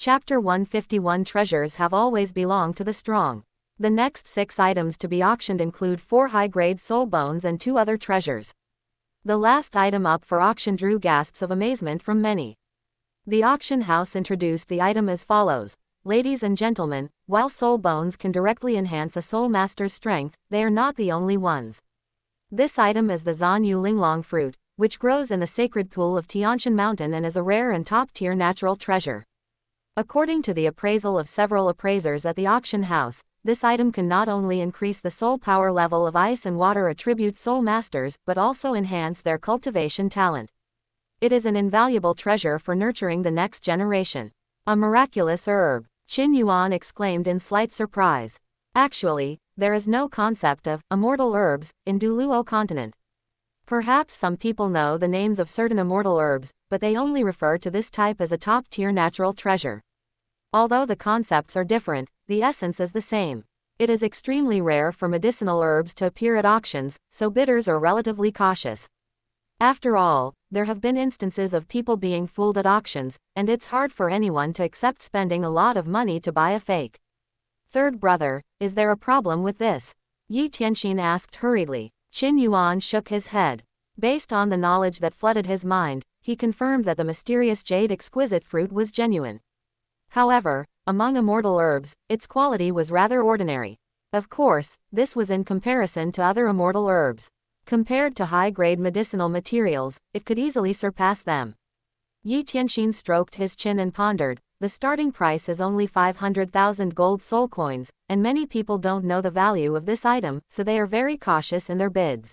Chapter 151 Treasures have always belonged to the strong. The next 6 items to be auctioned include 4 high-grade soul bones and 2 other treasures. The last item up for auction drew gasps of amazement from many. The auction house introduced the item as follows. Ladies and gentlemen, while soul bones can directly enhance a soul master's strength, they are not the only ones. This item is the Zan Yuling Long fruit, which grows in the sacred pool of Tianshan Mountain and is a rare and top-tier natural treasure. According to the appraisal of several appraisers at the auction house, this item can not only increase the soul power level of ice and water attribute soul masters but also enhance their cultivation talent. It is an invaluable treasure for nurturing the next generation. A miraculous herb, Qin Yuan exclaimed in slight surprise. Actually, there is no concept of immortal herbs in Douluo continent. Perhaps some people know the names of certain immortal herbs, but they only refer to this type as a top-tier natural treasure. Although the concepts are different, the essence is the same. It is extremely rare for medicinal herbs to appear at auctions, so bidders are relatively cautious. After all, there have been instances of people being fooled at auctions, and it's hard for anyone to accept spending a lot of money to buy a fake. Third brother, is there a problem with this? Yi Tianxin asked hurriedly. Qin Yuan shook his head. Based on the knowledge that flooded his mind, he confirmed that the mysterious jade exquisite fruit was genuine. However, among immortal herbs, its quality was rather ordinary. Of course, this was in comparison to other immortal herbs. Compared to high-grade medicinal materials, it could easily surpass them. Yi Tianxin stroked his chin and pondered. The starting price is only 500,000 gold soul coins, and many people don't know the value of this item, so they are very cautious in their bids.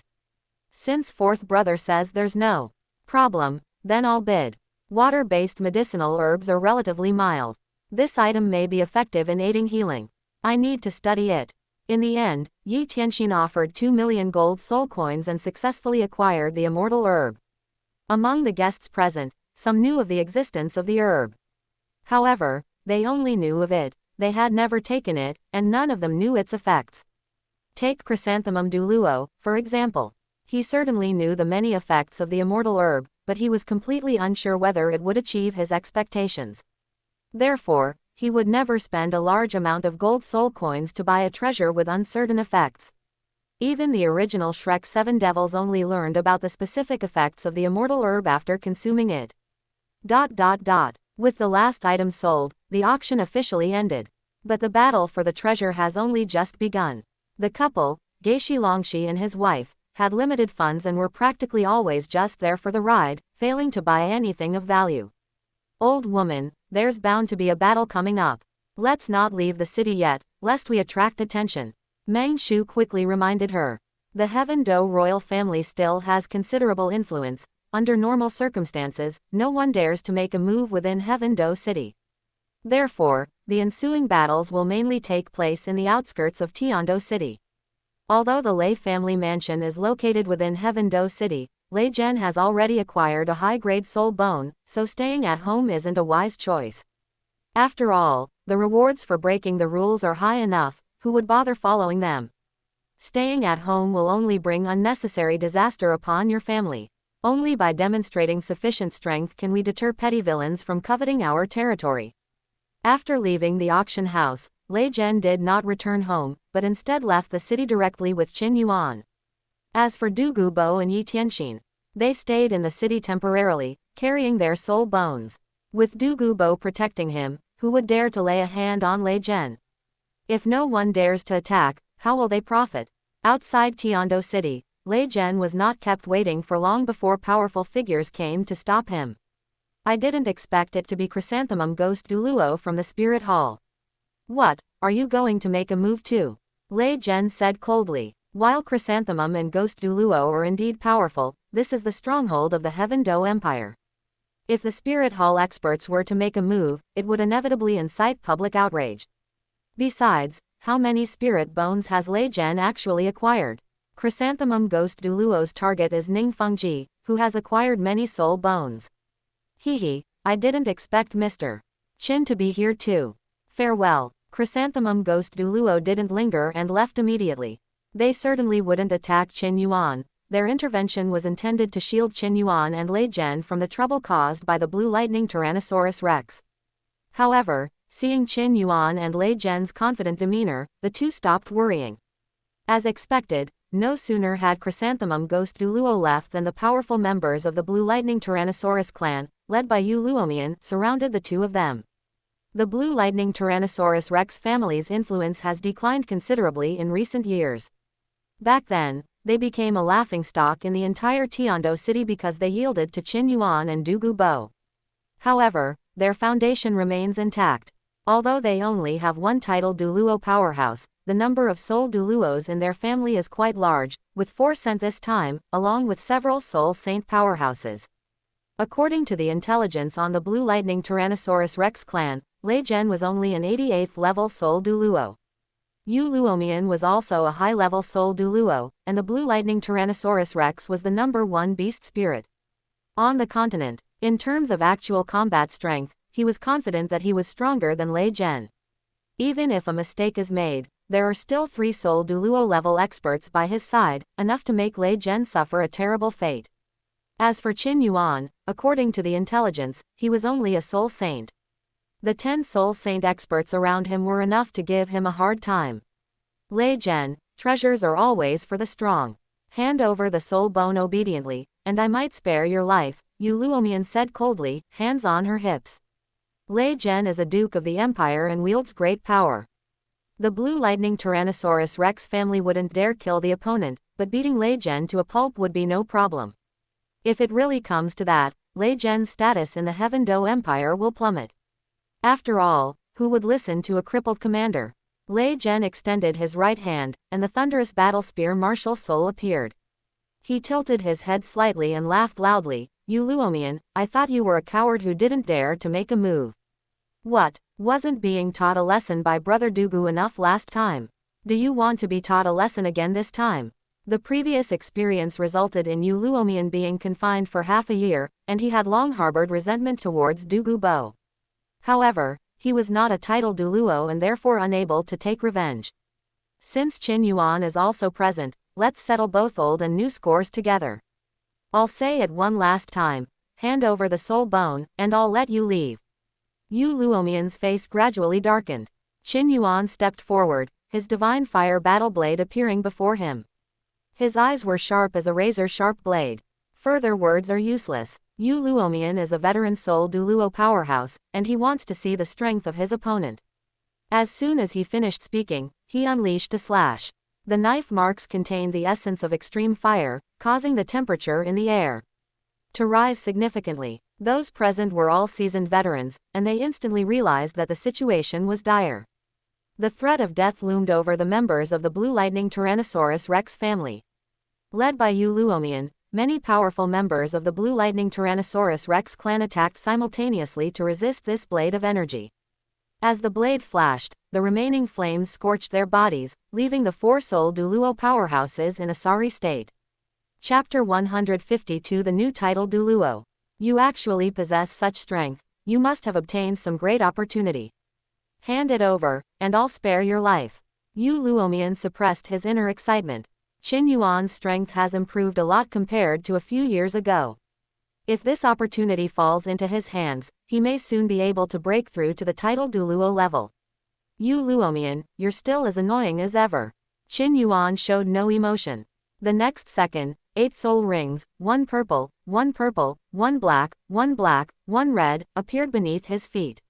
Since fourth brother says there's no problem, then I'll bid. Water-based medicinal herbs are relatively mild. This item may be effective in aiding healing. I need to study it. In the end, Yi Tianxin offered 2 million gold soul coins and successfully acquired the immortal herb. Among the guests present, some knew of the existence of the herb. However, they only knew of it, they had never taken it, and none of them knew its effects. Take Chrysanthemum Douluo, for example. He certainly knew the many effects of the immortal herb, but he was completely unsure whether it would achieve his expectations. Therefore, he would never spend a large amount of gold soul coins to buy a treasure with uncertain effects. Even the original Shrek 7 Devils only learned about the specific effects of the immortal herb after consuming it. With the last item sold, the auction officially ended. But the battle for the treasure has only just begun. The couple, Geishi Longxi and his wife, had limited funds and were practically always just there for the ride, failing to buy anything of value. Old woman, there's bound to be a battle coming up. Let's not leave the city yet, lest we attract attention. Meng Shu quickly reminded her. The Heaven Do royal family still has considerable influence. Under normal circumstances, no one dares to make a move within Heaven Do City. Therefore, the ensuing battles will mainly take place in the outskirts of Tiando City. Although the Lei family mansion is located within Heaven Do City, Lei Zhen has already acquired a high-grade soul bone, so staying at home isn't a wise choice. After all, the rewards for breaking the rules are high enough, who would bother following them? Staying at home will only bring unnecessary disaster upon your family. Only by demonstrating sufficient strength can we deter petty villains from coveting our territory. After leaving the auction house, Lei Zhen did not return home, but instead left the city directly with Qin Yuan. As for Du Gubo and Yi Tianxin, they stayed in the city temporarily, carrying their soul bones. With Du Gubo protecting him, who would dare to lay a hand on Lei Zhen? If no one dares to attack, how will they profit? Outside Tiando City, Lei Zhen was not kept waiting for long before powerful figures came to stop him. I didn't expect it to be Chrysanthemum Ghost Douluo from the Spirit Hall. What, are you going to make a move too? Lei Zhen said coldly. While Chrysanthemum and Ghost Douluo are indeed powerful, this is the stronghold of the Heaven Do Empire. If the Spirit Hall experts were to make a move, it would inevitably incite public outrage. Besides, how many spirit bones has Lei Zhen actually acquired? Chrysanthemum Ghost Douluo's target is Ning Fengji, who has acquired many soul bones. I didn't expect Mr. Qin to be here too. Farewell. Chrysanthemum Ghost Douluo didn't linger and left immediately. They certainly wouldn't attack Qin Yuan. Their intervention was intended to shield Qin Yuan and Lei Zhen from the trouble caused by the Blue Lightning Tyrannosaurus Rex. However, seeing Qin Yuan and Lei Zhen's confident demeanor, the two stopped worrying. As expected, no sooner had Chrysanthemum Ghost Douluo left than the powerful members of the Blue Lightning Tyrannosaurus clan, led by Yu Luomian, surrounded the two of them. The Blue Lightning Tyrannosaurus Rex family's influence has declined considerably in recent years. Back then, they became a laughingstock in the entire Tiando city because they yielded to Qin Yuan and Du Gubo. However, their foundation remains intact. Although they only have one title Douluo powerhouse, the number of Soul Douluos in their family is quite large, with 4 sent this time, along with several Soul Saint powerhouses. According to the intelligence on the Blue Lightning Tyrannosaurus Rex clan, Lei Zhen was only an 88th level Soul Douluo. Yu Luomian was also a high-level Soul Douluo, and the Blue Lightning Tyrannosaurus Rex was the number 1 beast spirit on the continent. In terms of actual combat strength, he was confident that he was stronger than Lei Zhen. Even if a mistake is made, there are still 3 Soul Douluo level experts by his side, enough to make Lei Zhen suffer a terrible fate. As for Qin Yuan, according to the intelligence, he was only a Soul Saint. The 10 Soul Saint experts around him were enough to give him a hard time. Lei Zhen, treasures are always for the strong. Hand over the soul bone obediently, and I might spare your life, Yu Luomian said coldly, hands on her hips. Lei Zhen is a duke of the empire and wields great power. The Blue Lightning Tyrannosaurus Rex family wouldn't dare kill the opponent, but beating Lei Zhen to a pulp would be no problem. If it really comes to that, Lei Zhen's status in the Heaven Do Empire will plummet. After all, who would listen to a crippled commander? Lei Zhen extended his right hand, and the thunderous battle spear martial soul appeared. He tilted his head slightly and laughed loudly. Yu Luomian, I thought you were a coward who didn't dare to make a move. What, wasn't being taught a lesson by Brother Dugu enough last time? Do you want to be taught a lesson again this time? The previous experience resulted in Yu Luomian being confined for half a year, and he had long harbored resentment towards Du Gubo. However, he was not a title Douluo and therefore unable to take revenge. Since Qin Yuan is also present, let's settle both old and new scores together. I'll say it one last time, hand over the soul bone, and I'll let you leave. Yu Luomian's face gradually darkened. Qin Yuan stepped forward, his divine fire battle blade appearing before him. His eyes were sharp as a razor-sharp blade. Further words are useless. Yu Luomian is a veteran Soul Douluo powerhouse, and he wants to see the strength of his opponent. As soon as he finished speaking, he unleashed a slash. The knife marks contained the essence of extreme fire, causing the temperature in the air to rise significantly. Those present were all seasoned veterans, and they instantly realized that the situation was dire. The threat of death loomed over the members of the Blue Lightning Tyrannosaurus Rex family. Led by Yu Luomian, many powerful members of the Blue Lightning Tyrannosaurus Rex clan attacked simultaneously to resist this blade of energy. As the blade flashed, the remaining flames scorched their bodies, leaving the 4 Soul Douluo powerhouses in a sorry state. Chapter 152 The New Title Douluo. You actually possess such strength, you must have obtained some great opportunity. Hand it over, and I'll spare your life. Yu Luomian suppressed his inner excitement. Qin Yuan's strength has improved a lot compared to a few years ago. If this opportunity falls into his hands, he may soon be able to break through to the title Douluo level. Yu Luomian, you're still as annoying as ever. Qin Yuan showed no emotion. The next second, 8 soul rings, 1 purple, 1 purple, 1 black, 1 black, 1 red, appeared beneath his feet.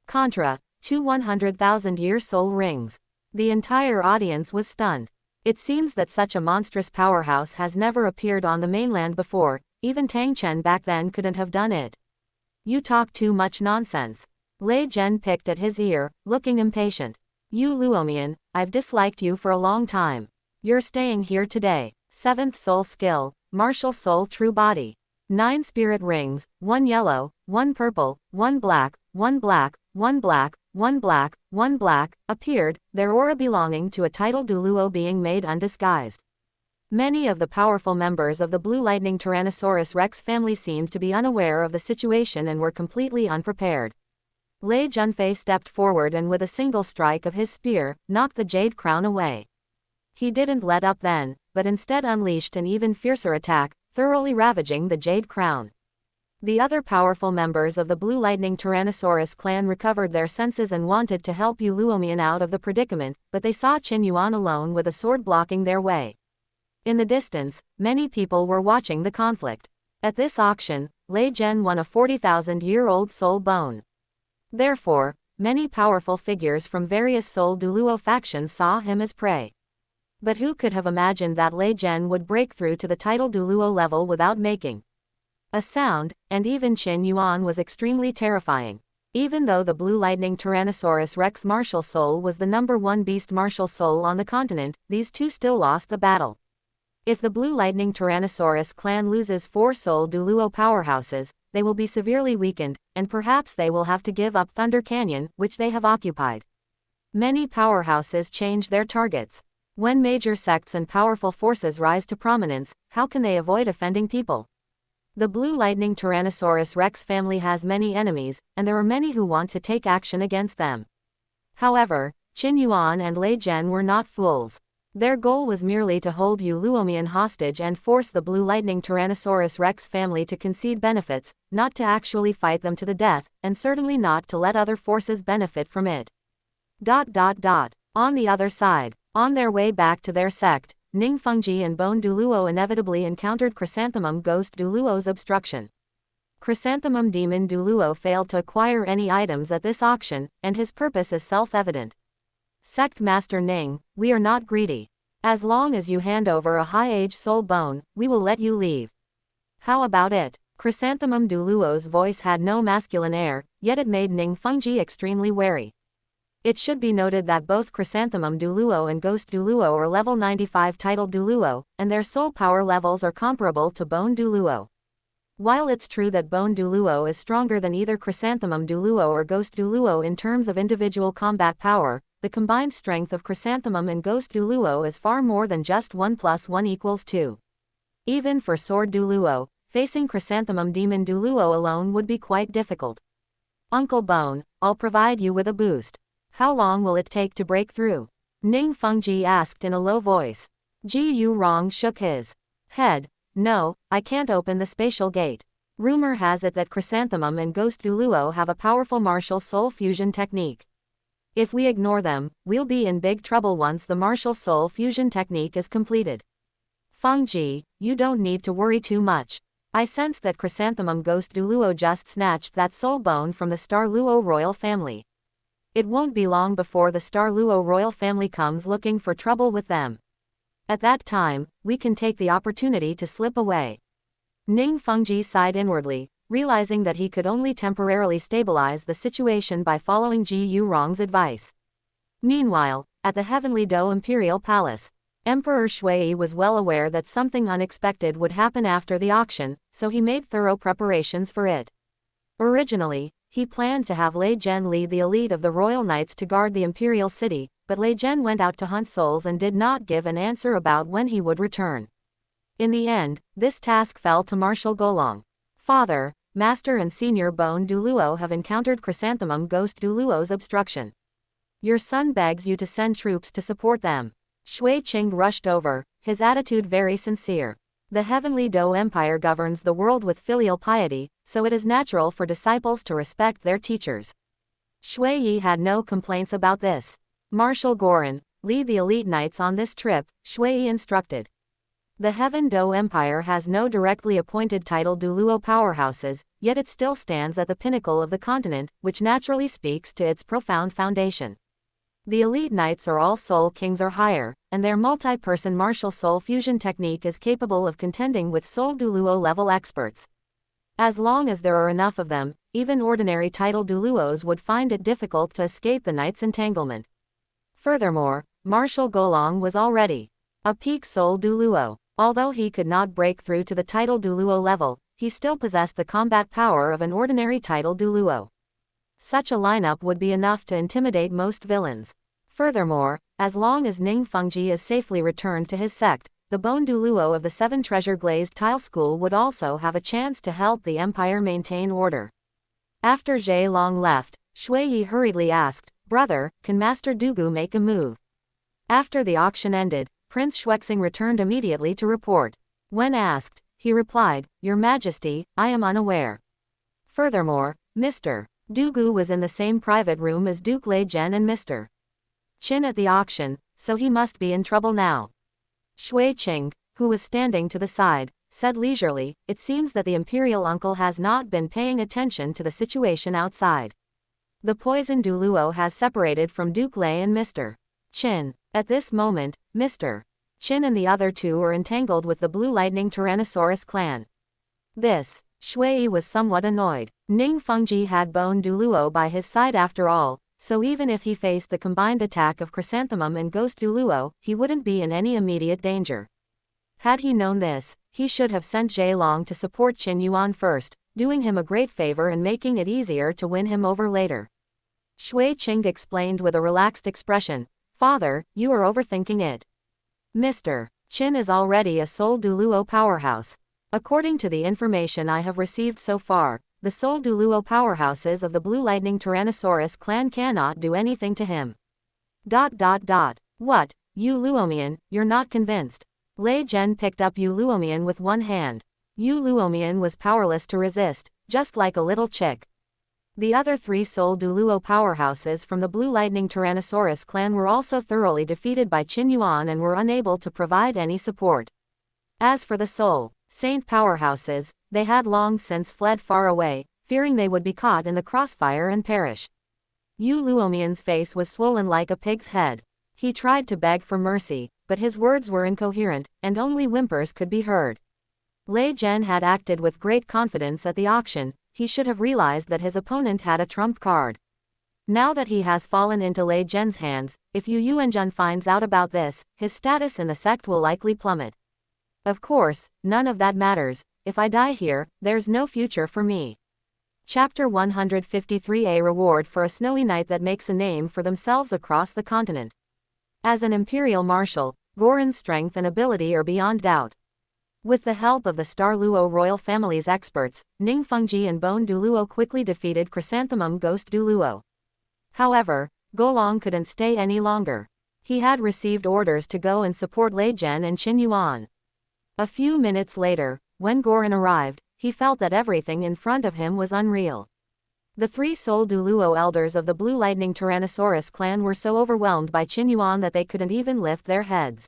Contra, 2 100,000-year soul rings. The entire audience was stunned. It seems that such a monstrous powerhouse has never appeared on the mainland before, even Tang Chen back then couldn't have done it. You talk too much nonsense. Lei Zhen picked at his ear, looking impatient. Yu Luomian, I've disliked you for a long time. You're staying here today. 7th soul skill, martial soul true body. 9 spirit rings, 1 yellow, 1 purple, 1 black, 1 black, 1 black, 1 black, 1 black, appeared, their aura belonging to a title Douluo being made undisguised. Many of the powerful members of the Blue Lightning Tyrannosaurus Rex family seemed to be unaware of the situation and were completely unprepared. Lei Junfei stepped forward and with a single strike of his spear, knocked the jade crown away. He didn't let up then, but instead unleashed an even fiercer attack, thoroughly ravaging the jade crown. The other powerful members of the Blue Lightning Tyrannosaurus clan recovered their senses and wanted to help Yu Luomian out of the predicament, but they saw Qin Yuan alone with a sword blocking their way. In the distance, many people were watching the conflict. At this auction, Lei Zhen won a 40,000-year-old soul bone. Therefore, many powerful figures from various Soul Douluo factions saw him as prey. But who could have imagined that Lei Zhen would break through to the title Douluo level without making a sound, and even Qin Yuan was extremely terrifying. Even though the Blue Lightning Tyrannosaurus Rex martial soul was the #1 beast martial soul on the continent, these two still lost the battle. If the Blue Lightning Tyrannosaurus clan loses 4 Soul Douluo powerhouses, they will be severely weakened, and perhaps they will have to give up Thunder Canyon, which they have occupied. Many powerhouses change their targets. When major sects and powerful forces rise to prominence, how can they avoid offending people? The Blue Lightning Tyrannosaurus Rex family has many enemies, and there are many who want to take action against them. However, Qin Yuan and Lei Zhen were not fools. Their goal was merely to hold Yu Luomian hostage and force the Blue Lightning Tyrannosaurus Rex family to concede benefits, not to actually fight them to the death, and certainly not to let other forces benefit from it. On the other side, on their way back to their sect, Ning Fengji and Bone Douluo inevitably encountered Chrysanthemum Ghost Douluo's obstruction. Chrysanthemum Demon Douluo failed to acquire any items at this auction, and his purpose is self-evident. Sect Master Ning, we are not greedy. As long as you hand over a high-age soul bone, we will let you leave. How about it? Chrysanthemum Douluo's voice had no masculine air, yet it made Ning Fengji extremely wary. It should be noted that both Chrysanthemum Douluo and Ghost Douluo are level 95 title Douluo, and their soul power levels are comparable to Bone Douluo. While it's true that Bone Douluo is stronger than either Chrysanthemum Douluo or Ghost Douluo in terms of individual combat power, the combined strength of Chrysanthemum and Ghost Douluo is far more than just 1 + 1 = 2. Even for Sword Douluo, facing Chrysanthemum Demon Douluo alone would be quite difficult. Uncle Bone, I'll provide you with a boost. How long will it take to break through? Ning Fengji asked in a low voice. Ji Yurong shook his head. No, I can't open the spatial gate. Rumor has it that Chrysanthemum and Ghost Douluo have a powerful martial soul fusion technique. If we ignore them, we'll be in big trouble once the martial soul fusion technique is completed. Fengji, you don't need to worry too much. I sense that Chrysanthemum Ghost Douluo just snatched that soul bone from the Star Luo royal family. It won't be long before the Star Luo royal family comes looking for trouble with them. At that time, we can take the opportunity to slip away. Ning Fengji sighed inwardly, realizing that he could only temporarily stabilize the situation by following Ji Yurong's advice. Meanwhile, at the Heavenly Do Imperial Palace, Emperor Shui was well aware that something unexpected would happen after the auction, so he made thorough preparations for it. Originally, he planned to have Lei Zhen lead the elite of the Royal Knights to guard the Imperial City, but Lei Zhen went out to hunt souls and did not give an answer about when he would return. In the end, this task fell to Marshal Golong. Father, Master and Senior Bone Douluo have encountered Chrysanthemum Ghost Douluo's obstruction. Your son begs you to send troops to support them. Shui Qing rushed over, his attitude very sincere. The Heavenly Do Empire governs the world with filial piety, so it is natural for disciples to respect their teachers. Shui Yi had no complaints about this. Marshal Gorin, lead the elite knights on this trip, Shui Yi instructed. The Heaven Do Empire has no directly appointed title Douluo powerhouses, yet it still stands at the pinnacle of the continent, which naturally speaks to its profound foundation. The elite knights are all soul kings or higher, and their multi-person martial soul fusion technique is capable of contending with Soul Douluo level experts. As long as there are enough of them, even ordinary title Douluos would find it difficult to escape the knight's entanglement. Furthermore, Marshal Golong was already a peak Soul Douluo. Although he could not break through to the title Douluo level, he still possessed the combat power of an ordinary title Douluo. Such a lineup would be enough to intimidate most villains. Furthermore, as long as Ning Fengji is safely returned to his sect, the Bone Douluo of the 7 Treasure Glazed Tile School would also have a chance to help the Empire maintain order. After Zhe Long left, Shui Yi hurriedly asked, Brother, can Master Dugu make a move? After the auction ended, Prince Xuexing returned immediately to report. When asked, he replied, Your Majesty, I am unaware. Furthermore, Mr. Douluo was in the same private room as Duke Lei Zhen and Mr. Qin at the auction, so he must be in trouble now. Shui Qing, who was standing to the side, said leisurely, "It seems that the imperial uncle has not been paying attention to the situation outside. The poison Douluo has separated from Duke Lei and Mr. Qin. At this moment, Mr. Qin and the other two were entangled with the Blue Lightning Tyrannosaurus clan." This, Shui was somewhat annoyed. Ning Fengji had Bone Douluo by his side after all, so even if he faced the combined attack of Chrysanthemum and Ghost Douluo, he wouldn't be in any immediate danger. Had he known this, he should have sent Jie Long to support Qin Yuan first, doing him a great favor and making it easier to win him over later. Shui Qing explained with a relaxed expression, "Father, you are overthinking it. Mr. Qin is already a Soul Douluo powerhouse. According to the information I have received so far, the Soul Douluo powerhouses of the Blue Lightning Tyrannosaurus clan cannot do anything to him." What, Yu Luomian, you're not convinced? Lei Zhen picked up Yu Luomian with one hand. Yu Luomian was powerless to resist, just like a little chick. The other three Soul Douluo powerhouses from the Blue Lightning Tyrannosaurus clan were also thoroughly defeated by Qin Yuan and were unable to provide any support. As for the Soul Saint powerhouses, they had long since fled far away, fearing they would be caught in the crossfire and perish. Yu Luomian's face was swollen like a pig's head. He tried to beg for mercy, but his words were incoherent, and only whimpers could be heard. Lei Zhen had acted with great confidence at the auction. He should have realized that his opponent had a trump card. Now that he has fallen into Lei Zhen's hands, if Yu Yuanjun finds out about this, his status in the sect will likely plummet. Of course, none of that matters. If I die here, there's no future for me. Chapter 153: A reward for a snowy knight that makes a name for themselves across the continent. As an imperial marshal, Goran's strength and ability are beyond doubt. With the help of the Star Luo royal family's experts, Ning Fengji and Bone Douluo quickly defeated Chrysanthemum Ghost Douluo. However, Golong couldn't stay any longer. He had received orders to go and support Lei Zhen and Qin Yuan. A few minutes later, when Goran arrived, he felt that everything in front of him was unreal. The three Soul Douluo elders of the Blue Lightning Tyrannosaurus clan were so overwhelmed by Qin Yuan that they couldn't even lift their heads.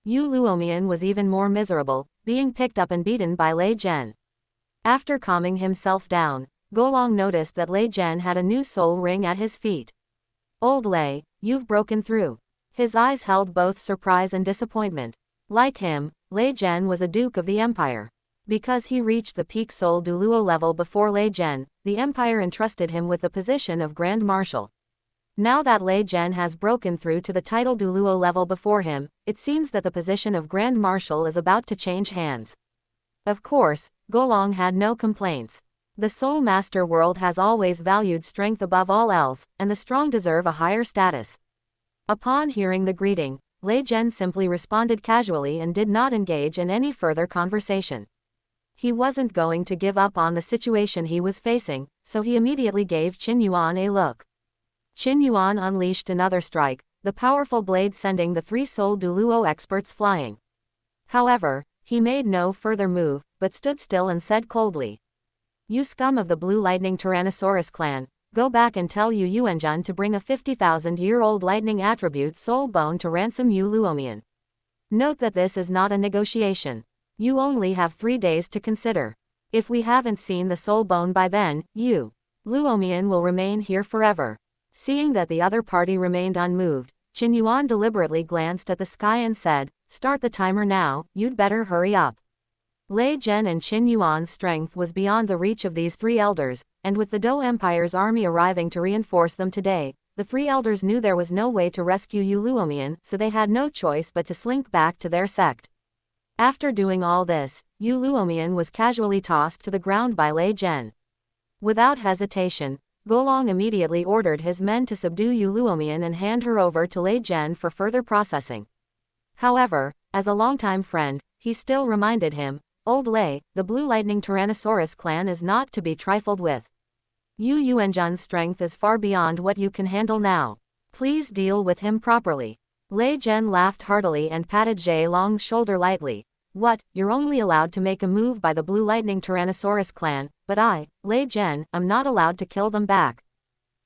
Yu Luomian was even more miserable, being picked up and beaten by Lei Zhen. After calming himself down, Golong noticed that Lei Zhen had a new soul ring at his feet. "Old Lei, you've broken through." His eyes held both surprise and disappointment. Like him, Lei Zhen was a duke of the empire. Because he reached the peak Soul Douluo level before Lei Zhen, the empire entrusted him with the position of Grand Marshal. Now that Lei Zhen has broken through to the title Douluo level before him, it seems that the position of Grand Marshal is about to change hands. Of course, Golong had no complaints. The Soul Master world has always valued strength above all else, and the strong deserve a higher status. Upon hearing the greeting, Lei Zhen simply responded casually and did not engage in any further conversation. He wasn't going to give up on the situation he was facing, so he immediately gave Qin Yuan a look. Qin Yuan unleashed another strike, the powerful blade sending the three Soul Douluo experts flying. However, he made no further move, but stood still and said coldly, "You scum of the Blue Lightning Tyrannosaurus clan, go back and tell Yu Yuanjun to bring a 50,000-year-old lightning attribute soul bone to ransom Yu Luomian. Note that this is not a negotiation. You only have 3 days to consider. If we haven't seen the soul bone by then, Yu Luomian will remain here forever." Seeing that the other party remained unmoved, Qin Yuan deliberately glanced at the sky and said, "Start the timer now, you'd better hurry up." Lei Zhen and Qin Yuan's strength was beyond the reach of these three elders, and with the Dou Empire's army arriving to reinforce them today, the three elders knew there was no way to rescue Yu Luomian, so they had no choice but to slink back to their sect. After doing all this, Yu Luomian was casually tossed to the ground by Lei Zhen. Without hesitation, Golong immediately ordered his men to subdue Yu Luomian and hand her over to Lei Zhen for further processing. However, as a longtime friend, he still reminded him, "Old Lei, the Blue Lightning Tyrannosaurus clan is not to be trifled with. Yu Yuanjun's strength is far beyond what you can handle now. Please deal with him properly." Lei Zhen laughed heartily and patted Jie Long's shoulder lightly. What, you're only allowed to make a move by the Blue Lightning Tyrannosaurus clan, but I, Lei Zhen, am not allowed to kill them back.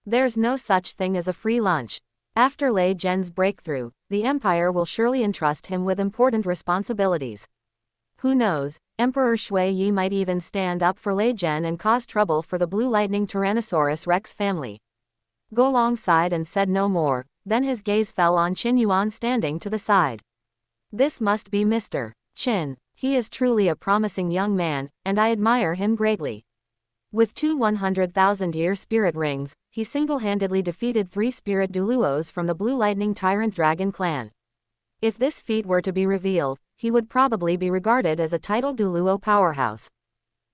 There's no such thing as a free lunch. After Lei Zhen's breakthrough, the Empire will surely entrust him with important responsibilities. Who knows, Emperor Shui Yi might even stand up for Lei Zhen and cause trouble for the Blue Lightning Tyrannosaurus Rex family. Golong sighed and said no more, then his gaze fell on Qin Yuan standing to the side. This must be Mr. Qin. He is truly a promising young man, and I admire him greatly. With 2 100,000-year spirit rings, he single-handedly defeated 3 spirit Douluos from the Blue Lightning Tyrant Dragon clan. If this feat were to be revealed, he would probably be regarded as a titled Douluo powerhouse.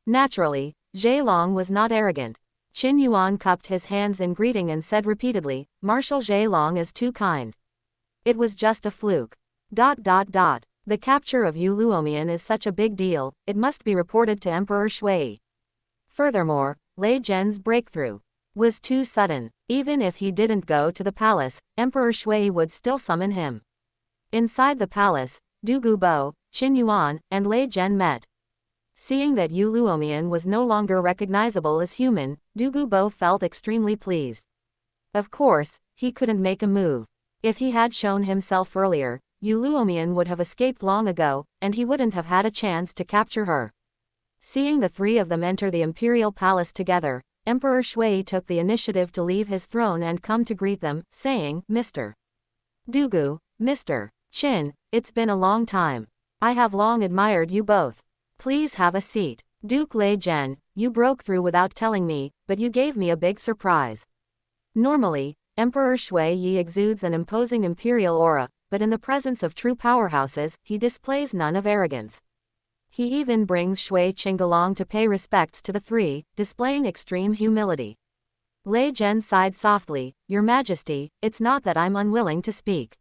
Naturally, Zhe Long was not arrogant. Qin Yuan cupped his hands in greeting and said repeatedly, Marshal Zhe Long is too kind. It was just a fluke. The capture of Yu Luomian is such a big deal, it must be reported to Emperor Shui. Furthermore, Lei Zhen's breakthrough was too sudden. Even if he didn't go to the palace, Emperor Shui would still summon him. Inside the palace, Du Gubo, Qin Yuan, and Lei Zhen met. Seeing that Yu Luomian was no longer recognizable as human, Du Gubo felt extremely pleased. Of course, he couldn't make a move. If he had shown himself earlier, Yu Luomian would have escaped long ago, and he wouldn't have had a chance to capture her. Seeing the 3 of them enter the imperial palace together, Emperor Shui took the initiative to leave his throne and come to greet them, saying, Mr. Dugu, Mr. Qin, it's been a long time. I have long admired you both. Please have a seat. Duke Lei Zhen, you broke through without telling me, but you gave me a big surprise. Normally, Emperor Shui Yi exudes an imposing imperial aura, but in the presence of true powerhouses, he displays none of arrogance. He even brings Shui Qing along to pay respects to the 3, displaying extreme humility. Lei Zhen sighed softly, Your Majesty, it's not that I'm unwilling to speak.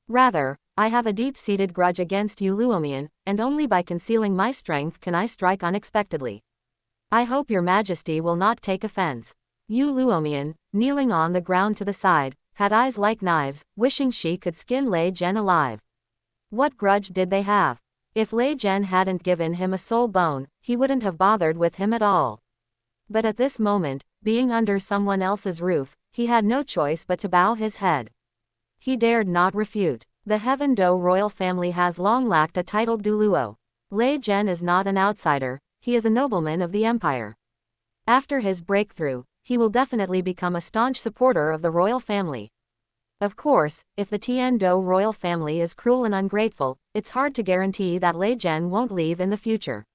Rather, I have a deep-seated grudge against Yu Luomian, and only by concealing my strength can I strike unexpectedly. I hope Your Majesty will not take offense. Yu Luomian, kneeling on the ground to the side, had eyes like knives, wishing she could skin Lei Zhen alive. What grudge did they have? If Lei Zhen hadn't given him a soul bone, he wouldn't have bothered with him at all. But at this moment, being under someone else's roof, he had no choice but to bow his head. He dared not refute. The Heaven Dou royal family has long lacked a titled Douluo. Lei Zhen is not an outsider, he is a nobleman of the empire. After his breakthrough, he will definitely become a staunch supporter of the royal family. Of course, if the Tian Dou royal family is cruel and ungrateful, it's hard to guarantee that Lei Zhen won't leave in the future.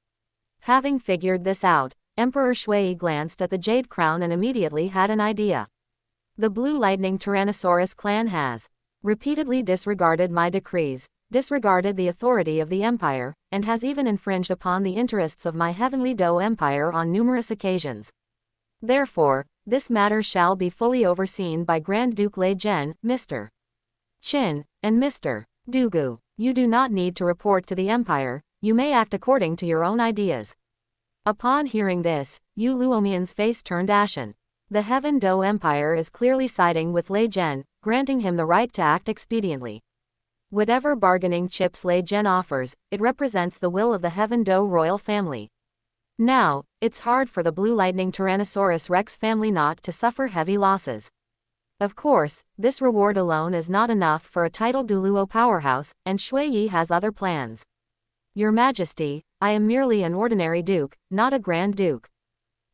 Having figured this out, Emperor Shui glanced at the Jade Crown and immediately had an idea. The Blue Lightning Tyrannosaurus clan has repeatedly disregarded my decrees, disregarded the authority of the empire, and has even infringed upon the interests of my Heavenly Dou Empire on numerous occasions. Therefore, this matter shall be fully overseen by Grand Duke Lei Zhen, Mr. Qin, and Mr. Dugu. You do not need to report to the empire, you may act according to your own ideas. Upon hearing this, Yu Luomian's face turned ashen. The Heaven Dou Empire is clearly siding with Lei Zhen, granting him the right to act expediently. Whatever bargaining chips Lei Zhen offers, it represents the will of the Heaven Dou royal family. Now, it's hard for the Blue Lightning Tyrannosaurus Rex family not to suffer heavy losses. Of course, this reward alone is not enough for a titled Douluo powerhouse, and Shui Yi has other plans. Your Majesty, I am merely an ordinary duke, not a Grand Duke.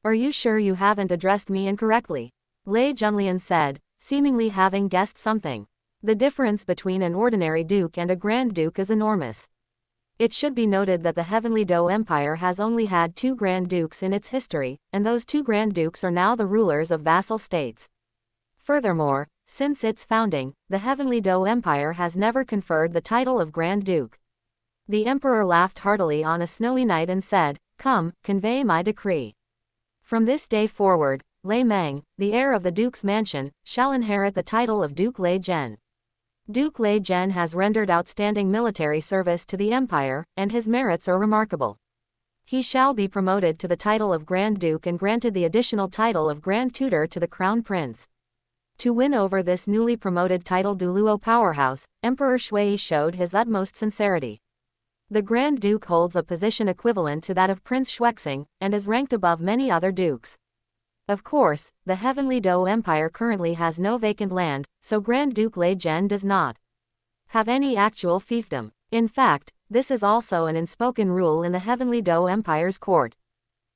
Are you sure you haven't addressed me incorrectly? Lei Junlian said, seemingly having guessed something. The difference between an ordinary duke and a Grand Duke is enormous. It should be noted that the Heavenly Dou Empire has only had 2 Grand Dukes in its history, and those 2 Grand Dukes are now the rulers of vassal states. Furthermore, since its founding, the Heavenly Dou Empire has never conferred the title of Grand Duke. The Emperor laughed heartily on a snowy night and said, Come, convey my decree. From this day forward, Lei Meng, the heir of the Duke's mansion, shall inherit the title of Duke Lei Zhen. Duke Lei Zhen has rendered outstanding military service to the empire, and his merits are remarkable. He shall be promoted to the title of Grand Duke and granted the additional title of Grand Tutor to the Crown Prince. To win over this newly promoted title Douluo powerhouse, Emperor Shui showed his utmost sincerity. The Grand Duke holds a position equivalent to that of Prince Shuexing, and is ranked above many other dukes. Of course, the Heavenly Dou Empire currently has no vacant land, so Grand Duke Lei Zhen does not have any actual fiefdom. In fact, this is also an unspoken rule in the Heavenly Dou Empire's court.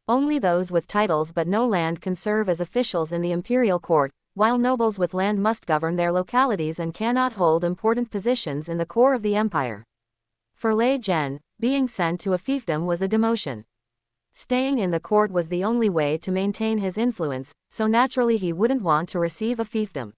Only those with titles but no land can serve as officials in the imperial court, while nobles with land must govern their localities and cannot hold important positions in the core of the empire. For Lei Zhen, being sent to a fiefdom was a demotion. Staying in the court was the only way to maintain his influence, so naturally he wouldn't want to receive a fiefdom.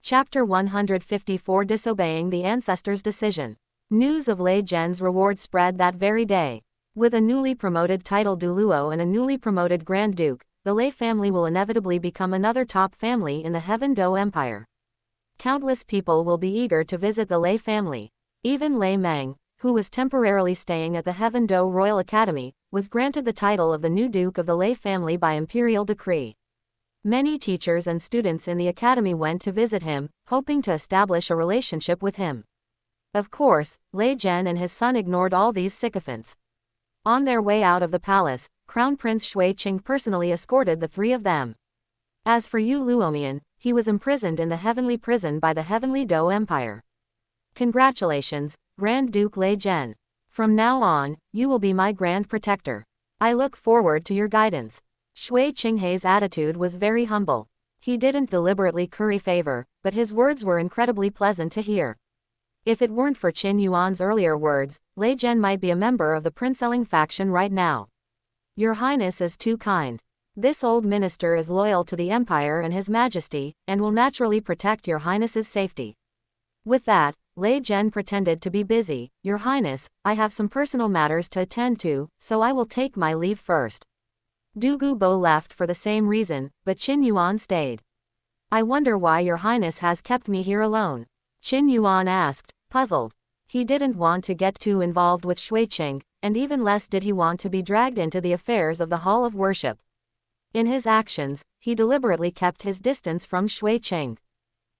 Chapter 154 Disobeying the Ancestors' Decision. News of Lei Zhen's reward spread that very day. With a newly promoted title Douluo and a newly promoted Grand Duke, the Lei family will inevitably become another top family in the Heaven Dou Empire. Countless people will be eager to visit the Lei family. Even Lei Meng, who was temporarily staying at the Heaven Dou Royal Academy, was granted the title of the new Duke of the Lei family by imperial decree. Many teachers and students in the academy went to visit him, hoping to establish a relationship with him. Of course, Lei Zhen and his son ignored all these sycophants. On their way out of the palace, Crown Prince Shuexing personally escorted the three of them. As for Yu Luomian, he was imprisoned in the Heavenly Prison by the Heavenly Dou Empire. Congratulations, Grand Duke Lei Zhen. From now on, you will be my Grand Protector. I look forward to your guidance. Shui Qinghei's attitude was very humble. He didn't deliberately curry favor, but his words were incredibly pleasant to hear. If it weren't for Qin Yuan's earlier words, Lei Zhen might be a member of the Princeling faction right now. Your Highness is too kind. This old minister is loyal to the Empire and His Majesty, and will naturally protect Your Highness's safety. With that, Lei Zhen pretended to be busy. Your Highness, I have some personal matters to attend to, so I will take my leave first. Du Gubo left for the same reason, but Qin Yuan stayed. I wonder why Your Highness has kept me here alone. Qin Yuan asked, puzzled. He didn't want to get too involved with Shuexing, and even less did he want to be dragged into the affairs of the Hall of Worship. In his actions, he deliberately kept his distance from Shuexing.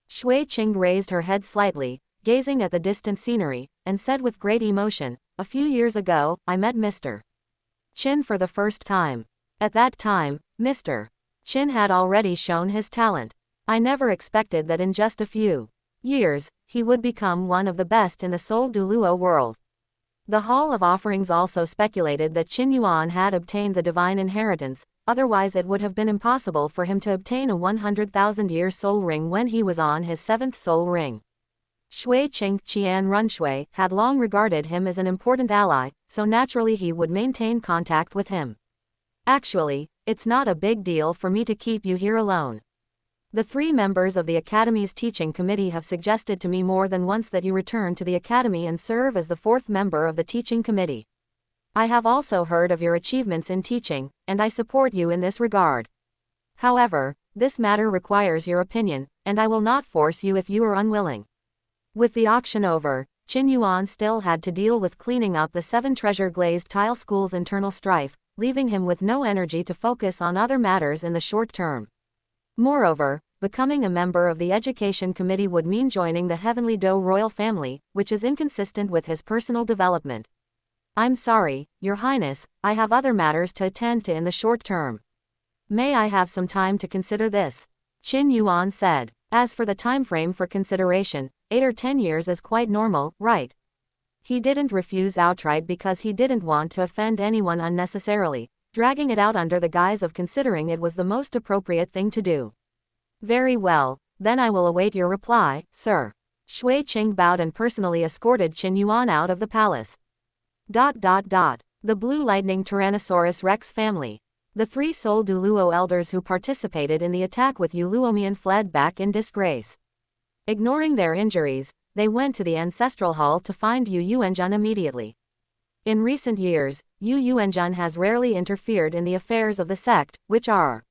Shuexing raised her head slightly, gazing at the distant scenery, and said with great emotion, a few years ago, I met Mr. Qin for the first time. At that time, Mr. Qin had already shown his talent. I never expected that in just a few years, he would become one of the best in the Seoul Douluo world. The Hall of Offerings also speculated that Qin Yuan had obtained the divine inheritance, otherwise it would have been impossible for him to obtain a 100,000-year soul ring when he was on his 7th soul ring. Shuexing Qian Runshui had long regarded him as an important ally, so naturally he would maintain contact with him. Actually, it's not a big deal for me to keep you here alone. The 3 members of the Academy's teaching committee have suggested to me more than once that you return to the Academy and serve as the 4th member of the teaching committee. I have also heard of your achievements in teaching, and I support you in this regard. However, this matter requires your opinion, and I will not force you if you are unwilling. With the auction over, Qin Yuan still had to deal with cleaning up the 7 treasure-glazed tile school's internal strife, leaving him with no energy to focus on other matters in the short term. Moreover, becoming a member of the Education Committee would mean joining the Heavenly Dou royal family, which is inconsistent with his personal development. I'm sorry, Your Highness, I have other matters to attend to in the short term. May I have some time to consider this? Qin Yuan said. As for the time frame for consideration, 8 or 10 years is quite normal, right? He didn't refuse outright because he didn't want to offend anyone unnecessarily, dragging it out under the guise of considering it was the most appropriate thing to do. Very well, then I will await your reply, sir. Shuexing bowed and personally escorted Qin Yuan out of the palace. The Blue Lightning Tyrannosaurus Rex family. The 3 Seoul Douluo elders who participated in the attack with Yu Luomian fled back in disgrace. Ignoring their injuries, they went to the ancestral hall to find Yu Yuanjun immediately. In recent years, Yu Yuanjun has rarely interfered in the affairs of the sect, which are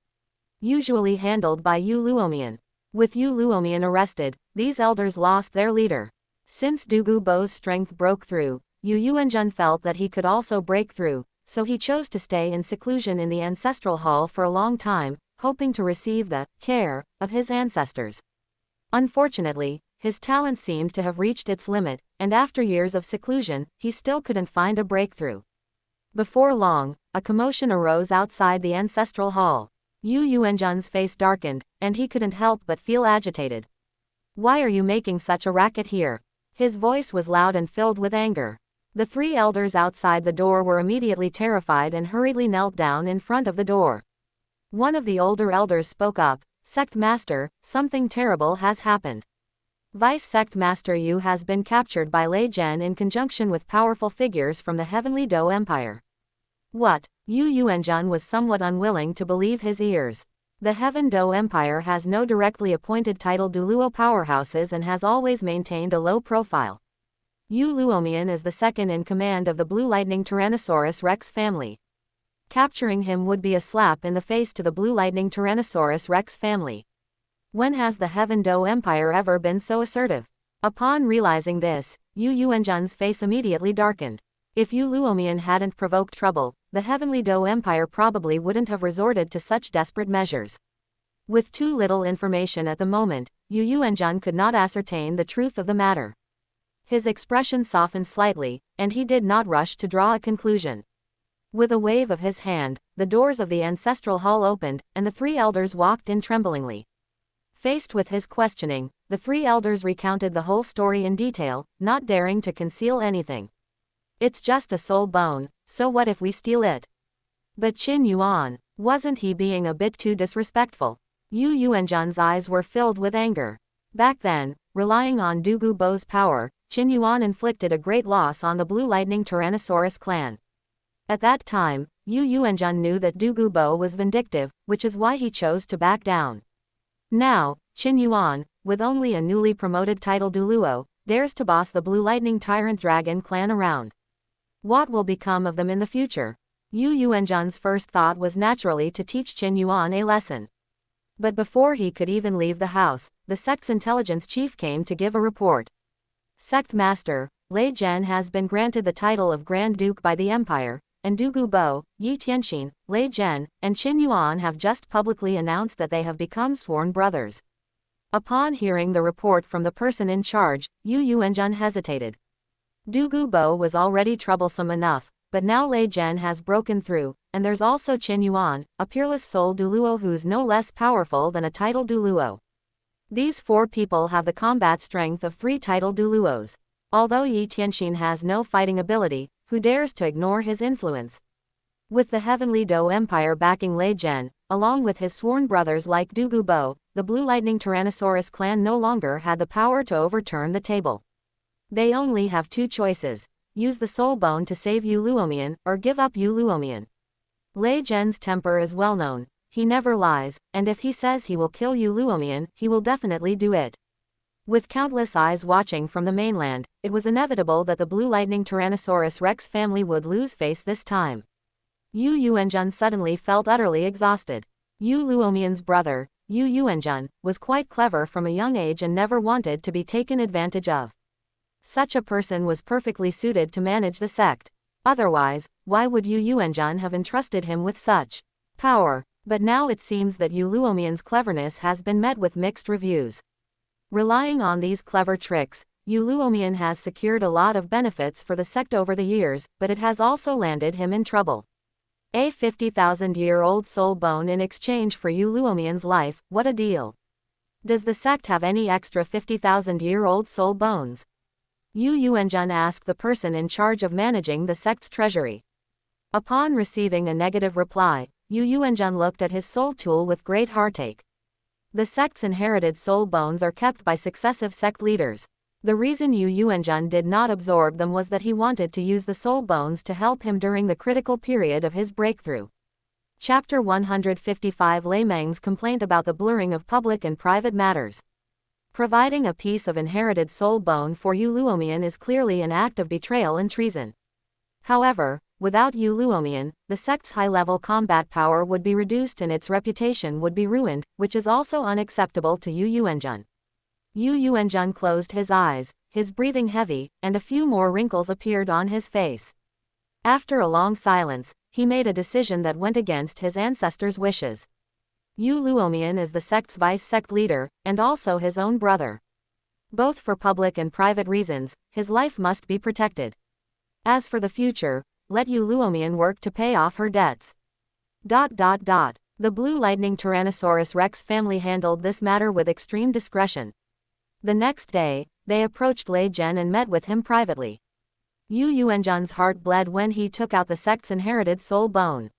usually handled by Yu Luomian. With Yu Luomian arrested, these elders lost their leader. Since Du Gubo's strength broke through, Yu Yuanjun felt that he could also break through, so he chose to stay in seclusion in the ancestral hall for a long time, hoping to receive the care of his ancestors. Unfortunately, his talent seemed to have reached its limit, and after years of seclusion, he still couldn't find a breakthrough. Before long, a commotion arose outside the ancestral hall. Yu Yuanzhan's face darkened, and he couldn't help but feel agitated. Why are you making such a racket here? His voice was loud and filled with anger. The three elders outside the door were immediately terrified and hurriedly knelt down in front of the door. One of the older elders spoke up, "Sect Master, something terrible has happened. Vice Sect Master Yu has been captured by Lei Zhen in conjunction with powerful figures from the Heavenly Dou Empire." What? Yu Yuanzhan was somewhat unwilling to believe his ears. The Heaven Dou Empire has no directly appointed title Douluo powerhouses and has always maintained a low profile. Yu Luomian is the second in command of the Blue Lightning Tyrannosaurus Rex family. Capturing him would be a slap in the face to the Blue Lightning Tyrannosaurus Rex family. When has the Heaven Dou Empire ever been so assertive? Upon realizing this, Yu Yuanzhan's face immediately darkened. If Yu Luomian hadn't provoked trouble, the Heavenly Dou Empire probably wouldn't have resorted to such desperate measures. With too little information at the moment, Yu Yuanzhan could not ascertain the truth of the matter. His expression softened slightly, and he did not rush to draw a conclusion. With a wave of his hand, the doors of the ancestral hall opened, and the three elders walked in tremblingly. Faced with his questioning, the three elders recounted the whole story in detail, not daring to conceal anything. "It's just a soul bone, so what if we steal it?" But Qin Yuan, wasn't he being a bit too disrespectful? Yu Yuanzhan's eyes were filled with anger. Back then, relying on Dugu Bo's power, Qin Yuan inflicted a great loss on the Blue Lightning Tyrannosaurus clan. At that time, Yu Yuanzhan knew that Dugu Bo was vindictive, which is why he chose to back down. Now, Qin Yuan, with only a newly promoted title Douluo, dares to boss the Blue Lightning Tyrant Dragon clan around. What will become of them in the future? Yu Yuanzhan's first thought was naturally to teach Qin Yuan a lesson. But before he could even leave the house, the sect's intelligence chief came to give a report. "Sect Master, Lei Zhen has been granted the title of Grand Duke by the Empire, and Dugu Bo, Yi Tianxin, Lei Zhen, and Qin Yuan have just publicly announced that they have become sworn brothers." Upon hearing the report from the person in charge, Yu Yuanzhan hesitated. Dugu Bo was already troublesome enough, but now Lei Zhen has broken through, and there's also Qin Yuan, a peerless soul Douluo who's no less powerful than a title Douluo. These four people have the combat strength of 3 title Douluos. Although Yi Tianxin has no fighting ability, who dares to ignore his influence? With the Heavenly Dou Empire backing Lei Zhen, along with his sworn brothers like Dugu Bo, the Blue Lightning Tyrannosaurus clan no longer had the power to overturn the table. They only have 2 choices: use the soul bone to save Yu Luomian, or give up Yu Luomian. Lei Zhen's temper is well known. He never lies, and if he says he will kill Yu Luomian, he will definitely do it. With countless eyes watching from the mainland, it was inevitable that the Blue Lightning Tyrannosaurus Rex family would lose face this time. Yu Yuanzhan suddenly felt utterly exhausted. Yu Luomian's brother, Yu Yuanzhan, was quite clever from a young age and never wanted to be taken advantage of. Such a person was perfectly suited to manage the sect. Otherwise, why would Yu Yuanzhan have entrusted him with such power? But now it seems that Yu Luomian's cleverness has been met with mixed reviews. Relying on these clever tricks, Yu Luomian has secured a lot of benefits for the sect over the years, but it has also landed him in trouble. A 50,000-year-old soul bone in exchange for Yu Luomian's life, what a deal. Does the sect have any extra 50,000-year-old soul bones? Yu Yuanzhan asked the person in charge of managing the sect's treasury. Upon receiving a negative reply, Yu Yuanzhan looked at his soul tool with great heartache. The sect's inherited soul bones are kept by successive sect leaders. The reason Yu Yuanzhan did not absorb them was that he wanted to use the soul bones to help him during the critical period of his breakthrough. Chapter 155: Lei Meng's complaint about the blurring of public and private matters. Providing a piece of inherited soul bone for Yu Luomian is clearly an act of betrayal and treason. However, without Yu Luomian, the sect's high-level combat power would be reduced and its reputation would be ruined, which is also unacceptable to Yu Yuanzhan. Yu Yuanzhan closed his eyes, his breathing heavy, and a few more wrinkles appeared on his face. After a long silence, he made a decision that went against his ancestors' wishes. Yu Luomian is the sect's vice-sect leader, and also his own brother. Both for public and private reasons, his life must be protected. As for the future, let Yu Luomian work to pay off her debts. The Blue Lightning Tyrannosaurus Rex family handled this matter with extreme discretion. The next day, they approached Lei Zhen and met with him privately. Yu Yuanzhan's heart bled when he took out the sect's inherited soul bone.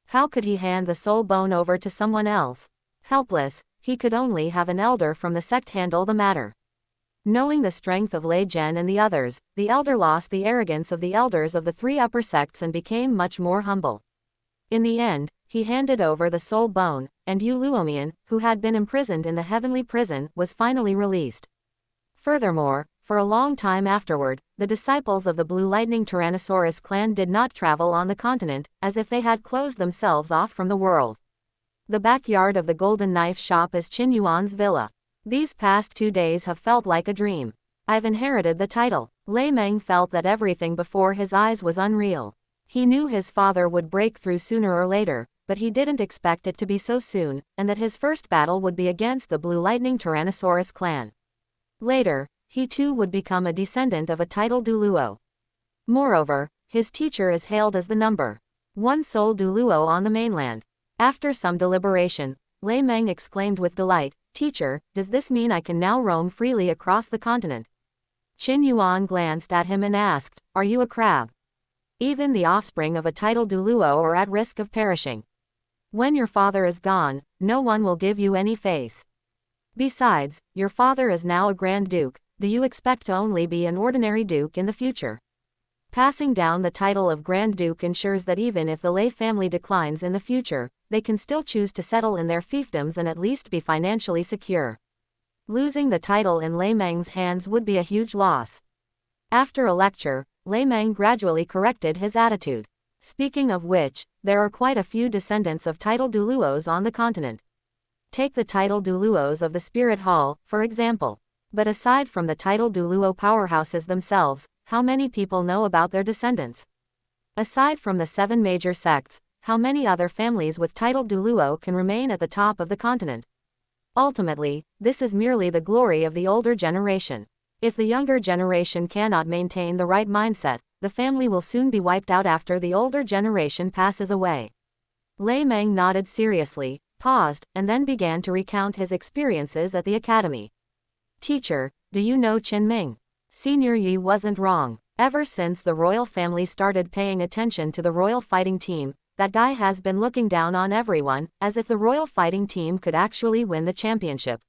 How could he hand the soul bone over to someone else? Helpless, he could only have an elder from the sect handle the matter. Knowing the strength of Lei Zhen and the others, the elder lost the arrogance of the elders of the three upper sects and became much more humble. In the end, he handed over the soul bone, and Yu Luomian, who had been imprisoned in the heavenly prison, was finally released. Furthermore, for a long time afterward, the disciples of the Blue Lightning Tyrannosaurus clan did not travel on the continent, as if they had closed themselves off from the world. The backyard of the Golden Knife shop is Qin Yuan's villa. These past 2 days have felt like a dream. I've inherited the title. Lei Meng felt that everything before his eyes was unreal. He knew his father would break through sooner or later, but he didn't expect it to be so soon, and that his first battle would be against the Blue Lightning Tyrannosaurus clan. Later, he too would become a descendant of a titled Douluo. Moreover, his teacher is hailed as the number 1 soul Douluo on the mainland. After some deliberation, Lei Meng exclaimed with delight, "Teacher, does this mean I can now roam freely across the continent?" Qin Yuan glanced at him and asked, "Are you a crab? Even the offspring of a titled Douluo are at risk of perishing. When your father is gone, no one will give you any face. Besides, your father is now a Grand Duke. Do you expect to only be an ordinary duke in the future?" Passing down the title of Grand Duke ensures that even if the Lei family declines in the future, they can still choose to settle in their fiefdoms and at least be financially secure. Losing the title in Lei Meng's hands would be a huge loss. After a lecture, Lei Meng gradually corrected his attitude. Speaking of which, there are quite a few descendants of titled Douluos on the continent. Take the titled Douluos of the Spirit Hall, for example. But aside from the titled Douluo powerhouses themselves, how many people know about their descendants? Aside from the 7 major sects, how many other families with titled Douluo can remain at the top of the continent? Ultimately, this is merely the glory of the older generation. If the younger generation cannot maintain the right mindset, the family will soon be wiped out after the older generation passes away. Lei Meng nodded seriously, paused, and then began to recount his experiences at the academy. "Teacher, do you know Qin Ming? Senior Yi wasn't wrong. Ever since the royal family started paying attention to the royal fighting team, that guy has been looking down on everyone, as if the royal fighting team could actually win the championship.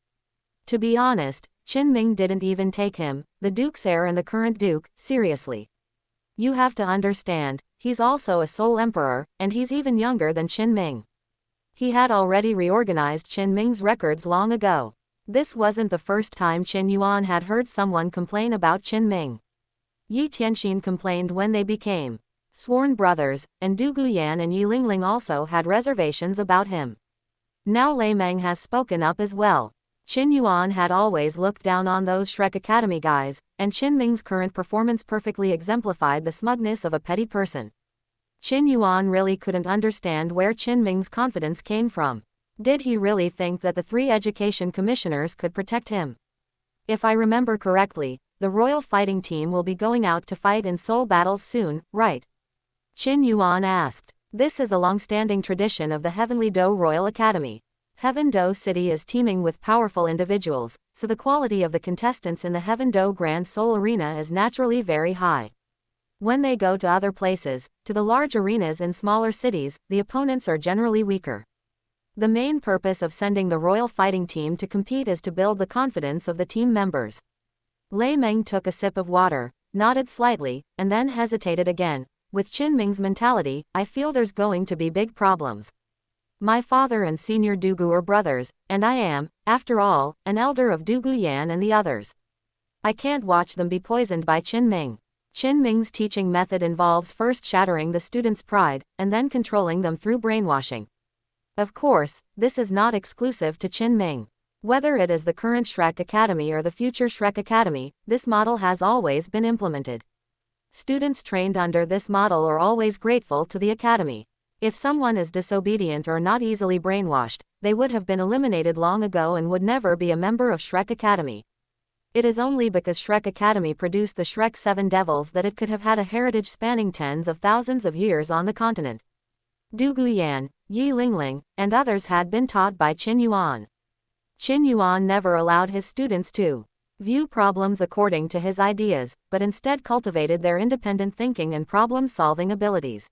To be honest, Qin Ming didn't even take him, the Duke's heir and the current Duke, seriously. You have to understand, he's also a sole emperor, and he's even younger than Qin Ming. He had already reorganized Qin Ming's records long ago. This wasn't the first time Qin Yuan had heard someone complain about Qin Ming. Yi Tianxin complained when they became sworn brothers, and Du Guyan and Yi Lingling also had reservations about him. Now Lei Meng has spoken up as well. Qin Yuan had always looked down on those Shrek Academy guys, and Qin Ming's current performance perfectly exemplified the smugness of a petty person. Qin Yuan really couldn't understand where Qin Ming's confidence came from. Did he really think that the 3 education commissioners could protect him? If I remember correctly, the royal fighting team will be going out to fight in soul battles soon, right? Qin Yuan asked. This is a long-standing tradition of the Heavenly Do Royal Academy. Heaven Do City is teeming with powerful individuals, so the quality of the contestants in the Heaven Do Grand Soul Arena is naturally very high. When they go to other places, to the large arenas in smaller cities, the opponents are generally weaker. The main purpose of sending the royal fighting team to compete is to build the confidence of the team members. Lei Meng took a sip of water, nodded slightly, and then hesitated again. With Qin Ming's mentality, I feel there's going to be big problems. My father and Senior Dugu are brothers, and I am, after all, an elder of Du Guyan and the others. I can't watch them be poisoned by Qin Ming. Qin Ming's teaching method involves first shattering the students' pride, and then controlling them through brainwashing. Of course, this is not exclusive to Qin Ming. Whether it is the current Shrek Academy or the future Shrek Academy, this model has always been implemented. Students trained under this model are always grateful to the academy. If someone is disobedient or not easily brainwashed, they would have been eliminated long ago and would never be a member of Shrek Academy. It is only because Shrek Academy produced the Shrek 7 Devils that it could have had a heritage spanning tens of thousands of years on the continent. Du Guyan, Yi Lingling, and others had been taught by Qin Yuan. Qin Yuan never allowed his students to view problems according to his ideas, but instead cultivated their independent thinking and problem-solving abilities.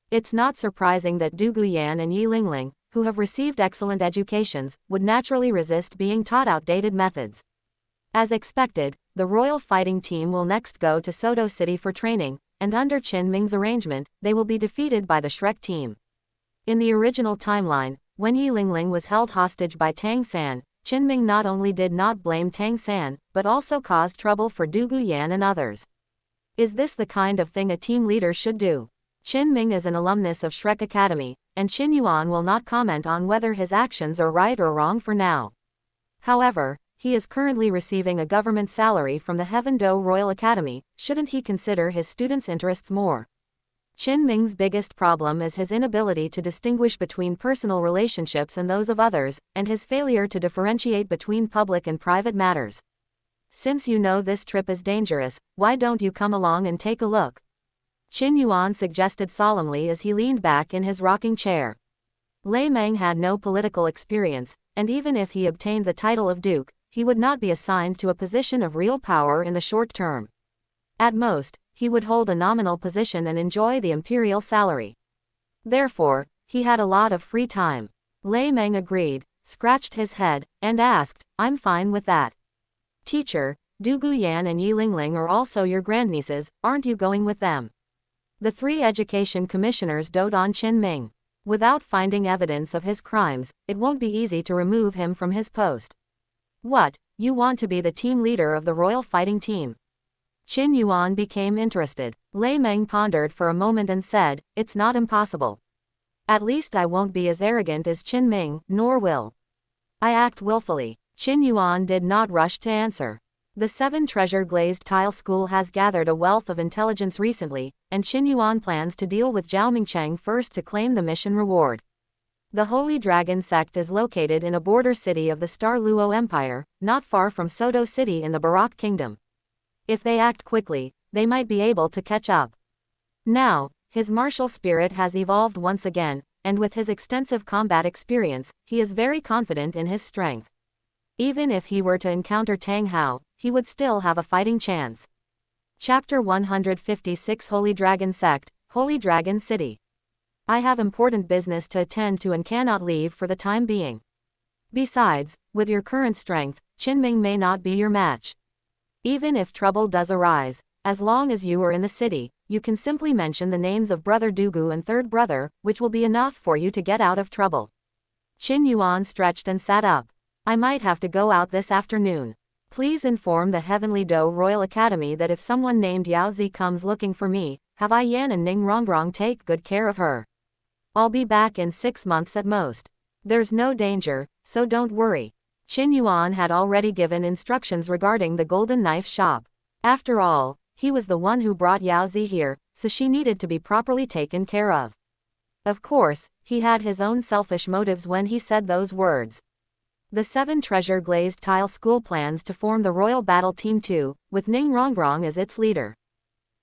It's not surprising that Du Guyan and Yi Lingling, who have received excellent educations, would naturally resist being taught outdated methods. As expected, the royal fighting team will next go to Sodo City for training, and under Qin Ming's arrangement, they will be defeated by the Shrek team. In the original timeline, when Yi Lingling was held hostage by Tang San, Qin Ming not only did not blame Tang San, but also caused trouble for Du Guyan and others. Is this the kind of thing a team leader should do? Qin Ming is an alumnus of Shrek Academy, and Qin Yuan will not comment on whether his actions are right or wrong for now. However, he is currently receiving a government salary from the Heaven Do Royal Academy. Shouldn't he consider his students' interests more? Qin Ming's biggest problem is his inability to distinguish between personal relationships and those of others, and his failure to differentiate between public and private matters. Since you know this trip is dangerous, why don't you come along and take a look? Qin Yuan suggested solemnly as he leaned back in his rocking chair. Lei Meng had no political experience, and even if he obtained the title of duke, he would not be assigned to a position of real power in the short term. At most, he would hold a nominal position and enjoy the imperial salary. Therefore, he had a lot of free time. Lei Meng agreed, scratched his head, and asked, "I'm fine with that. Teacher, Du Guyan and Yi Lingling are also your grandnieces, aren't you going with them?" The three education commissioners dote on Qin Ming. Without finding evidence of his crimes, it won't be easy to remove him from his post. What, you want to be the team leader of the royal fighting team? Qin Yuan became interested. Lei Meng pondered for a moment and said, "It's not impossible. At least I won't be as arrogant as Qin Ming, nor will I act willfully." Qin Yuan did not rush to answer. The 7 Treasure Glazed Tile School has gathered a wealth of intelligence recently, and Qin Yuan plans to deal with Zhao Mingcheng first to claim the mission reward. The Holy Dragon sect is located in a border city of the Star Luo Empire, not far from Sodo City in the Barak Kingdom. If they act quickly, they might be able to catch up. Now, his martial spirit has evolved once again, and with his extensive combat experience, he is very confident in his strength. Even if he were to encounter Tang Hao, he would still have a fighting chance. Chapter 156 Holy Dragon Sect, Holy Dragon City. I have important business to attend to and cannot leave for the time being. Besides, with your current strength, Qin Ming may not be your match. Even if trouble does arise, as long as you are in the city, you can simply mention the names of Brother Dugu and Third Brother, which will be enough for you to get out of trouble. Qin Yuan stretched and sat up. I might have to go out this afternoon. Please inform the Heavenly Do Royal Academy that if someone named Yaozi comes looking for me, have I Yan and Ning Rongrong take good care of her. I'll be back in 6 months at most. There's no danger, so don't worry. Qin Yuan had already given instructions regarding the golden knife shop. After all, he was the one who brought Yaozi here, so she needed to be properly taken care of. Of course, he had his own selfish motives when he said those words. The 7 Treasure Glazed Tile School plans to form the Royal Battle Team 2, with Ning Rongrong as its leader.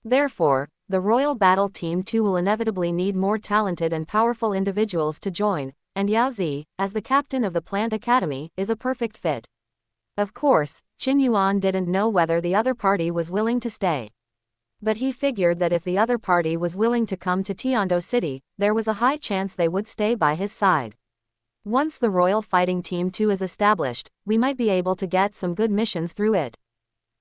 Therefore, the Royal Battle Team 2 will inevitably need more talented and powerful individuals to join, and Yaozi, as the captain of the Plant Academy, is a perfect fit. Of course, Qin Yuan didn't know whether the other party was willing to stay. But he figured that if the other party was willing to come to Tiando City, there was a high chance they would stay by his side. Once the Royal Fighting Team 2 is established, we might be able to get some good missions through it.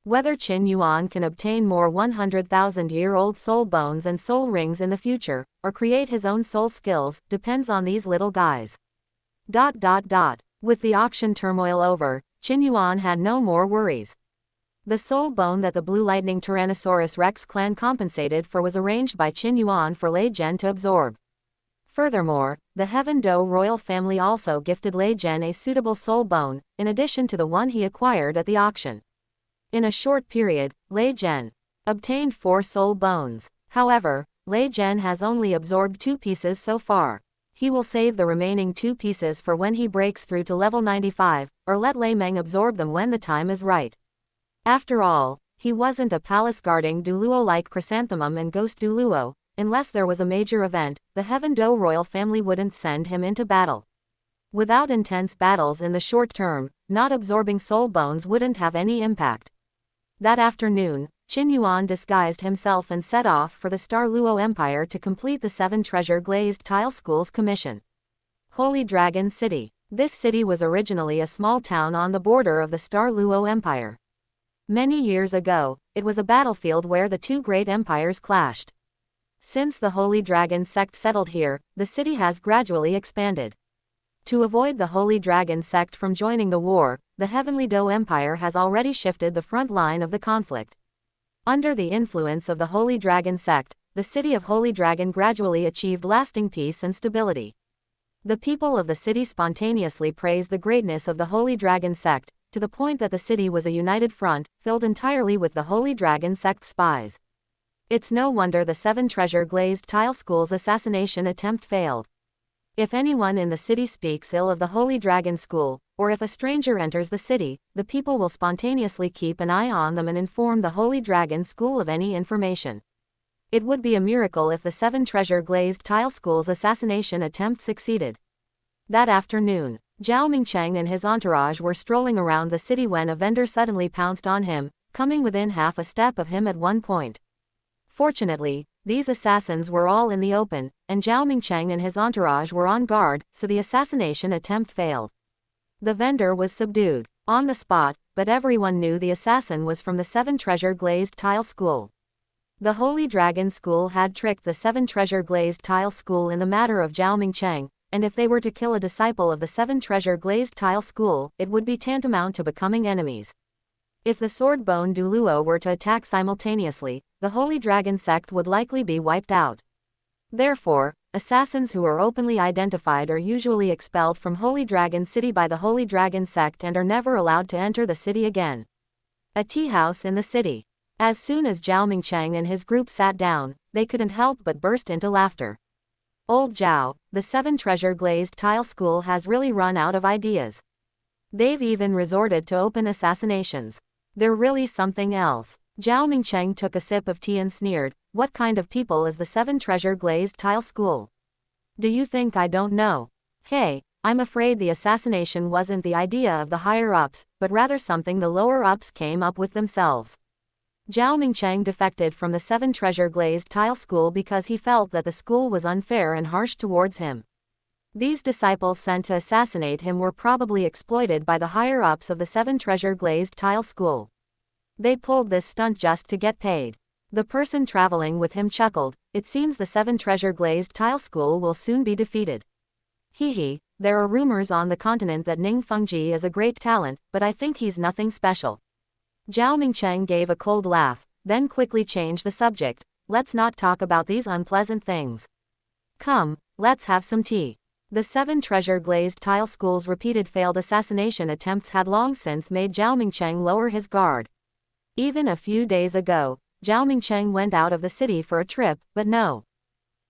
Whether Qin Yuan can obtain more 100,000-year-old soul bones and soul rings in the future, or create his own soul skills, depends on these little guys. With the auction turmoil over, Qin Yuan had no more worries. The soul bone that the Blue Lightning Tyrannosaurus Rex clan compensated for was arranged by Qin Yuan for Lei Zhen to absorb. Furthermore, the Heaven Do royal family also gifted Lei Zhen a suitable soul bone, in addition to the one he acquired at the auction. In a short period, Lei Zhen obtained 4 soul bones. However, Lei Zhen has only absorbed 2 pieces so far. He will save the remaining 2 pieces for when he breaks through to level 95, or let Lei Meng absorb them when the time is right. After all, he wasn't a palace-guarding Douluo like Chrysanthemum and Ghost Douluo. Unless there was a major event, the Heaven Do royal family wouldn't send him into battle. Without intense battles in the short term, not absorbing soul bones wouldn't have any impact. That afternoon, Qin Yuan disguised himself and set off for the Star Luo Empire to complete the 7 treasure glazed tile schools commission. Holy Dragon City. This city was originally a small town on the border of the Star Luo Empire. Many years ago, it was a battlefield where the 2 great empires clashed. Since the Holy Dragon sect settled here, the city has gradually expanded. To avoid the Holy Dragon sect from joining the war, the Heavenly Do Empire has already shifted the front line of the conflict. Under the influence of the Holy Dragon sect, the city of Holy Dragon gradually achieved lasting peace and stability. The people of the city spontaneously praised the greatness of the Holy Dragon sect, to the point that the city was a united front, filled entirely with the Holy Dragon sect spies. It's no wonder the 7 treasure glazed tile schools assassination attempt failed. If anyone in the city speaks ill of the Holy Dragon School, or if a stranger enters the city, the people will spontaneously keep an eye on them and inform the Holy Dragon School of any information. It would be a miracle if the 7 treasure glazed tile schools assassination attempt succeeded. That afternoon, Zhao Mingcheng and his entourage were strolling around the city when a vendor suddenly pounced on him, coming within half a step of him at one point. Fortunately, these assassins were all in the open, and Zhao Mingcheng and his entourage were on guard, so the assassination attempt failed. The vendor was subdued on the spot, but everyone knew the assassin was from the 7 treasure glazed tile school. The Holy Dragon School had tricked the 7 treasure glazed tile school in the matter of Zhao Mingcheng, and if they were to kill a disciple of the 7 treasure glazed tile school, it would be tantamount to becoming enemies. If the Swordbone Douluo were to attack simultaneously, the Holy Dragon sect would likely be wiped out. Therefore, assassins who are openly identified are usually expelled from Holy Dragon City by the Holy Dragon sect and are never allowed to enter the city again. A tea house in the city. As soon as Zhao Mingcheng and his group sat down, they couldn't help but burst into laughter. Old Zhao, the 7 treasure glazed tile school has really run out of ideas. They've even resorted to open assassinations. They're really something else. Zhao Mingcheng took a sip of tea and sneered, "What kind of people is the 7 treasure glazed tile school? Do you think I don't know? Hey, I'm afraid the assassination wasn't the idea of the higher-ups, but rather something the lower-ups came up with themselves." Zhao Mingcheng defected from the 7 treasure glazed tile school because he felt that the school was unfair and harsh towards him. These disciples sent to assassinate him were probably exploited by the higher-ups of the 7 treasure glazed tile school. They pulled this stunt just to get paid. The person traveling with him chuckled, "It seems the 7 treasure glazed tile school will soon be defeated. Hee, there are rumors on the continent that Ning Fengji is a great talent, but I think he's nothing special." Zhao Mingcheng gave a cold laugh, then quickly changed the subject. "Let's not talk about these unpleasant things. Come, let's have some tea." The 7 treasure glazed tile school's repeated failed assassination attempts had long since made Zhao Mingcheng lower his guard. Even a few days ago, Zhao Mingcheng went out of the city for a trip, but no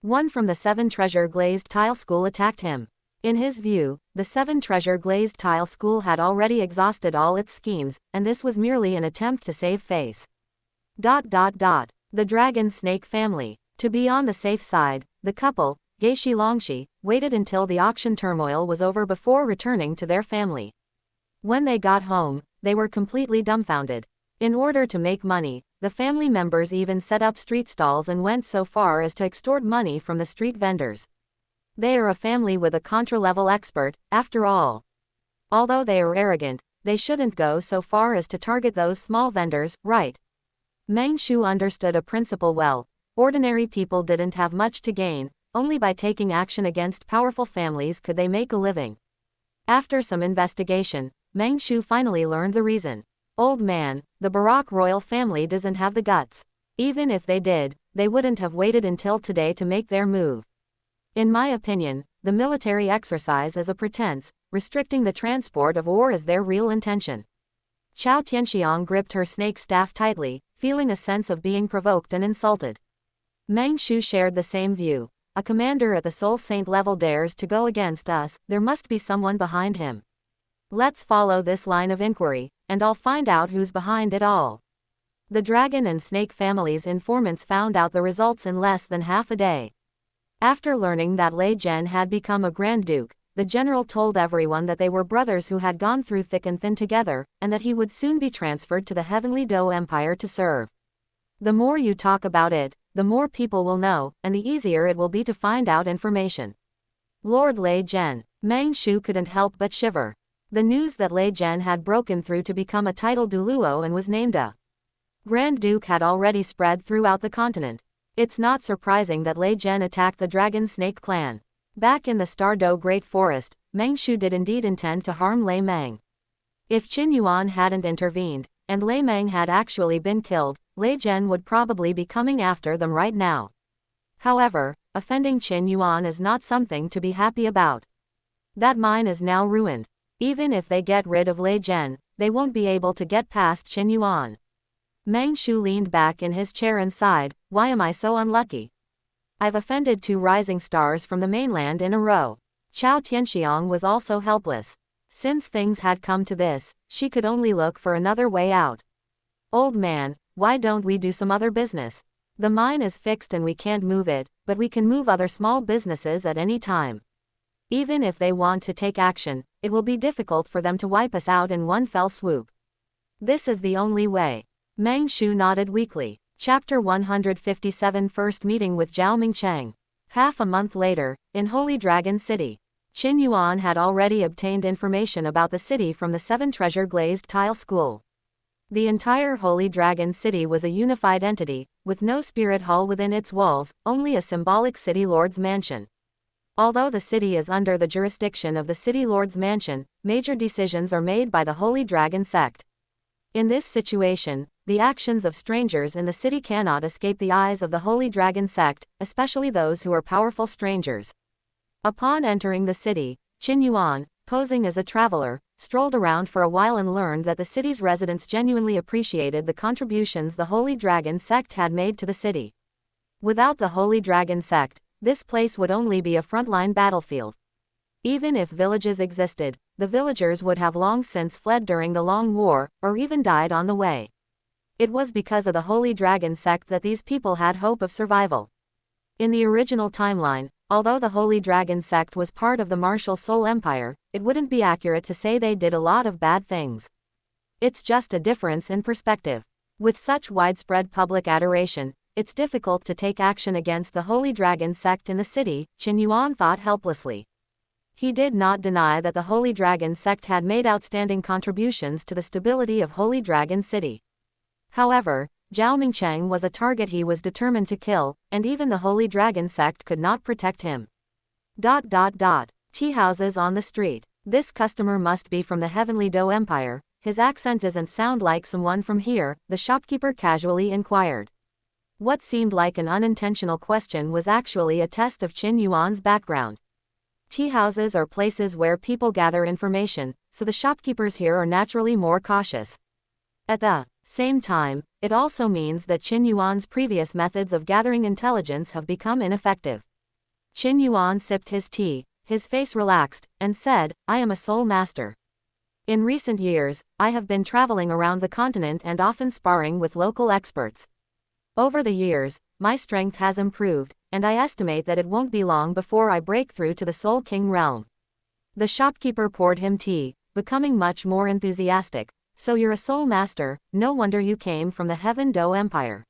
one from the 7 treasure glazed tile school attacked him. In his view, the 7 treasure glazed tile school had already exhausted all its schemes, and this was merely an attempt to save face. The dragon snake family. To be on the safe side, the couple, Geishi Longshi, waited until the auction turmoil was over before returning to their family. When they got home, they were completely dumbfounded. In order to make money, the family members even set up street stalls and went so far as to extort money from the street vendors. They are a family with a contra-level expert, after all. Although they are arrogant, they shouldn't go so far as to target those small vendors, right? Meng Shu understood a principle well. Ordinary people didn't have much to gain, only by taking action against powerful families could they make a living. After some investigation, Meng Shu finally learned the reason. Old man, the Barak royal family doesn't have the guts. Even if they did, they wouldn't have waited until today to make their move. In my opinion, the military exercise is a pretense, restricting the transport of ore is their real intention. Chao Tianxiang gripped her snake staff tightly, feeling a sense of being provoked and insulted. Meng Shu shared the same view. A commander at the Soul Saint level dares to go against us, there must be someone behind him. Let's follow this line of inquiry. and I'll find out who's behind it all. The dragon and snake families' informants found out the results in less than half a day. After learning that Lei Zhen had become a Grand Duke, the general told everyone that they were brothers who had gone through thick and thin together, and that he would soon be transferred to the Heavenly Dou Empire to serve. The more you talk about it, the more people will know, and the easier it will be to find out information. Lord Lei Zhen. Meng Shu couldn't help but shiver. The news that Lei Zhen had broken through to become a titled Douluo and was named a Grand Duke had already spread throughout the continent. It's not surprising that Lei Zhen attacked the Dragon Snake clan. Back in the Stardow Great Forest, Meng Shu did indeed intend to harm Lei Meng. If Qin Yuan hadn't intervened, and Lei Meng had actually been killed, Lei Zhen would probably be coming after them right now. However, offending Qin Yuan is not something to be happy about. That mine is now ruined. Even if they get rid of Lei Zhen, they won't be able to get past Qin Yuan. Meng Shu leaned back in his chair and sighed, why am I so unlucky? I've offended 2 rising stars from the mainland in a row. Chao Tianxiang was also helpless. Since things had come to this, she could only look for another way out. Old man, why don't we do some other business? The mine is fixed and we can't move it, but we can move other small businesses at any time. Even if they want to take action, it will be difficult for them to wipe us out in one fell swoop. This is the only way. Meng Shu nodded weakly. Chapter 157 First Meeting with Zhao Mingcheng. Half a month later, in Holy Dragon City, Qin Yuan had already obtained information about the city from the 7 treasure glazed tile school. The entire Holy Dragon City was a unified entity, with no spirit hall within its walls, only a symbolic city lord's mansion. Although the city is under the jurisdiction of the city lord's mansion, major decisions are made by the Holy Dragon sect. In this situation, the actions of strangers in the city cannot escape the eyes of the Holy Dragon sect, especially those who are powerful strangers. Upon entering the city, Qin Yuan, posing as a traveler, strolled around for a while and learned that the city's residents genuinely appreciated the contributions the Holy Dragon sect had made to the city. Without the Holy Dragon sect, this place would only be a frontline battlefield. Even if villages existed, the villagers would have long since fled during the Long War, or even died on the way. It was because of the Holy Dragon sect that these people had hope of survival. In the original timeline, although the Holy Dragon sect was part of the martial Soul Empire, it wouldn't be accurate to say they did a lot of bad things. It's just a difference in perspective. With such widespread public adoration, it's difficult to take action against the Holy Dragon sect in the city, Qin Yuan thought helplessly. He did not deny that the Holy Dragon sect had made outstanding contributions to the stability of Holy Dragon City. However, Zhao Mingcheng was a target he was determined to kill, and even the Holy Dragon sect could not protect him. Tea houses on the street. This customer must be from the Heavenly Dou Empire. His accent doesn't sound like someone from here, the shopkeeper casually inquired. What seemed like an unintentional question was actually a test of Qin Yuan's background. Tea houses are places where people gather information, so the shopkeepers here are naturally more cautious. At the same time, it also means that Qin Yuan's previous methods of gathering intelligence have become ineffective. Qin Yuan sipped his tea, his face relaxed, and said, I am a soul master. In recent years, I have been traveling around the continent and often sparring with local experts. Over the years, my strength has improved, and I estimate that it won't be long before I break through to the Soul King realm. The shopkeeper poured him tea, becoming much more enthusiastic. So you're a soul master, no wonder you came from the Heaven Dou Empire.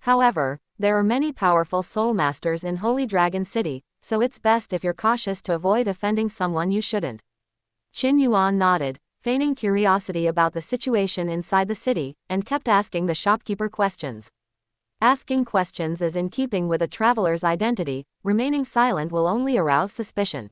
However, there are many powerful soul masters in Holy Dragon City, so it's best if you're cautious to avoid offending someone you shouldn't. Qin Yuan nodded, feigning curiosity about the situation inside the city, and kept asking the shopkeeper questions. Asking questions is in keeping with a traveler's identity, remaining silent will only arouse suspicion.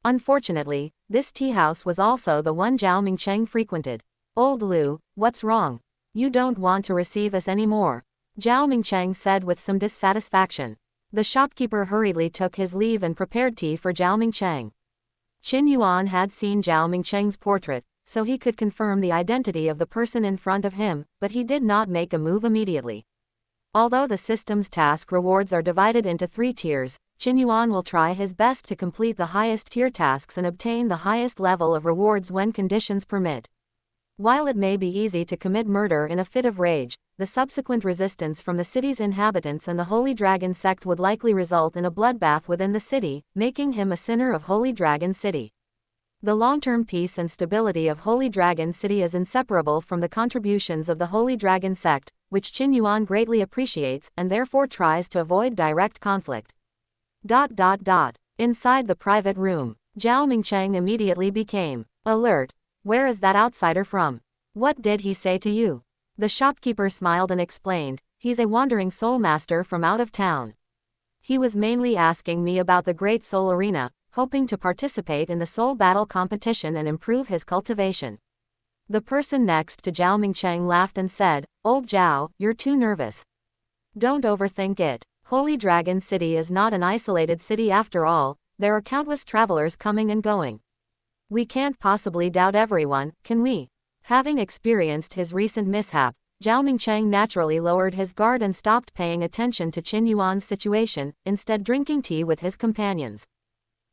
Unfortunately, this tea house was also the one Zhao Mingcheng frequented. Old Lu, what's wrong? You don't want to receive us anymore, Zhao Mingcheng said with some dissatisfaction. The shopkeeper hurriedly took his leave and prepared tea for Zhao Mingcheng. Qin Yuan had seen Zhao Mingcheng's portrait, so he could confirm the identity of the person in front of him, but he did not make a move immediately. Although the system's task rewards are divided into 3 tiers, Qin Yuan will try his best to complete the highest tier tasks and obtain the highest level of rewards when conditions permit. While it may be easy to commit murder in a fit of rage, the subsequent resistance from the city's inhabitants and the Holy Dragon sect would likely result in a bloodbath within the city, making him a sinner of Holy Dragon City. The long-term peace and stability of Holy Dragon City is inseparable from the contributions of the Holy Dragon sect, which Qin Yuan greatly appreciates and therefore tries to avoid direct conflict. Inside the private room, Zhao Mingcheng immediately became alert. Where is that outsider from? What did he say to you? The shopkeeper smiled and explained, he's a wandering soul master from out of town. He was mainly asking me about the Great Soul Arena, hoping to participate in the soul battle competition and improve his cultivation. The person next to Zhao Mingcheng laughed and said, Old Zhao, you're too nervous. Don't overthink it. Holy Dragon City is not an isolated city after all, there are countless travelers coming and going. We can't possibly doubt everyone, can we? Having experienced his recent mishap, Zhao Mingcheng naturally lowered his guard and stopped paying attention to Qin Yuan's situation, instead drinking tea with his companions.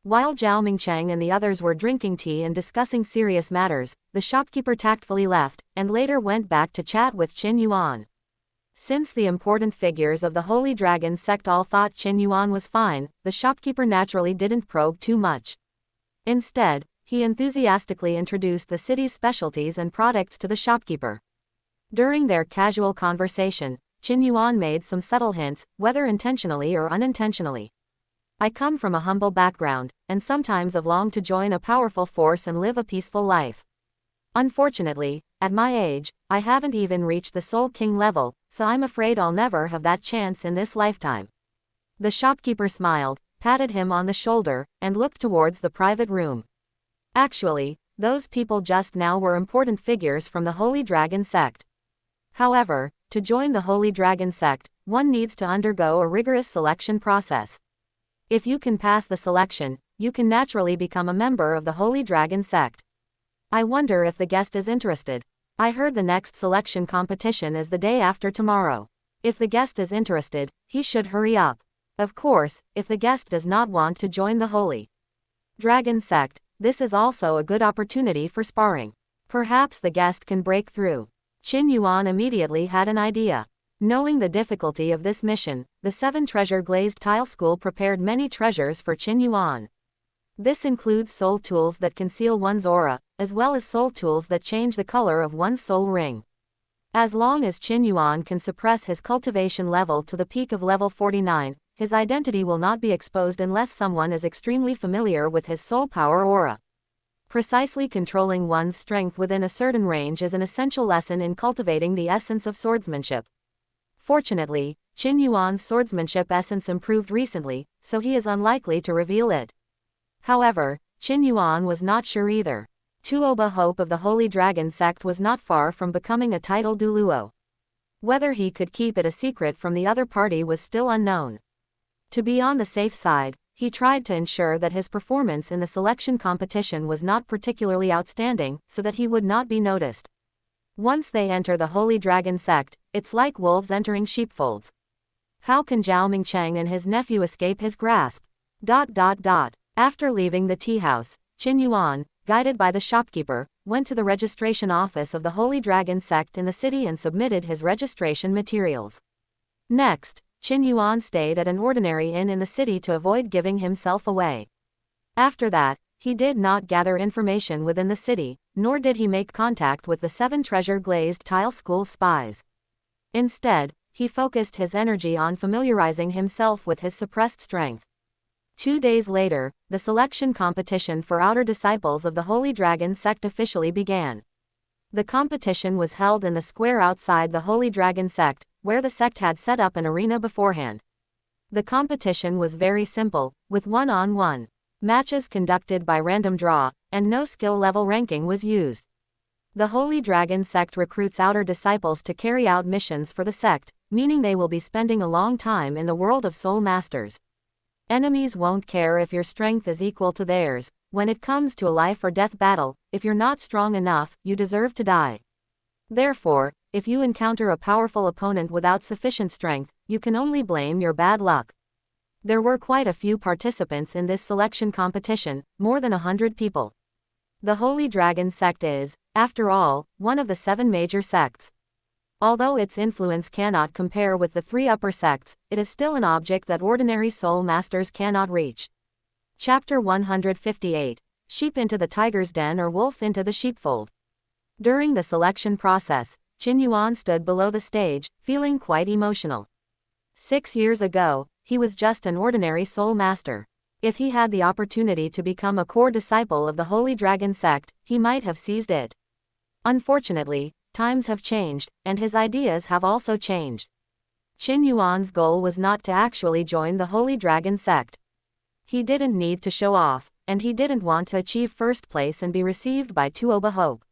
While Zhao Mingcheng and the others were drinking tea and discussing serious matters, the shopkeeper tactfully left, and later went back to chat with Qin Yuan. Since the important figures of the Holy Dragon sect all thought Qin Yuan was fine, the shopkeeper naturally didn't probe too much. Instead, he enthusiastically introduced the city's specialties and products to the shopkeeper. During their casual conversation, Qin Yuan made some subtle hints, whether intentionally or unintentionally. I come from a humble background, and sometimes have longed to join a powerful force and live a peaceful life. Unfortunately, at my age, I haven't even reached the Soul King level, so I'm afraid I'll never have that chance in this lifetime. The shopkeeper smiled, patted him on the shoulder, and looked towards the private room. Actually, those people just now were important figures from the Holy Dragon sect. However, to join the Holy Dragon sect, one needs to undergo a rigorous selection process. If you can pass the selection, you can naturally become a member of the Holy Dragon sect. I wonder if the guest is interested. I heard the next selection competition is the day after tomorrow. If the guest is interested, he should hurry up. Of course, if the guest does not want to join the Holy Dragon sect, this is also a good opportunity for sparring. Perhaps the guest can break through. Qin Yuan immediately had an idea. Knowing the difficulty of this mission, the 7 treasure glazed tile school prepared many treasures for Qin Yuan. This includes soul tools that conceal one's aura, as well as soul tools that change the color of one's soul ring. As long as Qin Yuan can suppress his cultivation level to the peak of level 49, his identity will not be exposed unless someone is extremely familiar with his soul power aura. Precisely controlling one's strength within a certain range is an essential lesson in cultivating the essence of swordsmanship. Fortunately, Qin Yuan's swordsmanship essence improved recently, so he is unlikely to reveal it. However, Qin Yuan was not sure either. Tuoba Hope of the Holy Dragon sect was not far from becoming a titled Douluo. Whether he could keep it a secret from the other party was still unknown. To be on the safe side, he tried to ensure that his performance in the selection competition was not particularly outstanding, so that he would not be noticed. Once they enter the Holy Dragon sect, it's like wolves entering sheepfolds. How can Zhao Mingcheng and his nephew escape his grasp? After leaving the tea house, Qin Yuan, guided by the shopkeeper, went to the registration office of the Holy Dragon sect in the city and submitted his registration materials. Next, Qin Yuan stayed at an ordinary inn in the city to avoid giving himself away. After that, he did not gather information within the city, nor did he make contact with the 7 treasure glazed tile school spies. Instead, he focused his energy on familiarizing himself with his suppressed strength. 2 days later, the selection competition for outer disciples of the Holy Dragon sect officially began. The competition was held in the square outside the Holy Dragon sect, where the sect had set up an arena beforehand. The competition was very simple, with one-on-one matches conducted by random draw, and no skill level ranking was used. The Holy Dragon sect recruits outer disciples to carry out missions for the sect, meaning they will be spending a long time in the world of soul masters. Enemies won't care if your strength is equal to theirs. When it comes to a life or death battle, if you're not strong enough, you deserve to die. Therefore, if you encounter a powerful opponent without sufficient strength, you can only blame your bad luck. There were quite a few participants in this selection competition, more than 100 people. The Holy Dragon sect is, After all, one of the 7 major sects. Although its influence cannot compare with the 3 upper sects, it is still an object that ordinary soul masters cannot reach. Chapter 158. Sheep into the tiger's den or wolf into the sheepfold. During the selection process, Qin Yuan stood below the stage, feeling quite emotional. 6 years ago, he was just an ordinary soul master. If he had the opportunity to become a core disciple of the Holy Dragon sect, he might have seized it. Unfortunately, times have changed, and his ideas have also changed. Qin Yuan's goal was not to actually join the Holy Dragon sect. He didn't need to show off, and he didn't want to achieve first place and be received by Tuoba Hope.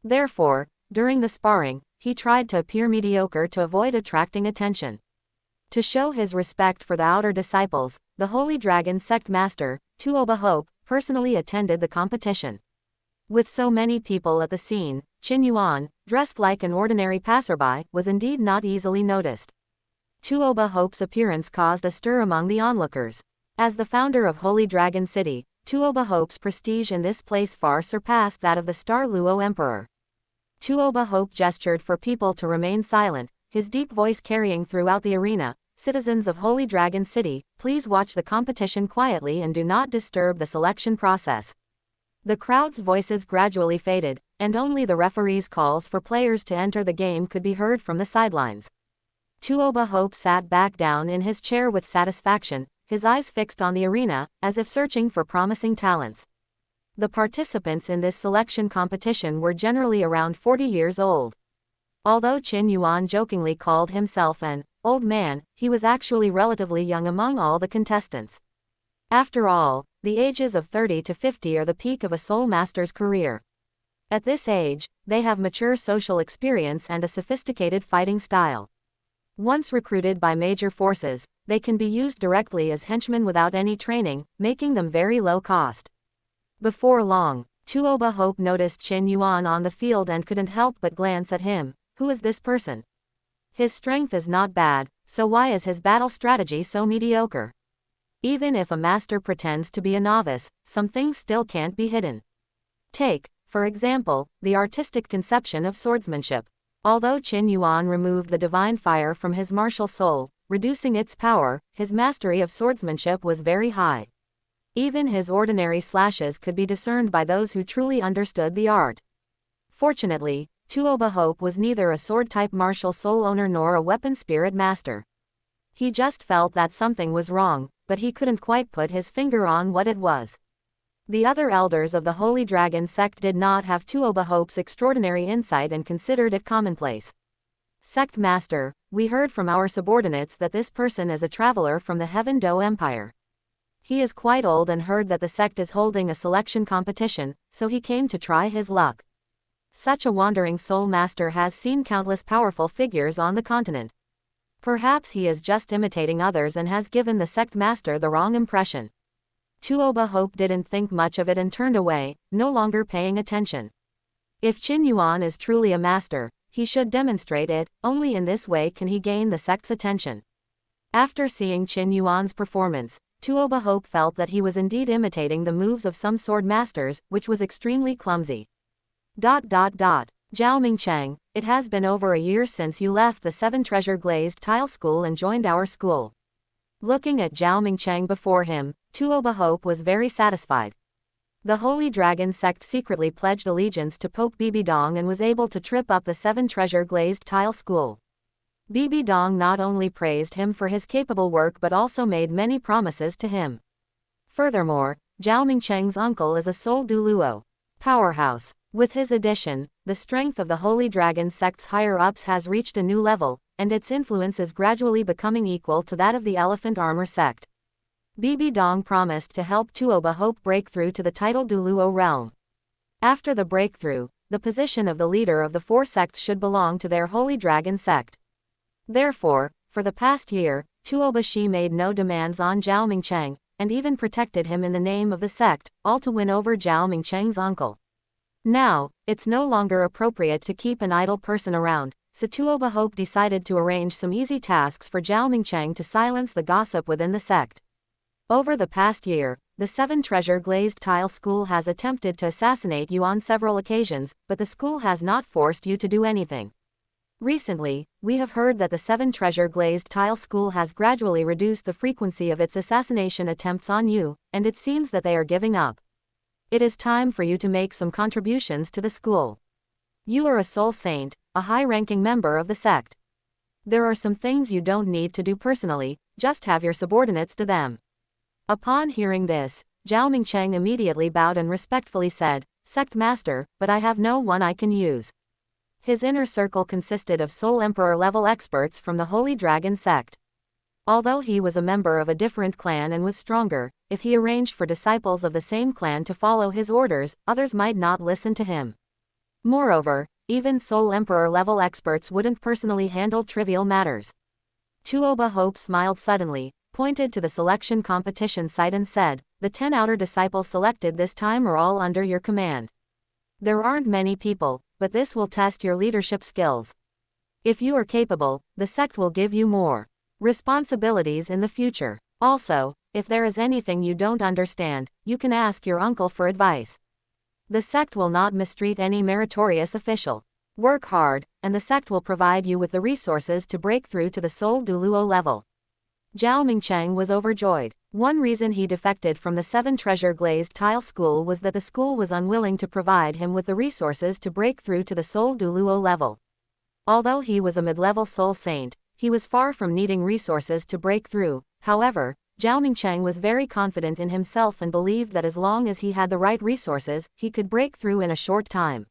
Therefore, during the sparring, he tried to appear mediocre to avoid attracting attention. To show his respect for the outer disciples, the Holy Dragon sect master, Tuoba Hope, personally attended the competition. With so many people at the scene, Qin Yuan, dressed like an ordinary passerby, was indeed not easily noticed. Tuoba Hope's appearance caused a stir among the onlookers. As the founder of Holy Dragon City, Tuoba Hope's prestige in this place far surpassed that of the Star Luo Emperor. Tuoba Hope gestured for people to remain silent, his deep voice carrying throughout the arena, "Citizens of Holy Dragon City, please watch the competition quietly and do not disturb the selection process." The crowd's voices gradually faded, and only the referee's calls for players to enter the game could be heard from the sidelines. Tuoba Hope sat back down in his chair with satisfaction, his eyes fixed on the arena, as if searching for promising talents. The participants in this selection competition were generally around 40 years old. Although Qin Yuan jokingly called himself an old man, he was actually relatively young among all the contestants. After all, the ages of 30 to 50 are the peak of a soul master's career. At this age, they have mature social experience and a sophisticated fighting style. Once recruited by major forces, they can be used directly as henchmen without any training, making them very low cost. Before long, Tuoba Hope noticed Qin Yuan on the field and couldn't help but glance at him. Who is this person? His strength is not bad, so why is his battle strategy so mediocre? Even if a master pretends to be a novice, some things still can't be hidden. Take, for example, the artistic conception of swordsmanship. Although Qin Yuan removed the divine fire from his martial soul, reducing its power, his mastery of swordsmanship was very high. Even his ordinary slashes could be discerned by those who truly understood the art. Fortunately, Tuoba Hope was neither a sword-type martial soul owner nor a weapon spirit master. He just felt that something was wrong, but he couldn't quite put his finger on what it was. The other elders of the Holy Dragon sect did not have Tuoba Hope's extraordinary insight and considered it commonplace. "Sect Master, we heard from our subordinates that this person is a traveler from the Heaven Do Empire. He is quite old and heard that the sect is holding a selection competition, so he came to try his luck. Such a wandering soul master has seen countless powerful figures on the continent. Perhaps he is just imitating others and has given the sect master the wrong impression." Tuoba Hope didn't think much of it and turned away, no longer paying attention. If Qin Yuan is truly a master, he should demonstrate it, only in this way can he gain the sect's attention. After seeing Qin Yuan's performance, Tuoba Hope felt that he was indeed imitating the moves of some sword masters, which was extremely clumsy. Zhao Mingcheng, it has been over a year since you left the 7 Treasure Glazed Tile School and joined our school. Looking at Zhao Mingcheng before him, Tuoba Hope was very satisfied. The Holy Dragon sect secretly pledged allegiance to Pope Bibidong and was able to trip up the 7 Treasure Glazed Tile School. Bibidong not only praised him for his capable work but also made many promises to him. Furthermore, Zhao Mingcheng's uncle is a Soul Douluo powerhouse. With his addition, the strength of the Holy Dragon sect's higher-ups has reached a new level, and its influence is gradually becoming equal to that of the Elephant Armor sect. Bibidong promised to help Tuoba Hope break through to the title Douluo realm. After the breakthrough, the position of the leader of the 4 sects should belong to their Holy Dragon sect. Therefore, for the past year, Tuoba Shi made no demands on Zhao Mingcheng, and even protected him in the name of the sect, all to win over Zhao Mingcheng's uncle. Now, it's no longer appropriate to keep an idle person around, so Tuoba Hope decided to arrange some easy tasks for Zhao Mingcheng to silence the gossip within the sect. Over the past year, the 7-treasure glazed tile school has attempted to assassinate you on several occasions, but the school has not forced you to do anything. Recently, we have heard that the 7-treasure glazed tile school has gradually reduced the frequency of its assassination attempts on you, and it seems that they are giving up. It is time for you to make some contributions to the school. You are a soul saint, a high-ranking member of the sect. There are some things you don't need to do personally, just have your subordinates do them. Upon hearing this, Zhao Mingcheng immediately bowed and respectfully said, "Sect Master, but I have no one I can use." His inner circle consisted of Soul Emperor level experts from the Holy Dragon sect. Although he was a member of a different clan and was stronger, if he arranged for disciples of the same clan to follow his orders, others might not listen to him. Moreover, even Soul Emperor level experts wouldn't personally handle trivial matters. Tuoba Hope smiled suddenly, pointed to the selection competition site and said, "The 10 outer disciples selected this time are all under your command. There aren't many people, but this will test your leadership skills. If you are capable, the sect will give you more responsibilities in the future. Also, if there is anything you don't understand, you can ask your uncle for advice. The sect will not mistreat any meritorious official. Work hard, and the sect will provide you with the resources to break through to the Soul Douluo level." Zhao Mingcheng was overjoyed. One reason he defected from the 7-treasure glazed tile school was that the school was unwilling to provide him with the resources to break through to the Soul Douluo level. Although he was a mid-level soul saint, he was far from needing resources to break through. However, Zhao Mingcheng was very confident in himself and believed that as long as he had the right resources, he could break through in a short time.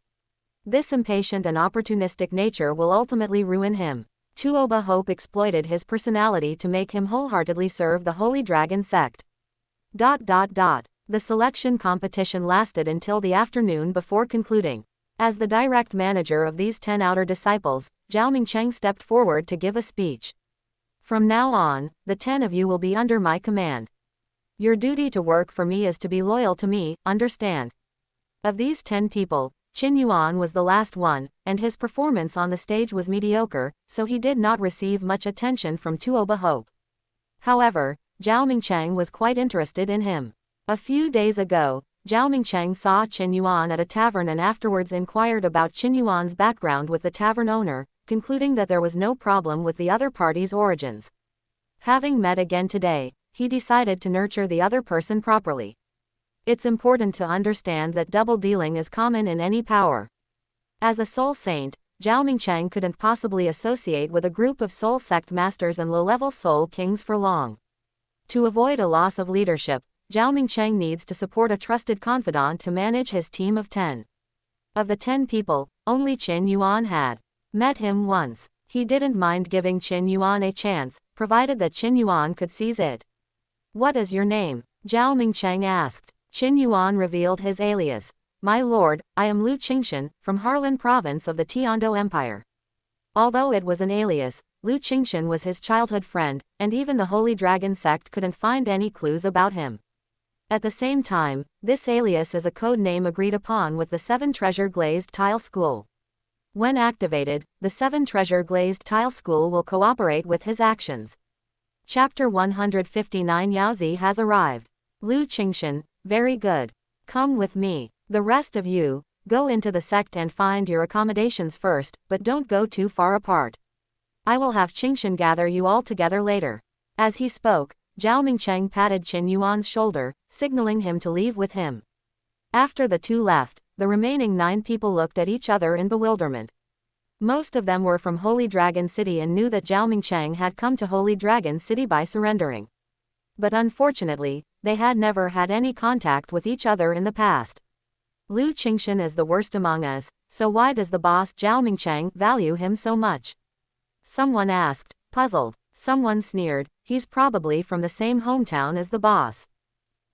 This impatient and opportunistic nature will ultimately ruin him. Tuoba Hope exploited his personality to make him wholeheartedly serve the Holy Dragon sect. The selection competition lasted until the afternoon before concluding. As the direct manager of these 10 outer disciples, Zhao Mingcheng stepped forward to give a speech. "From now on, the 10 of you will be under my command. Your duty to work for me is to be loyal to me, understand?" Of these 10 people, Qin Yuan was the last one, and his performance on the stage was mediocre, so he did not receive much attention from Tuoba Hope. However, Zhao Mingcheng was quite interested in him. A few days ago, Zhao Mingcheng saw Qin Yuan at a tavern and afterwards inquired about Qin Yuan's background with the tavern owner, concluding that there was no problem with the other party's origins. Having met again today, he decided to nurture the other person properly. It's important to understand that double dealing is common in any power. As a soul saint, Zhao Mingcheng couldn't possibly associate with a group of soul sect masters and low-level soul kings for long. To avoid a loss of leadership, Zhao Mingcheng needs to support a trusted confidant to manage his team of 10. Of the 10 people, only Qin Yuan had met him once. He didn't mind giving Qin Yuan a chance, provided that Qin Yuan could seize it. "What is your name?" Zhao Mingcheng asked. Qin Yuan revealed his alias. "My lord, I am Lu Qingshan, from Harlan province of the Tiando Empire." Although it was an alias, Lu Qingshan was his childhood friend, and even the Holy Dragon sect couldn't find any clues about him. At the same time, this alias is a code name agreed upon with the 7-treasure glazed tile school. When activated, the 7-treasure glazed tile school will cooperate with his actions. Chapter 159 Yaozi has arrived. Lu Qingshan, very good. Come with me. The rest of you, go into the sect and find your accommodations first, but don't go too far apart. I will have Qingshan gather you all together later. As he spoke, Zhao Mingcheng patted Qin Yuan's shoulder, signaling him to leave with him. After the two left, the remaining 9 people looked at each other in bewilderment. Most of them were from Holy Dragon City and knew that Zhao Mingcheng had come to Holy Dragon City by surrendering. But unfortunately, they had never had any contact with each other in the past. Lu Qingshan is the worst among us, so why does the boss Zhao Mingcheng value him so much? Someone asked, puzzled. Someone sneered, he's probably from the same hometown as the boss.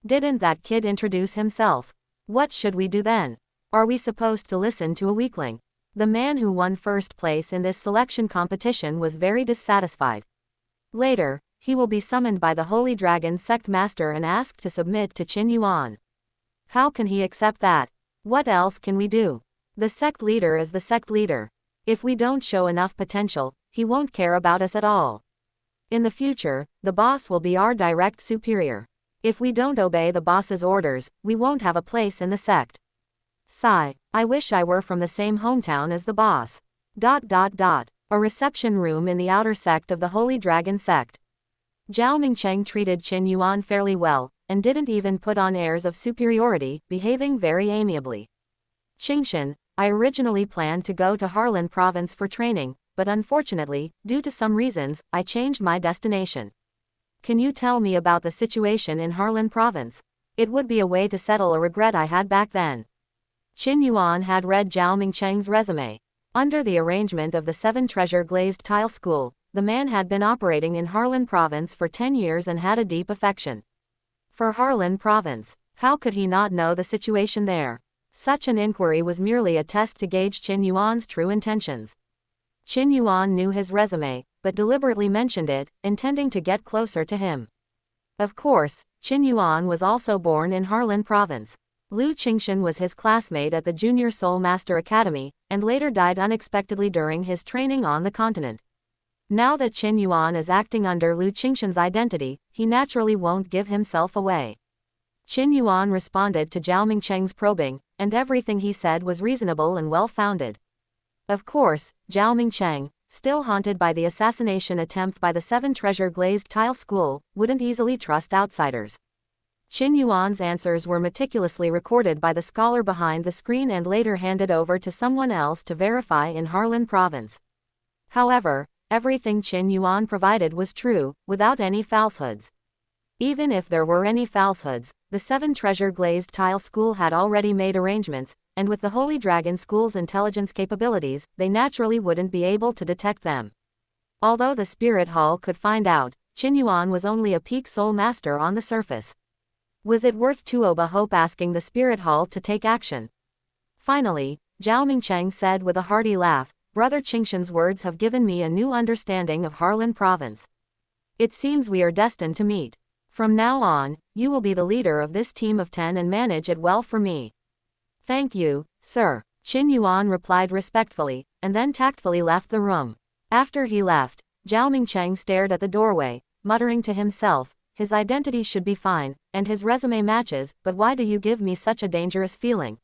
Didn't that kid introduce himself? What should we do then? Are we supposed to listen to a weakling? The man who won first place in this selection competition was very dissatisfied. Later, he will be summoned by the Holy Dragon sect master and asked to submit to Qin Yuan. How can he accept that? What else can we do? The sect leader is the sect leader. If we don't show enough potential, he won't care about us at all. In the future, the boss will be our direct superior. If we don't obey the boss's orders, we won't have a place in the sect. Sigh. I wish I were from the same hometown as the boss. A reception room in the outer sect of the Holy Dragon sect. Zhao Mingcheng treated Qin Yuan fairly well, and didn't even put on airs of superiority, behaving very amiably. Qingshan, I originally planned to go to Harlan province for training, but unfortunately, due to some reasons, I changed my destination. Can you tell me about the situation in Harlan province? It would be a way to settle a regret I had back then. Qin Yuan had read Zhao Mingcheng's resume. Under the arrangement of the 7 treasure glazed tile school, the man had been operating in Harlan province for 10 years and had a deep affection for Harlan province. How could he not know the situation there? Such an inquiry was merely a test to gauge Qin Yuan's true intentions. Qin Yuan knew his resume, but deliberately mentioned it, intending to get closer to him. Of course, Qin Yuan was also born in Harlan province. Lu Qingshan was his classmate at the Junior Soul Master Academy, and later died unexpectedly during his training on the continent. Now that Qin Yuan is acting under Lu Qingshan's identity, he naturally won't give himself away. Qin Yuan responded to Zhao Mingcheng's probing, and everything he said was reasonable and well-founded. Of course, Zhao Mingcheng, still haunted by the assassination attempt by the 7 treasure glazed tile school, wouldn't easily trust outsiders. Qin Yuan's answers were meticulously recorded by the scholar behind the screen and later handed over to someone else to verify in Harlan province. However, everything Qin Yuan provided was true, without any falsehoods. Even if there were any falsehoods, the 7 treasure glazed tile school had already made arrangements, and with the Holy Dragon School's intelligence capabilities, they naturally wouldn't be able to detect them. Although the Spirit Hall could find out, Qin Yuan was only a peak soul master on the surface. Was it worth Tuoba Hope asking the Spirit Hall to take action? Finally, Zhao Mingcheng said with a hearty laugh, Brother Qingshan's words have given me a new understanding of Harlan province. It seems we are destined to meet. From now on, you will be the leader of this team of 10 and manage it well for me. Thank you, sir. Qin Yuan replied respectfully, and then tactfully left the room. After he left, Zhao Mingcheng stared at the doorway, muttering to himself, his identity should be fine, and his resume matches, but why do you give me such a dangerous feeling?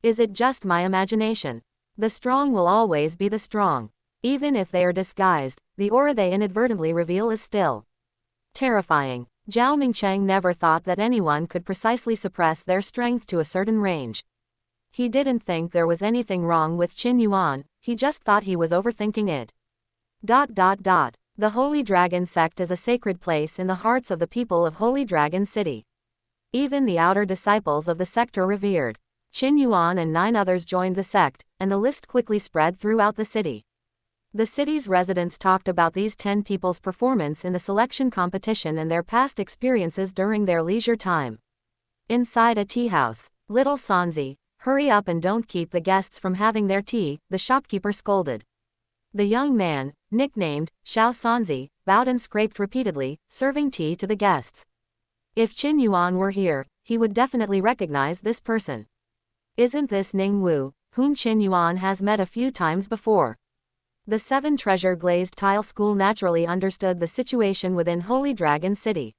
Is it just my imagination? The strong will always be the strong. Even if they are disguised, the aura they inadvertently reveal is still terrifying. Zhao Mingcheng never thought that anyone could precisely suppress their strength to a certain range. He didn't think there was anything wrong with Qin Yuan, he just thought he was overthinking it. The Holy Dragon sect is a sacred place in the hearts of the people of Holy Dragon City. Even the outer disciples of the sect are revered. Qin Yuan and 9 others joined the sect, and the list quickly spread throughout the city. The city's residents talked about these 10 people's performance in the selection competition and their past experiences during their leisure time. Inside a tea house, little Sanzi, hurry up and don't keep the guests from having their tea, the shopkeeper scolded. The young man, nicknamed Xiao Sanzi, bowed and scraped repeatedly, serving tea to the guests. If Qin Yuan were here, he would definitely recognize this person. Isn't this Ning Wu, whom Qin Yuan has met a few times before? The 7 treasure glazed tile school naturally understood the situation within Holy Dragon City.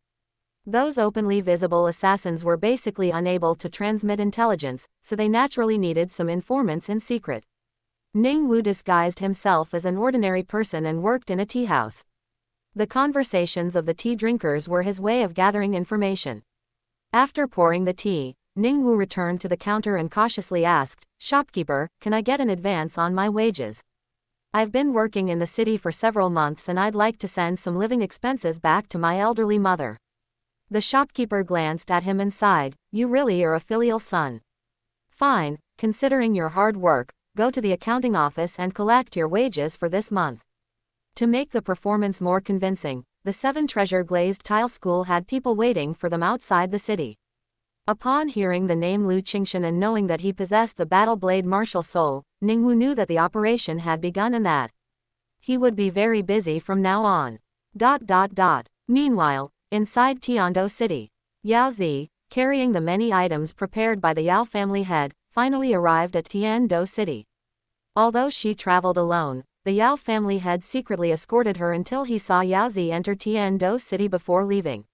Those openly visible assassins were basically unable to transmit intelligence, so they naturally needed some informants in secret. Ning Wu disguised himself as an ordinary person and worked in a tea house. The conversations of the tea drinkers were his way of gathering information. After pouring the tea, Ning Wu returned to the counter and cautiously asked, "Shopkeeper, can I get an advance on my wages? I've been working in the city for several months and I'd like to send some living expenses back to my elderly mother." The shopkeeper glanced at him and sighed, "You really are a filial son. Fine, considering your hard work, go to the accounting office and collect your wages for this month." To make the performance more convincing, the 7 treasure glazed tile school had people waiting for them outside the city. Upon hearing the name Lu Qingshan and knowing that he possessed the battle blade martial soul, Ning Wu knew that the operation had begun and that he would be very busy from now on. Meanwhile, inside Tiando City, Yao Zi, carrying the many items prepared by the Yao family head, finally arrived at Tiando City. Although she traveled alone, the Yao family head secretly escorted her until he saw Yao Zi enter Tiando City before leaving.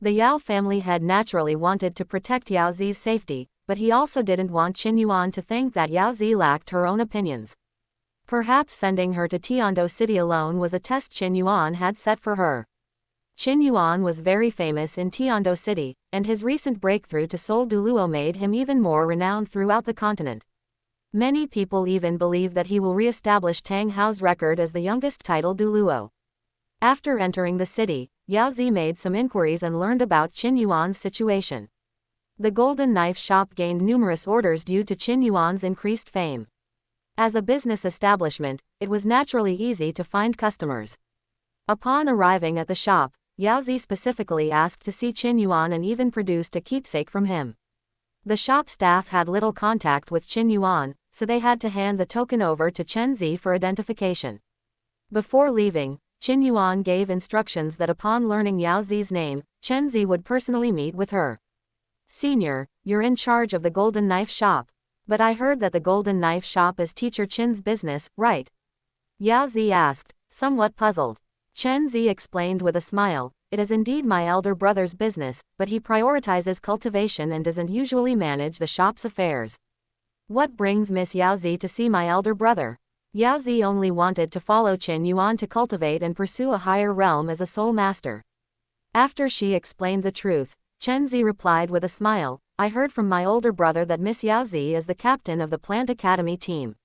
The Yao family head naturally wanted to protect Yao Zi's safety, but he also didn't want Qin Yuan to think that Yao Zi lacked her own opinions. Perhaps sending her to Tiando City alone was a test Qin Yuan had set for her. Qin Yuan was very famous in Tiando City, and his recent breakthrough to Seoul Douluo made him even more renowned throughout the continent. Many people even believe that he will re-establish Tang Hao's record as the youngest title Douluo. After entering the city, Yao Zi made some inquiries and learned about Qin Yuan's situation. The Golden Knife shop gained numerous orders due to Qin Yuan's increased fame. As a business establishment, it was naturally easy to find customers. Upon arriving at the shop, Yao Zi specifically asked to see Qin Yuan and even produced a keepsake from him. The shop staff had little contact with Qin Yuan, so they had to hand the token over to Chen Zi for identification. Before leaving, Qin Yuan gave instructions that upon learning Yao Zi's name, Chen Zi would personally meet with her. "Senior, you're in charge of the Golden Knife shop. But I heard that the Golden Knife shop is Teacher Qin's business, right?" Yao Zi asked, somewhat puzzled. Chen Zi explained with a smile, "It is indeed my elder brother's business, but he prioritizes cultivation and doesn't usually manage the shop's affairs." "What brings Miss Yao Zi to see my elder brother?" Yao Zi only wanted to follow Qin Yuan to cultivate and pursue a higher realm as a soul master. After she explained the truth, Chen Zi replied with a smile, "I heard from my older brother that Miss Yao Zi is the captain of the Plant Academy team.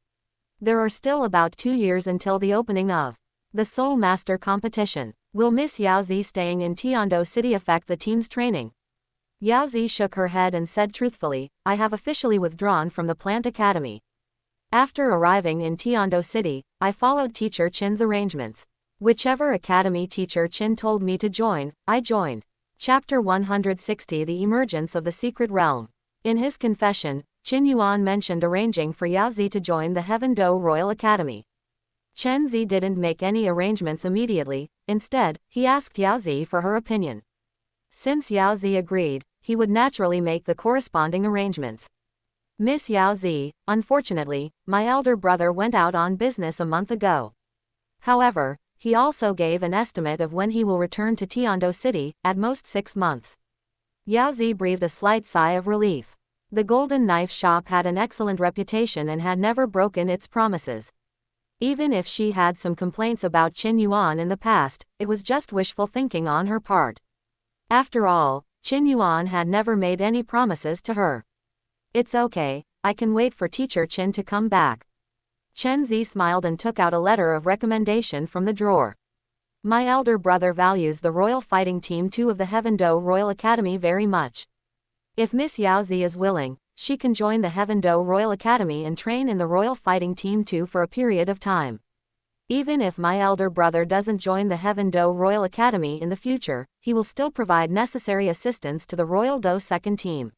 There are still about 2 years until the opening of the Soul Master competition. Will Miss Yao Zi staying in Tiando City affect the team's training?" Yao Zi shook her head and said truthfully, "I have officially withdrawn from the Plant Academy. After arriving in Tiando City, I followed Teacher Qin's arrangements. Whichever academy Teacher Qin told me to join, I joined." Chapter 160 The Emergence of the Secret Realm. In his confession, Qin Yuan mentioned arranging for Yao Zi to join the Heaven Do Royal Academy. Chen Zi didn't make any arrangements immediately, instead, he asked Yao Zi for her opinion. Since Yao Zi agreed, he would naturally make the corresponding arrangements. "Miss Yao Zi, unfortunately, my elder brother went out on business a month ago. However, he also gave an estimate of when he will return to Tiando City, at most 6 months. Yao Zi breathed a slight sigh of relief. The Golden Knife shop had an excellent reputation and had never broken its promises. Even if she had some complaints about Qin Yuan in the past, it was just wishful thinking on her part. After all, Qin Yuan had never made any promises to her. "It's okay, I can wait for Teacher Qin to come back." Chen Zi smiled and took out a letter of recommendation from the drawer. "My elder brother values the Royal Fighting Team 2 of the Heaven Do Royal Academy very much. If Miss Yao Zi is willing, she can join the Heaven Do Royal Academy and train in the Royal Fighting Team 2 for a period of time. Even if my elder brother doesn't join the Heaven Do Royal Academy in the future, he will still provide necessary assistance to the Royal Do Second Team.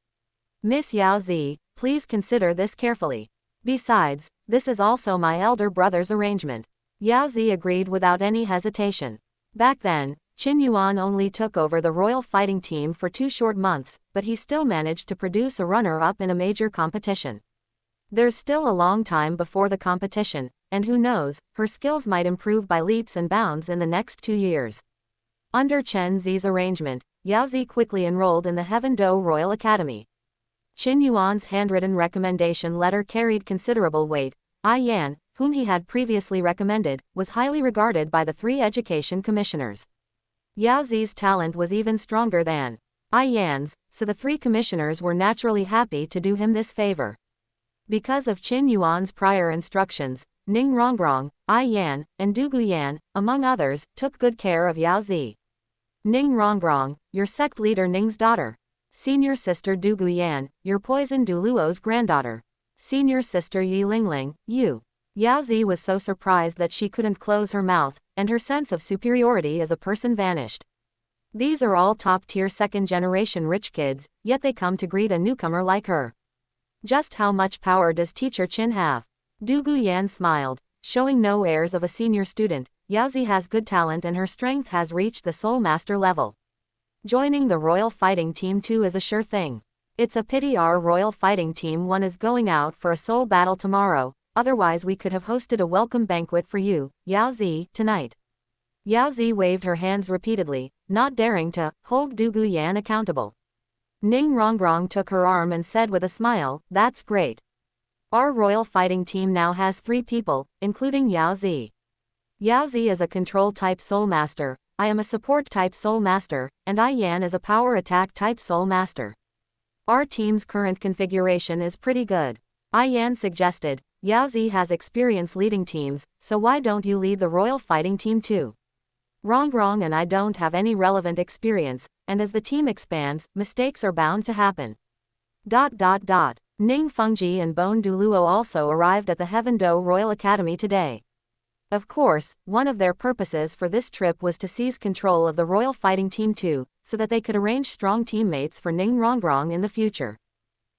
Miss Yao Zi, please consider this carefully. Besides, this is also my elder brother's arrangement." Yao Zi agreed without any hesitation. Back then, Qin Yuan only took over the Royal Fighting Team for 2 short months, but he still managed to produce a runner-up in a major competition. There's still a long time before the competition, and who knows, her skills might improve by leaps and bounds in the next 2 years. Under Chen Zi's arrangement, Yao Zi quickly enrolled in the Heaven Do Royal Academy. Qin Yuan's handwritten recommendation letter carried considerable weight. Yan, whom he had previously recommended, was highly regarded by the 3 education commissioners. Yao Zi's talent was even stronger than Yan's, so the 3 commissioners were naturally happy to do him this favor. Because of Qin Yuan's prior instructions, Ning Rongrong, Yan, and Du Guyan, among others, took good care of Yao Zi. "Ning Rongrong, your sect leader Ning's daughter. Senior sister Du Guyan, your poison Douluo's granddaughter. Senior sister Yi Lingling, you." Yao Zi was so surprised that she couldn't close her mouth, and her sense of superiority as a person vanished. These are all top-tier second-generation rich kids, yet they come to greet a newcomer like her. Just how much power does Teacher Qin have? Du Guyan smiled, showing no airs of a senior student. Yao Zi has good talent and her strength has reached the Soul Master level. Joining the Royal Fighting Team 2 is a sure thing. It's a pity our Royal Fighting Team 1 is going out for a soul battle tomorrow, otherwise we could have hosted a welcome banquet for you, Yao Zi, tonight. Yao Zi waved her hands repeatedly, not daring to hold Du Guyan accountable. Ning Rongrong took her arm and said with a smile, "That's great. Our royal fighting team now has 3 people, including Yao Zi. Yao Zi is a control-type soul master, I am a support-type soul master, and I Yan is a power attack-type soul master. Our team's current configuration is pretty good." I Yan suggested, "Yao Zi has experience leading teams, so why don't you lead the royal fighting team too? Rongrong and I don't have any relevant experience, and as the team expands, mistakes are bound to happen." Ning Fengji and Bone Douluo also arrived at the Heaven Do Royal Academy today. Of course, one of their purposes for this trip was to seize control of the royal fighting team too, so that they could arrange strong teammates for Ning Rongrong in the future.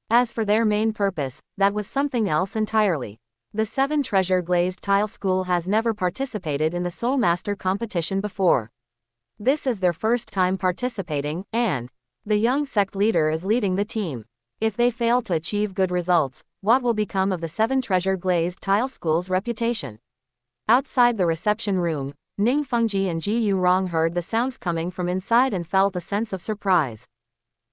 As for their main purpose, that was something else entirely. The 7 Treasure Glazed Tile School has never participated in the Soul Master competition before. This is their first time participating, and the young sect leader is leading the team. If they fail to achieve good results, what will become of the 7 Treasure Glazed Tile School's reputation? Outside the reception room, Ning Fengji and Ji Yurong heard the sounds coming from inside and felt a sense of surprise.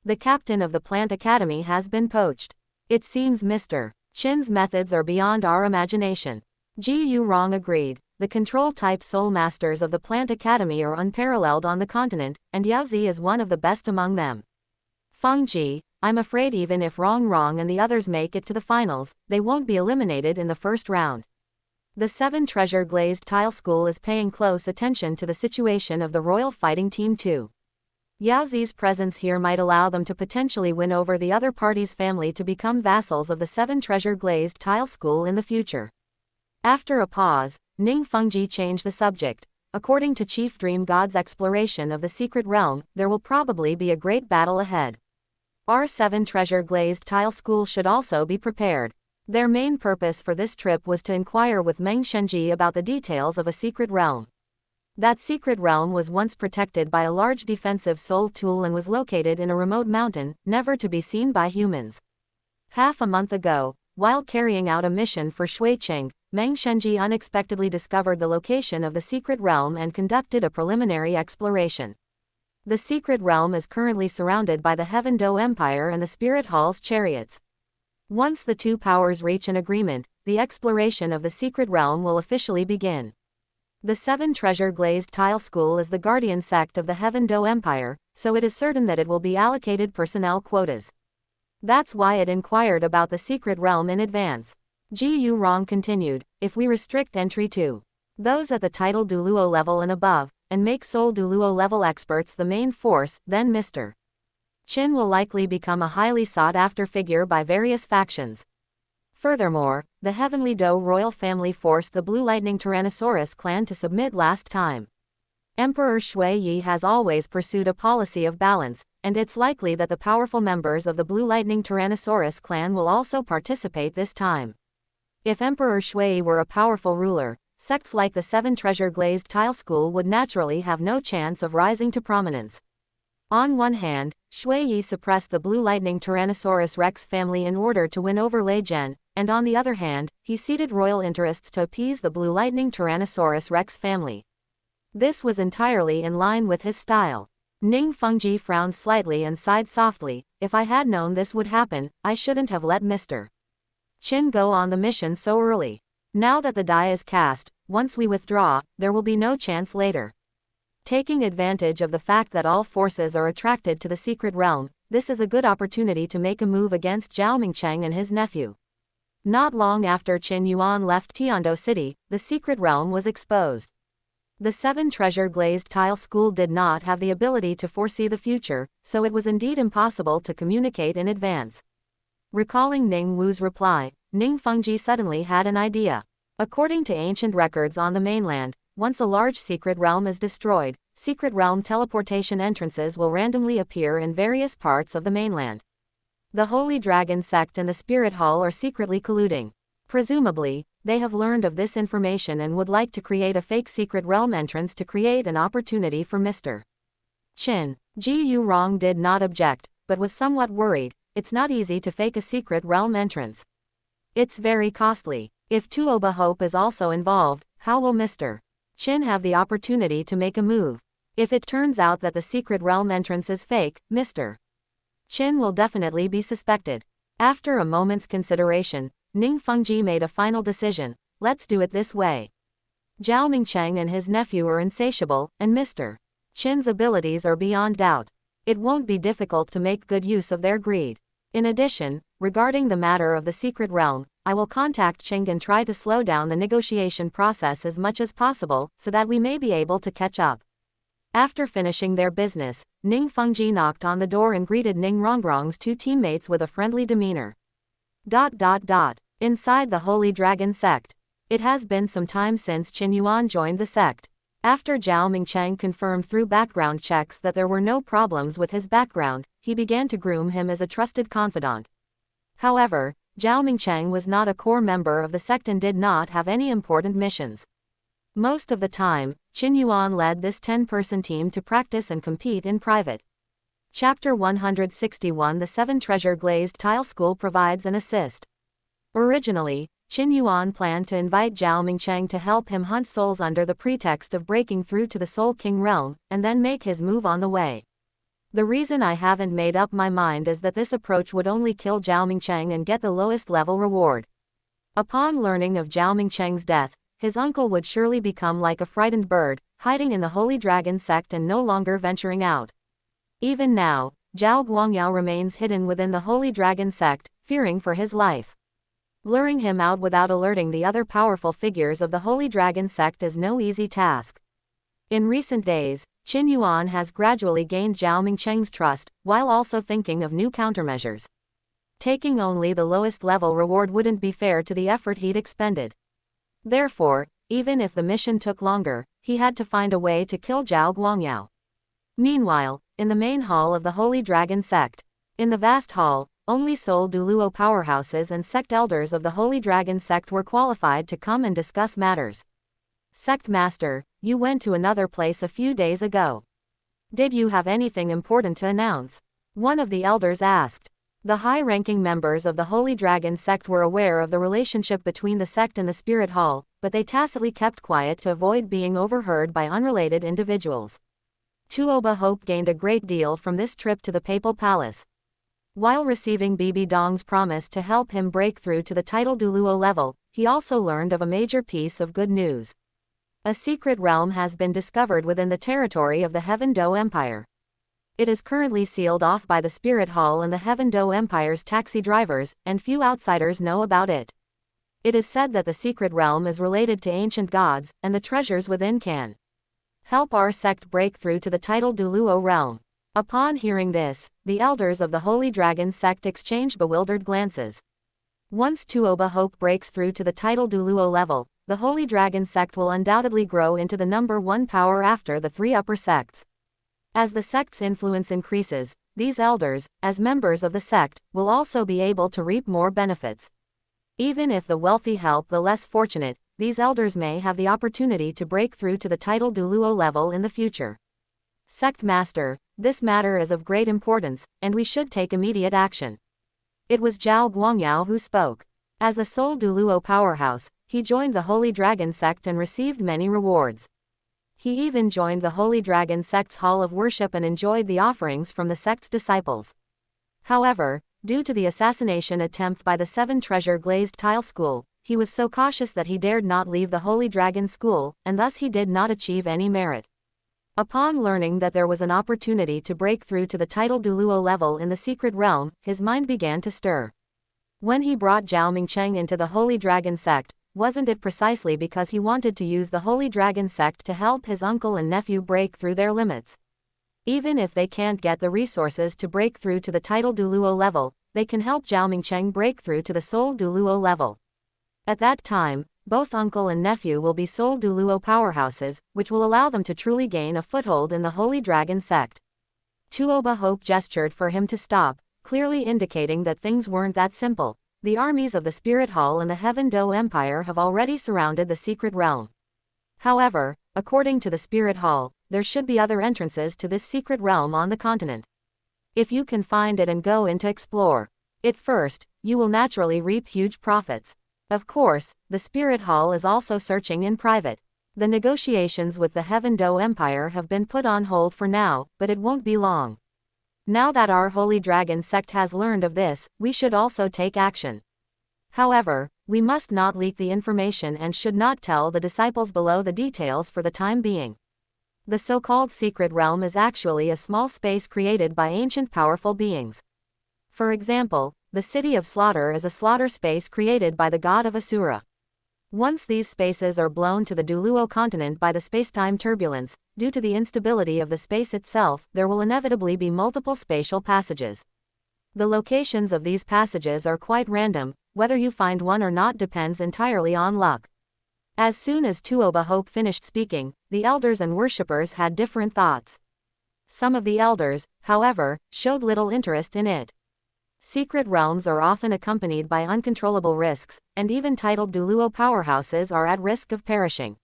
The captain of the Plant Academy has been poached. It seems Mr. Qin's methods are beyond our imagination. Ji Yurong agreed. The control-type soul masters of the Plant Academy are unparalleled on the continent, and Yao Zi is one of the best among them. Fengji, I'm afraid even if Rongrong and the others make it to the finals, they won't be eliminated in the first round. The 7 Treasure Glazed Tile School is paying close attention to the situation of the royal fighting team too. Yao Zi's presence here might allow them to potentially win over the other party's family to become vassals of the 7 Treasure Glazed Tile School in the future. After a pause, Ning Fengji changed the subject. According to Chief Dream God's exploration of the secret realm, there will probably be a great battle ahead. Our 7 Treasure Glazed Tile School should also be prepared. Their main purpose for this trip was to inquire with Meng Shenji about the details of a secret realm. That secret realm was once protected by a large defensive soul tool and was located in a remote mountain, never to be seen by humans. Half a month ago, while carrying out a mission for Shuicheng, Meng Shenji unexpectedly discovered the location of the secret realm and conducted a preliminary exploration. The secret realm is currently surrounded by the Heaven Do Empire and the Spirit Hall's chariots. Once the 2 powers reach an agreement, the exploration of the secret realm will officially begin. The 7 Treasure Glazed Tile School is the guardian sect of the Heaven Do Empire, so it is certain that it will be allocated personnel quotas. That's why it inquired about the secret realm in advance. Ji Yurong continued, if we restrict entry to those at the title Douluo level and above, and make Soul Douluo level experts the main force, then Mr. Qin will likely become a highly sought-after figure by various factions. Furthermore, the Heavenly Do royal family forced the Blue Lightning Tyrannosaurus clan to submit last time. Emperor Shui Yi has always pursued a policy of balance, and it's likely that the powerful members of the Blue Lightning Tyrannosaurus clan will also participate this time. If Emperor Shui Yi were a powerful ruler, sects like the 7 Treasure Glazed Tile School would naturally have no chance of rising to prominence. On one hand, Shui Yi suppressed the Blue Lightning Tyrannosaurus Rex family in order to win over Lei Zhen, and on the other hand, he ceded royal interests to appease the Blue Lightning Tyrannosaurus Rex family. This was entirely in line with his style. Ning Fengji frowned slightly and sighed softly, if I had known this would happen, I shouldn't have let Mr. Qin go on the mission so early. Now that the die is cast, once we withdraw, there will be no chance later. Taking advantage of the fact that all forces are attracted to the secret realm, this is a good opportunity to make a move against Zhao Mingcheng and his nephew. Not long after Qin Yuan left Tiando City, the secret realm was exposed. The 7 Treasure Glazed Tile School did not have the ability to foresee the future, so it was indeed impossible to communicate in advance. Recalling Ning Wu's reply, Ning Fengji suddenly had an idea. According to ancient records on the mainland, once a large secret realm is destroyed, secret realm teleportation entrances will randomly appear in various parts of the mainland. The Holy Dragon sect and the Spirit Hall are secretly colluding. Presumably, they have learned of this information and would like to create a fake secret realm entrance to create an opportunity for Mr. Qin. Ji Yurong did not object, but was somewhat worried. It's not easy to fake a secret realm entrance. It's very costly. If Tuoba Hope is also involved, how will Mr. Qin have the opportunity to make a move. If it turns out that the secret realm entrance is fake, Mr. Qin will definitely be suspected. After a moment's consideration, Ning Fengji made a final decision. Let's do it this way. Zhao Mingcheng and his nephew are insatiable, and Mr. Qin's abilities are beyond doubt. It won't be difficult to make good use of their greed. In addition, regarding the matter of the secret realm, I will contact Qing and try to slow down the negotiation process as much as possible, so that we may be able to catch up. After finishing their business, Ning Fengji knocked on the door and greeted Ning Rongrong's two teammates with a friendly demeanor. Inside the Holy Dragon sect. It has been some time since Qin Yuan joined the sect. After Zhao Mingcheng confirmed through background checks that there were no problems with his background, he began to groom him as a trusted confidant. However, Zhao Mingcheng was not a core member of the sect and did not have any important missions. Most of the time, Qin Yuan led this 10-person team to practice and compete in private. Chapter 161 The 7 Treasure Glazed Tile School provides an assist. Originally, Qin Yuan planned to invite Zhao Mingcheng to help him hunt souls under the pretext of breaking through to the Soul King realm, and then make his move on the way. The reason I haven't made up my mind is that this approach would only kill Zhao Mingcheng and get the lowest level reward. Upon learning of Zhao Mingcheng's death, his uncle would surely become like a frightened bird, hiding in the Holy Dragon sect and no longer venturing out. Even now, Zhao Guangyao remains hidden within the Holy Dragon sect, fearing for his life. Luring him out without alerting the other powerful figures of the Holy Dragon sect is no easy task. In recent days, Qin Yuan has gradually gained Zhao Mingcheng's trust, while also thinking of new countermeasures. Taking only the lowest level reward wouldn't be fair to the effort he'd expended. Therefore, even if the mission took longer, he had to find a way to kill Zhao Guangyao. Meanwhile, in the main hall of the Holy Dragon sect. In the vast hall, only Seoul Douluo powerhouses and sect elders of the Holy Dragon sect were qualified to come and discuss matters. Sect Master, you went to another place a few days ago. Did you have anything important to announce? One of the elders asked. The high-ranking members of the Holy Dragon sect were aware of the relationship between the sect and the Spirit Hall, but they tacitly kept quiet to avoid being overheard by unrelated individuals. Tuoba Hope gained a great deal from this trip to the Papal Palace. While receiving Bibi Dong's promise to help him break through to the title Douluo level, he also learned of a major piece of good news. A secret realm has been discovered within the territory of the Heaven Do Empire. It is currently sealed off by the Spirit Hall and the Heaven Do Empire's taxi drivers, and few outsiders know about it. It is said that the secret realm is related to ancient gods, and the treasures within can help our sect break through to the title Douluo realm. Upon hearing this, the elders of the Holy Dragon sect exchanged bewildered glances. Once Tuoba Hope breaks through to the title Douluo level, the Holy Dragon sect will undoubtedly grow into the number 1 power after the 3 upper sects. As the sect's influence increases, these elders, as members of the sect, will also be able to reap more benefits. Even if the wealthy help the less fortunate, these elders may have the opportunity to break through to the title Douluo level in the future. Sect Master, this matter is of great importance, and we should take immediate action. It was Zhao Guangyao who spoke. As a Seoul Douluo powerhouse, he joined the Holy Dragon sect and received many rewards. He even joined the Holy Dragon sect's hall of worship and enjoyed the offerings from the sect's disciples. However, due to the assassination attempt by the 7 Treasure Glazed Tile School, he was so cautious that he dared not leave the Holy Dragon School, and thus he did not achieve any merit. Upon learning that there was an opportunity to break through to the title Douluo level in the secret realm, his mind began to stir. When he brought Zhao Mingcheng into the Holy Dragon sect, wasn't it precisely because he wanted to use the Holy Dragon sect to help his uncle and nephew break through their limits? Even if they can't get the resources to break through to the title Douluo level, they can help Zhao Mingcheng break through to the Soul Douluo level. At that time, both uncle and nephew will be Soul Douluo powerhouses, which will allow them to truly gain a foothold in the Holy Dragon sect. Tuoba Hope gestured for him to stop, clearly indicating that things weren't that simple. The armies of the Spirit Hall and the Heaven Do Empire have already surrounded the secret realm. However, according to the Spirit Hall, there should be other entrances to this secret realm on the continent. If you can find it and go in to explore it first, you will naturally reap huge profits. Of course, the Spirit Hall is also searching in private. The negotiations with the Heaven Do Empire have been put on hold for now, but it won't be long. Now that our Holy Dragon sect has learned of this, we should also take action. However, we must not leak the information and should not tell the disciples below the details for the time being. The so-called secret realm is actually a small space created by ancient powerful beings. For example, the city of Slaughter is a slaughter space created by the god of Asura. Once these spaces are blown to the Douluo continent by the spacetime turbulence, due to the instability of the space itself, there will inevitably be multiple spatial passages. The locations of these passages are quite random, whether you find one or not depends entirely on luck. As soon as Tuoba Hope finished speaking, the elders and worshippers had different thoughts. Some of the elders, however, showed little interest in it. Secret realms are often accompanied by uncontrollable risks, and even titled Douluo powerhouses are at risk of perishing.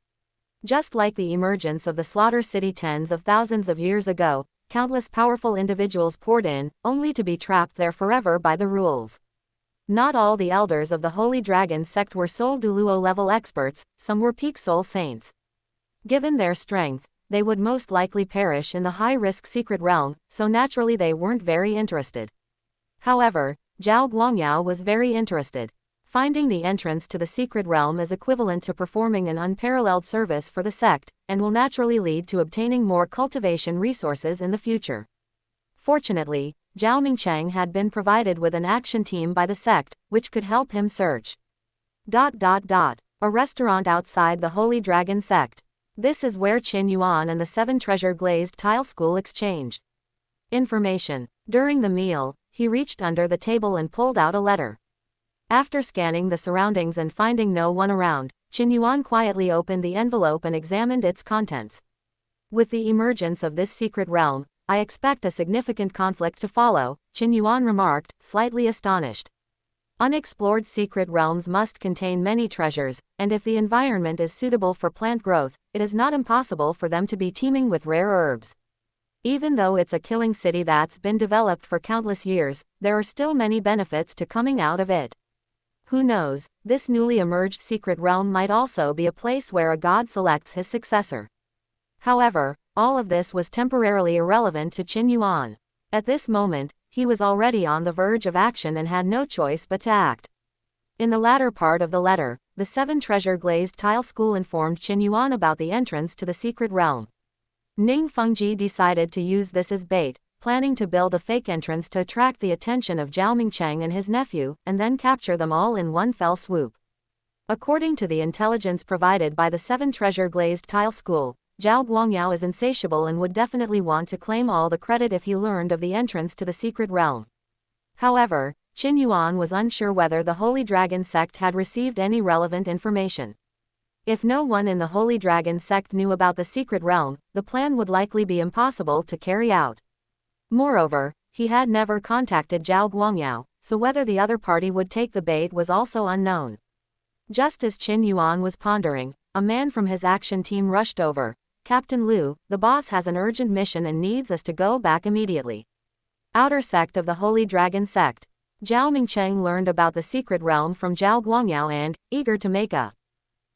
Just like the emergence of the Slaughter City tens of thousands of years ago, countless powerful individuals poured in, only to be trapped there forever by the rules. Not all the elders of the Holy Dragon sect were Soul Douluo level experts, some were peak soul saints. Given their strength, they would most likely perish in the high-risk secret realm, so naturally they weren't very interested. However, Zhao Guangyao was very interested. Finding the entrance to the secret realm is equivalent to performing an unparalleled service for the sect, and will naturally lead to obtaining more cultivation resources in the future. Fortunately, Zhao Mingcheng had been provided with an action team by the sect, which could help him search. A restaurant outside the Holy Dragon sect. This is where Qin Yuan and the 7 treasure glazed tile school exchanged information. During the meal, he reached under the table and pulled out a letter. After scanning the surroundings and finding no one around, Qin Yuan quietly opened the envelope and examined its contents. With the emergence of this secret realm, I expect a significant conflict to follow, Qin Yuan remarked, slightly astonished. Unexplored secret realms must contain many treasures, and if the environment is suitable for plant growth, it is not impossible for them to be teeming with rare herbs. Even though it's a killing city that's been developed for countless years, there are still many benefits to coming out of it. Who knows, this newly emerged secret realm might also be a place where a god selects his successor. However, all of this was temporarily irrelevant to Qin Yuan. At this moment, he was already on the verge of action and had no choice but to act. In the latter part of the letter, the 7 treasure glazed tile school informed Qin Yuan about the entrance to the secret realm. Ning Fengji decided to use this as bait, planning to build a fake entrance to attract the attention of Zhao Mingcheng and his nephew, and then capture them all in one fell swoop. According to the intelligence provided by the 7 treasure glazed tile school, Zhao Guangyao is insatiable and would definitely want to claim all the credit if he learned of the entrance to the secret realm. However, Qin Yuan was unsure whether the Holy Dragon sect had received any relevant information. If no one in the Holy Dragon sect knew about the secret realm, the plan would likely be impossible to carry out. Moreover, he had never contacted Zhao Guangyao, so whether the other party would take the bait was also unknown. Just as Qin Yuan was pondering, a man from his action team rushed over. Captain Liu, the boss has an urgent mission and needs us to go back immediately. Outer sect of the Holy Dragon sect. Zhao Mingcheng learned about the secret realm from Zhao Guangyao and, eager to make a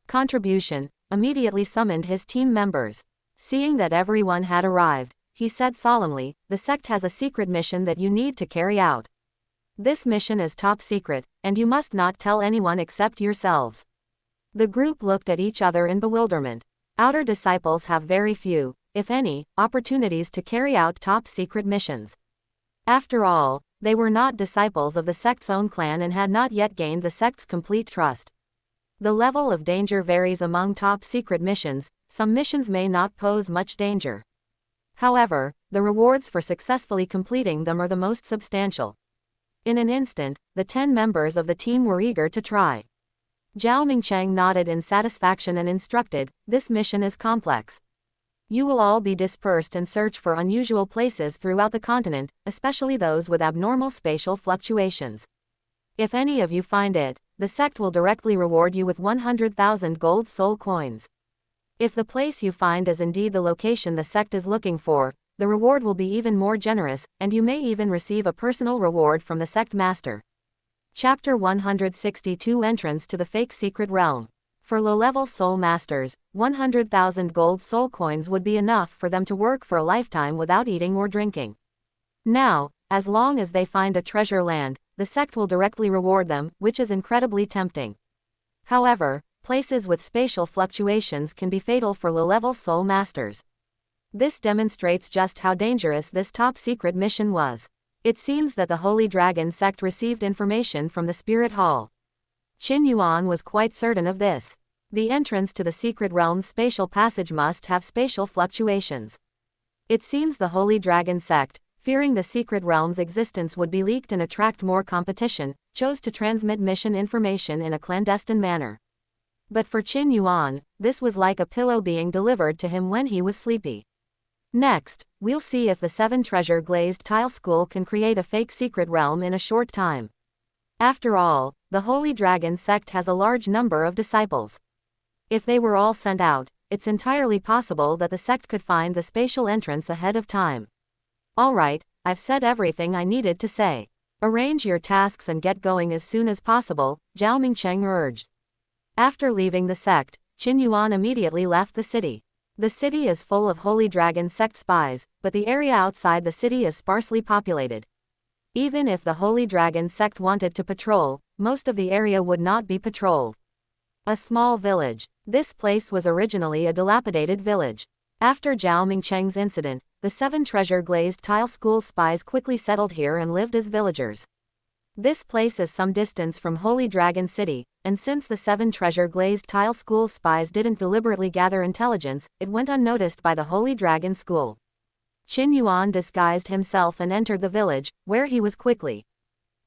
contribution, immediately summoned his team members. Seeing that everyone had arrived, he said solemnly, the sect has a secret mission that you need to carry out. This mission is top secret, and you must not tell anyone except yourselves. The group looked at each other in bewilderment. Outer disciples have very few, if any, opportunities to carry out top secret missions. After all, they were not disciples of the sect's own clan and had not yet gained the sect's complete trust. The level of danger varies among top secret missions. Some missions may not pose much danger. However, the rewards for successfully completing them are the most substantial. In an instant, the 10 members of the team were eager to try. Zhao Mingcheng nodded in satisfaction and instructed, this mission is complex. You will all be dispersed and search for unusual places throughout the continent, especially those with abnormal spatial fluctuations. If any of you find it, the sect will directly reward you with 100,000 gold soul coins. If the place you find is indeed the location the sect is looking for, the reward will be even more generous, and you may even receive a personal reward from the sect master. Chapter 162 Entrance to the Fake Secret Realm. For low-level soul masters, 100,000 gold soul coins would be enough for them to work for a lifetime without eating or drinking. Now, as long as they find a treasure land, the sect will directly reward them, which is incredibly tempting. However, places with spatial fluctuations can be fatal for low-level soul masters. This demonstrates just how dangerous this top-secret mission was. It seems that the Holy Dragon sect received information from the Spirit Hall. Qin Yuan was quite certain of this. The entrance to the secret realm's spatial passage must have spatial fluctuations. It seems the Holy Dragon sect, fearing the secret realm's existence would be leaked and attract more competition, chose to transmit mission information in a clandestine manner. But for Qin Yuan, this was like a pillow being delivered to him when he was sleepy. Next, we'll see if the 7 treasure glazed tile school can create a fake secret realm in a short time. After all, the Holy Dragon sect has a large number of disciples. If they were all sent out, it's entirely possible that the sect could find the spatial entrance ahead of time. Alright, I've said everything I needed to say. Arrange your tasks and get going as soon as possible, Zhao Mingcheng urged. After leaving the sect, Qin Yuan immediately left the city. The city is full of Holy Dragon sect spies, but the area outside the city is sparsely populated. Even if the Holy Dragon sect wanted to patrol, most of the area would not be patrolled. A small village. This place was originally a dilapidated village. After Zhao Mingcheng's incident, the 7 treasure glazed tile school spies quickly settled here and lived as villagers. This place is some distance from Holy Dragon City, and since the 7 treasure glazed tile school spies didn't deliberately gather intelligence, it went unnoticed by the Holy Dragon School. Qin Yuan disguised himself and entered the village, where he was quickly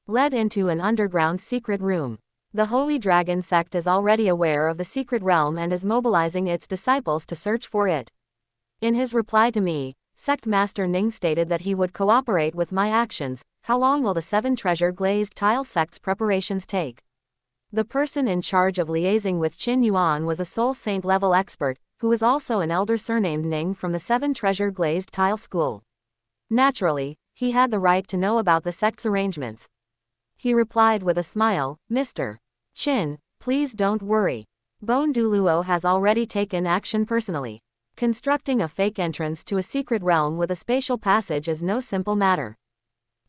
led into an underground secret room. The Holy Dragon sect is already aware of the secret realm and is mobilizing its disciples to search for it. In his reply to me, Sect Master Ning stated that he would cooperate with my actions. How long will the 7 treasure glazed tile sect's preparations take? The person in charge of liaising with Qin Yuan was a soul saint level expert, who was also an elder surnamed Ning from the 7 treasure glazed tile school. Naturally, he had the right to know about the sect's arrangements. He replied with a smile, Mr. Qin, please don't worry. Douluo has already taken action personally. Constructing a fake entrance to a secret realm with a spatial passage is no simple matter.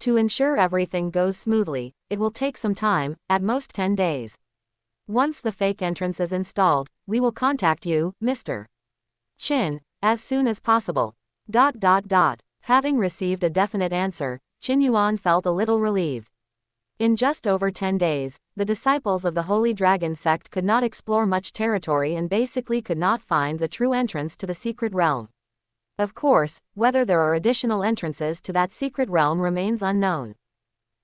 To ensure everything goes smoothly, it will take some time, at most 10 days. Once the fake entrance is installed, we will contact you, Mr. Qin, as soon as possible. Having received a definite answer, Qin Yuan felt a little relieved. In just over 10 days, the disciples of the Holy Dragon sect could not explore much territory and basically could not find the true entrance to the secret realm. Of course, whether there are additional entrances to that secret realm remains unknown.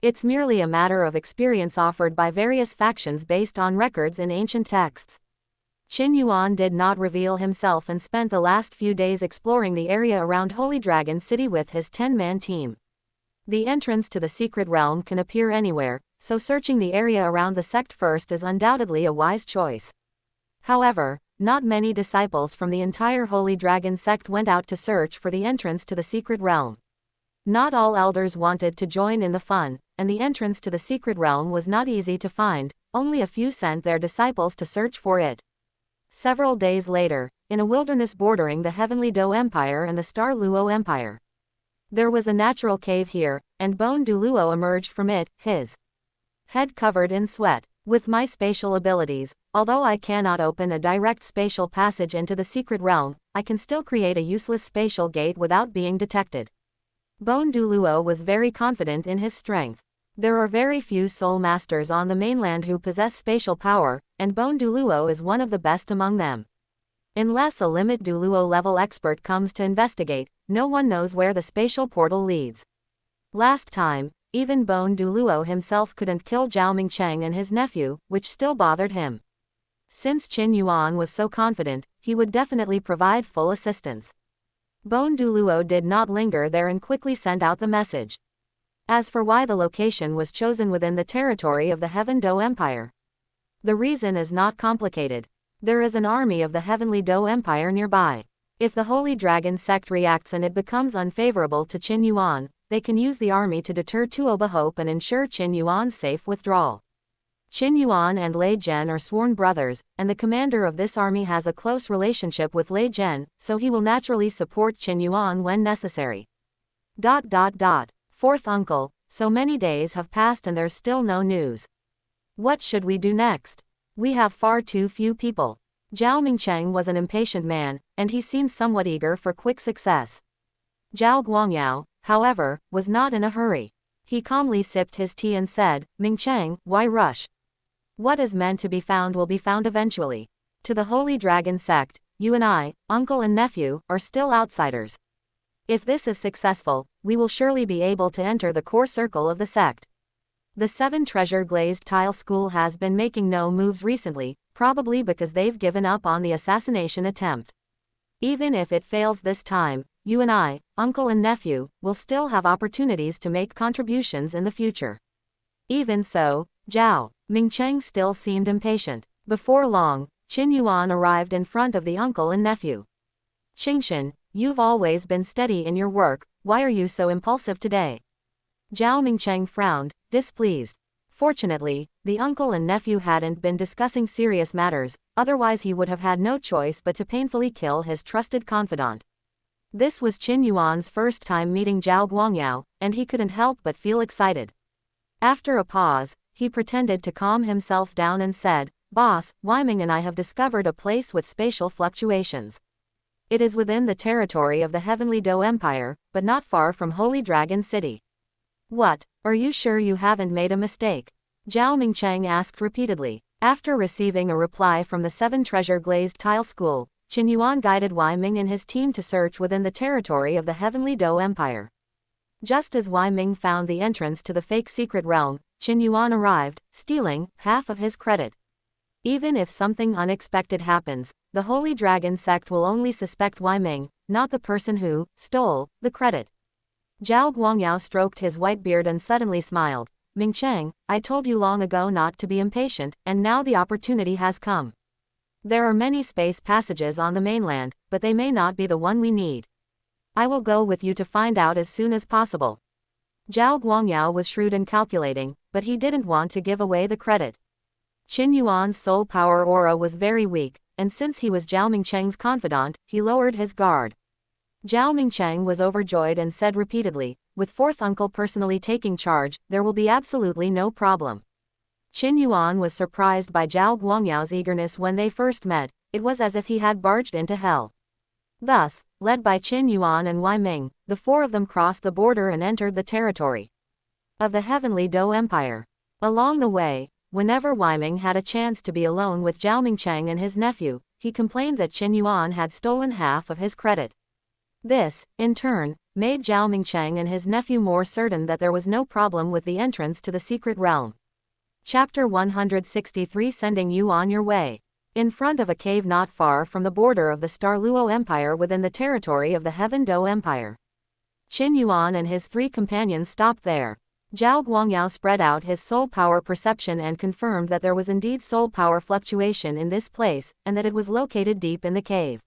It's merely a matter of experience offered by various factions based on records in ancient texts. Qin Yuan did not reveal himself and spent the last few days exploring the area around Holy Dragon City with his 10-man team. The entrance to the secret realm can appear anywhere, so searching the area around the sect first is undoubtedly a wise choice. However, not many disciples from the entire Holy Dragon sect went out to search for the entrance to the secret realm. Not all elders wanted to join in the fun, and the entrance to the secret realm was not easy to find. Only a few sent their disciples to search for it. Several days later, in a wilderness bordering the Heavenly Dou Empire and the Star Luo Empire, there was a natural cave here, and Douluo emerged from it, his head covered in sweat. With my spatial abilities, although I cannot open a direct spatial passage into the secret realm, I can still create a useless spatial gate without being detected. Douluo was very confident in his strength. There are very few soul masters on the mainland who possess spatial power, and Douluo is one of the best among them. Unless a limit Douluo level expert comes to investigate, no one knows where the spatial portal leads. Last time, even Douluo himself couldn't kill Zhao Mingcheng and his nephew, which still bothered him. Since Qin Yuan was so confident, he would definitely provide full assistance. Douluo did not linger there and quickly sent out the message. As for why the location was chosen within the territory of the Heaven Dou Empire, the reason is not complicated. There is an army of the Heavenly Dou Empire nearby. If the Holy Dragon sect reacts and it becomes unfavorable to Qin Yuan, they can use the army to deter Tuoba Hope and ensure Qin Yuan's safe withdrawal. Qin Yuan and Lei Zhen are sworn brothers, and the commander of this army has a close relationship with Lei Zhen, so he will naturally support Qin Yuan when necessary. Fourth uncle, so many days have passed and there's still no news. What should we do next? We have far too few people. Zhao Mingcheng was an impatient man, and he seemed somewhat eager for quick success. Zhao Guangyao, however, was not in a hurry. He calmly sipped his tea and said, Mingcheng, why rush? What is meant to be found will be found eventually. To the Holy Dragon sect, you and I, uncle and nephew, are still outsiders. If this is successful, we will surely be able to enter the core circle of the sect. The 7 Treasure Glazed Tile School has been making no moves recently, probably because they've given up on the assassination attempt. Even if it fails this time, you and I, uncle and nephew, will still have opportunities to make contributions in the future. Even so, Zhao Mingcheng still seemed impatient. Before long, Qin Yuan arrived in front of the uncle and nephew. Qingshan, you've always been steady in your work, why are you so impulsive today? Zhao Mingcheng frowned, displeased. Fortunately, the uncle and nephew hadn't been discussing serious matters, otherwise he would have had no choice but to painfully kill his trusted confidant. This was Qin Yuan's first time meeting Zhao Guangyao, and he couldn't help but feel excited. After a pause, he pretended to calm himself down and said, Boss, Weiming and I have discovered a place with spatial fluctuations. It is within the territory of the Heavenly Dou Empire, but not far from Holy Dragon City. What, are you sure you haven't made a mistake? Zhao Mingcheng asked repeatedly. After receiving a reply from the 7 Treasure Glazed Tile School, Qin Yuan guided Weiming and his team to search within the territory of the Heavenly Dou Empire. Just as Weiming found the entrance to the fake secret realm, Qin Yuan arrived, stealing half of his credit. Even if something unexpected happens, the Holy Dragon sect will only suspect Weiming, not the person who stole the credit. Zhao Guangyao stroked his white beard and suddenly smiled. Mingcheng, I told you long ago not to be impatient, and now the opportunity has come. There are many space passages on the mainland, but they may not be the one we need. I will go with you to find out as soon as possible. Zhao Guangyao was shrewd and calculating, but he didn't want to give away the credit. Qin Yuan's soul power aura was very weak, and since he was Zhao Mingcheng's confidant, he lowered his guard. Zhao Mingcheng was overjoyed and said repeatedly, with fourth uncle personally taking charge, there will be absolutely no problem. Qin Yuan was surprised by Zhao Guangyao's eagerness when they first met, it was as if he had barged into hell. Thus, led by Qin Yuan and Weiming, the 4 of them crossed the border and entered the territory of the Heavenly Dou Empire. Along the way, whenever Weiming had a chance to be alone with Zhao Mingcheng and his nephew, he complained that Qin Yuan had stolen half of his credit. This, in turn, made Zhao Mingcheng and his nephew more certain that there was no problem with the entrance to the secret realm. Chapter 163 Sending you on your way. In front of a cave not far from the border of the Douluo Empire within the territory of the Heaven Dou Empire. Qin Yuan and his 3 companions stopped there. Zhao Guangyao spread out his soul power perception and confirmed that there was indeed soul power fluctuation in this place, and that it was located deep in the cave.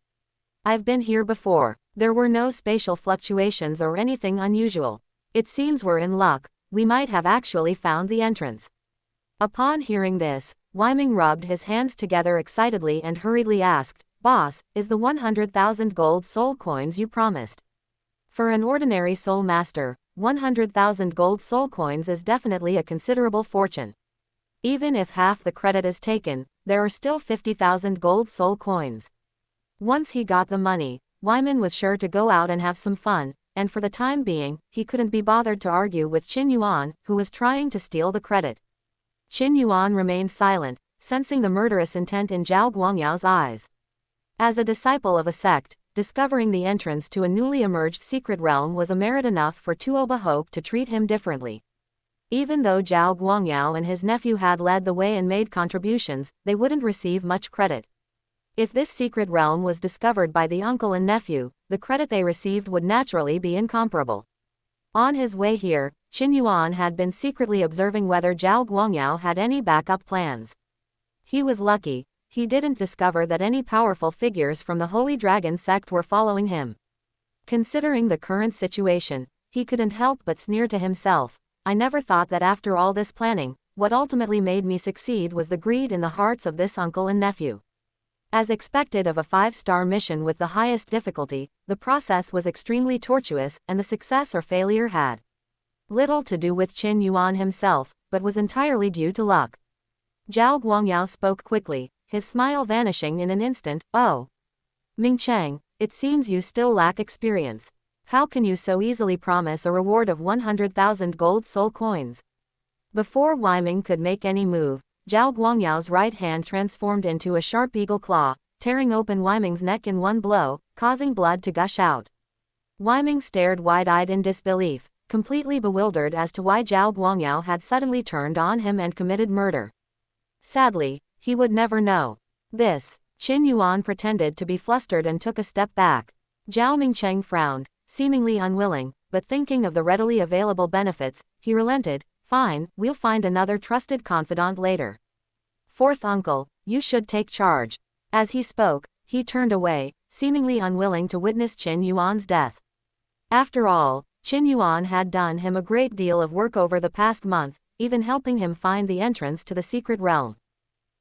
I've been here before. There were no spatial fluctuations or anything unusual. It seems we're in luck, we might have actually found the entrance. Upon hearing this, Weiming rubbed his hands together excitedly and hurriedly asked, Boss, is the 100,000 gold soul coins you promised? For an ordinary soul master, 100,000 gold soul coins is definitely a considerable fortune. Even if half the credit is taken, there are still 50,000 gold soul coins. Once he got the money, Weiming was sure to go out and have some fun, and for the time being, he couldn't be bothered to argue with Qin Yuan, who was trying to steal the credit. Qin Yuan remained silent, sensing the murderous intent in Zhao Guangyao's eyes. As a disciple of a sect, discovering the entrance to a newly emerged secret realm was a merit enough for Tuoba Hope to treat him differently. Even though Zhao Guangyao and his nephew had led the way and made contributions, they wouldn't receive much credit. If this secret realm was discovered by the uncle and nephew, the credit they received would naturally be incomparable. On his way here, Qin Yuan had been secretly observing whether Zhao Guangyao had any backup plans. He was lucky, he didn't discover that any powerful figures from the Holy Dragon sect were following him. Considering the current situation, he couldn't help but sneer to himself, I never thought that after all this planning, what ultimately made me succeed was the greed in the hearts of this uncle and nephew. As expected of a 5-star mission with the highest difficulty, the process was extremely tortuous, and the success or failure had little to do with Qin Yuan himself, but was entirely due to luck. Zhao Guangyao spoke quickly, his smile vanishing in an instant. Oh. Ming Cheng, it seems you still lack experience. How can you so easily promise a reward of 100,000 gold soul coins? Before Weiming could make any move, Zhao Guangyao's right hand transformed into a sharp eagle claw, tearing open Weiming's neck in one blow, causing blood to gush out. Weiming stared wide-eyed in disbelief, completely bewildered as to why Zhao Guangyao had suddenly turned on him and committed murder. Sadly, he would never know. This. Qin Yuan pretended to be flustered and took a step back. Zhao Mingcheng frowned, seemingly unwilling, but thinking of the readily available benefits, he relented. Fine, we'll find another trusted confidant later. Fourth uncle, you should take charge. As he spoke, he turned away, seemingly unwilling to witness Qin Yuan's death. After all, Qin Yuan had done him a great deal of work over the past month, even helping him find the entrance to the secret realm.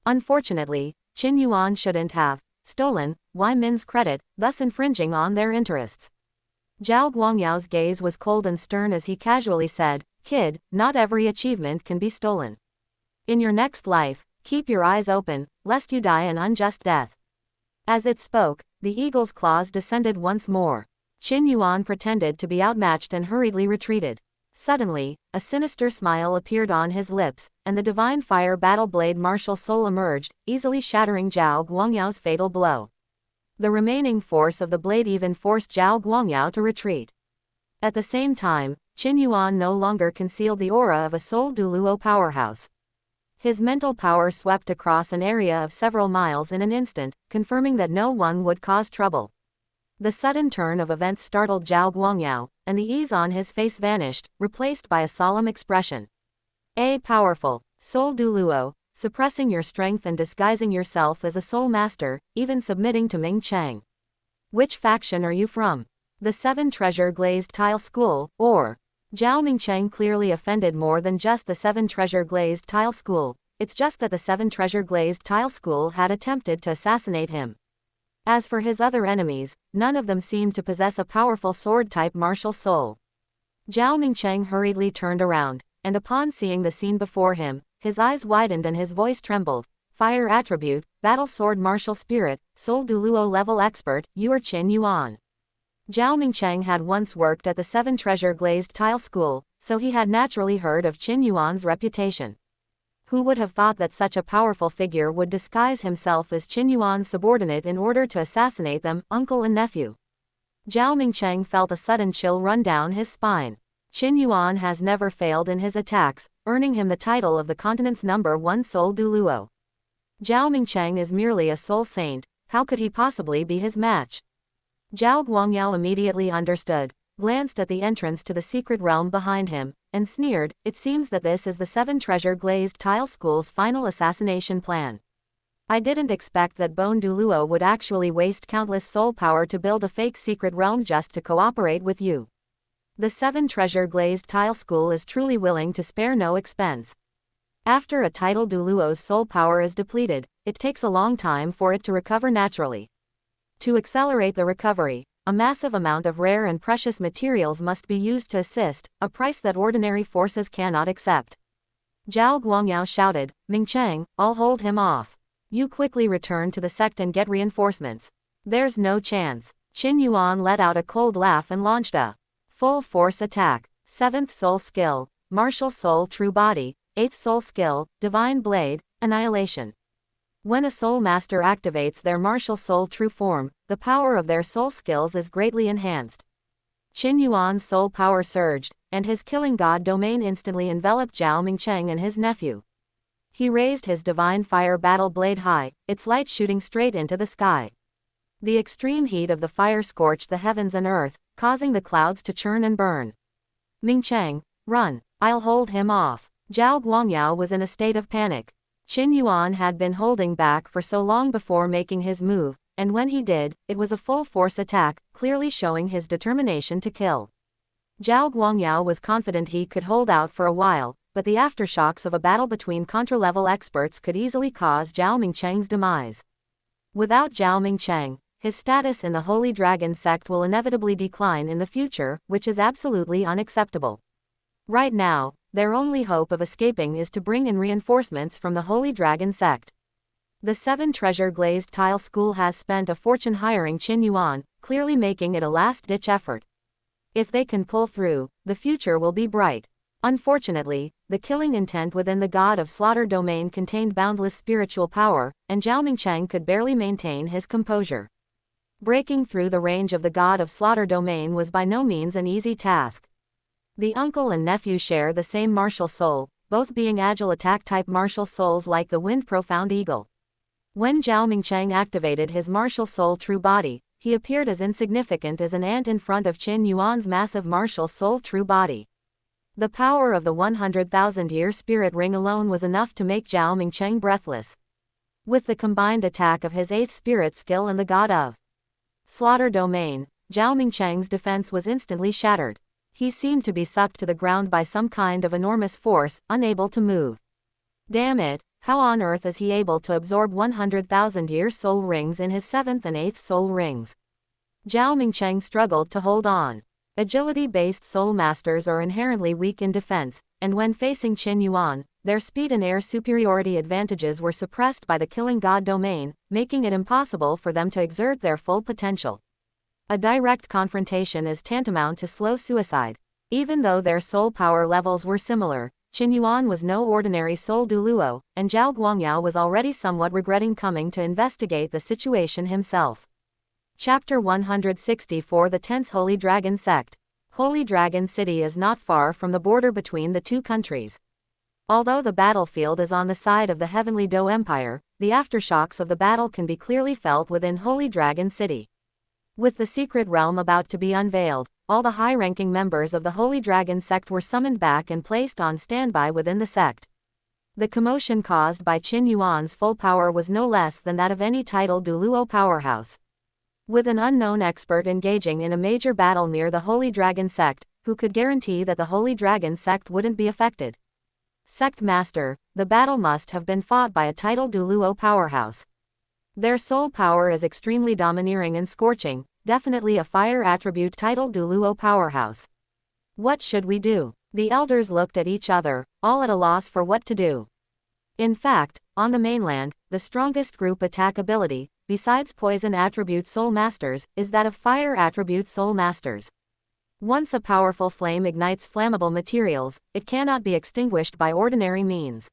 Unfortunately, Qin Yuan shouldn't have stolen Wei Min's credit, thus infringing on their interests. Zhao Guangyao's gaze was cold and stern as he casually said, "Kid, not every achievement can be stolen. In your next life, keep your eyes open, lest you die an unjust death." As it spoke, the eagle's claws descended once more. Qin Yuan pretended to be outmatched and hurriedly retreated. Suddenly, a sinister smile appeared on his lips, and the divine fire battle blade martial soul emerged, easily shattering Zhao Guangyao's fatal blow. The remaining force of the blade even forced Zhao Guangyao to retreat. At the same time, Qin Yuan no longer concealed the aura of a soul Douluo powerhouse. His mental power swept across an area of several miles in an instant, confirming that no one would cause trouble. The sudden turn of events startled Zhao Guangyao, and the ease on his face vanished, replaced by a solemn expression. A powerful soul Douluo, suppressing your strength and disguising yourself as a soul master, even submitting to Ming Cheng. Which faction are you from? The 7 Treasure Glazed Tile School, or? Zhao Mingcheng clearly offended more than just the 7 Treasure Glazed Tile School. It's just that the 7 Treasure Glazed Tile School had attempted to assassinate him. As for his other enemies, none of them seemed to possess a powerful sword-type martial soul. Zhao Mingcheng hurriedly turned around, and upon seeing the scene before him, his eyes widened and his voice trembled. Fire attribute, battle sword martial spirit, soul Douluo level expert, you are Qin Yuan. Zhao Mingcheng had once worked at the 7 Treasure Glazed Tile School, so he had naturally heard of Qin Yuan's reputation. Who would have thought that such a powerful figure would disguise himself as Qin Yuan's subordinate in order to assassinate them, uncle and nephew? Zhao Mingcheng felt a sudden chill run down his spine. Qin Yuan has never failed in his attacks, earning him the title of the continent's #1 soul Douluo. Zhao Mingcheng is merely a soul saint, how could he possibly be his match? Zhao Guangyao immediately understood, glanced at the entrance to the secret realm behind him, and sneered. It seems that this is the 7 Treasure Glazed Tile School's final assassination plan. I didn't expect that Bone Douluo would actually waste countless soul power to build a fake secret realm just to cooperate with you. The 7 Treasure Glazed Tile School is truly willing to spare no expense. After a title Douluo's soul power is depleted, it takes a long time for it to recover naturally. To accelerate the recovery, a massive amount of rare and precious materials must be used to assist, a price that ordinary forces cannot accept. Zhao Guangyao shouted, Mingcheng, I'll hold him off. You quickly return to the sect and get reinforcements. There's no chance. Qin Yuan let out a cold laugh and launched a full force attack. 7th soul skill, martial soul true body, 8th soul skill, divine blade, annihilation. When a soul master activates their martial soul true form, the power of their soul skills is greatly enhanced. Qin Yuan's soul power surged, and his killing god domain instantly enveloped Zhao Mingcheng and his nephew. He raised his divine fire battle blade high, its light shooting straight into the sky. The extreme heat of the fire scorched the heavens and earth, causing the clouds to churn and burn. Mingcheng, run, I'll hold him off. Zhao Guangyao was in a state of panic. Qin Yuan had been holding back for so long before making his move, and when he did, it was a full-force attack, clearly showing his determination to kill. Zhao Guangyao was confident he could hold out for a while, but the aftershocks of a battle between contra-level experts could easily cause Zhao Mingcheng's demise. Without Zhao Mingcheng, his status in the Holy Dragon sect will inevitably decline in the future, which is absolutely unacceptable. Right now, their only hope of escaping is to bring in reinforcements from the Holy Dragon sect. The 7 treasure glazed tile school has spent a fortune hiring Qin Yuan, clearly making it a last-ditch effort. If they can pull through, the future will be bright. Unfortunately, the killing intent within the God of Slaughter domain contained boundless spiritual power, and Zhao Mingcheng could barely maintain his composure. Breaking through the range of the God of Slaughter domain was by no means an easy task. The uncle and nephew share the same martial soul, both being agile attack-type martial souls like the Wind Profound Eagle. When Zhao Mingcheng activated his martial soul true body, he appeared as insignificant as an ant in front of Qin Yuan's massive martial soul true body. The power of the 100,000-year spirit ring alone was enough to make Zhao Mingcheng breathless. With the combined attack of his 8th spirit skill and the God of Slaughter domain, Zhao Mingcheng's defense was instantly shattered. He seemed to be sucked to the ground by some kind of enormous force, unable to move. Damn it, how on earth is he able to absorb 100,000-year soul rings in his 7th and 8th soul rings? Zhao Mingcheng struggled to hold on. Agility-based soul masters are inherently weak in defense, and when facing Qin Yuan, their speed and air superiority advantages were suppressed by the killing god domain, making it impossible for them to exert their full potential. A direct confrontation is tantamount to slow suicide. Even though their soul power levels were similar, Qin Yuan was no ordinary soul Douluo, and Zhao Guangyao was already somewhat regretting coming to investigate the situation himself. Chapter 164 The Tense Holy Dragon Sect. Holy Dragon City is not far from the border between the two countries. Although the battlefield is on the side of the Heavenly Dou Empire, the aftershocks of the battle can be clearly felt within Holy Dragon City. With the secret realm about to be unveiled, all the high-ranking members of the Holy Dragon sect were summoned back and placed on standby within the sect. The commotion caused by Qin Yuan's full power was no less than that of any titled Douluo powerhouse. With an unknown expert engaging in a major battle near the Holy Dragon sect, who could guarantee that the Holy Dragon sect wouldn't be affected? Sect Master, the battle must have been fought by a titled Douluo powerhouse. Their soul power is extremely domineering and scorching, definitely a fire attribute titled Douluo powerhouse. What should we do? The elders looked at each other, all at a loss for what to do. In fact, on the mainland, the strongest group attack ability, besides poison attribute soul masters, is that of fire attribute soul masters. Once a powerful flame ignites flammable materials, it cannot be extinguished by ordinary means.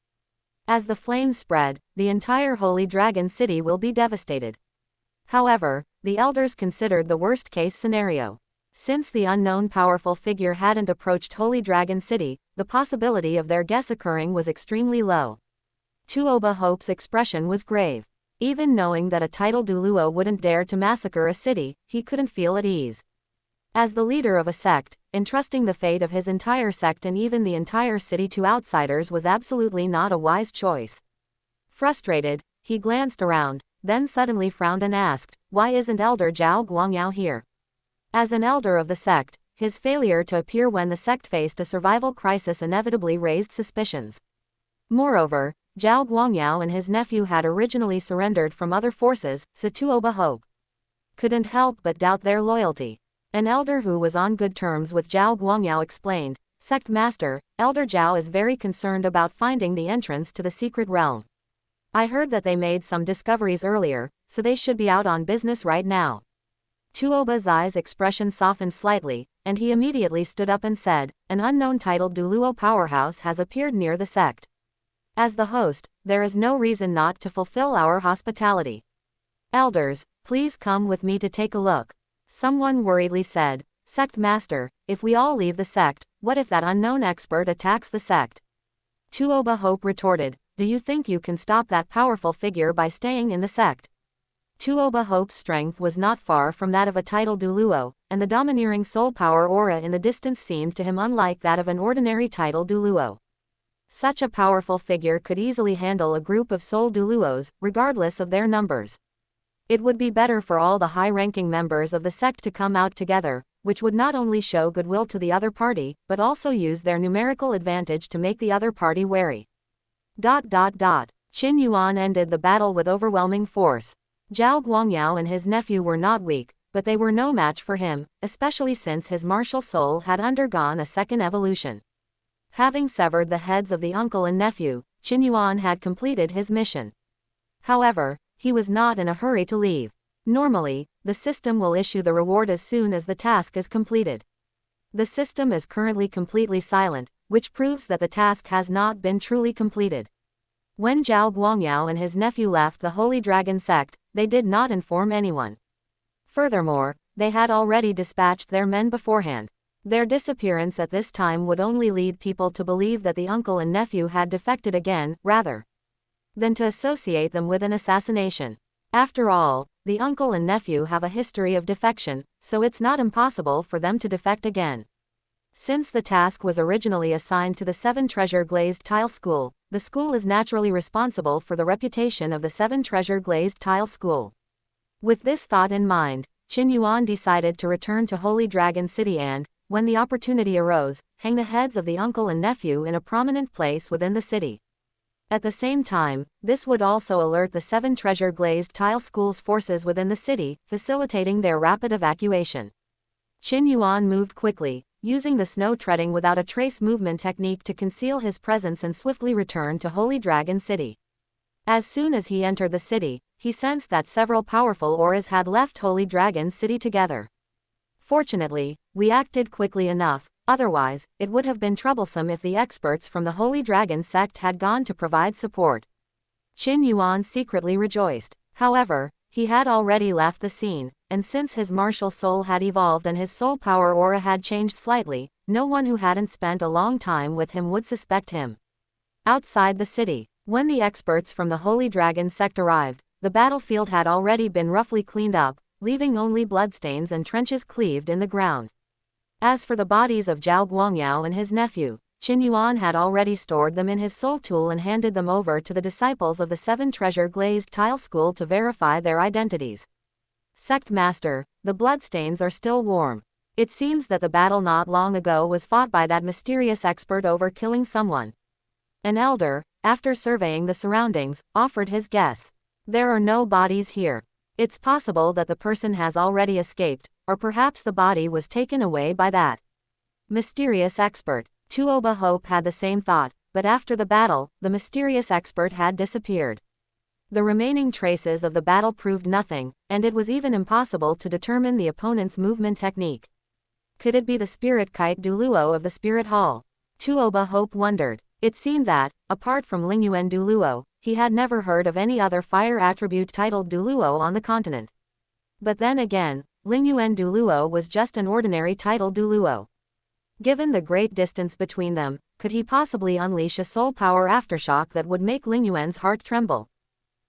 As the flames spread, the entire Holy Dragon City will be devastated. However, the elders considered the worst-case scenario. Since the unknown powerful figure hadn't approached Holy Dragon City, the possibility of their guess occurring was extremely low. Tuoba Hope's expression was grave. Even knowing that a titled Douluo wouldn't dare to massacre a city, he couldn't feel at ease. As the leader of a sect, entrusting the fate of his entire sect and even the entire city to outsiders was absolutely not a wise choice. Frustrated, he glanced around, then suddenly frowned and asked, "Why isn't Elder Zhao Guangyao here?" As an elder of the sect, his failure to appear when the sect faced a survival crisis inevitably raised suspicions. Moreover, Zhao Guangyao and his nephew had originally surrendered from other forces, so Tuoba Hope couldn't help but doubt their loyalty. An elder who was on good terms with Zhao Guangyao explained, "Sect Master, Elder Zhao is very concerned about finding the entrance to the secret realm. I heard that they made some discoveries earlier, so they should be out on business right now." Tuoba's eyes' expression softened slightly, and he immediately stood up and said, "An unknown titled Douluo powerhouse has appeared near the sect. As the host, there is no reason not to fulfill our hospitality. Elders, please come with me to take a look." Someone worriedly said, "Sect Master, if we all leave the sect, what if that unknown expert attacks the sect?" Tuoba Hope retorted, "Do you think you can stop that powerful figure by staying in the sect?" Tuoba Hope's strength was not far from that of a titled Douluo, and the domineering soul power aura in the distance seemed to him unlike that of an ordinary titled Douluo. Such a powerful figure could easily handle a group of soul Douluos, regardless of their numbers. It would be better for all the high-ranking members of the sect to come out together, which would not only show goodwill to the other party, but also use their numerical advantage to make the other party wary. Qin Yuan ended the battle with overwhelming force. Zhao Guangyao and his nephew were not weak, but they were no match for him, especially since his martial soul had undergone a second evolution. Having severed the heads of the uncle and nephew, Qin Yuan had completed his mission. However, he was not in a hurry to leave. Normally, the system will issue the reward as soon as the task is completed. The system is currently completely silent, which proves that the task has not been truly completed. When Zhao Guangyao and his nephew left the Holy Dragon sect, they did not inform anyone. Furthermore, they had already dispatched their men beforehand. Their disappearance at this time would only lead people to believe that the uncle and nephew had defected again, rather than to associate them with an assassination. After all, the uncle and nephew have a history of defection, so it's not impossible for them to defect again. Since the task was originally assigned to the 7 Treasure Glazed Tile School, the school is naturally responsible for the reputation of the 7 Treasure Glazed Tile School. With this thought in mind, Qin Yuan decided to return to Holy Dragon City and, when the opportunity arose, hang the heads of the uncle and nephew in a prominent place within the city. At the same time, this would also alert the 7 Treasure Glazed Tile School's forces within the city, facilitating their rapid evacuation. Qin Yuan moved quickly, using the snow treading without a trace movement technique to conceal his presence and swiftly returned to Holy Dragon City. As soon as he entered the city, he sensed that several powerful auras had left Holy Dragon City together. Fortunately, we acted quickly enough, otherwise, it would have been troublesome if the experts from the Holy Dragon sect had gone to provide support. Qin Yuan secretly rejoiced. However, he had already left the scene, and since his martial soul had evolved and his soul power aura had changed slightly, no one who hadn't spent a long time with him would suspect him. Outside the city, when the experts from the Holy Dragon sect arrived, the battlefield had already been roughly cleaned up, leaving only bloodstains and trenches cleaved in the ground. As for the bodies of Zhao Guangyao and his nephew, Qin Yuan had already stored them in his soul tool and handed them over to the disciples of the 7 Treasure Glazed Tile School to verify their identities. Sect Master, the bloodstains are still warm. It seems that the battle not long ago was fought by that mysterious expert over killing someone. An elder, after surveying the surroundings, offered his guess. There are no bodies here. It's possible that the person has already escaped, or perhaps the body was taken away by that mysterious expert. Tuoba Hope had the same thought, but after the battle, the mysterious expert had disappeared. The remaining traces of the battle proved nothing, and it was even impossible to determine the opponent's movement technique. Could it be the spirit kite Douluo of the Spirit Hall? Tuoba Hope wondered. It seemed that, apart from Lingyuan Douluo, he had never heard of any other fire attribute titled Douluo on the continent. But then again, Lingyuan Douluo was just an ordinary title Douluo. Given the great distance between them, could he possibly unleash a soul power aftershock that would make Lingyuan's heart tremble?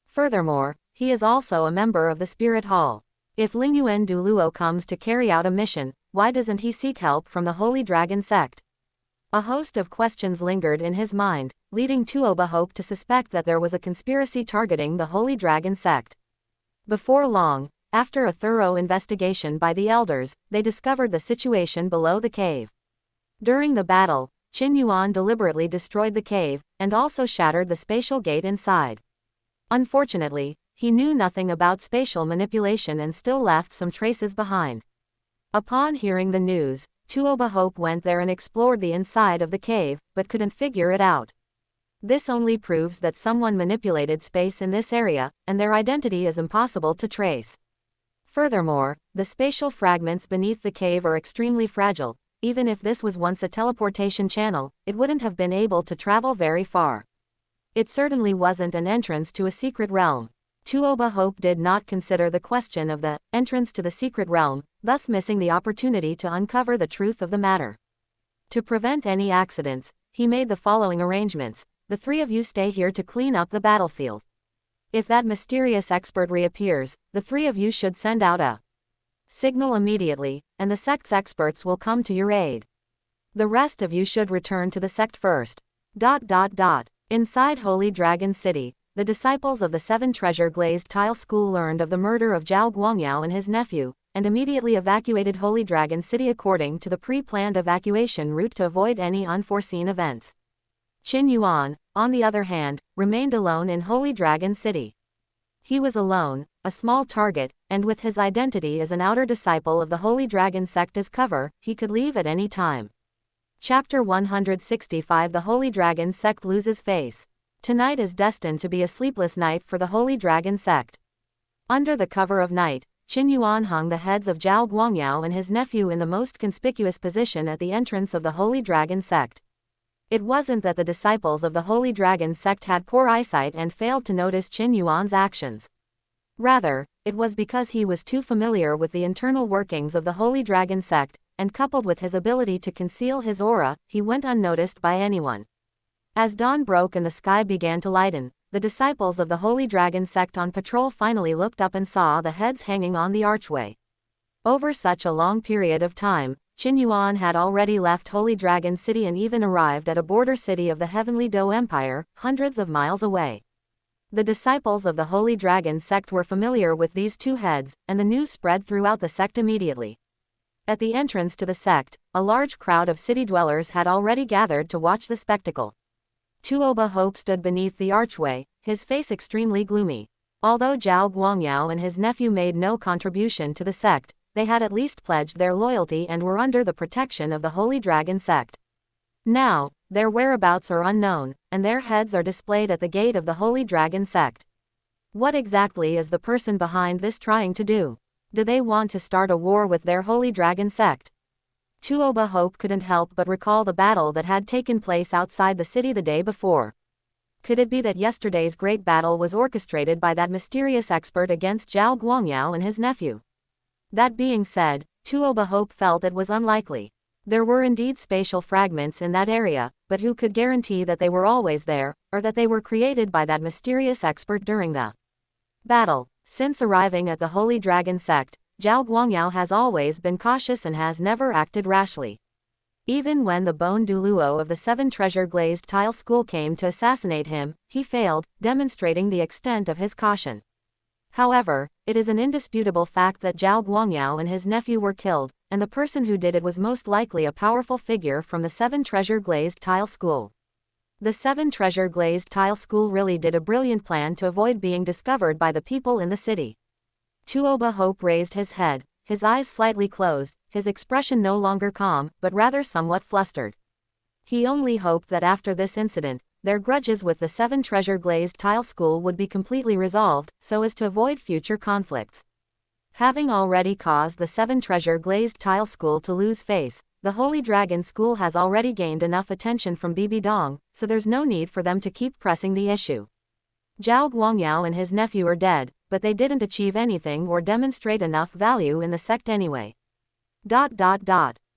Furthermore, he is also a member of the Spirit Hall. If Lingyuan Douluo comes to carry out a mission, why doesn't he seek help from the Holy Dragon sect? A host of questions lingered in his mind, leading Tuoba Hope to suspect that there was a conspiracy targeting the Holy Dragon sect. Before long, after a thorough investigation by the elders, they discovered the situation below the cave. During the battle, Qin Yuan deliberately destroyed the cave, and also shattered the spatial gate inside. Unfortunately, he knew nothing about spatial manipulation and still left some traces behind. Upon hearing the news, Tuoba Hope went there and explored the inside of the cave, but couldn't figure it out. This only proves that someone manipulated space in this area, and their identity is impossible to trace. Furthermore, the spatial fragments beneath the cave are extremely fragile. Even if this was once a teleportation channel, it wouldn't have been able to travel very far. It certainly wasn't an entrance to a secret realm. Tuoba Hope did not consider the question of the entrance to the secret realm, thus missing the opportunity to uncover the truth of the matter. To prevent any accidents, he made the following arrangements. The 3 of you stay here to clean up the battlefield. If that mysterious expert reappears, the 3 of you should send out a signal immediately, and the sect's experts will come to your aid. The rest of you should return to the sect first. Inside Holy Dragon City, the disciples of the 7 Treasure Glazed Tile School learned of the murder of Zhao Guangyao and his nephew, and immediately evacuated Holy Dragon City according to the pre-planned evacuation route to avoid any unforeseen events. Qin Yuan, on the other hand, remained alone in Holy Dragon City. He was alone, a small target, and with his identity as an outer disciple of the Holy Dragon sect as cover, he could leave at any time. Chapter 165 The Holy Dragon Sect Loses Face. Tonight is destined to be a sleepless night for the Holy Dragon Sect. Under the cover of night, Qin Yuan hung the heads of Zhao Guangyao and his nephew in the most conspicuous position at the entrance of the Holy Dragon Sect. It wasn't that the disciples of the Holy Dragon Sect had poor eyesight and failed to notice Qin Yuan's actions. Rather, it was because he was too familiar with the internal workings of the Holy Dragon Sect, and coupled with his ability to conceal his aura, he went unnoticed by anyone. As dawn broke and the sky began to lighten, the disciples of the Holy Dragon Sect on patrol finally looked up and saw the heads hanging on the archway. Over such a long period of time, Qin Yuan had already left Holy Dragon City and even arrived at a border city of the Heavenly Dou Empire, hundreds of miles away. The disciples of the Holy Dragon Sect were familiar with these two heads, and the news spread throughout the sect immediately. At the entrance to the sect, a large crowd of city dwellers had already gathered to watch the spectacle. Tuoba Hope stood beneath the archway, his face extremely gloomy. Although Zhao Guangyao and his nephew made no contribution to the sect, they had at least pledged their loyalty and were under the protection of the Holy Dragon Sect. Now, their whereabouts are unknown, and their heads are displayed at the gate of the Holy Dragon Sect. What exactly is the person behind this trying to do? Do they want to start a war with their Holy Dragon Sect? Tuoba Hope couldn't help but recall the battle that had taken place outside the city the day before. Could it be that yesterday's great battle was orchestrated by that mysterious expert against Zhao Guangyao and his nephew? That being said, Tuoba Hope felt it was unlikely. There were indeed spatial fragments in that area, but who could guarantee that they were always there, or that they were created by that mysterious expert during the battle? Since arriving at the Holy Dragon Sect, Zhao Guangyao has always been cautious and has never acted rashly. Even when the Bone Douluo of the Seven Treasure Glazed Tile School came to assassinate him, he failed, demonstrating the extent of his caution. However, it is an indisputable fact that Zhao Guangyao and his nephew were killed, and the person who did it was most likely a powerful figure from the Seven Treasure Glazed Tile School. The Seven Treasure Glazed Tile School really did a brilliant plan to avoid being discovered by the people in the city. Tuoba Hope raised his head, his eyes slightly closed, his expression no longer calm, but rather somewhat flustered. He only hoped that after this incident, their grudges with the Seven Treasure Glazed Tile School would be completely resolved, so as to avoid future conflicts. Having already caused the Seven Treasure Glazed Tile School to lose face, the Holy Dragon School has already gained enough attention from Bibi Dong, so there's no need for them to keep pressing the issue. Zhao Guangyao and his nephew are dead, but they didn't achieve anything or demonstrate enough value in the sect anyway.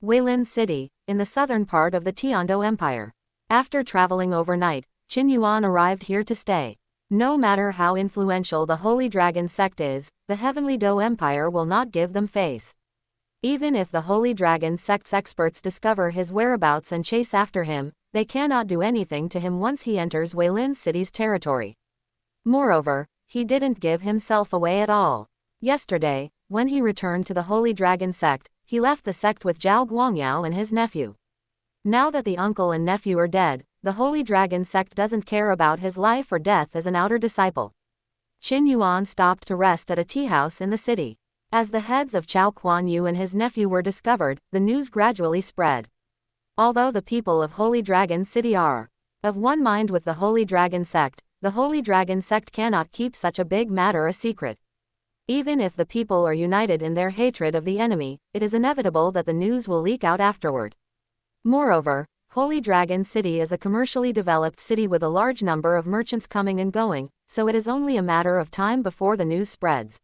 Weilin City, in the southern part of the Qian Empire. After traveling overnight, Qin Yuan arrived here to stay. No matter how influential the Holy Dragon Sect is, the Heavenly Dou Empire will not give them face. Even if the Holy Dragon Sect's experts discover his whereabouts and chase after him, they cannot do anything to him once he enters Weilin City's territory. Moreover, he didn't give himself away at all. Yesterday, when he returned to the Holy Dragon Sect, he left the sect with Zhao Guangyao and his nephew. Now that the uncle and nephew are dead, the Holy Dragon Sect doesn't care about his life or death as an outer disciple. Qin Yuan stopped to rest at a tea house in the city. As the heads of Chao Kuan Yu and his nephew were discovered, the news gradually spread. Although the people of Holy Dragon City are of one mind with the Holy Dragon Sect, the Holy Dragon Sect cannot keep such a big matter a secret. Even if the people are united in their hatred of the enemy, it is inevitable that the news will leak out afterward. Moreover, Holy Dragon City is a commercially developed city with a large number of merchants coming and going, so it is only a matter of time before the news spreads.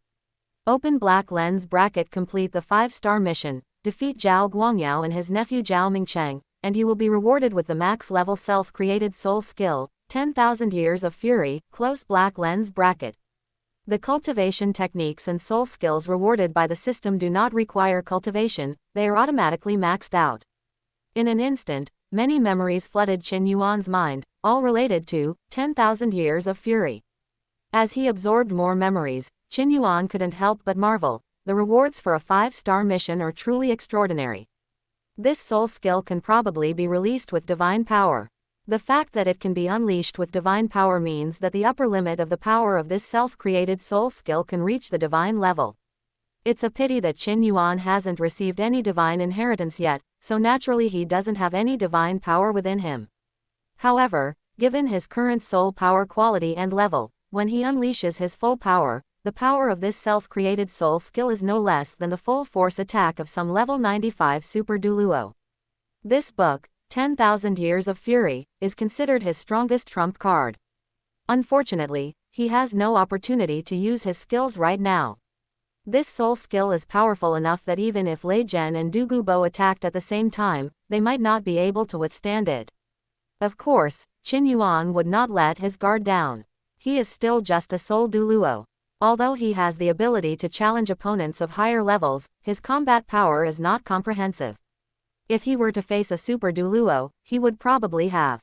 Open black lens bracket. Complete the 5-star mission, defeat Zhao Guangyao and his nephew Zhao Mingcheng, and you will be rewarded with the max level self-created soul skill, 10,000 Years of Fury, close black lens bracket. The cultivation techniques and soul skills rewarded by the system do not require cultivation, they are automatically maxed out. In an instant, many memories flooded Qin Yuan's mind, all related to 10,000 Years of Fury. As he absorbed more memories, Qin Yuan couldn't help but marvel. the rewards for a 5-star mission are truly extraordinary. This soul skill can probably be released with divine power. The fact that it can be unleashed with divine power means that the upper limit of the power of this self-created soul skill can reach the divine level. It's a pity that Qin Yuan hasn't received any divine inheritance yet, so naturally he doesn't have any divine power within him. However, given his current soul power quality and level, when he unleashes his full power, the power of this self-created soul skill is no less than the full force attack of some level 95 Super Douluo. This book, 10,000 Years of Fury, is considered his strongest trump card. Unfortunately, he has no opportunity to use his skills right now. This soul skill is powerful enough that even if Lei Zhen and Du Gubo attacked at the same time, they might not be able to withstand it. Of course, Qin Yuan would not let his guard down. He is still just a soul Douluo. Although he has the ability to challenge opponents of higher levels, his combat power is not comprehensive. If he were to face a Super Douluo, he would probably have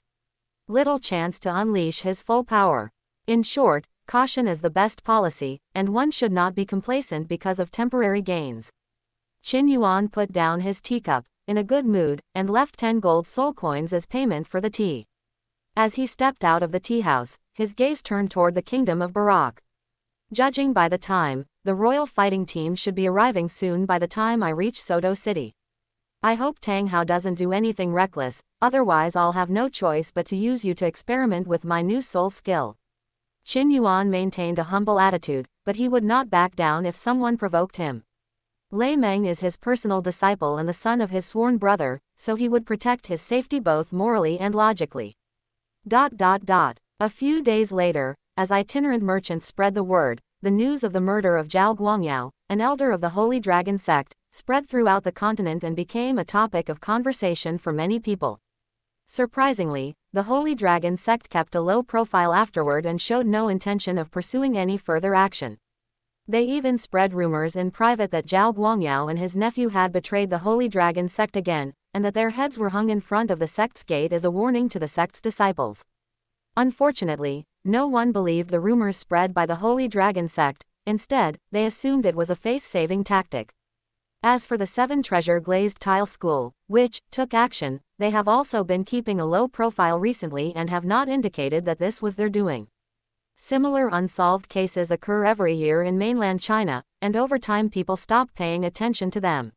little chance to unleash his full power. In short, caution is the best policy, and one should not be complacent because of temporary gains. Qin Yuan put down his teacup, in a good mood, and left 10 gold soul coins as payment for the tea. As he stepped out of the tea house, his gaze turned toward the kingdom of Barak. Judging by the time, the royal fighting team should be arriving soon by the time I reach Soto City. I hope Tang Hao doesn't do anything reckless, otherwise I'll have no choice but to use you to experiment with my new soul skill. Qin Yuan maintained a humble attitude, but he would not back down if someone provoked him. Lei Meng is his personal disciple and the son of his sworn brother, so he would protect his safety both morally and logically. A few days later, as itinerant merchants spread the word, the news of the murder of Zhao Guangyao, an elder of the Holy Dragon sect, spread throughout the continent and became a topic of conversation for many people. Surprisingly, the Holy Dragon sect kept a low profile afterward and showed no intention of pursuing any further action. They even spread rumors in private that Zhao Guangyao and his nephew had betrayed the Holy Dragon sect again, and that their heads were hung in front of the sect's gate as a warning to the sect's disciples. Unfortunately, no one believed the rumors spread by the Holy Dragon sect. Instead, they assumed it was a face-saving tactic. As for the 7 Treasure Glazed Tile School, which took action, they have also been keeping a low profile recently and have not indicated that this was their doing. Similar unsolved cases occur every year in mainland China, and over time people stop paying attention to them.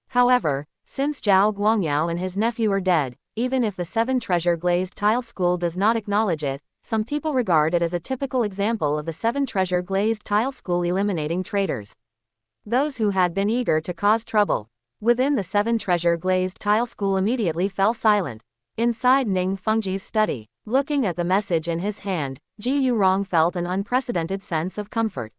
However, since Zhao Guangyao and his nephew are dead, even if the 7 Treasure Glazed Tile School does not acknowledge it, some people regard it as a typical example of the 7 Treasure Glazed Tile School eliminating traitors. Those who had been eager to cause trouble within the 7 Treasure Glazed Tile School immediately fell silent. Inside Ning Fengji's study, looking at the message in his hand, Ji Yurong felt an unprecedented sense of comfort.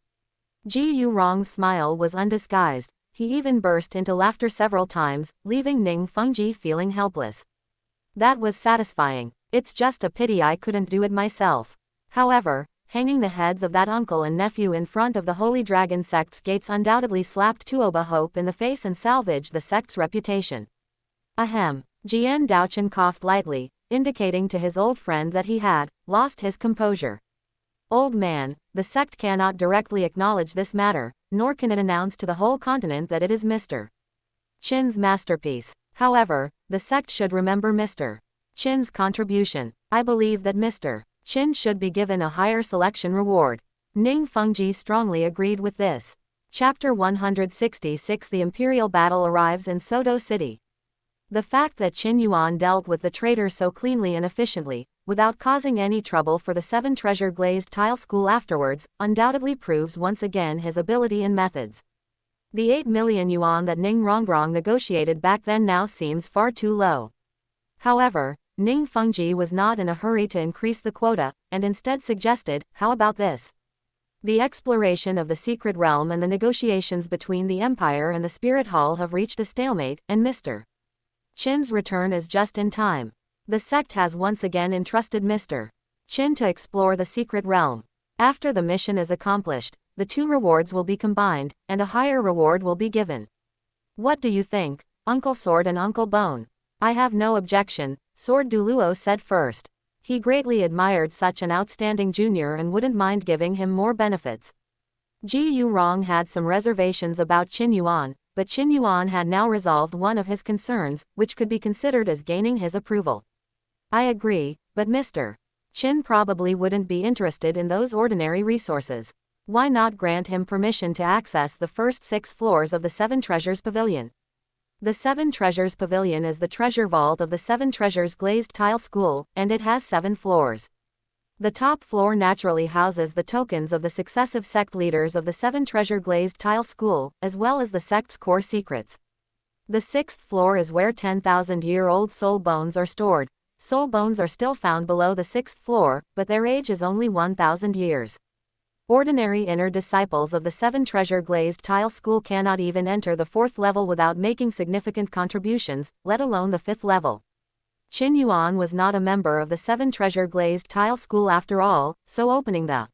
Ji Yurong's smile was undisguised. He even burst into laughter several times, leaving Ning Fengji feeling helpless. That was satisfying. It's just a pity I couldn't do it myself. However, hanging the heads of that uncle and nephew in front of the Holy Dragon sect's gates undoubtedly slapped Tuoba Hope in the face and salvaged the sect's reputation. Ahem. Jian Daochen coughed lightly, indicating to his old friend that he had lost his composure. Old man, the sect cannot directly acknowledge this matter, nor can it announce to the whole continent that it is Mr. Qin's masterpiece. However, the sect should remember Mr. Qin's contribution. I believe that Mr. Qin should be given a higher selection reward. Ning Fengji strongly agreed with this. Chapter 166 The Imperial Battle arrives in Soto City. The fact that Qin Yuan dealt with the traitor so cleanly and efficiently, without causing any trouble for the 7 Treasure Glazed Tile School afterwards, undoubtedly proves once again his ability and methods. The 8 million yuan that Ning Rongrong negotiated back then now seems far too low. However, Ning Fengji was not in a hurry to increase the quota, and instead suggested, how about this? The exploration of the secret realm and the negotiations between the Empire and the Spirit Hall have reached a stalemate, and Mr. Qin's return is just in time. The sect has once again entrusted Mr. Qin to explore the secret realm. After the mission is accomplished, the 2 rewards will be combined, and a higher reward will be given. What do you think, Uncle Sword and Uncle Bone? I have no objection, Sword Douluo said first. He greatly admired such an outstanding junior and wouldn't mind giving him more benefits. Ji Yurong had some reservations about Qin Yuan, but Qin Yuan had now resolved one of his concerns, which could be considered as gaining his approval. I agree, but Mr. Qin probably wouldn't be interested in those ordinary resources. Why not grant him permission to access the first 6 floors of the Seven Treasures Pavilion? The Seven Treasures Pavilion is the treasure vault of the Seven Treasures Glazed Tile School, and it has 7 floors. The top floor naturally houses the tokens of the successive sect leaders of the Seven Treasure Glazed Tile School, as well as the sect's core secrets. The 6th floor is where 10,000-year-old soul bones are stored. Soul bones are still found below the 6th floor, but their age is only 1,000 years. Ordinary inner disciples of the Seven Treasure Glazed Tile School cannot even enter the 4th level without making significant contributions, let alone the 5th level. Qin Yuan was not a member of the Seven Treasure Glazed Tile School after all, so opening the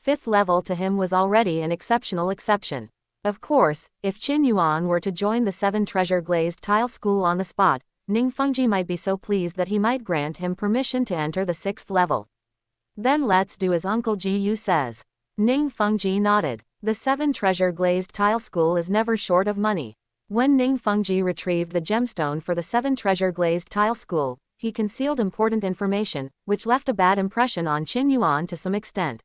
5th level to him was already an exceptional exception. Of course, if Qin Yuan were to join the Seven Treasure Glazed Tile School on the spot, Ning Fengji might be so pleased that he might grant him permission to enter the 6th level. Then let's do as Uncle Ji Yu says. Ning Fengji nodded. The Seven Treasure Glazed Tile School is never short of money. When Ning Fengji retrieved the gemstone for the Seven Treasure Glazed Tile School, he concealed important information, which left a bad impression on Qin Yuan to some extent.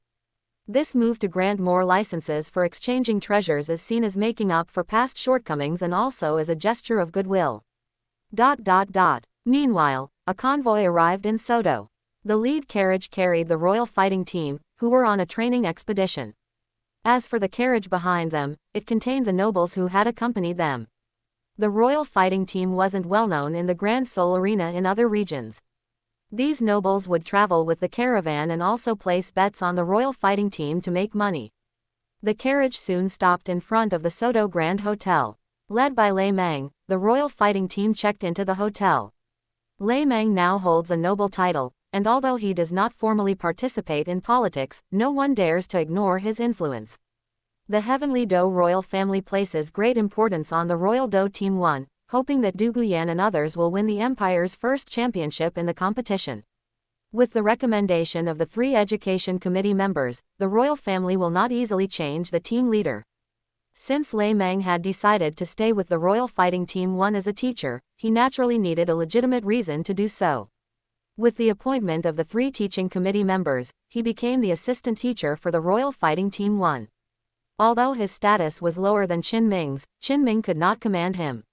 This move to grant more licenses for exchanging treasures is seen as making up for past shortcomings and also as a gesture of goodwill. Meanwhile, a convoy arrived in Soto. The lead carriage carried the royal fighting team, who were on a training expedition. As for the carriage behind them, it contained the nobles who had accompanied them. The royal fighting team wasn't well known in the Grand Soul Arena in other regions. These nobles would travel with the caravan and also place bets on the royal fighting team to make money. The carriage soon stopped in front of the Soto Grand Hotel. Led by Lei Meng, the royal fighting team checked into the hotel. Lei Meng now holds a noble title, and although he does not formally participate in politics, no one dares to ignore his influence. The Heavenly Dou royal family places great importance on the Royal Dou Team 1, hoping that Du Guyan and others will win the Empire's first championship in the competition. With the recommendation of the 3 education committee members, the royal family will not easily change the team leader. Since Lei Meng had decided to stay with the Royal Fighting Team 1 as a teacher, he naturally needed a legitimate reason to do so. With the appointment of the 3 teaching committee members, he became the assistant teacher for the Royal Fighting Team 1. Although his status was lower than Qin Ming's, Qin Ming could not command him.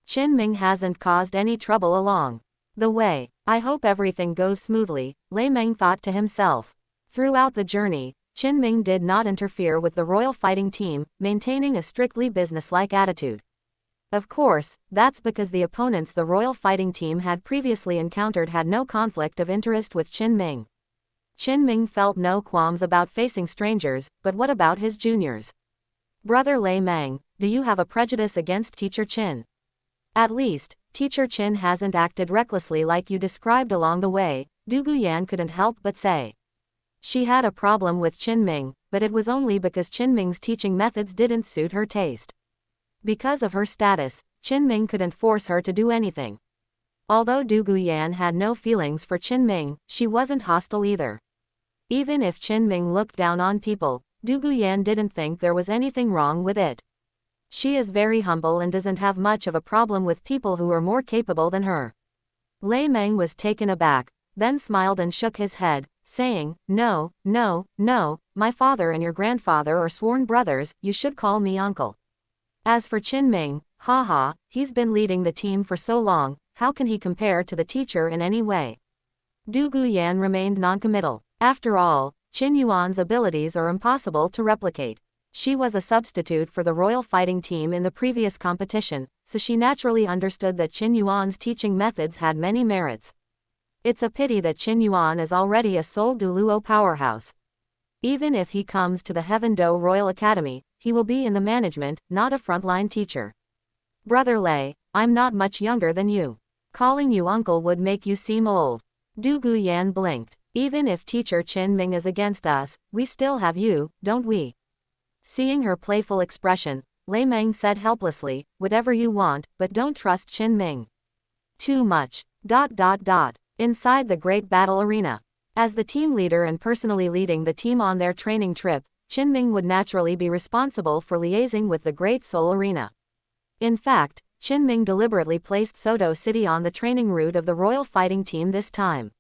Qin Ming hasn't caused any trouble along the way. I hope everything goes smoothly, Lei Meng thought to himself. Throughout the journey, Qin Ming did not interfere with the royal fighting team, maintaining a strictly businesslike attitude. Of course, that's because the opponents the royal fighting team had previously encountered had no conflict of interest with Qin Ming. Qin Ming felt no qualms about facing strangers, but what about his juniors? Brother Lei Meng, do you have a prejudice against Teacher Qin? At least, Teacher Qin hasn't acted recklessly like you described along the way, Du Guyan couldn't help but say. She had a problem with Qin Ming, but it was only because Qin Ming's teaching methods didn't suit her taste. Because of her status, Qin Ming couldn't force her to do anything. Although Du Guyan had no feelings for Qin Ming, she wasn't hostile either. Even if Qin Ming looked down on people, Du Guyan didn't think there was anything wrong with it. She is very humble and doesn't have much of a problem with people who are more capable than her. Lei Meng was taken aback, then smiled and shook his head, saying, No, my father and your grandfather are sworn brothers, you should call me uncle. As for Qin Ming, he's been leading the team for so long, how can he compare to the teacher in any way? Du Guyan remained noncommittal. After all, Qin Yuan's abilities are impossible to replicate. She was a substitute for the royal fighting team in the previous competition, so she naturally understood that Qin Yuan's teaching methods had many merits. It's a pity that Qin Yuan is already a Seoul Douluo powerhouse. Even if he comes to the Heaven Dou Royal Academy, he will be in the management, not a frontline teacher. Brother Lei, I'm not much younger than you. Calling you uncle would make you seem old. Du Guyan blinked. Even if Teacher Qin Ming is against us, we still have you, don't we? Seeing her playful expression, Lei Meng said helplessly, whatever you want, but don't trust Qin Ming. Too much. Inside the great battle arena. As the team leader and personally leading the team on their training trip, Qinming would naturally be responsible for liaising with the Great Soul Arena. In fact, Qinming deliberately placed Soto City on the training route of the Royal Fighting Team this time.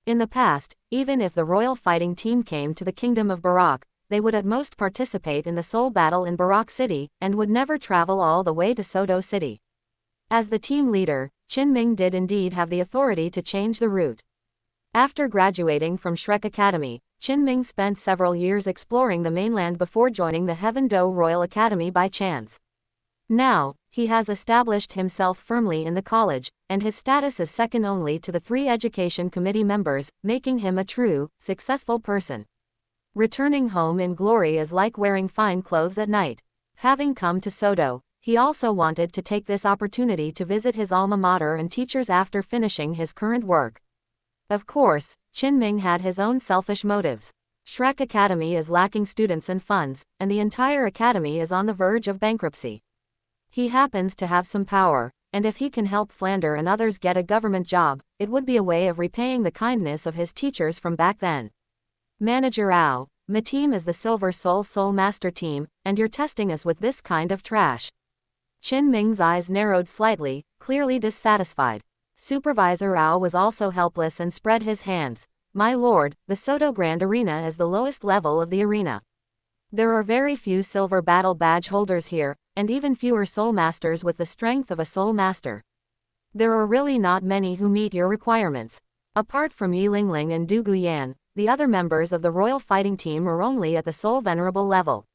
In the past, even if the Royal Fighting Team came to the Kingdom of Barak, they would at most participate in the Soul Battle in Barak City, and would never travel all the way to Soto City. As the team leader, Qinming did indeed have the authority to change the route. After graduating from Shrek Academy, Qinming spent several years exploring the mainland before joining the Heaven Do Royal Academy by chance. Now, he has established himself firmly in the college, and his status is second only to the 3 education committee members, making him a true, successful person. Returning home in glory is like wearing fine clothes at night. Having come to Soto, he also wanted to take this opportunity to visit his alma mater and teachers after finishing his current work. Of course, Qinming had his own selfish motives. Shrek Academy is lacking students and funds, and the entire academy is on the verge of bankruptcy. He happens to have some power, and if he can help Flander and others get a government job, it would be a way of repaying the kindness of his teachers from back then. Manager Ao, my team is the Silver Soul Master team, and you're testing us with this kind of trash. Qinming's eyes narrowed slightly, clearly dissatisfied. Supervisor Ao was also helpless and spread his hands. My lord, the Soto Grand Arena is the lowest level of the arena. There are very few silver battle badge holders here, and even fewer soul masters with the strength of a soul master. There are really not many who meet your requirements. Apart from Yi Lingling and Du Guyan, the other members of the Royal Fighting Team are only at the Soul Venerable level.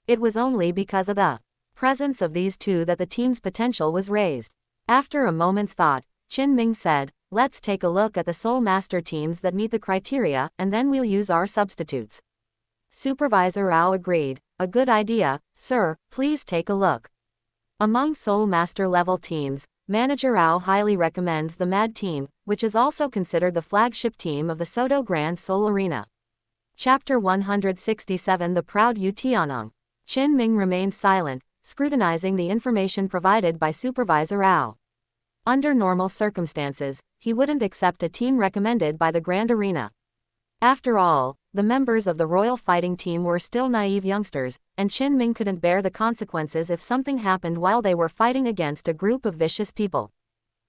It was only because of the presence of these two that the team's potential was raised. After a moment's thought, Qinming said, let's take a look at the Soul Master teams that meet the criteria, and then we'll use our substitutes. Supervisor Ao agreed. A good idea, sir, please take a look. Among Soul Master level teams, Manager Ao highly recommends the MAD team, which is also considered the flagship team of the Soto Grand Soul Arena. Chapter 167 The Proud Yu Tianong. Qinming remained silent, scrutinizing the information provided by Supervisor Ao. Under normal circumstances, he wouldn't accept a team recommended by the Grand Arena. After all, the members of the Royal Fighting Team were still naive youngsters, and Qinming couldn't bear the consequences if something happened while they were fighting against a group of vicious people.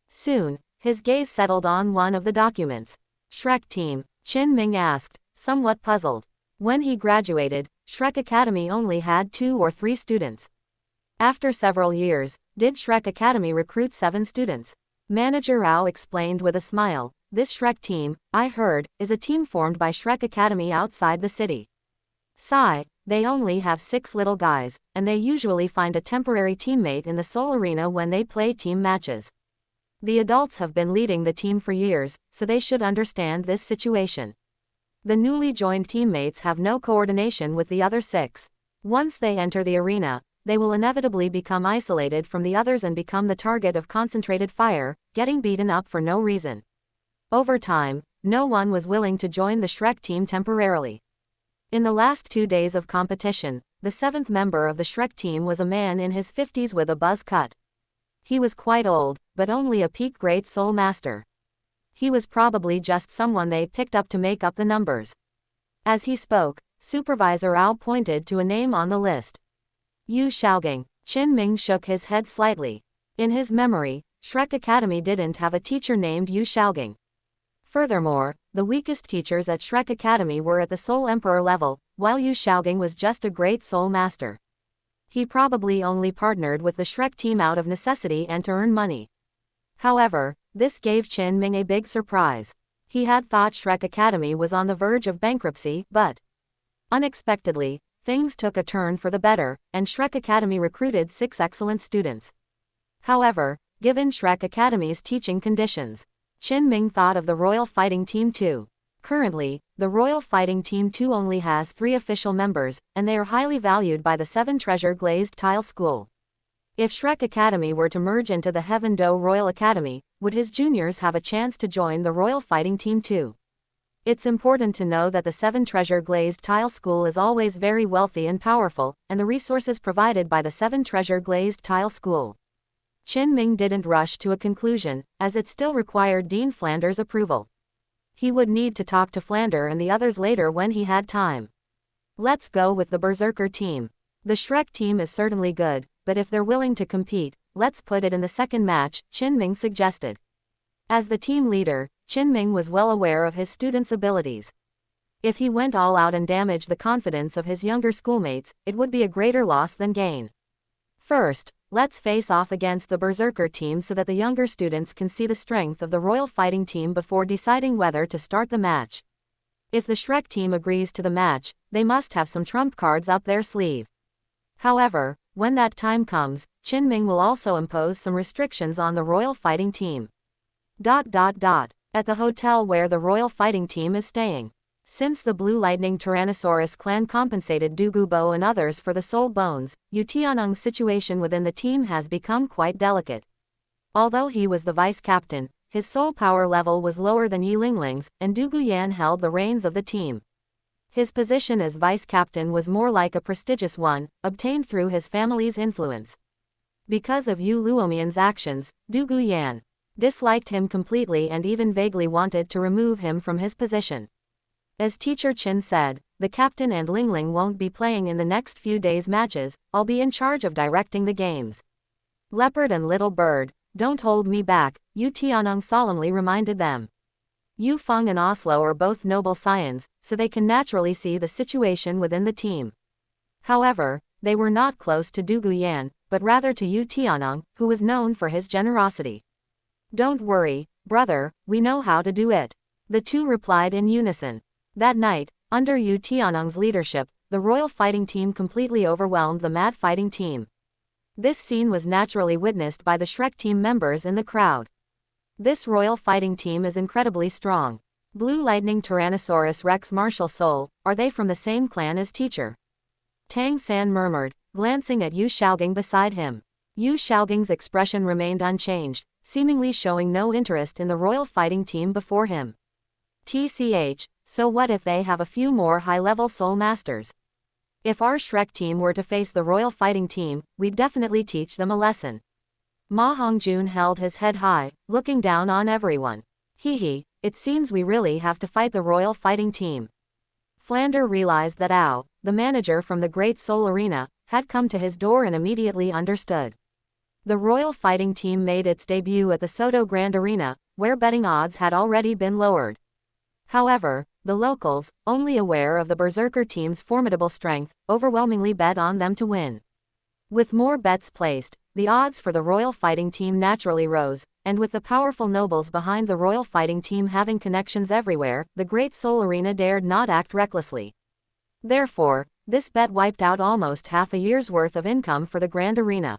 Soon, his gaze settled on one of the documents. Shrek Team, Qinming asked, somewhat puzzled. When he graduated, Shrek Academy only had 2 or 3 students. After several years, did Shrek Academy recruit 7 students? Manager Ao explained with a smile. This Shrek team, I heard, is a team formed by Shrek Academy outside the city. Sigh, they only have 6 little guys, and they usually find a temporary teammate in the Soul Arena when they play team matches. The adults have been leading the team for years, so they should understand this situation. The newly joined teammates have no coordination with the other 6. Once they enter the arena, they will inevitably become isolated from the others and become the target of concentrated fire, getting beaten up for no reason. Over time, no one was willing to join the Shrek team temporarily. In the last 2 days of competition, the 7th member of the Shrek team was a man in his 50s with a buzz cut. He was quite old, but only a peak Great Soul Master. He was probably just someone they picked up to make up the numbers. As he spoke, Supervisor Ao pointed to a name on the list. Yu Shaogang. Qinming shook his head slightly. In his memory, Shrek Academy didn't have a teacher named Yu Shaogang. Furthermore, the weakest teachers at Shrek Academy were at the Soul Emperor level, while Yu Shaogang was just a Great Soul Master. He probably only partnered with the Shrek team out of necessity and to earn money. However, this gave Qinming a big surprise. He had thought Shrek Academy was on the verge of bankruptcy, but unexpectedly, things took a turn for the better, and Shrek Academy recruited 6 excellent students. However, given Shrek Academy's teaching conditions, Qinming thought of the Royal Fighting Team too. Currently, the Royal Fighting Team 2 only has 3 official members, and they are highly valued by the 7 Treasure Glazed Tile School. If Shrek Academy were to merge into the Heaven Do Royal Academy, would his juniors have a chance to join the Royal Fighting Team too? It's important to know that the 7 Treasure Glazed Tile School is always very wealthy and powerful, and the resources provided by the 7 Treasure Glazed Tile School. Qinming didn't rush to a conclusion, as it still required Dean Flander's approval. He would need to talk to Flander and the others later when he had time. Let's go with the Berserker team. The Shrek team is certainly good, but if they're willing to compete, let's put it in the second match, Qinming suggested. As the team leader, Qinming was well aware of his students' abilities. If he went all out and damaged the confidence of his younger schoolmates, it would be a greater loss than gain. First, let's face off against the Berserker team so that the younger students can see the strength of the Royal Fighting Team before deciding whether to start the match. If the Shrek team agrees to the match, they must have some trump cards up their sleeve. However, when that time comes, Qinming will also impose some restrictions on the Royal Fighting Team. At the hotel where the Royal Fighting Team is staying. Since the Blue Lightning Tyrannosaurus clan compensated Douluo and others for the soul bones, Yu Tianong's situation within the team has become quite delicate. Although he was the vice captain, his soul power level was lower than Yi Lingling's, and Du Guyan held the reins of the team. His position as vice captain was more like a prestigious one, obtained through his family's influence. Because of Yu Luomian's actions, Du Guyan disliked him completely and even vaguely wanted to remove him from his position. As Teacher Qin said, the captain and Lingling won't be playing in the next few days' matches, I'll be in charge of directing the games. Leopard and Little Bird, don't hold me back, Yu Tianong solemnly reminded them. Yu Feng and Oslo are both noble scions, so they can naturally see the situation within the team. However, they were not close to Du Guyan, but rather to Yu Tianong, who was known for his generosity. Don't worry, brother, we know how to do it. The two replied in unison. That night, under Yu Tianong's leadership, the Royal Fighting Team completely overwhelmed the Mad Fighting Team. This scene was naturally witnessed by the Shrek team members in the crowd. This Royal Fighting Team is incredibly strong. Blue Lightning Tyrannosaurus Rex Martial Soul, are they from the same clan as Teacher? Tang San murmured, glancing at Yu Shaogang beside him. Yu Shaogang's expression remained unchanged, seemingly showing no interest in the Royal Fighting Team before him. TCH, so what if they have a few more high-level soul masters? If our Shrek team were to face the Royal Fighting Team, we'd definitely teach them a lesson. Ma Hongjun held his head high, looking down on everyone. Hee, it seems we really have to fight the Royal Fighting Team. Flander realized that Ao, the manager from the Great Soul Arena, had come to his door and immediately understood. The Royal Fighting Team made its debut at the Soto Grand Arena, where betting odds had already been lowered. However, the locals, only aware of the Berserker team's formidable strength, overwhelmingly bet on them to win. With more bets placed, the odds for the Royal Fighting Team naturally rose, and with the powerful nobles behind the Royal Fighting Team having connections everywhere, the Great Soul Arena dared not act recklessly. Therefore, this bet wiped out almost half a year's worth of income for the Grand Arena.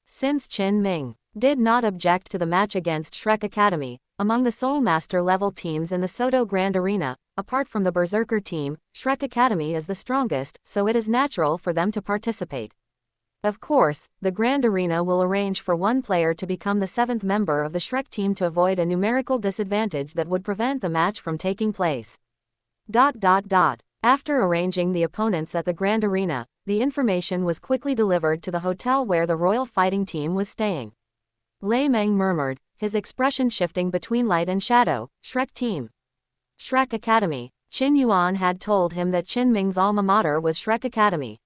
Since Qinming did not object to the match against Shrek Academy, among the Soul Master level teams in the Soto Grand Arena, apart from the Berserker team, Shrek Academy is the strongest, so it is natural for them to participate. Of course, the Grand Arena will arrange for one player to become the 7th member of the Shrek team to avoid a numerical disadvantage that would prevent the match from taking place. After arranging the opponents at the Grand Arena, the information was quickly delivered to the hotel where the Royal Fighting Team was staying. Lei Meng murmured, his expression shifting between light and shadow. Shrek team. Shrek Academy. Qin Yuan had told him that Qinming's alma mater was Shrek Academy.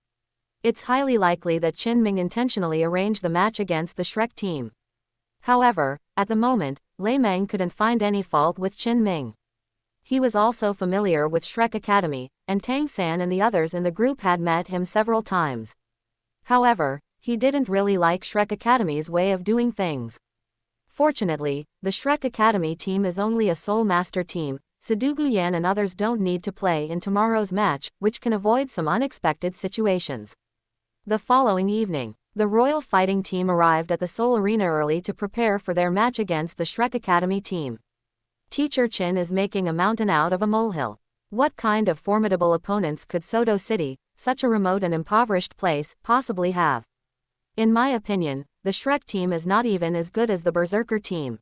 It's highly likely that Qinming intentionally arranged the match against the Shrek team. However, at the moment, Lei Meng couldn't find any fault with Qinming. He was also familiar with Shrek Academy, and Tang San and the others in the group had met him several times. However, he didn't really like Shrek Academy's way of doing things. Fortunately, the Shrek Academy team is only a Soul Master team, so Du Guyan and others don't need to play in tomorrow's match, which can avoid some unexpected situations. The following evening, the Royal Fighting Team arrived at the Soul Arena early to prepare for their match against the Shrek Academy team. Teacher Qin is making a mountain out of a molehill. What kind of formidable opponents could Soto City, such a remote and impoverished place, possibly have? In my opinion, the Shrek team is not even as good as the Berserker team.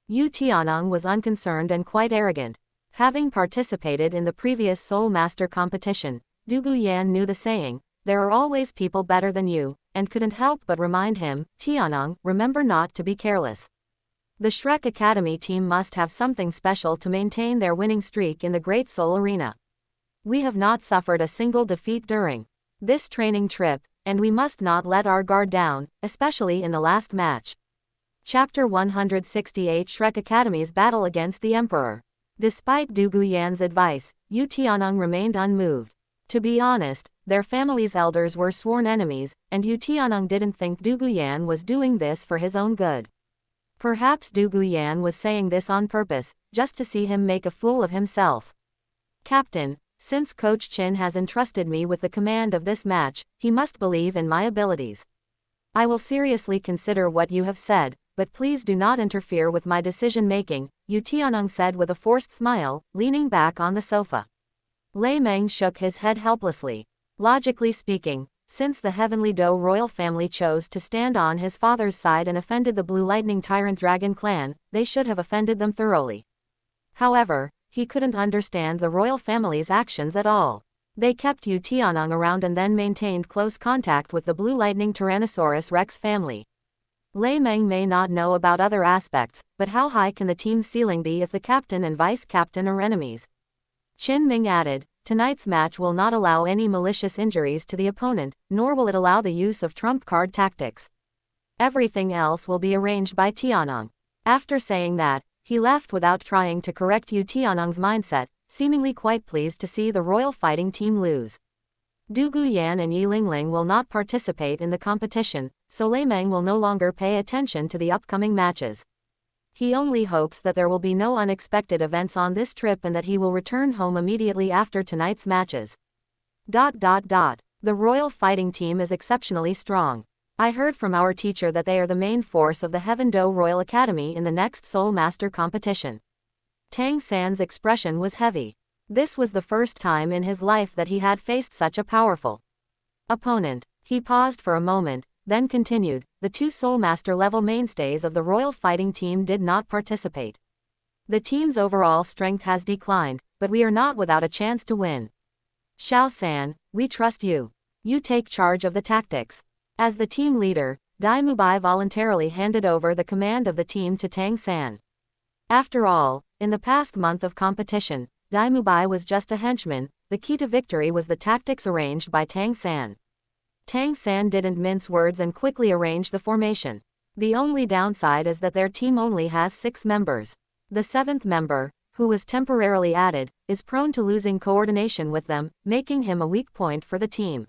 Yu Tianong was unconcerned and quite arrogant. Having participated in the previous Soul Master competition, Du Guyan knew the saying, there are always people better than you, and couldn't help but remind him, Tianong, remember not to be careless. The Shrek Academy team must have something special to maintain their winning streak in the Great Soul Arena. We have not suffered a single defeat during this training trip, and we must not let our guard down, especially in the last match. Chapter 168 Shrek Academy's Battle Against the Emperor. Despite Du Guyan's advice, Yu Tianong remained unmoved. To be honest, their family's elders were sworn enemies, and Yu Tianong didn't think Du Guyan was doing this for his own good. Perhaps Du Guyan was saying this on purpose, just to see him make a fool of himself. Captain, since Coach Qin has entrusted me with the command of this match, he must believe in my abilities. I will seriously consider what you have said, but please do not interfere with my decision-making, Yu Tianong said with a forced smile, leaning back on the sofa. Lei Meng shook his head helplessly. Logically speaking, since the Heavenly Dou royal family chose to stand on his father's side and offended the Blue Lightning Tyrant Dragon clan, they should have offended them thoroughly. However, he couldn't understand the royal family's actions at all. They kept Yu Tianong around and then maintained close contact with the Blue Lightning Tyrannosaurus Rex family. Lei Meng may not know about other aspects, but how high can the team's ceiling be if the captain and vice-captain are enemies? Qin Ming added, tonight's match will not allow any malicious injuries to the opponent, nor will it allow the use of trump card tactics. Everything else will be arranged by Tianong. After saying that, he left without trying to correct Yu Tianong's mindset, seemingly quite pleased to see the royal fighting team lose. Du Guyan and Yi Lingling will not participate in the competition, so Lei Meng will no longer pay attention to the upcoming matches. He only hopes that there will be no unexpected events on this trip and that he will return home immediately after tonight's matches. The royal fighting team is exceptionally strong. I heard from our teacher that they are the main force of the Heaven Dou Royal Academy in the next Soul Master competition. Tang San's expression was heavy. This was the first time in his life that he had faced such a powerful opponent. He paused for a moment, then continued, the two Soul Master level mainstays of the royal fighting team did not participate. The team's overall strength has declined, but we are not without a chance to win. Xiao San, we trust you. You take charge of the tactics. As the team leader, Dai Mubai voluntarily handed over the command of the team to Tang San. After all, in the past month of competition, Dai Mubai was just a henchman, the key to victory was the tactics arranged by Tang San. Tang San didn't mince words and quickly arranged the formation. The only downside is that their team only has 6 members. The 7th member, who was temporarily added, is prone to losing coordination with them, making him a weak point for the team.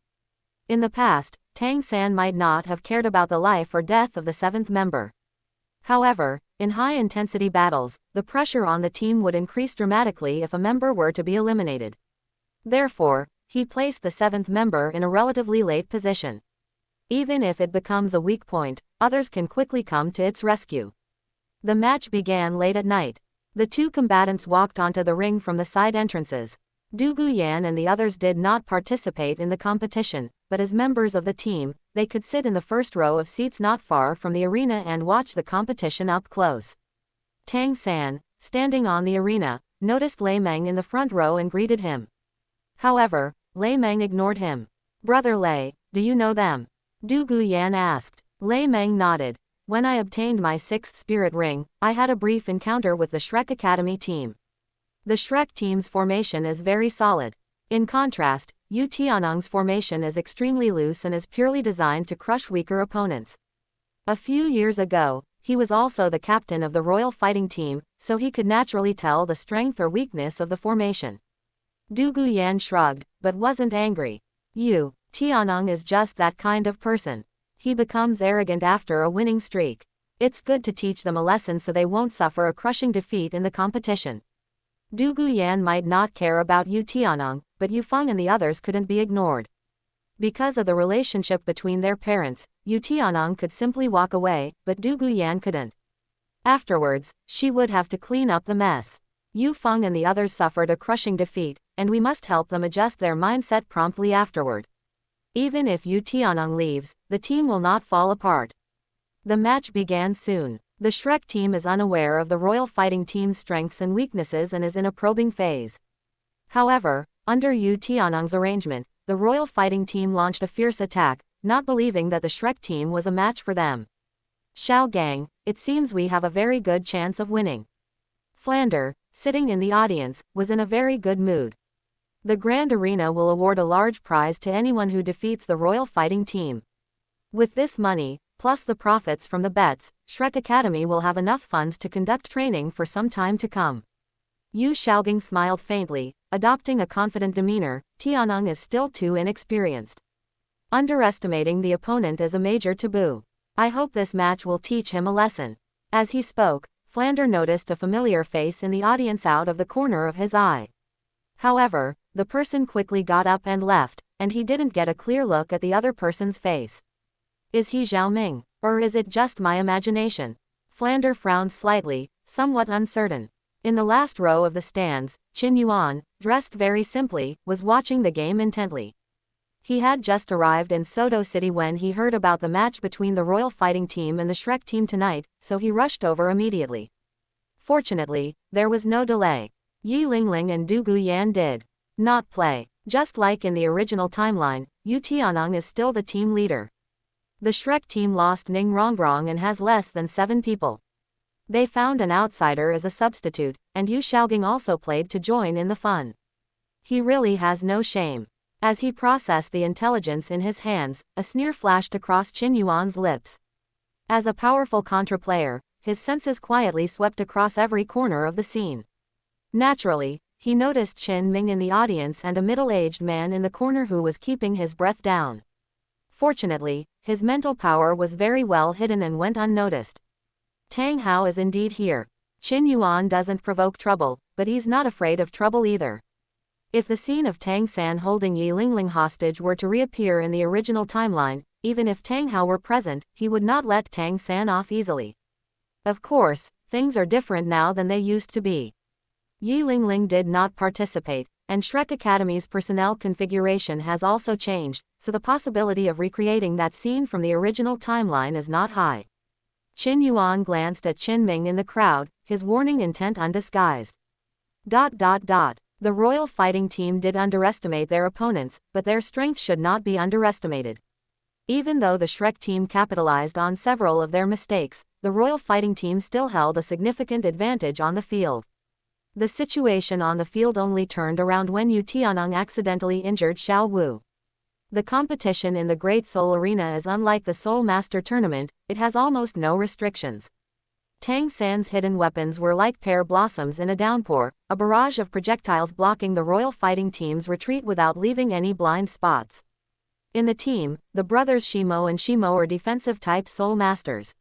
In the past, Tang San might not have cared about the life or death of the 7th member. However, in high-intensity battles, the pressure on the team would increase dramatically if a member were to be eliminated. Therefore, he placed the 7th member in a relatively late position. Even if it becomes a weak point, others can quickly come to its rescue. The match began late at night. The two combatants walked onto the ring from the side entrances. Du Guyan and the others did not participate in the competition, but as members of the team, they could sit in the first row of seats not far from the arena and watch the competition up close. Tang San, standing on the arena, noticed Lei Meng in the front row and greeted him. However, Lei Meng ignored him. Brother Lei, do you know them? Du Guyan asked. Lei Meng nodded. When I obtained my 6th spirit ring, I had a brief encounter with the Shrek Academy team. The Shrek team's formation is very solid. In contrast, Yu Tianong's formation is extremely loose and is purely designed to crush weaker opponents. A few years ago, he was also the captain of the royal fighting team, so he could naturally tell the strength or weakness of the formation. Du Guyan shrugged, but wasn't angry. Yu Tianong is just that kind of person. He becomes arrogant after a winning streak. It's good to teach them a lesson so they won't suffer a crushing defeat in the competition. Du Guyan might not care about Yu Tianong, but Yu Feng and the others couldn't be ignored. Because of the relationship between their parents, Yu Tianong could simply walk away, but Du Guyan couldn't. Afterwards, she would have to clean up the mess. Yu Feng and the others suffered a crushing defeat, and we must help them adjust their mindset promptly afterward. Even if Yu Tianong leaves, the team will not fall apart. The match began soon. The Shrek team is unaware of the royal fighting team's strengths and weaknesses and is in a probing phase. However, under Yu Tianong's arrangement, the royal fighting team launched a fierce attack, not believing that the Shrek team was a match for them. Xiao Gang, it seems we have a very good chance of winning. Flander, sitting in the audience, was in a very good mood. The Grand Arena will award a large prize to anyone who defeats the royal fighting team. With this money, plus the profits from the bets, Shrek Academy will have enough funds to conduct training for some time to come. Yu Xiaogang smiled faintly, adopting a confident demeanor. Tianong is still too inexperienced. Underestimating the opponent is a major taboo. I hope this match will teach him a lesson. As he spoke, Flander noticed a familiar face in the audience out of the corner of his eye. However, the person quickly got up and left, and he didn't get a clear look at the other person's face. Is he Zhao Ming, or is it just my imagination? Flander frowned slightly, somewhat uncertain. In the last row of the stands, Qin Yuan, dressed very simply, was watching the game intently. He had just arrived in Soto City when he heard about the match between the Royal Fighting Team and the Shrek Team tonight, so he rushed over immediately. Fortunately, there was no delay. Yi Lingling and Du Guyan did not play. Just like in the original timeline, Yu Tianong is still the team leader. The Shrek Team lost Ning Rongrong and has less than 7 people. They found an outsider as a substitute, and Yu Xiaogang also played to join in the fun. He really has no shame. As he processed the intelligence in his hands, a sneer flashed across Qin Yuan's lips. As a powerful contra-player, his senses quietly swept across every corner of the scene. Naturally, he noticed Qin Ming in the audience and a middle-aged man in the corner who was keeping his breath down. Fortunately, his mental power was very well hidden and went unnoticed. Tang Hao is indeed here. Qin Yuan doesn't provoke trouble, but he's not afraid of trouble either. If the scene of Tang San holding Yi Lingling hostage were to reappear in the original timeline, even if Tang Hao were present, he would not let Tang San off easily. Of course, things are different now than they used to be. Yi Lingling did not participate, and Shrek Academy's personnel configuration has also changed, so the possibility of recreating that scene from the original timeline is not high. Qin Yuan glanced at Qin Ming in the crowd, his warning intent undisguised. The Royal Fighting Team did underestimate their opponents, but their strength should not be underestimated. Even though the Shrek Team capitalized on several of their mistakes, the Royal Fighting Team still held a significant advantage on the field. The situation on the field only turned around when Yu Tianong accidentally injured Xiao Wu. The competition in the Great Soul Arena is unlike the Soul Master Tournament, it has almost no restrictions. Tang San's hidden weapons were like pear blossoms in a downpour, a barrage of projectiles blocking the Royal Fighting Team's retreat without leaving any blind spots. In the team, the brothers Shimo and Shimo are defensive-type Soul Masters.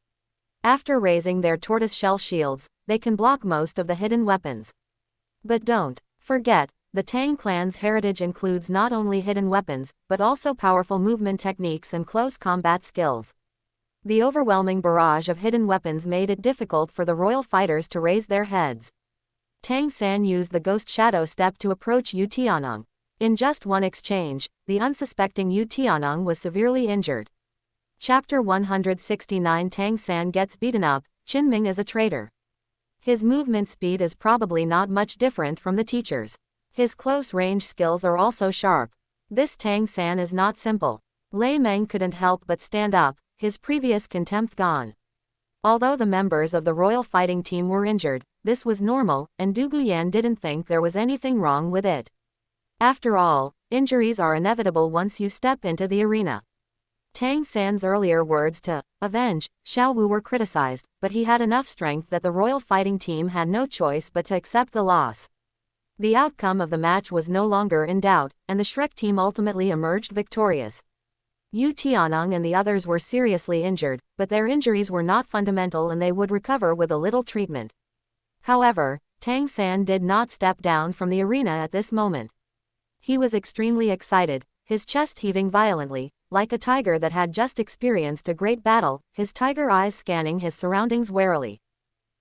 After raising their tortoise-shell shields, they can block most of the hidden weapons. But don't forget, the Tang clan's heritage includes not only hidden weapons, but also powerful movement techniques and close combat skills. The overwhelming barrage of hidden weapons made it difficult for the royal fighters to raise their heads. Tang San used the Ghost Shadow Step to approach Yu Tianong. In just one exchange, the unsuspecting Yu Tianong was severely injured. Chapter 169 Tang San gets beaten up. Qin Ming is a traitor. His movement speed is probably not much different from the teacher's. His close-range skills are also sharp. This Tang San is not simple. Lei Meng couldn't help but stand up, his previous contempt gone. Although the members of the Royal Fighting Team were injured, this was normal, and Du Guyan didn't think there was anything wrong with it. After all, injuries are inevitable once you step into the arena. Tang San's earlier words to avenge Xiao Wu were criticized, but he had enough strength that the Royal Fighting Team had no choice but to accept the loss. The outcome of the match was no longer in doubt, and the Shrek Team ultimately emerged victorious. Yu Tianong and the others were seriously injured, but their injuries were not fundamental and they would recover with a little treatment. However, Tang San did not step down from the arena at this moment. He was extremely excited, his chest heaving violently, like a tiger that had just experienced a great battle, his tiger eyes scanning his surroundings warily.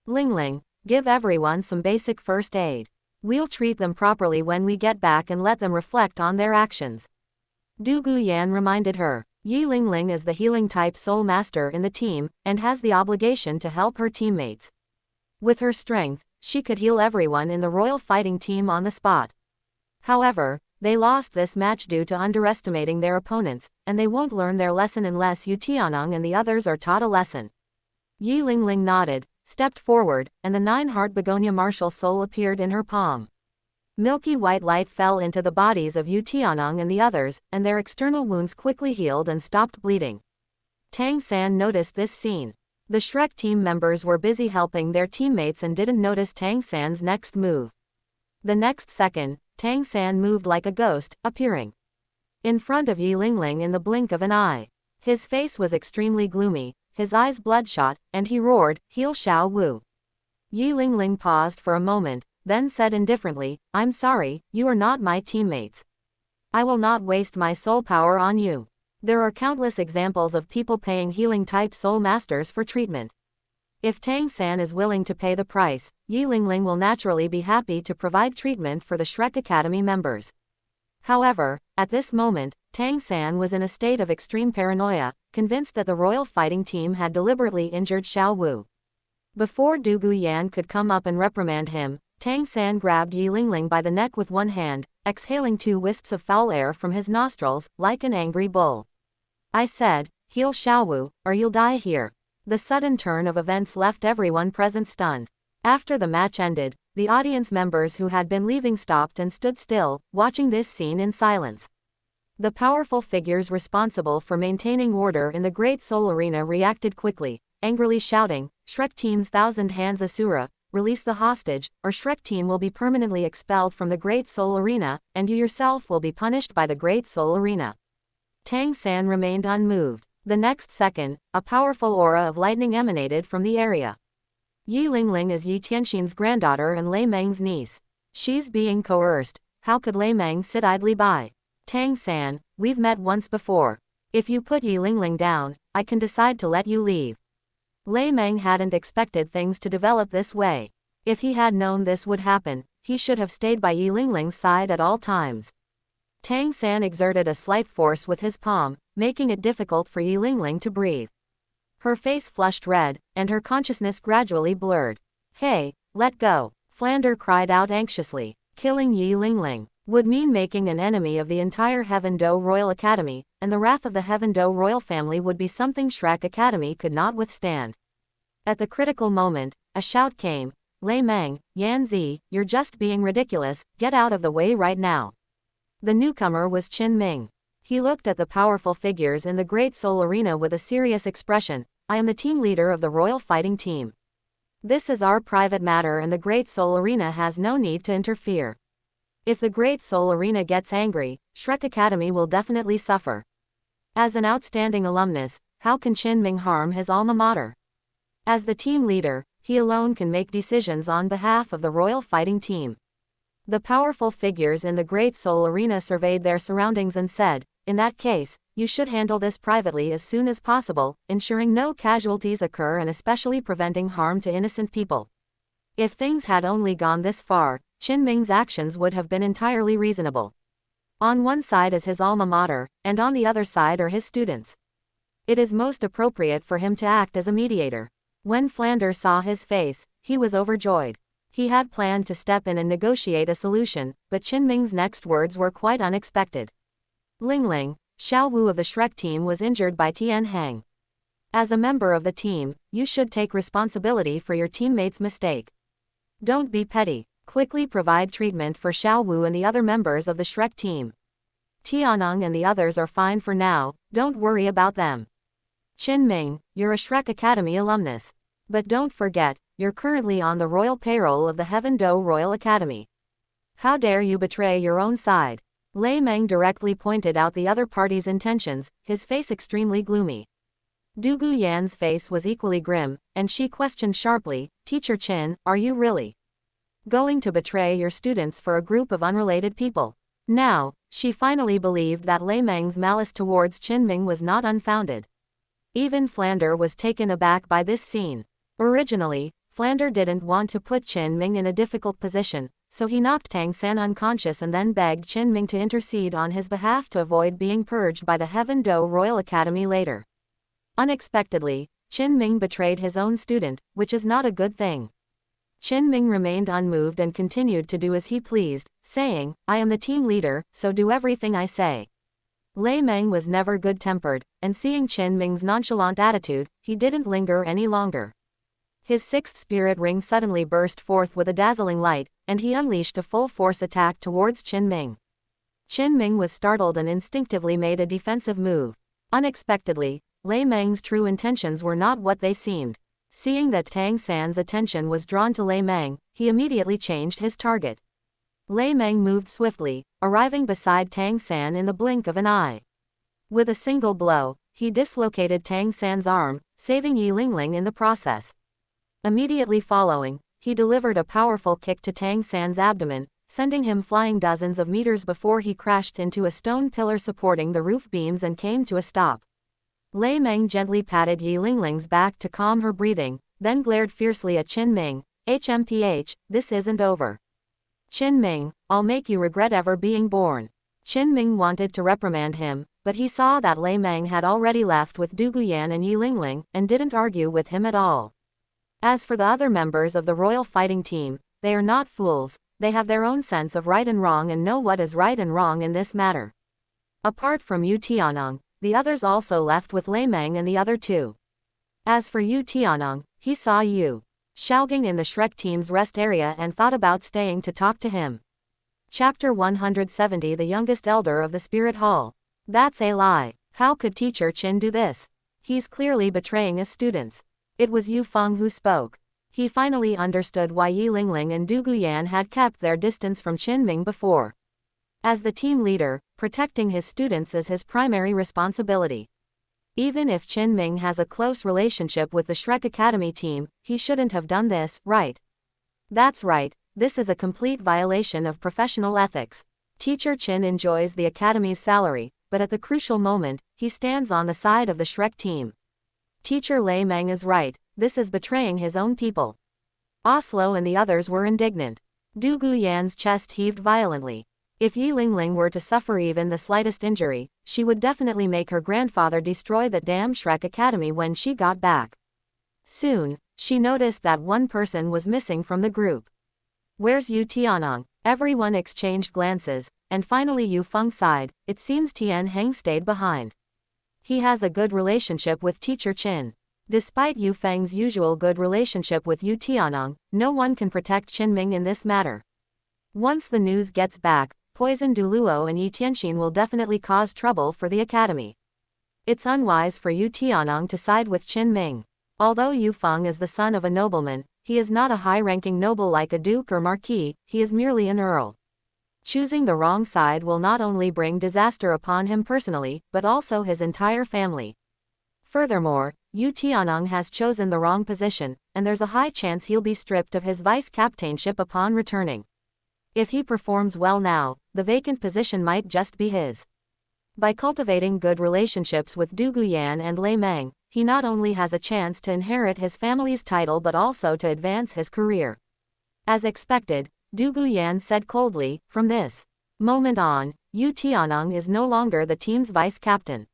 Lingling, give everyone some basic first aid. We'll treat them properly when we get back and let them reflect on their actions. Du Guyan reminded her. Yi Lingling is the healing-type Soul Master in the team, and has the obligation to help her teammates. With her strength, she could heal everyone in the Royal Fighting Team on the spot. However, they lost this match due to underestimating their opponents, and they won't learn their lesson unless Yu Tianong and the others are taught a lesson. Yi Lingling nodded, stepped forward, and the 9-heart begonia martial soul appeared in her palm. Milky white light fell into the bodies of Yu Tianong and the others, and their external wounds quickly healed and stopped bleeding. Tang San noticed this scene. The Shrek team members were busy helping their teammates and didn't notice Tang San's next move. The next second, Tang San moved like a ghost, appearing in front of Yi Lingling in the blink of an eye. His face was extremely gloomy, his eyes bloodshot, and he roared, "Heal Xiao Wu." Yi Lingling paused for a moment, then said indifferently, "I'm sorry, you are not my teammates. I will not waste my soul power on you." There are countless examples of people paying healing-type soul masters for treatment. If Tang San is willing to pay the price, Yi Lingling will naturally be happy to provide treatment for the Shrek Academy members. However, at this moment, Tang San was in a state of extreme paranoia, convinced that the royal fighting team had deliberately injured Xiao Wu. Before Du Guyan could come up and reprimand him, Tang San grabbed Yi Lingling by the neck with one hand, exhaling 2 wisps of foul air from his nostrils, like an angry bull. "I said, heal Xiao Wu, or you'll die here." The sudden turn of events left everyone present stunned. After the match ended, the audience members who had been leaving stopped and stood still, watching this scene in silence. The powerful figures responsible for maintaining order in the Great Soul Arena reacted quickly, angrily shouting, "Shrek Team's Thousand Hands Asura, release the hostage, or Shrek Team will be permanently expelled from the Great Soul Arena, and you yourself will be punished by the Great Soul Arena." Tang San remained unmoved. The next second, a powerful aura of lightning emanated from the area. Yi Lingling is Yi Tianxin's granddaughter and Lei Meng's niece. She's being coerced. How could Lei Meng sit idly by? "Tang San, we've met once before. If you put Yi Lingling down, I can decide to let you leave." Lei Meng hadn't expected things to develop this way. If he had known this would happen, he should have stayed by Yi Lingling's side at all times. Tang San exerted a slight force with his palm, making it difficult for Yi Lingling to breathe. Her face flushed red, and her consciousness gradually blurred. "Hey, let go!" Flander cried out anxiously. Killing Yi Lingling would mean making an enemy of the entire Heaven Do Royal Academy, and the wrath of the Heaven Do royal family would be something Shrek Academy could not withstand. At the critical moment, a shout came, "Lei Meng, Yan Zi, you're just being ridiculous, get out of the way right now." The newcomer was Qin Ming. He looked at the powerful figures in the Great Soul Arena with a serious expression. "I am the team leader of the Royal Fighting Team. This is our private matter and the Great Soul Arena has no need to interfere. If the Great Soul Arena gets angry, Shrek Academy will definitely suffer." As an outstanding alumnus, how can Qin Ming harm his alma mater? As the team leader, he alone can make decisions on behalf of the Royal Fighting Team. The powerful figures in the Great Soul Arena surveyed their surroundings and said, "In that case, you should handle this privately as soon as possible, ensuring no casualties occur and especially preventing harm to innocent people." If things had only gone this far, Qin Ming's actions would have been entirely reasonable. On one side is his alma mater, and on the other side are his students. It is most appropriate for him to act as a mediator. When Flander saw his face, he was overjoyed. He had planned to step in and negotiate a solution, but Qin Ming's next words were quite unexpected. "Lingling, Xiao Wu of the Shrek team was injured by Tian Hang. As a member of the team, you should take responsibility for your teammate's mistake. Don't be petty. Quickly provide treatment for Xiao Wu and the other members of the Shrek team. Tianong and the others are fine for now, don't worry about them. Qin Ming, you're a Shrek Academy alumnus. But don't forget, you're currently on the royal payroll of the Heaven Do Royal Academy. How dare you betray your own side?" Lei Meng directly pointed out the other party's intentions, his face extremely gloomy. Du Guyan's face was equally grim, and she questioned sharply, "Teacher Qin, are you really going to betray your students for a group of unrelated people?" Now, she finally believed that Lei Meng's malice towards Qin Ming was not unfounded. Even Flander was taken aback by this scene. Originally, Flander didn't want to put Qin Ming in a difficult position, so he knocked Tang San unconscious and then begged Qin Ming to intercede on his behalf to avoid being purged by the Heaven Do Royal Academy later. Unexpectedly, Qin Ming betrayed his own student, which is not a good thing. Qin Ming remained unmoved and continued to do as he pleased, saying, "I am the team leader, so do everything I say." Lei Meng was never good-tempered, and seeing Qin Ming's nonchalant attitude, he didn't linger any longer. His sixth spirit ring suddenly burst forth with a dazzling light, and he unleashed a full-force attack towards Qin Ming. Qin Ming was startled and instinctively made a defensive move. Unexpectedly, Lei Meng's true intentions were not what they seemed. Seeing that Tang San's attention was drawn to Lei Meng, he immediately changed his target. Lei Meng moved swiftly, arriving beside Tang San in the blink of an eye. With a single blow, he dislocated Tang San's arm, saving Yi Lingling in the process. Immediately following, he delivered a powerful kick to Tang San's abdomen, sending him flying dozens of meters before he crashed into a stone pillar supporting the roof beams and came to a stop. Lei Meng gently patted Yi Lingling's back to calm her breathing, then glared fiercely at Qin Ming. HMPH, this isn't over. Qin Ming, I'll make you regret ever being born. Qin Ming wanted to reprimand him, but he saw that Lei Meng had already left with Du Guyan and Yi Lingling, and didn't argue with him at all. As for the other members of the royal fighting team, they are not fools, they have their own sense of right and wrong and know what is right and wrong in this matter. Apart from Yu Tianong, the others also left with Lei Meng and the other two. As for Yu Tianong, he saw Yu Shaogang in the Shrek team's rest area and thought about staying to talk to him. Chapter 170 The youngest elder of the Spirit Hall. That's a lie. How could Teacher Qin do this? He's clearly betraying his students. It was Yu Feng who spoke. He finally understood why Yi Lingling and Du Guyan had kept their distance from Qin Ming before. As the team leader, protecting his students is his primary responsibility. Even if Qin Ming has a close relationship with the Shrek Academy team, he shouldn't have done this, right? That's right, this is a complete violation of professional ethics. Teacher Qin enjoys the Academy's salary, but at the crucial moment, he stands on the side of the Shrek team. Teacher Lei Meng is right, this is betraying his own people. Oslo and the others were indignant. Du Guyan's chest heaved violently. If Yi Lingling were to suffer even the slightest injury, she would definitely make her grandfather destroy that damn Shrek Academy when she got back. Soon, she noticed that one person was missing from the group. Where's Yu Tianong? Everyone exchanged glances, and finally Yu Feng sighed. It seems Tian Heng stayed behind. He has a good relationship with Teacher Qin. Despite Yu Feng's usual good relationship with Yu Tianong, no one can protect Qin Ming in this matter. Once the news gets back, Poison Douluo and Yi Tianxin will definitely cause trouble for the academy. It's unwise for Yu Tianong to side with Qin Ming. Although Yu Feng is the son of a nobleman, he is not a high-ranking noble like a duke or marquis, he is merely an earl. Choosing the wrong side will not only bring disaster upon him personally, but also his entire family. Furthermore, Yu Tianong has chosen the wrong position, and there's a high chance he'll be stripped of his vice-captainship upon returning. If he performs well now, the vacant position might just be his. By cultivating good relationships with Du Guyan and Lei Meng, he not only has a chance to inherit his family's title but also to advance his career. As expected, Du Guyan said coldly, from this moment on, Yu Tianong is no longer the team's vice-captain.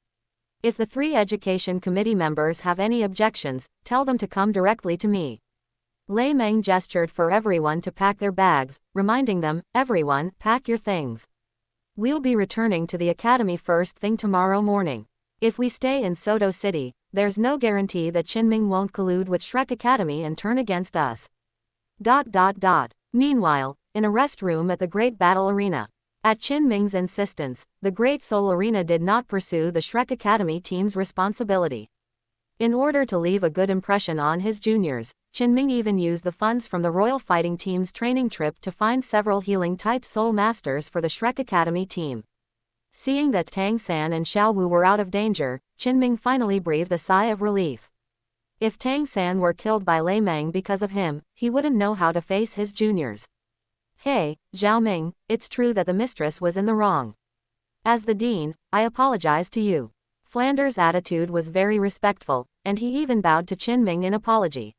If the 3 education committee members have any objections, tell them to come directly to me. Lei Meng gestured for everyone to pack their bags, reminding them, everyone, pack your things. We'll be returning to the academy first thing tomorrow morning. If we stay in Soto City, there's no guarantee that Qin Ming won't collude with Shrek Academy and turn against us. Meanwhile, in a rest room at the Great Battle Arena. At Qin Ming's insistence, the Great Soul Arena did not pursue the Shrek Academy team's responsibility. In order to leave a good impression on his juniors, Qin Ming even used the funds from the Royal Fighting Team's training trip to find several healing-type soul masters for the Shrek Academy team. Seeing that Tang San and Xiao Wu were out of danger, Qin Ming finally breathed a sigh of relief. If Tang San were killed by Lei Meng because of him, he wouldn't know how to face his juniors. Hey, Zhao Ming, it's true that the mistress was in the wrong. As the dean, I apologize to you. Flanders' attitude was very respectful, and he even bowed to Qin Ming in apology.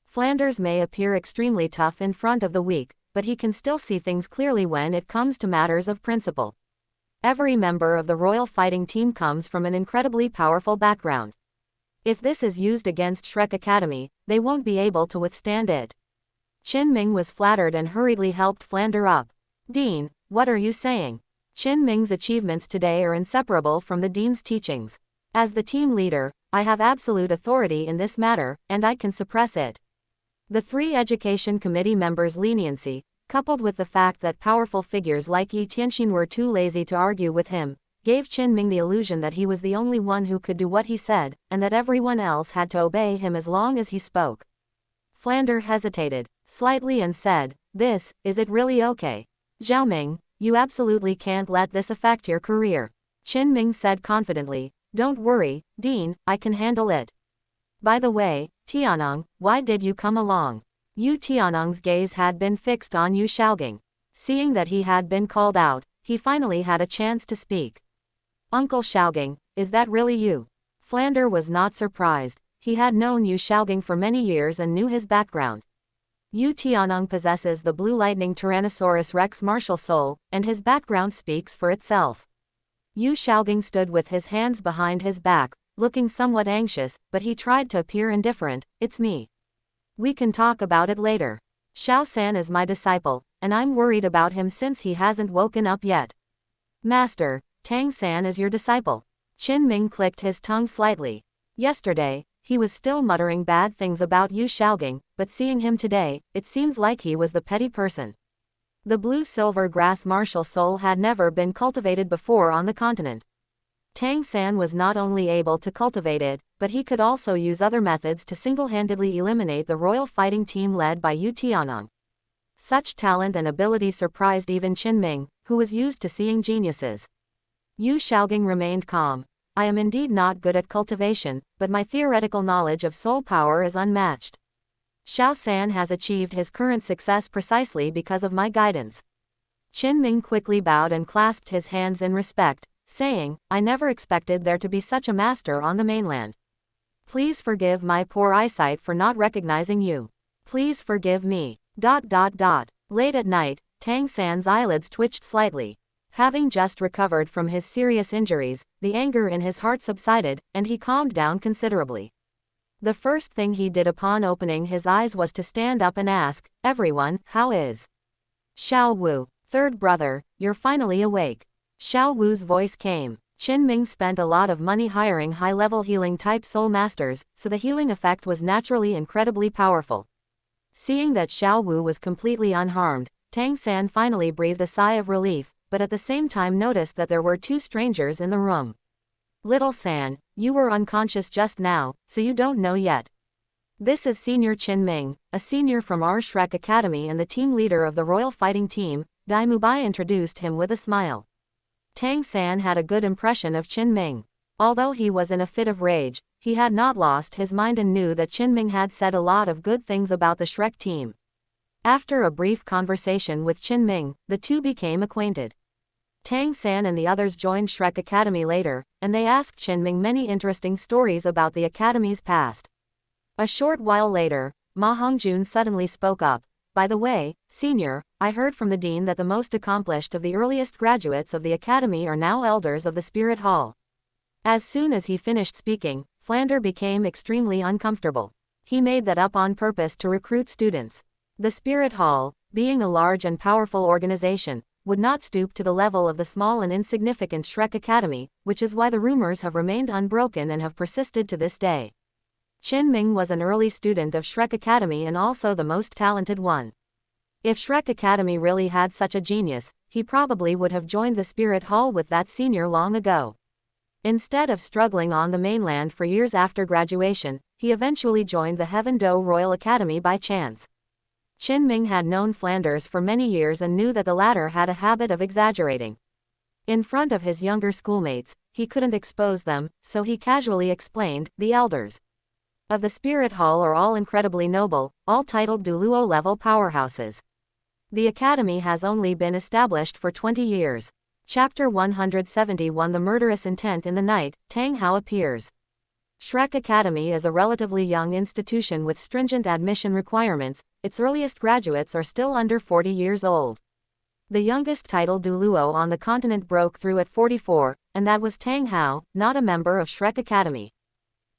Flanders may appear extremely tough in front of the weak, but he can still see things clearly when it comes to matters of principle. Every member of the Royal Fighting Team comes from an incredibly powerful background. If this is used against Shrek Academy, they won't be able to withstand it. Qin Ming was flattered and hurriedly helped Flander up. Dean, what are you saying? Qin Ming's achievements today are inseparable from the Dean's teachings. As the team leader, I have absolute authority in this matter, and I can suppress it. The 3 education committee members' leniency, coupled with the fact that powerful figures like Yi Tianxin were too lazy to argue with him, gave Qin the illusion that he was the only one who could do what he said, and that everyone else had to obey him as long as he spoke. Flander hesitated slightly and said, is it really okay? Zhao, you absolutely can't let this affect your career. Qin said confidently, don't worry, Dean, I can handle it. By the way, Tianong, why did you come along? Yu Tianong's gaze had been fixed on Yu Shaogang. Seeing that he had been called out, he finally had a chance to speak. Uncle Shaogang, is that really you? Flander was not surprised. He had known Yu Shaogang for many years and knew his background. Yu Tianong possesses the Blue Lightning Tyrannosaurus Rex martial soul, and his background speaks for itself. Yu Shaogang stood with his hands behind his back, looking somewhat anxious, but he tried to appear indifferent. It's me. We can talk about it later. Xiao San is my disciple, and I'm worried about him since he hasn't woken up yet. Master, Tang San is your disciple. Qin clicked his tongue slightly. Yesterday, he was still muttering bad things about Yu Shaogang, but seeing him today, it seems like he was the petty person. The blue-silver grass martial soul had never been cultivated before on the continent. Tang San was not only able to cultivate it, but he could also use other methods to single-handedly eliminate the royal fighting team led by Yu Tianong. Such talent and ability surprised even Qin, who was used to seeing geniuses. Yu Shaogang remained calm. I am indeed not good at cultivation, but my theoretical knowledge of soul power is unmatched. Xiao San has achieved his current success precisely because of my guidance. Qin quickly bowed and clasped his hands in respect, saying, I never expected there to be such a master on the mainland. Please forgive my poor eyesight for not recognizing you. Please forgive me. Late at night, Tang San's eyelids twitched slightly. Having just recovered from his serious injuries, the anger in his heart subsided, and he calmed down considerably. The first thing he did upon opening his eyes was to stand up and ask, everyone, how is? Xiao Wu, third brother, you're finally awake. Xiao Wu's voice came. Qin spent a lot of money hiring high-level healing-type soul masters, so the healing effect was naturally incredibly powerful. Seeing that Xiao Wu was completely unharmed, Tang San finally breathed a sigh of relief, but at the same time noticed that there were two strangers in the room. Little San, you were unconscious just now, so you don't know yet. This is Senior Qin, a senior from our Shrek Academy and the team leader of the Royal Fighting Team. Dai Mubai introduced him with a smile. Tang San had a good impression of Qin. Although he was in a fit of rage, he had not lost his mind and knew that Qin had said a lot of good things about the Shrek team. After a brief conversation with Qin, the two became acquainted. Tang San and the others joined Shrek Academy later, and they asked Qin many interesting stories about the Academy's past. A short while later, Ma Hongjun suddenly spoke up. By the way, Senior, I heard from the Dean that the most accomplished of the earliest graduates of the Academy are now elders of the Spirit Hall. As soon as he finished speaking, Flander became extremely uncomfortable. He made that up on purpose to recruit students. The Spirit Hall, being a large and powerful organization, would not stoop to the level of the small and insignificant Shrek Academy, which is why the rumors have remained unbroken and have persisted to this day. Qin was an early student of Shrek Academy and also the most talented one. If Shrek Academy really had such a genius, he probably would have joined the Spirit Hall with that senior long ago. Instead of struggling on the mainland for years after graduation, he eventually joined the Heaven Do Royal Academy by chance. Qin had known Flanders for many years and knew that the latter had a habit of exaggerating. In front of his younger schoolmates, he couldn't expose them, so he casually explained, the elders of the Spirit Hall are all incredibly noble, all titled Douluo level powerhouses. The academy has only been established for 20 years. Chapter 171 The Murderous Intent in the Night, Tang Hao appears. Shrek Academy is a relatively young institution with stringent admission requirements. Its earliest graduates are still under 40 years old. The youngest title Douluo on the continent broke through at 44, and that was Tang Hao, not a member of Shrek Academy.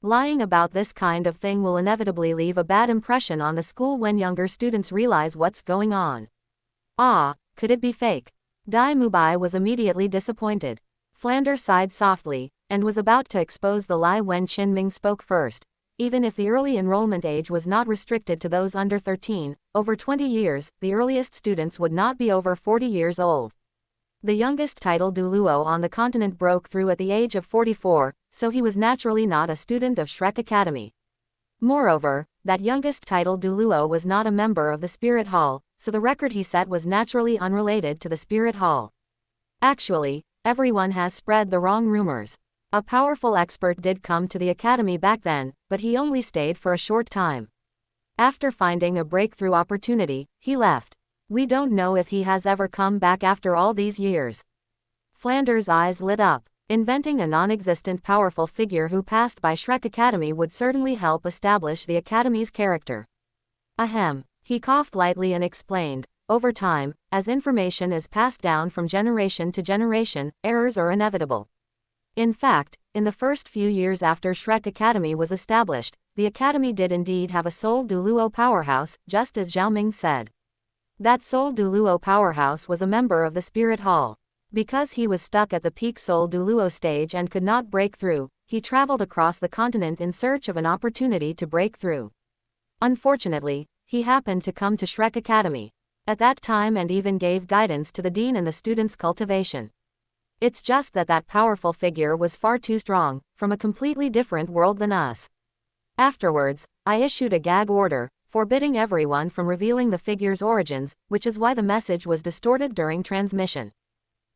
Lying about this kind of thing will inevitably leave a bad impression on the school when younger students realize what's going on. Ah, could it be fake? Dai Mubai was immediately disappointed. Flander sighed softly, and was about to expose the lie when Qin spoke first. even if the early enrollment age was not restricted to those under 13, over 20 years, the earliest students would not be over 40 years old. The youngest title Douluo on the continent broke through at the age of 44, so he was naturally not a student of Shrek Academy. Moreover, that youngest title Douluo was not a member of the Spirit Hall, so the record he set was naturally unrelated to the Spirit Hall. Actually, everyone has spread the wrong rumors. A powerful expert did come to the academy back then, but he only stayed for a short time. After finding a breakthrough opportunity, he left. We don't know if he has ever come back after all these years. Flanders' eyes lit up. Inventing a non-existent powerful figure who passed by Shrek Academy would certainly help establish the academy's character. Ahem. He coughed lightly and explained, over time, as information is passed down from generation to generation, errors are inevitable. In fact, in the first few years after Shrek Academy was established, the academy did indeed have a Seoul Douluo powerhouse, just as Zhao Ming said. That Seoul Douluo powerhouse was a member of the Spirit Hall. Because he was stuck at the peak Seoul Douluo stage and could not break through, he traveled across the continent in search of an opportunity to break through. Unfortunately, he happened to come to Shrek Academy at that time and even gave guidance to the dean in the students' cultivation. It's just that that powerful figure was far too strong, from a completely different world than us. Afterwards, I issued a gag order, forbidding everyone from revealing the figure's origins, which is why the message was distorted during transmission.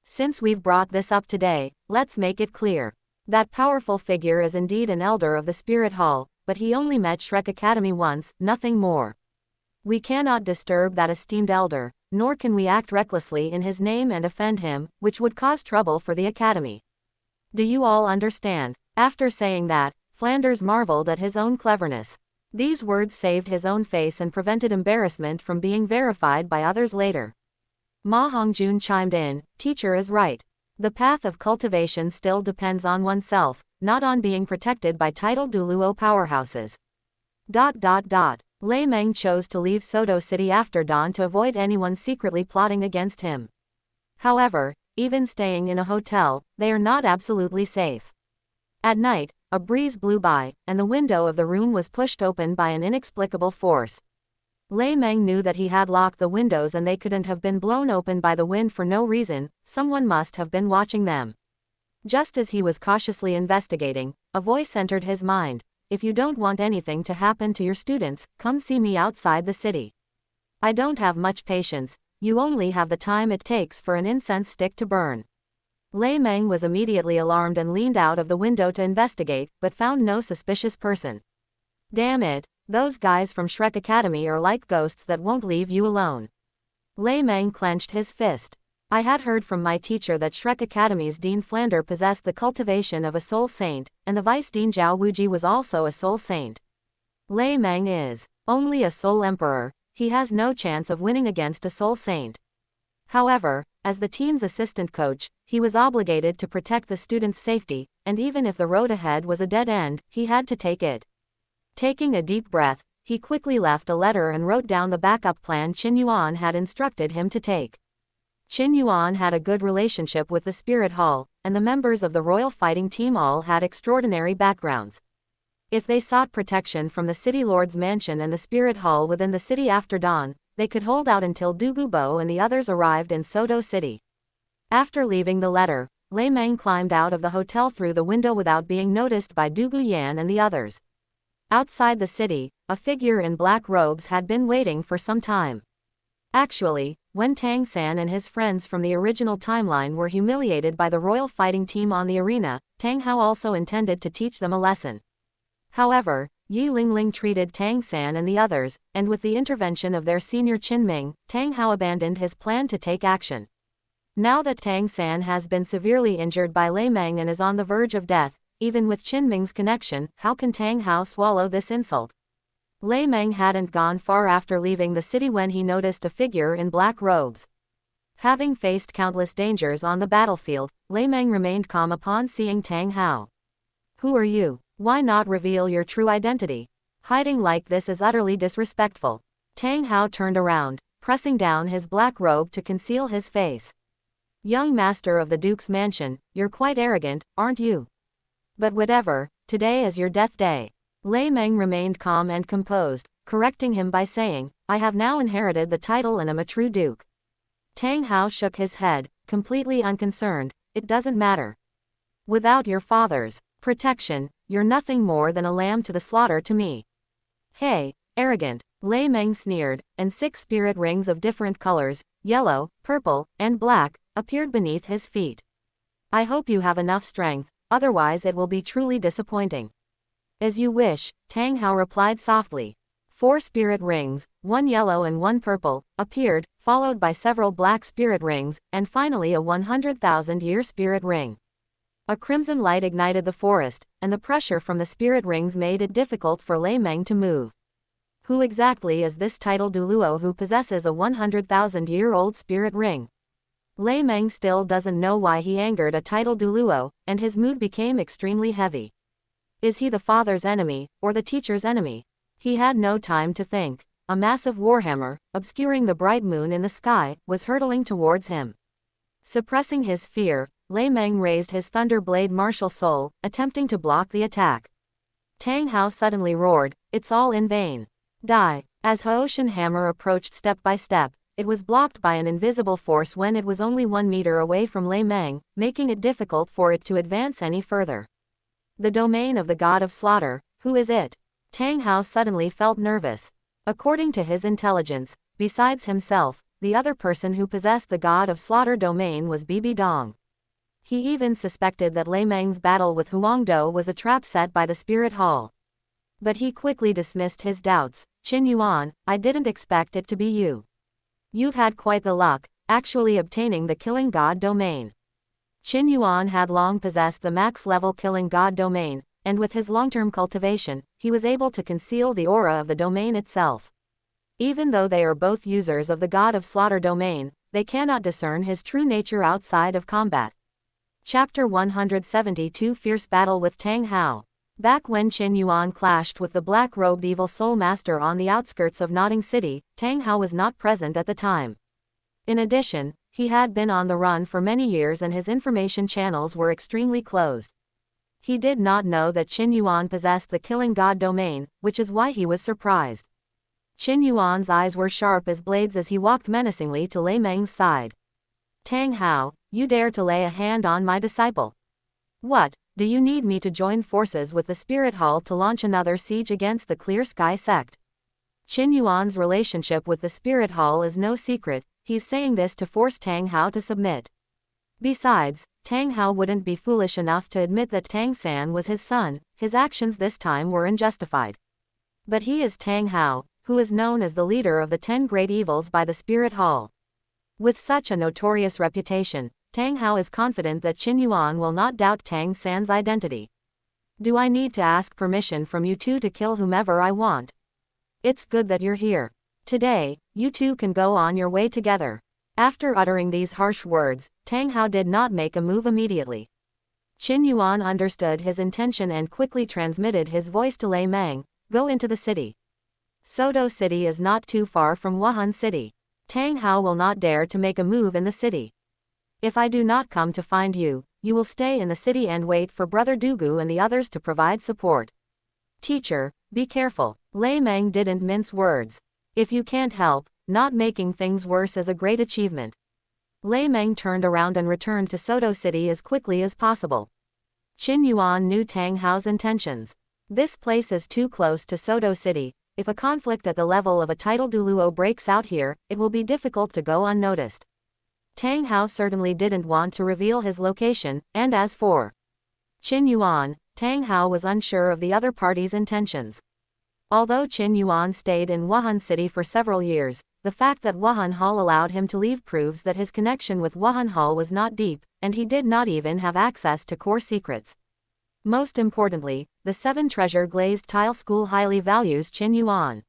Since we've brought this up today, let's make it clear. That powerful figure is indeed an elder of the Spirit Hall, but he only met Shrek Academy once, nothing more. We cannot disturb that esteemed elder, nor can we act recklessly in his name and offend him, which would cause trouble for the academy. Do you all understand? After saying that, Flanders marveled at his own cleverness. These words saved his own face and prevented embarrassment from being verified by others later. Ma Hongjun chimed in, teacher is right. The path of cultivation still depends on oneself, not on being protected by titled Douluo powerhouses. Lei Meng chose to leave Soto City after dawn to avoid anyone secretly plotting against him. However, even staying in a hotel, they are not absolutely safe. At night, a breeze blew by, and the window of the room was pushed open by an inexplicable force. Lei Meng knew that he had locked the windows and they couldn't have been blown open by the wind for no reason, someone must have been watching them. Just as he was cautiously investigating, a voice entered his mind. If you don't want anything to happen to your students, come see me outside the city. I don't have much patience, you only have the time it takes for an incense stick to burn. Lei Meng was immediately alarmed and leaned out of the window to investigate, but found no suspicious person. Damn it, those guys from Shrek Academy are like ghosts that won't leave you alone. Lei Meng clenched his fist. I had heard from my teacher that Shrek Academy's Dean Flander possessed the cultivation of a soul saint, and the Vice Dean Zhao Wuji was also a soul saint. Lei Meng is only a soul emperor, he has no chance of winning against a soul saint. However, as the team's assistant coach, he was obligated to protect the students' safety, and even if the road ahead was a dead end, he had to take it. Taking a deep breath, he quickly left a letter and wrote down the backup plan Qin Yuan had instructed him to take. Qin Yuan had a good relationship with the Spirit Hall, and the members of the royal fighting team all had extraordinary backgrounds. If they sought protection from the City Lord's mansion and the Spirit Hall within the city after dawn, they could hold out until Douluo and the others arrived in Soto City. After leaving the letter, Lei Meng climbed out of the hotel through the window without being noticed by Du Guyan and the others. Outside the city, a figure in black robes had been waiting for some time. Actually, when Tang San and his friends from the original timeline were humiliated by the royal fighting team on the arena, Tang Hao also intended to teach them a lesson. However, Yi Lingling treated Tang San and the others, and with the intervention of their senior Qin Ming, Tang Hao abandoned his plan to take action. Now that Tang San has been severely injured by Lei Meng and is on the verge of death, even with Qin Ming's connection, how can Tang Hao swallow this insult? Lei Meng hadn't gone far after leaving the city when he noticed a figure in black robes. Having faced countless dangers on the battlefield, Lei Meng remained calm upon seeing Tang Hao. Who are you? Why not reveal your true identity? Hiding like this is utterly disrespectful. Tang Hao turned around, pressing down his black robe to conceal his face. Young master of the Duke's mansion, you're quite arrogant, aren't you? But whatever, today is your death day. Lei Meng remained calm and composed, correcting him by saying, I have now inherited the title and am a true duke. Tang Hao shook his head, completely unconcerned. It doesn't matter. Without your father's protection, you're nothing more than a lamb to the slaughter to me. Hey, arrogant, Lei Meng sneered, and 6 spirit rings of different colors, yellow, purple, and black, appeared beneath his feet. I hope you have enough strength, otherwise it will be truly disappointing. As you wish, Tang Hao replied softly. 4 spirit rings, 1 yellow and 1 purple, appeared, followed by several black spirit rings, and finally a 100,000-year spirit ring. A crimson light ignited the forest, and the pressure from the spirit rings made it difficult for Lei Meng to move. Who exactly is this title Douluo who possesses a 100,000-year-old spirit ring? Lei Meng still doesn't know why he angered a title Douluo, and his mood became extremely heavy. Is he the father's enemy, or the teacher's enemy? He had no time to think. A massive warhammer, obscuring the bright moon in the sky, was hurtling towards him. Suppressing his fear, Lei Meng raised his thunder blade martial soul, attempting to block the attack. Tang Hao suddenly roared, it's all in vain. Die. As Hoshin hammer approached step by step, it was blocked by an invisible force when it was only 1 meter away from Lei Meng, making it difficult for it to advance any further. The domain of the god of slaughter, who is it? Tang Hao suddenly felt nervous. According to his intelligence, besides himself, the other person who possessed the god of slaughter domain was Bibi Dong. He even suspected that Lei Meng's battle with Huangdo was a trap set by the Spirit Hall. But he quickly dismissed his doubts. Qin Yuan, I didn't expect it to be you. You've had quite the luck, actually obtaining the killing god domain. Qin Yuan had long possessed the max-level killing god domain, and with his long-term cultivation, he was able to conceal the aura of the domain itself. Even though they are both users of the god of slaughter domain, they cannot discern his true nature outside of combat. Chapter 172 Fierce Battle with Tang Hao. Back when Qin Yuan clashed with the black-robed evil soul master on the outskirts of Nodding City, Tang Hao was not present at the time. In addition, he had been on the run for many years and his information channels were extremely closed. He did not know that Qin Yuan possessed the killing god domain, which is why he was surprised. Qin Yuan's eyes were sharp as blades as he walked menacingly to Lei Meng's side. Tang Hao, you dare to lay a hand on my disciple? What, do you need me to join forces with the Spirit Hall to launch another siege against the Clear Sky sect? Qin Yuan's relationship with the Spirit Hall is no secret, he's saying this to force Tang Hao to submit. Besides, Tang Hao wouldn't be foolish enough to admit that Tang San was his son, his actions this time were unjustified. But he is Tang Hao, who is known as the leader of the 10 great evils by the Spirit Hall. With such a notorious reputation, Tang Hao is confident that Qin Yuan will not doubt Tang San's identity. Do I need to ask permission from you two to kill whomever I want? It's good that you're here. Today, you two can go on your way together. After uttering these harsh words, Tang Hao did not make a move immediately. Qin Yuan understood his intention and quickly transmitted his voice to Lei Meng, go into the city. Sodo City is not too far from Wuhan City. Tang Hao will not dare to make a move in the city. If I do not come to find you, you will stay in the city and wait for Brother Dugu and the others to provide support. Teacher, be careful. Lei Meng didn't mince words. If you can't help, not making things worse is a great achievement. Lei Meng turned around and returned to Sodo City as quickly as possible. Qin Yuan knew Tang Hao's intentions. This place is too close to Sodo City. If a conflict at the level of a title Douluo breaks out here, it will be difficult to go unnoticed. Tang Hao certainly didn't want to reveal his location, and as for Qin Yuan, Tang Hao was unsure of the other party's intentions. Although Qin Yuan stayed in Wuhan City for several years, the fact that Wuhan Hall allowed him to leave proves that his connection with Wuhan Hall was not deep, and he did not even have access to core secrets. Most importantly, the 7 Treasure Glazed Tile School highly values Qin Yuan.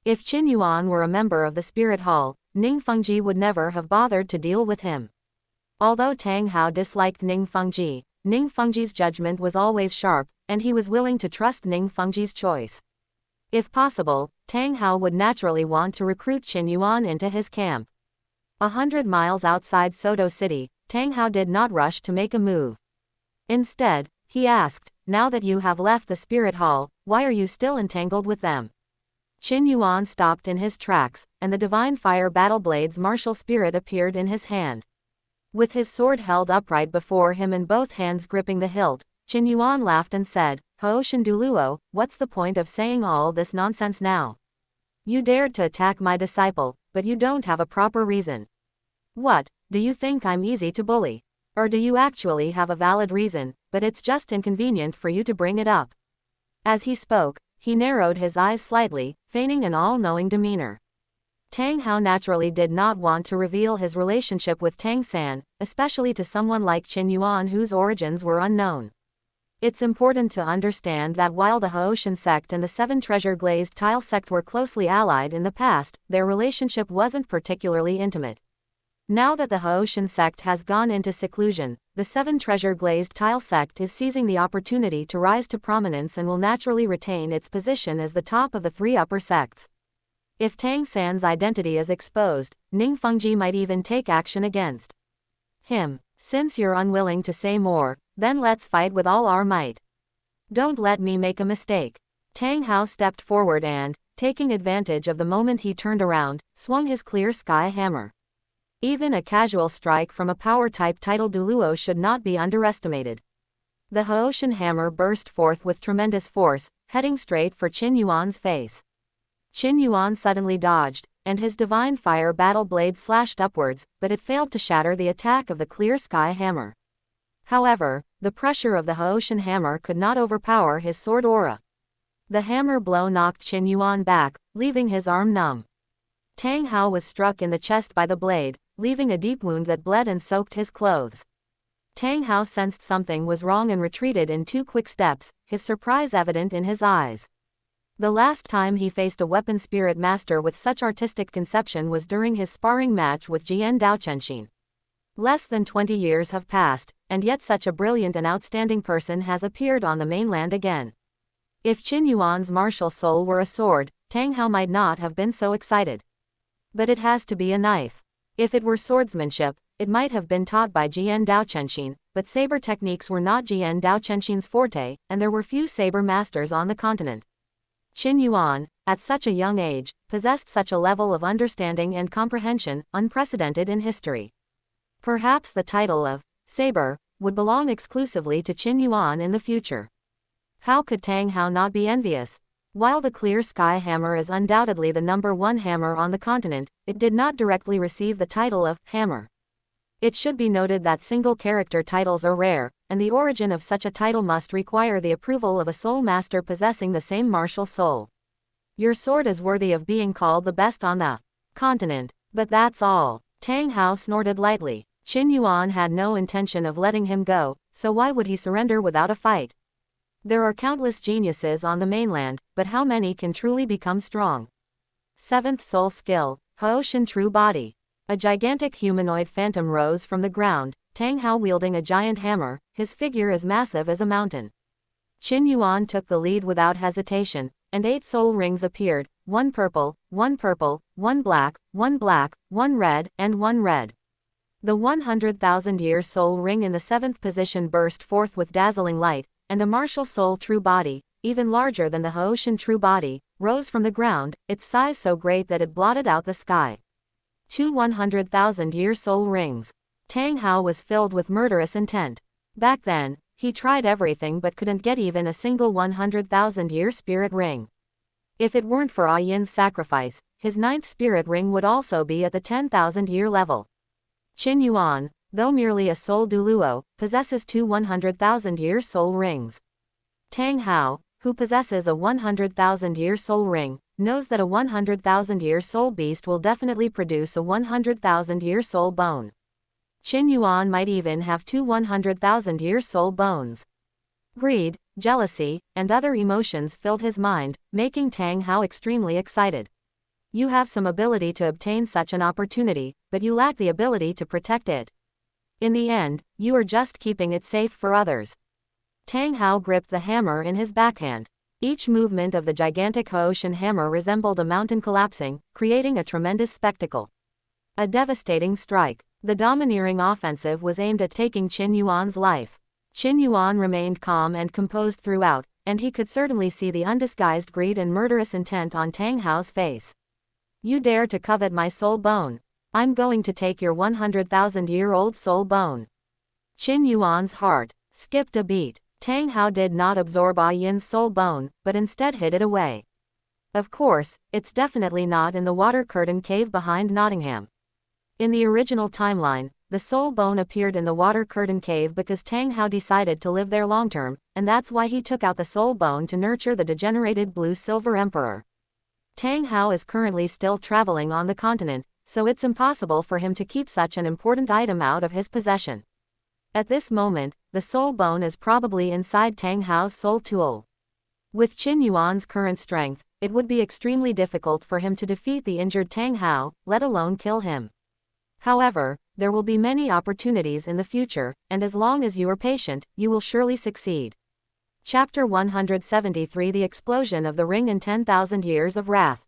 If Qin Yuan were a member of the Spirit Hall, Ning Fengji would never have bothered to deal with him. Although Tang Hao disliked Ning Fengji's judgment was always sharp, and he was willing to trust Ning Fengji's choice. If possible, Tang Hao would naturally want to recruit Qin Yuan into his camp. 100 miles outside Sodo City, Tang Hao did not rush to make a move. Instead, he asked, now that you have left the Spirit Hall, why are you still entangled with them? Qin Yuan stopped in his tracks, and the divine fire battle blade's martial spirit appeared in his hand. With his sword held upright before him and both hands gripping the hilt, Qin Yuan laughed and said, Hooshin Douluo, what's the point of saying all this nonsense now? You dared to attack my disciple, but you don't have a proper reason. What, do you think I'm easy to bully? Or do you actually have a valid reason, but it's just inconvenient for you to bring it up? As he spoke, he narrowed his eyes slightly, feigning an all-knowing demeanor. Tang Hao naturally did not want to reveal his relationship with Tang San, especially to someone like Qin Yuan whose origins were unknown. It's important to understand that while the Hooshin sect and the Seven Treasure Glazed Tile sect were closely allied in the past, their relationship wasn't particularly intimate. Now that the Hooshin sect has gone into seclusion, the Seven Treasure Glazed Tile sect is seizing the opportunity to rise to prominence and will naturally retain its position as the top of the three upper sects. If Tang San's identity is exposed, Ning Fengji might even take action against him. Since you're unwilling to say more, then let's fight with all our might. Don't let me make a mistake. Tang Hao stepped forward and, taking advantage of the moment he turned around, swung his clear sky hammer. Even a casual strike from a power-type title Douluo should not be underestimated. The Hooshin hammer burst forth with tremendous force, heading straight for Qin Yuan's face. Qin Yuan suddenly dodged, and his divine fire battle blade slashed upwards, but it failed to shatter the attack of the clear sky hammer. However, the pressure of the Hooshin hammer could not overpower his sword aura. The hammer blow knocked Qin Yuan back, leaving his arm numb. Tang Hao was struck in the chest by the blade, leaving a deep wound that bled and soaked his clothes. Tang Hao sensed something was wrong and retreated in 2 quick steps, his surprise evident in his eyes. The last time he faced a weapon spirit master with such artistic conception was during his sparring match with Jian Daochenshin. Less than 20 years have passed, and yet such a brilliant and outstanding person has appeared on the mainland again. If Qin Yuan's martial soul were a sword, Tang Hao might not have been so excited. But it has to be a knife. If it were swordsmanship, it might have been taught by Jian Daochenshin, but saber techniques were not Jian Daochenshin's forte, and there were few saber masters on the continent. Qin Yuan, at such a young age, possessed such a level of understanding and comprehension, unprecedented in history. Perhaps the title of saber would belong exclusively to Qin Yuan in the future. How could Tang Hao not be envious? While the clear sky hammer is undoubtedly the #1 hammer on the continent, it did not directly receive the title of hammer. It should be noted that single-character titles are rare, and the origin of such a title must require the approval of a soul master possessing the same martial soul. Your sword is worthy of being called the best on the continent, but that's all. Tang Hao snorted lightly. Qin Yuan had no intention of letting him go, so why would he surrender without a fight? There are countless geniuses on the mainland, but how many can truly become strong? 7th Soul Skill, Hooshin True Body. A gigantic humanoid phantom rose from the ground, Tang Hao wielding a giant hammer, his figure as massive as a mountain. Qin Yuan took the lead without hesitation, and 8 soul rings appeared, 1 purple, 1 purple, 1 black, 1 black, 1 red, and 1 red. The 100,000-year soul ring in the 7th position burst forth with dazzling light, and a martial soul true body, even larger than the Hooshin true body, rose from the ground, its size so great that it blotted out the sky. 2 100,000-year soul rings. Tang Hao was filled with murderous intent. Back then, he tried everything but couldn't get even a single 100,000-year spirit ring. If it weren't for Yin's sacrifice, his 9th spirit ring would also be at the 10,000-year level. Qin Yuan, though merely a soul Douluo, possesses 2 100,000-year soul rings. Tang Hao, who possesses a 100,000-year soul ring, knows that a 100,000-year soul beast will definitely produce a 100,000-year soul bone. Qin Yuan might even have 2 100,000-year soul bones. Greed, jealousy, and other emotions filled his mind, making Tang Hao extremely excited. You have some ability to obtain such an opportunity, but you lack the ability to protect it. In the end, you are just keeping it safe for others. Tang Hao gripped the hammer in his backhand. Each movement of the gigantic Hooshin hammer resembled a mountain collapsing, creating a tremendous spectacle. A devastating strike. The domineering offensive was aimed at taking Qin Yuan's life. Qin Yuan remained calm and composed throughout, and he could certainly see the undisguised greed and murderous intent on Tang Hao's face. You dare to covet my soul bone? I'm going to take your 100,000-year-old soul bone. Qin Yuan's heart skipped a beat. Tang Hao did not absorb Yin's soul bone, but instead hid it away. Of course, it's definitely not in the water curtain cave behind Nottingham. In the original timeline, the soul bone appeared in the water curtain cave because Tang Hao decided to live there long-term, and that's why he took out the soul bone to nurture the degenerated blue-silver emperor. Tang Hao is currently still traveling on the continent, so it's impossible for him to keep such an important item out of his possession. At this moment, the soul bone is probably inside Tang Hao's soul tool. With Qin Yuan's current strength, it would be extremely difficult for him to defeat the injured Tang Hao, let alone kill him. However, there will be many opportunities in the future, and as long as you are patient, you will surely succeed. Chapter 173 The Explosion of the Ring and 10,000 Years of Wrath.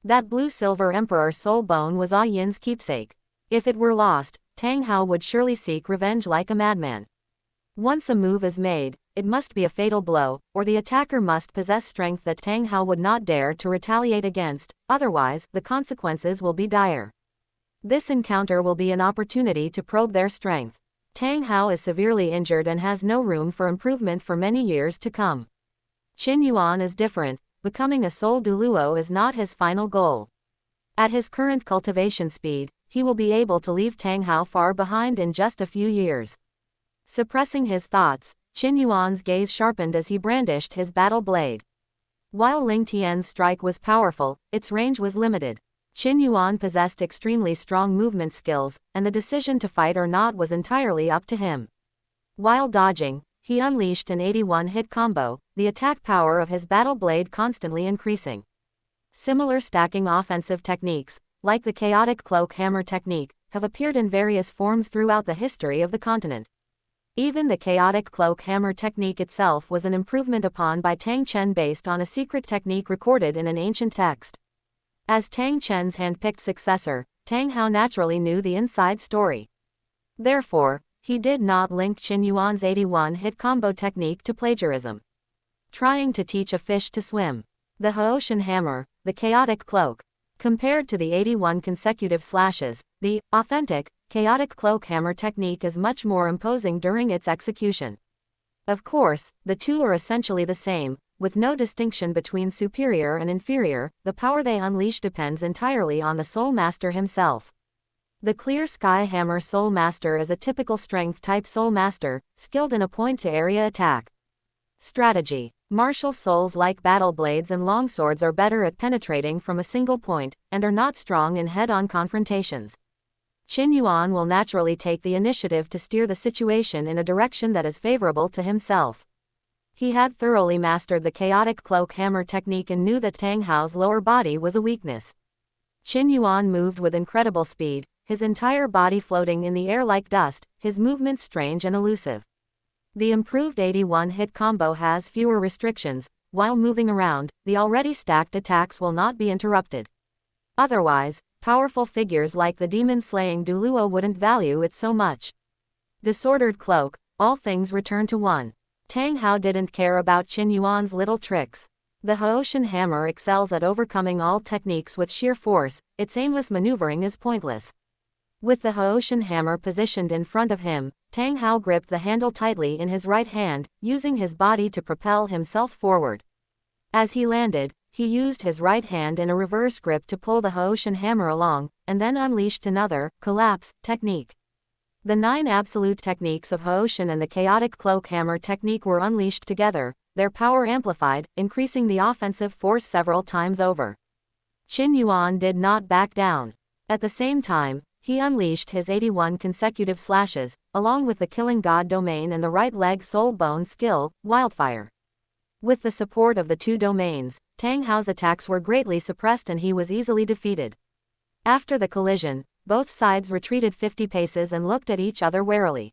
That blue-silver emperor soul bone was Yin's keepsake. If it were lost, Tang Hao would surely seek revenge like a madman. Once a move is made, it must be a fatal blow, or the attacker must possess strength that Tang Hao would not dare to retaliate against, otherwise, the consequences will be dire. This encounter will be an opportunity to probe their strength. Tang Hao is severely injured and has no room for improvement for many years to come. Qin Yuan is different, becoming a soul Douluo is not his final goal. At his current cultivation speed, he will be able to leave Tang Hao far behind in just a few years. Suppressing his thoughts, Qin Yuan's gaze sharpened as he brandished his battle blade. While Ling Tian's strike was powerful, its range was limited. Qin Yuan possessed extremely strong movement skills, and the decision to fight or not was entirely up to him. While dodging, he unleashed an 81-hit combo, the attack power of his battle blade constantly increasing. Similar stacking offensive techniques, like the chaotic cloak hammer technique, have appeared in various forms throughout the history of the continent. Even the chaotic cloak hammer technique itself was an improvement upon by Tang Chen based on a secret technique recorded in an ancient text. As Tang Chen's hand-picked successor, Tang Hao naturally knew the inside story. Therefore, he did not link Qin Yuan's 81-hit combo technique to plagiarism. Trying to teach a fish to swim. The Haoshan hammer, the chaotic cloak. Compared to the 81 consecutive slashes, the authentic, chaotic cloak hammer technique is much more imposing during its execution. Of course, the two are essentially the same, with no distinction between superior and inferior. The power they unleash depends entirely on the Soul Master himself. The Clear Sky Hammer Soul Master is a typical strength-type Soul Master, skilled in a point-to-area attack. Strategy. Martial souls like battle blades and longswords are better at penetrating from a single point, and are not strong in head-on confrontations. Qin Yuan will naturally take the initiative to steer the situation in a direction that is favorable to himself. He had thoroughly mastered the chaotic cloak hammer technique and knew that Tang Hao's lower body was a weakness. Qin Yuan moved with incredible speed, his entire body floating in the air like dust, his movements strange and elusive. The improved 81-hit combo has fewer restrictions. While moving around, the already stacked attacks will not be interrupted. Otherwise, powerful figures like the demon-slaying Douluo wouldn't value it so much. Disordered cloak, all things return to one. Tang Hao didn't care about Qin Yuan's little tricks. The Haoshan hammer excels at overcoming all techniques with sheer force, its aimless maneuvering is pointless. With the Haoshan hammer positioned in front of him, Tang Hao gripped the handle tightly in his right hand, using his body to propel himself forward. As he landed, he used his right hand in a reverse grip to pull the Haoshan hammer along, and then unleashed another, collapse, technique. The 9 absolute techniques of Haoshan and the chaotic cloak hammer technique were unleashed together, their power amplified, increasing the offensive force several times over. Qin Yuan did not back down. At the same time, he unleashed his 81 consecutive slashes, along with the Killing God domain and the right leg soul bone skill, Wildfire. With the support of the two domains, Tang Hao's attacks were greatly suppressed and he was easily defeated. After the collision, both sides retreated 50 paces and looked at each other warily.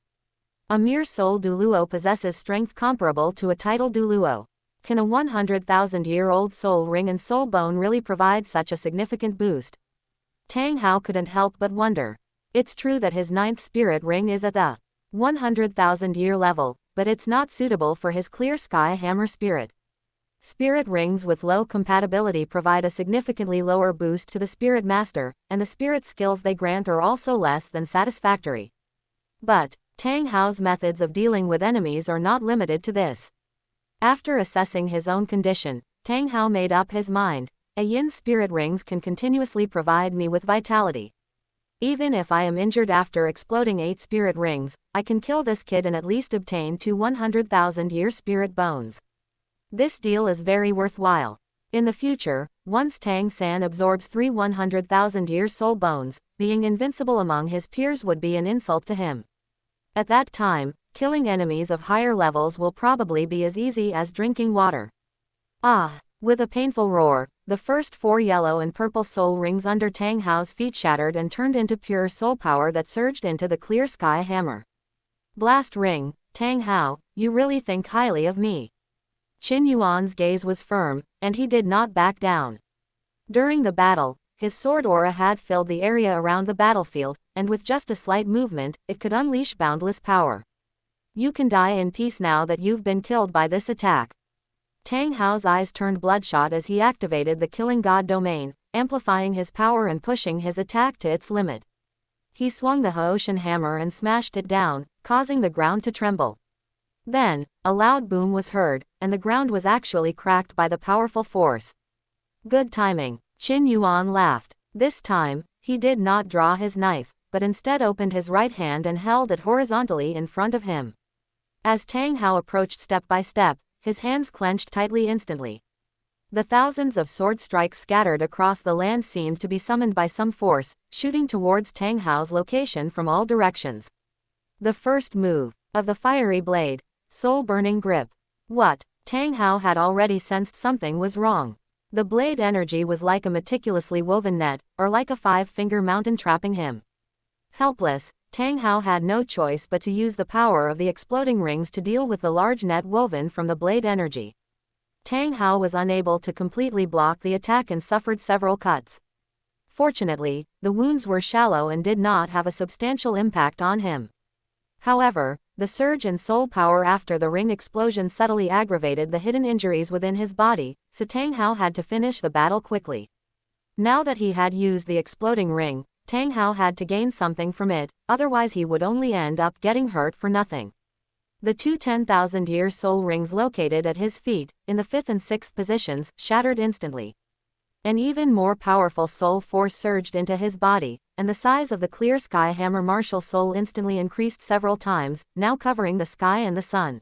A mere soul Douluo possesses strength comparable to a title Douluo. Can a 100,000-year-old soul ring and soul bone really provide such a significant boost? Tang Hao couldn't help but wonder. It's true that his 9th spirit ring is at the 100,000-year level, but it's not suitable for his clear sky hammer spirit. Spirit rings with low compatibility provide a significantly lower boost to the spirit master, and the spirit skills they grant are also less than satisfactory. But Tang Hao's methods of dealing with enemies are not limited to this. After assessing his own condition, Tang Hao made up his mind. A yin spirit rings can continuously provide me with vitality. Even if I am injured after exploding 8 spirit rings, I can kill this kid and at least obtain 2 100,000-year spirit bones. This deal is very worthwhile. In the future, once Tang San absorbs 3 100,000-year soul bones, being invincible among his peers would be an insult to him. At that time, killing enemies of higher levels will probably be as easy as drinking water. Ah! With a painful roar, the first 4 yellow and purple soul rings under Tang Hao's feet shattered and turned into pure soul power that surged into the clear sky hammer. Blast ring, Tang Hao, you really think highly of me. Qin Yuan's gaze was firm, and he did not back down. During the battle, his sword aura had filled the area around the battlefield, and with just a slight movement, it could unleash boundless power. You can die in peace now that you've been killed by this attack. Tang Hao's eyes turned bloodshot as he activated the Killing God domain, amplifying his power and pushing his attack to its limit. He swung the Haoshan hammer and smashed it down, causing the ground to tremble. Then, a loud boom was heard, and the ground was actually cracked by the powerful force. Good timing. Qin Yuan laughed. This time, he did not draw his knife, but instead opened his right hand and held it horizontally in front of him. As Tang Hao approached step by step, his hands clenched tightly instantly. The thousands of sword strikes scattered across the land seemed to be summoned by some force, shooting towards Tang Hao's location from all directions. The first move of the fiery blade, soul-burning grip. What? Tang Hao had already sensed something was wrong. The blade energy was like a meticulously woven net, or like a 5-finger mountain trapping him. Helpless, Tang Hao had no choice but to use the power of the exploding rings to deal with the large net woven from the blade energy. Tang Hao was unable to completely block the attack and suffered several cuts. Fortunately, the wounds were shallow and did not have a substantial impact on him. However, the surge in soul power after the ring explosion subtly aggravated the hidden injuries within his body, so Tang Hao had to finish the battle quickly. Now that he had used the exploding ring, Tang Hao had to gain something from it, otherwise he would only end up getting hurt for nothing. The 2 10,000-year soul rings located at his feet, in the 5th and 6th positions, shattered instantly. An even more powerful soul force surged into his body, and the size of the clear sky hammer martial soul instantly increased several times, now covering the sky and the sun.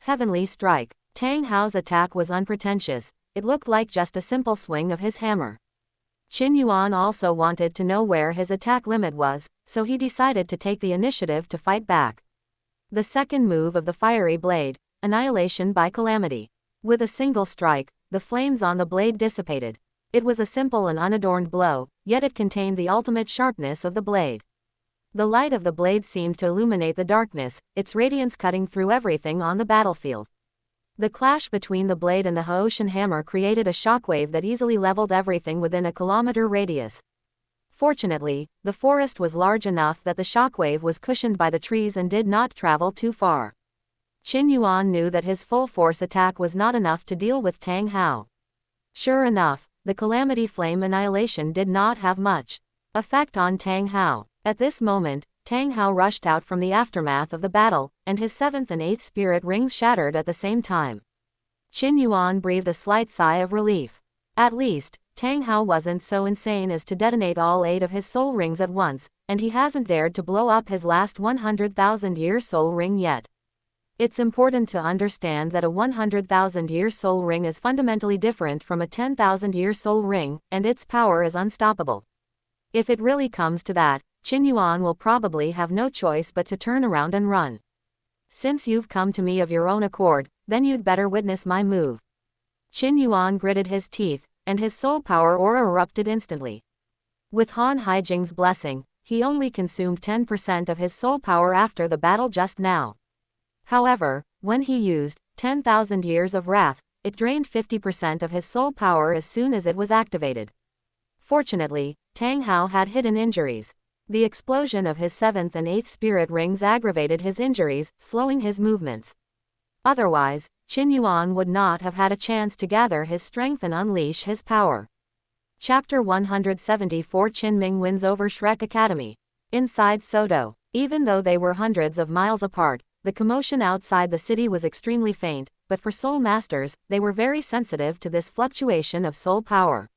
Heavenly strike. Tang Hao's attack was unpretentious, it looked like just a simple swing of his hammer. Qin Yuan also wanted to know where his attack limit was, so he decided to take the initiative to fight back. The second move of the fiery blade, annihilation by calamity. With a single strike, the flames on the blade dissipated. It was a simple and unadorned blow, yet it contained the ultimate sharpness of the blade. The light of the blade seemed to illuminate the darkness, its radiance cutting through everything on the battlefield. The clash between the blade and the Haoshan hammer created a shockwave that easily leveled everything within a kilometer radius. Fortunately, the forest was large enough that the shockwave was cushioned by the trees and did not travel too far. Qin Yuan knew that his full force attack was not enough to deal with Tang Hao. Sure enough, the calamity flame annihilation did not have much effect on Tang Hao. At this moment, Tang Hao rushed out from the aftermath of the battle, and his 7th and 8th spirit rings shattered at the same time. Qin Yuan breathed a slight sigh of relief. At least, Tang Hao wasn't so insane as to detonate all 8 of his soul rings at once, and he hasn't dared to blow up his last 100,000-year soul ring yet. It's important to understand that a 100,000-year soul ring is fundamentally different from a 10,000-year soul ring, and its power is unstoppable. If it really comes to that, Qin Yuan will probably have no choice but to turn around and run. Since you've come to me of your own accord, then you'd better witness my move. Qin Yuan gritted his teeth, and his soul power aura erupted instantly. With Han Haijing's blessing, he only consumed 10% of his soul power after the battle just now. However, when he used 10,000 years of wrath, it drained 50% of his soul power as soon as it was activated. Fortunately, Tang Hao had hidden injuries. The explosion of his 7th and 8th spirit rings aggravated his injuries, slowing his movements. Otherwise, Qin Yuan would not have had a chance to gather his strength and unleash his power. Chapter 174 Qinming wins over Shrek Academy. Inside Sodo. Even though they were hundreds of miles apart, the commotion outside the city was extremely faint, but for soul masters, they were very sensitive to this fluctuation of soul power.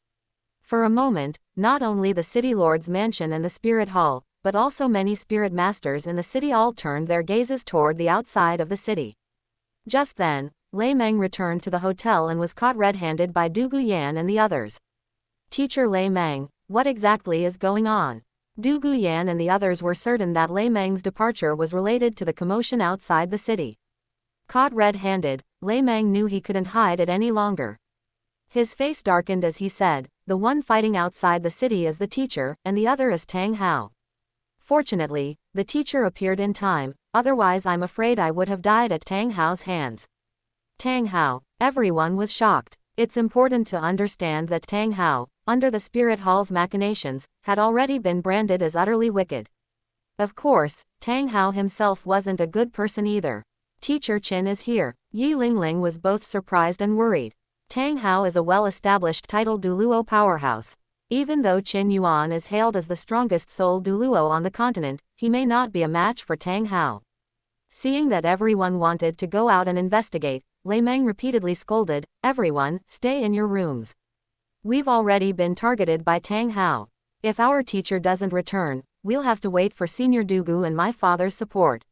For a moment, not only the city lord's mansion and the spirit hall, but also many spirit masters in the city all turned their gazes toward the outside of the city. Just then, Lei Meng returned to the hotel and was caught red-handed by Du Guyan and the others. Teacher Lei Meng, what exactly is going on? Du Guyan and the others were certain that Lei Meng's departure was related to the commotion outside the city. Caught red-handed, Lei Meng knew he couldn't hide it any longer. His face darkened as he said, the one fighting outside the city is the teacher, and the other is Tang Hao. Fortunately, the teacher appeared in time, otherwise I'm afraid I would have died at Tang Hao's hands. Tang Hao, everyone was shocked. It's important to understand that Tang Hao, under the Spirit Hall's machinations, had already been branded as utterly wicked. Of course, Tang Hao himself wasn't a good person either. Teacher Qin is here. Yi Lingling was both surprised and worried. Tang Hao is a well-established titled Douluo powerhouse. Even though Qin Yuan is hailed as the strongest soul Douluo on the continent, he may not be a match for Tang Hao. Seeing that everyone wanted to go out and investigate, Lei Meng repeatedly scolded, "Everyone, stay in your rooms. We've already been targeted by Tang Hao. If our teacher doesn't return, we'll have to wait for Senior Dugu and my father's support.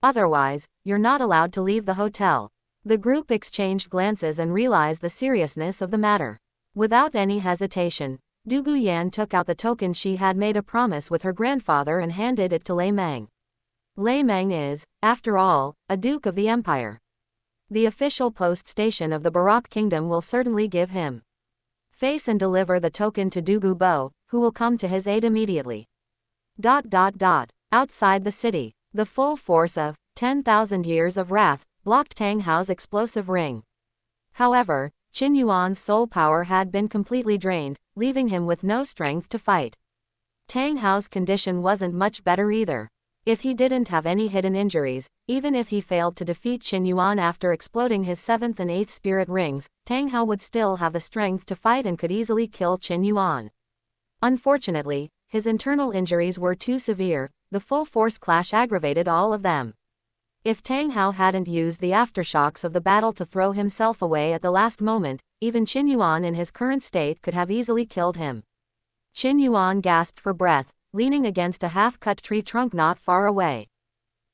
Otherwise, you're not allowed to leave the hotel." The group exchanged glances and realized the seriousness of the matter. Without any hesitation, Du Guyan took out the token she had made a promise with her grandfather and handed it to Lei Meng. Lei Meng is, after all, a duke of the empire. The official post station of the Barak kingdom will certainly give him face and deliver the token to Dugu Bo, who will come to his aid immediately. Outside the city, the full force of 10,000 years of wrath blocked Tang Hao's explosive ring. However, Qin Yuan's soul power had been completely drained, leaving him with no strength to fight. Tang Hao's condition wasn't much better either. If he didn't have any hidden injuries, even if he failed to defeat Qin Yuan after exploding his 7th and 8th spirit rings, Tang Hao would still have the strength to fight and could easily kill Qin Yuan. Unfortunately, his internal injuries were too severe. The full force clash aggravated all of them. If Tang Hao hadn't used the aftershocks of the battle to throw himself away at the last moment, even Qin Yuan in his current state could have easily killed him. Qin Yuan gasped for breath, leaning against a half-cut tree trunk not far away.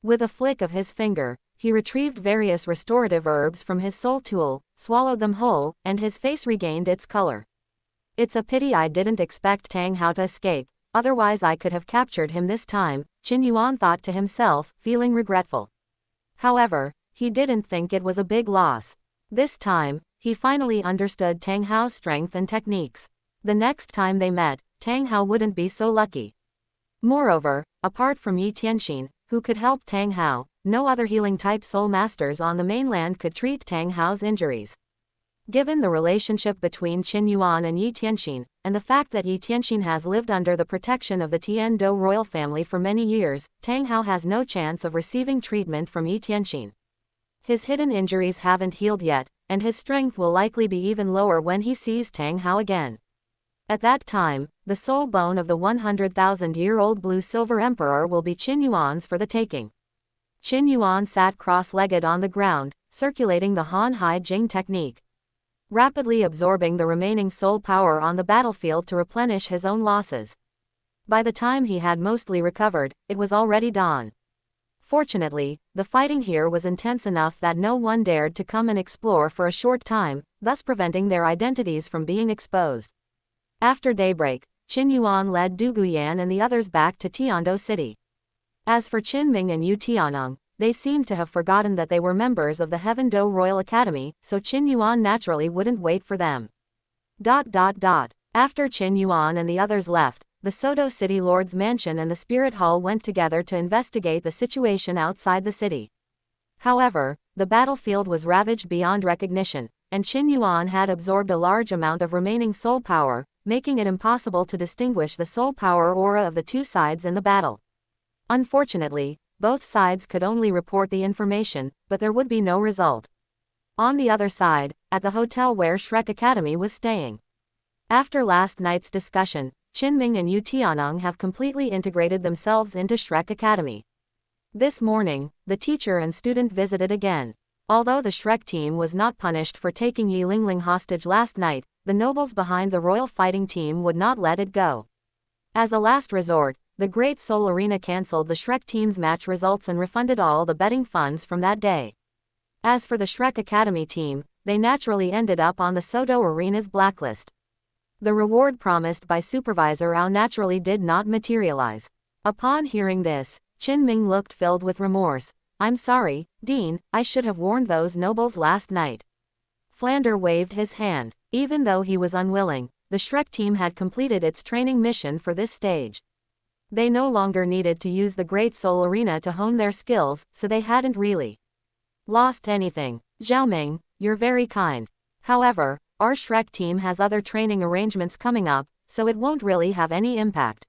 With a flick of his finger, he retrieved various restorative herbs from his soul tool, swallowed them whole, and his face regained its color. "It's a pity I didn't expect Tang Hao to escape, otherwise I could have captured him this time," Qin Yuan thought to himself, feeling regretful. However, he didn't think it was a big loss. This time, he finally understood Tang Hao's strength and techniques. The next time they met, Tang Hao wouldn't be so lucky. Moreover, apart from Yi Tianxin, who could help Tang Hao, no other healing-type soul masters on the mainland could treat Tang Hao's injuries. Given the relationship between Qin Yuan and Yi Tianxin, and the fact that Yi Tianxin has lived under the protection of the Tiando royal family for many years, Tang Hao has no chance of receiving treatment from Yi Tianxin. His hidden injuries haven't healed yet, and his strength will likely be even lower when he sees Tang Hao again. At that time, the soul bone of the 100,000-year-old blue-silver emperor will be Qin Yuan's for the taking. Qin Yuan sat cross-legged on the ground, circulating the Han Hai Jing technique, rapidly absorbing the remaining soul power on the battlefield to replenish his own losses. By the time he had mostly recovered, it was already dawn. Fortunately, the fighting here was intense enough that no one dared to come and explore for a short time, thus preventing their identities from being exposed. After daybreak, Qin Yuan led Du Guyan and the others back to Tiando City. As for Qinming and Yu Tianeng, they seemed to have forgotten that they were members of the Heaven Do Royal Academy, so Qin Yuan naturally wouldn't wait for them. After Qin Yuan and the others left, the Sodo City Lord's mansion and the Spirit Hall went together to investigate the situation outside the city. However, the battlefield was ravaged beyond recognition, and Qin Yuan had absorbed a large amount of remaining soul power, making it impossible to distinguish the soul power aura of the two sides in the battle. Unfortunately, both sides could only report the information, but there would be no result. On the other side, at the hotel where Shrek Academy was staying. After last night's discussion, Qinming and Yu Tianong have completely integrated themselves into Shrek Academy. This morning, the teacher and student visited again. Although the Shrek team was not punished for taking Yi Lingling hostage last night, the nobles behind the royal fighting team would not let it go. As a last resort, the Great Soul Arena cancelled the Shrek team's match results and refunded all the betting funds from that day. As for the Shrek Academy team, they naturally ended up on the Soto Arena's blacklist. The reward promised by Supervisor Ao naturally did not materialize. Upon hearing this, Qinming looked filled with remorse. "I'm sorry, Dean, I should have warned those nobles last night." Flander waved his hand. Even though he was unwilling, the Shrek team had completed its training mission for this stage. They no longer needed to use the Great Soul Arena to hone their skills, so they hadn't really lost anything. "Xiaoming, you're very kind. However, our Shrek team has other training arrangements coming up, so it won't really have any impact."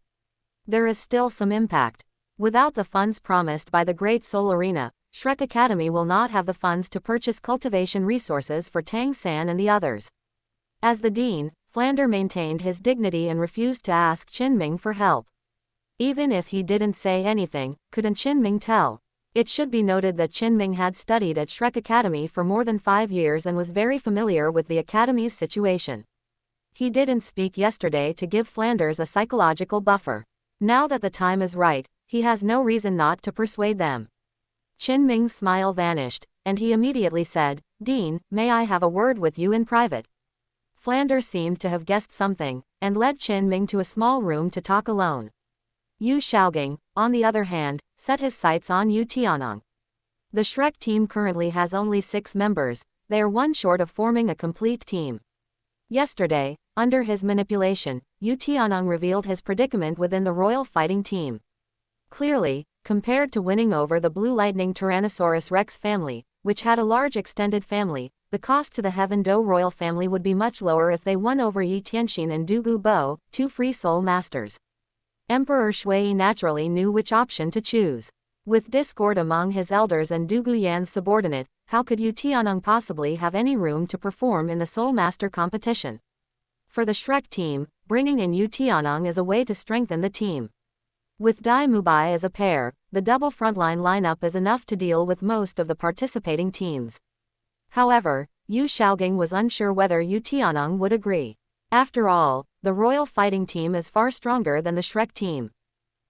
There is still some impact. Without the funds promised by the Great Soul Arena, Shrek Academy will not have the funds to purchase cultivation resources for Tang San and the others. As the dean, Flander maintained his dignity and refused to ask Qinming for help. Even if he didn't say anything, couldn't Qinming tell? It should be noted that Qinming had studied at Shrek Academy for more than 5 years and was very familiar with the academy's situation. He didn't speak yesterday to give Flanders a psychological buffer. Now that the time is right, he has no reason not to persuade them. Qinming's smile vanished, and he immediately said, "Dean, may I have a word with you in private?" Flanders seemed to have guessed something, and led Qinming to a small room to talk alone. Yu Shaogang, on the other hand, set his sights on Yu Tianong. The Shrek team currently has only 6 members, they are one short of forming a complete team. Yesterday, under his manipulation, Yu Tianong revealed his predicament within the royal fighting team. Clearly, compared to winning over the Blue Lightning Tyrannosaurus Rex family, which had a large extended family, the cost to the Heaven Do royal family would be much lower if they won over Yi Tianxin and Douluo Bo, 2 free soul masters. Emperor Shui naturally knew which option to choose. With discord among his elders and Douluo Yan's subordinate, how could Yu Tianong possibly have any room to perform in the Soul Master competition? For the Shrek team, bringing in Yu Tianong is a way to strengthen the team. With Dai Mubai as a pair, the double frontline lineup is enough to deal with most of the participating teams. However, Yu Shaogang was unsure whether Yu Tianong would agree. After all, the royal fighting team is far stronger than the Shrek team.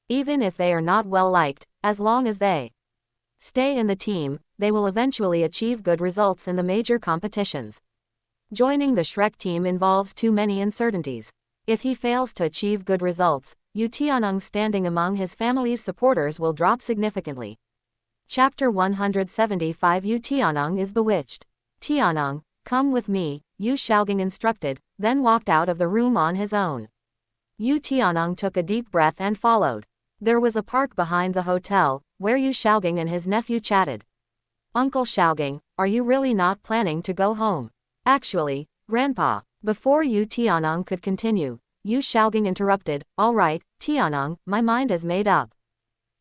Even if they are not well liked, as long as they stay in the team, they will eventually achieve good results in the major competitions. Joining the Shrek team involves too many uncertainties. If he fails to achieve good results, Yu Tianong's standing among his family's supporters will drop significantly. Chapter 175 Yu Tianong is bewitched. "Tianong, come with me," Yu Shaogang instructed, then walked out of the room on his own. Yu Tianong took a deep breath and followed. There was a park behind the hotel, where Yu Shaogang and his nephew chatted. "Uncle Shaogang, are you really not planning to go home?" "Actually, Grandpa." Before Yu Tianong could continue, Yu Shaogang interrupted, "All right, Tianong, my mind is made up.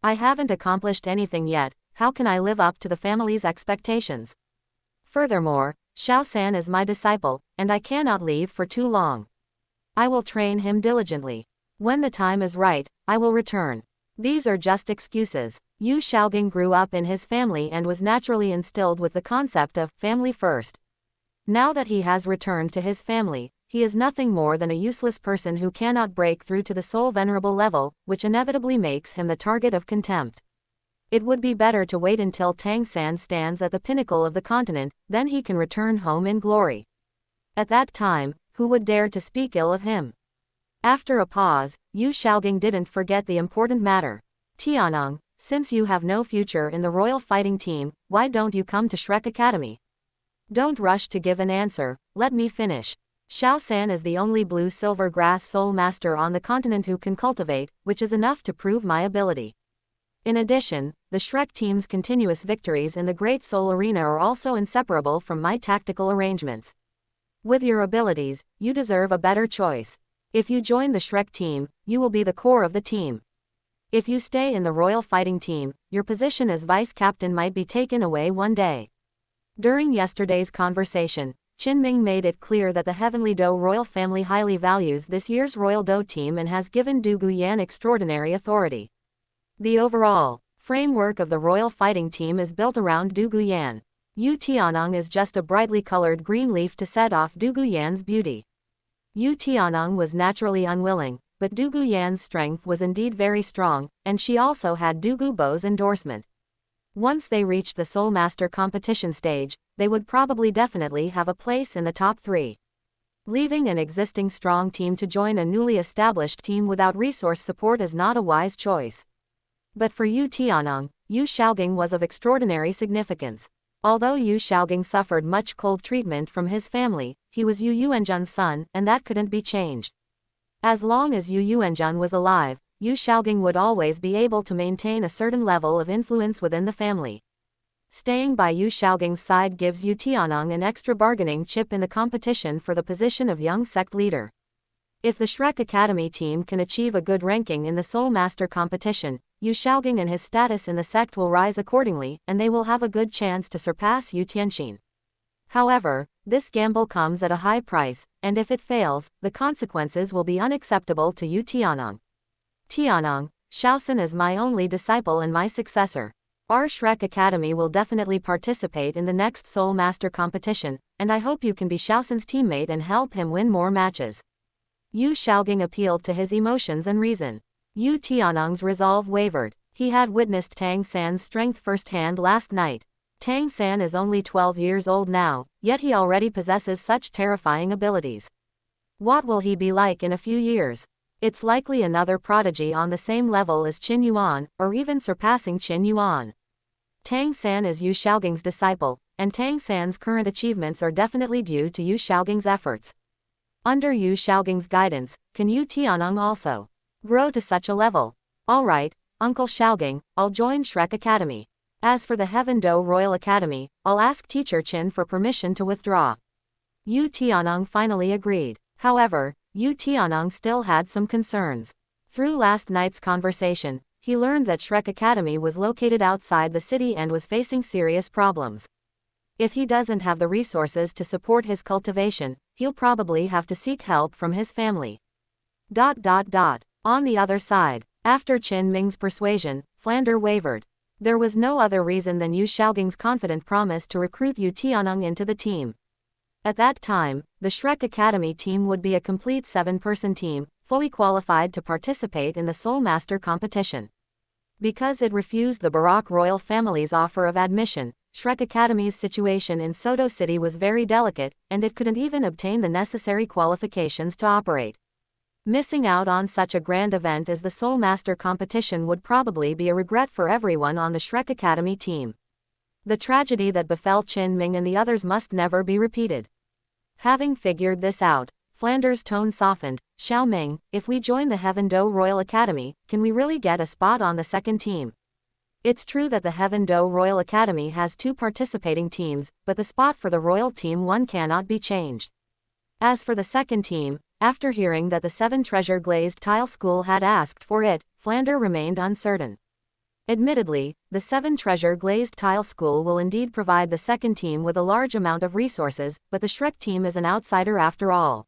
I haven't accomplished anything yet, how can I live up to the family's expectations? Furthermore, Xiao San is my disciple, and I cannot leave for too long. I will train him diligently. When the time is right, I will return." These are just excuses. Yu Shaogang grew up in his family and was naturally instilled with the concept of family first. Now that he has returned to his family, he is nothing more than a useless person who cannot break through to the soul venerable level, which inevitably makes him the target of contempt. It would be better to wait until Tang San stands at the pinnacle of the continent, then he can return home in glory. At that time, who would dare to speak ill of him? After a pause, Yu Shaogang didn't forget the important matter. "Tianong, since you have no future in the royal fighting team, why don't you come to Shrek Academy?" "Don't rush to give an answer, let me finish. Xiao San is the only blue-silver grass soul master on the continent who can cultivate, which is enough to prove my ability. In addition, the Shrek team's continuous victories in the Great Soul Arena are also inseparable from my tactical arrangements. With your abilities, you deserve a better choice." If you join the Shrek team, you will be the core of the team. If you stay in the royal fighting team, your position as vice captain might be taken away one day. During yesterday's conversation, Qin made it clear that the Heavenly Dou royal family highly values this year's Royal Dou team and has given Du Guyan extraordinary authority. The overall framework of the royal fighting team is built around Du Guyan. Yu Tianong is just a brightly colored green leaf to set off Du Guyan's beauty. Yu Tianong was naturally unwilling, but Du Guyan's strength was indeed very strong, and she also had Du Gubo's endorsement. Once they reached the Soul Master competition stage, they would probably definitely have a place in the top 3. Leaving an existing strong team to join a newly established team without resource support is not a wise choice. But for Yu Tianong, Yu Shaogang was of extraordinary significance. Although Yu Shaogang suffered much cold treatment from his family, he was Yu Yuanzhen's son, and that couldn't be changed. As long as Yu Yuanzhen was alive, Yu Shaogang would always be able to maintain a certain level of influence within the family. Staying by Yu Shaogang's side gives Yu Tianong an extra bargaining chip in the competition for the position of young sect leader. If the Shrek Academy team can achieve a good ranking in the Soul Master competition, Yu Shaogang and his status in the sect will rise accordingly, and they will have a good chance to surpass Yu Tianxin. However, this gamble comes at a high price, and if it fails, the consequences will be unacceptable to Yu Tianong. Tianong, Shaosun is my only disciple and my successor. Our Shrek Academy will definitely participate in the next Soul Master competition, and I hope you can be Shaosun's teammate and help him win more matches. Yu Shaogang appealed to his emotions and reason. Yu Tianong's resolve wavered. He had witnessed Tang San's strength firsthand last night. Tang San is only 12 years old now, yet he already possesses such terrifying abilities. What will he be like in a few years? It's likely another prodigy on the same level as Qin Yuan, or even surpassing Qin Yuan. Tang San is Yu Shaogang's disciple, and Tang San's current achievements are definitely due to Yu Shaogang's efforts. Under Yu Shaogang's guidance, can Yu Tianong also grow to such a level? Alright, Uncle Shaogang, I'll join Shrek Academy. As for the Heaven Dou Royal Academy, I'll ask Teacher Qin for permission to withdraw. Yu Tianong finally agreed. However, Yu Tianong still had some concerns. Through last night's conversation, he learned that Shrek Academy was located outside the city and was facing serious problems. If he doesn't have the resources to support his cultivation, he'll probably have to seek help from his family. On the other side, after Qin Ming's persuasion, Flander wavered. There was no other reason than Yu Shaogang's confident promise to recruit Yu Tianong into the team. At that time, the Shrek Academy team would be a complete 7-person team, fully qualified to participate in the Soul Master competition. Because it refused the Barak royal family's offer of admission, Shrek Academy's situation in Soto City was very delicate, and it couldn't even obtain the necessary qualifications to operate. Missing out on such a grand event as the Soul Master competition would probably be a regret for everyone on the Shrek Academy team. The tragedy that befell Qin Ming and the others must never be repeated. Having figured this out, Flander's tone softened. Xiao Ming, if we join the Heaven Dou Royal Academy, can we really get a spot on the second team? It's true that the Heaven Dou Royal Academy has 2 participating teams, but the spot for the Royal Team 1 cannot be changed. As for the second team, after hearing that the 7 Treasure Glazed Tile School had asked for it, Flander remained uncertain. Admittedly, the 7 Treasure Glazed Tile School will indeed provide the second team with a large amount of resources, but the Shrek team is an outsider after all.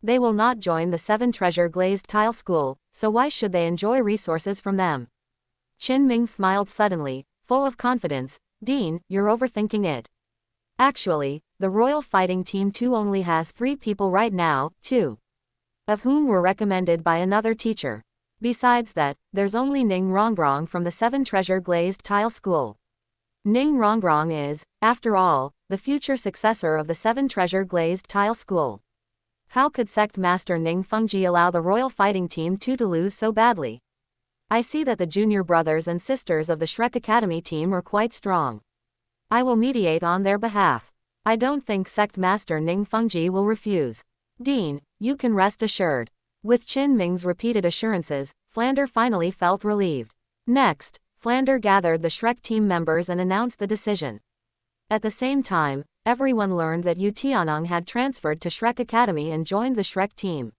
They will not join the 7 Treasure Glazed Tile School, so why should they enjoy resources from them? Qin Ming smiled suddenly, full of confidence. Dean, you're overthinking it. Actually, the Royal Fighting Team 2 only has 3 people right now, 2 of whom were recommended by another teacher. Besides that, there's only Ning Rongrong from the 7 Treasure Glazed Tile School. Ning Rongrong is, after all, the future successor of the 7 Treasure Glazed Tile School. How could Sect Master Ning Fengji allow the Royal Fighting Team 2 to lose so badly? I see that the junior brothers and sisters of the Shrek Academy team are quite strong. I will mediate on their behalf. I don't think Sect Master Ning Fengji will refuse. Dean, you can rest assured. With Qin Ming's repeated assurances, Flander finally felt relieved. Next, Flander gathered the Shrek team members and announced the decision. At the same time, everyone learned that Yu Tianong had transferred to Shrek Academy and joined the Shrek team.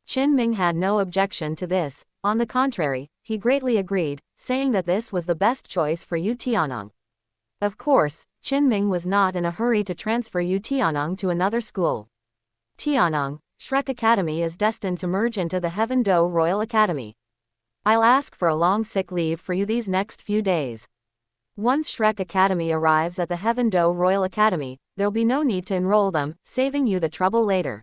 Qin Ming had no objection to this. On the contrary, he greatly agreed, saying that this was the best choice for Yu Tianong. Of course, Qin Ming was not in a hurry to transfer Yu Tianong to another school. Tianong, Shrek Academy is destined to merge into the Heaven Do Royal Academy. I'll ask for a long sick leave for you these next few days. Once Shrek Academy arrives at the Heaven Do Royal Academy, there'll be no need to enroll them, saving you the trouble later.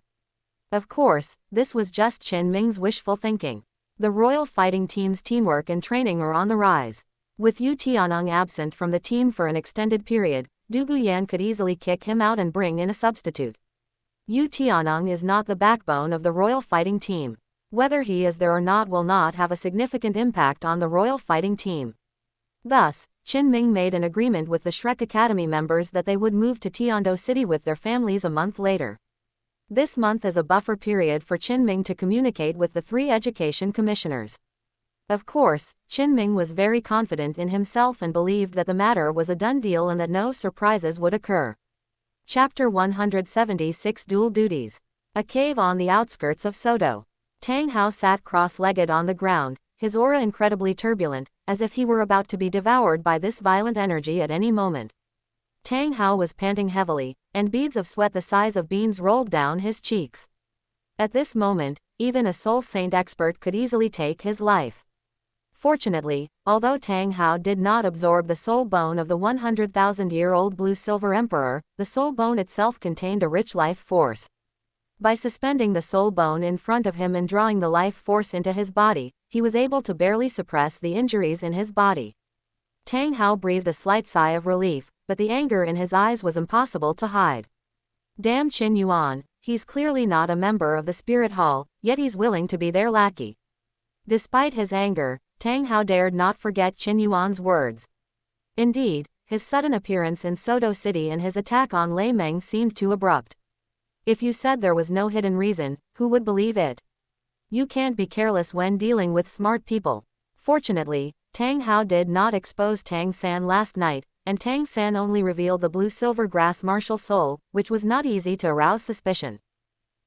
Of course, this was just Qin Ming's wishful thinking. The Royal Fighting Team's teamwork and training are on the rise. With Yu Tianong absent from the team for an extended period, Du Guyan could easily kick him out and bring in a substitute. Yu Tianong is not the backbone of the Royal Fighting Team. Whether he is there or not will not have a significant impact on the Royal Fighting Team. Thus, Qin Ming made an agreement with the Shrek Academy members that they would move to Tiando City with their families a month later. This month is a buffer period for Qin Ming to communicate with the 3 education commissioners. Of course, Qin Ming was very confident in himself and believed that the matter was a done deal and that no surprises would occur. Chapter 176 Dual Duties. A cave on the outskirts of Sodo. Tang Hao sat cross-legged on the ground, his aura incredibly turbulent, as if he were about to be devoured by this violent energy at any moment. Tang Hao was panting heavily, and beads of sweat the size of beans rolled down his cheeks. At this moment, even a soul saint expert could easily take his life. Fortunately, although Tang Hao did not absorb the soul bone of the 100,000-year-old blue-silver emperor, the soul bone itself contained a rich life force. By suspending the soul bone in front of him and drawing the life force into his body, he was able to barely suppress the injuries in his body. Tang Hao breathed a slight sigh of relief, but the anger in his eyes was impossible to hide. Damn Qin Yuan, he's clearly not a member of the Spirit Hall, yet he's willing to be their lackey. Despite his anger, Tang Hao dared not forget Qin Yuan's words. Indeed, his sudden appearance in Sodo City and his attack on Lei Meng seemed too abrupt. If you said there was no hidden reason, who would believe it? You can't be careless when dealing with smart people. Fortunately, Tang Hao did not expose Tang San last night, and Tang San only revealed the blue-silver grass martial soul, which was not easy to arouse suspicion.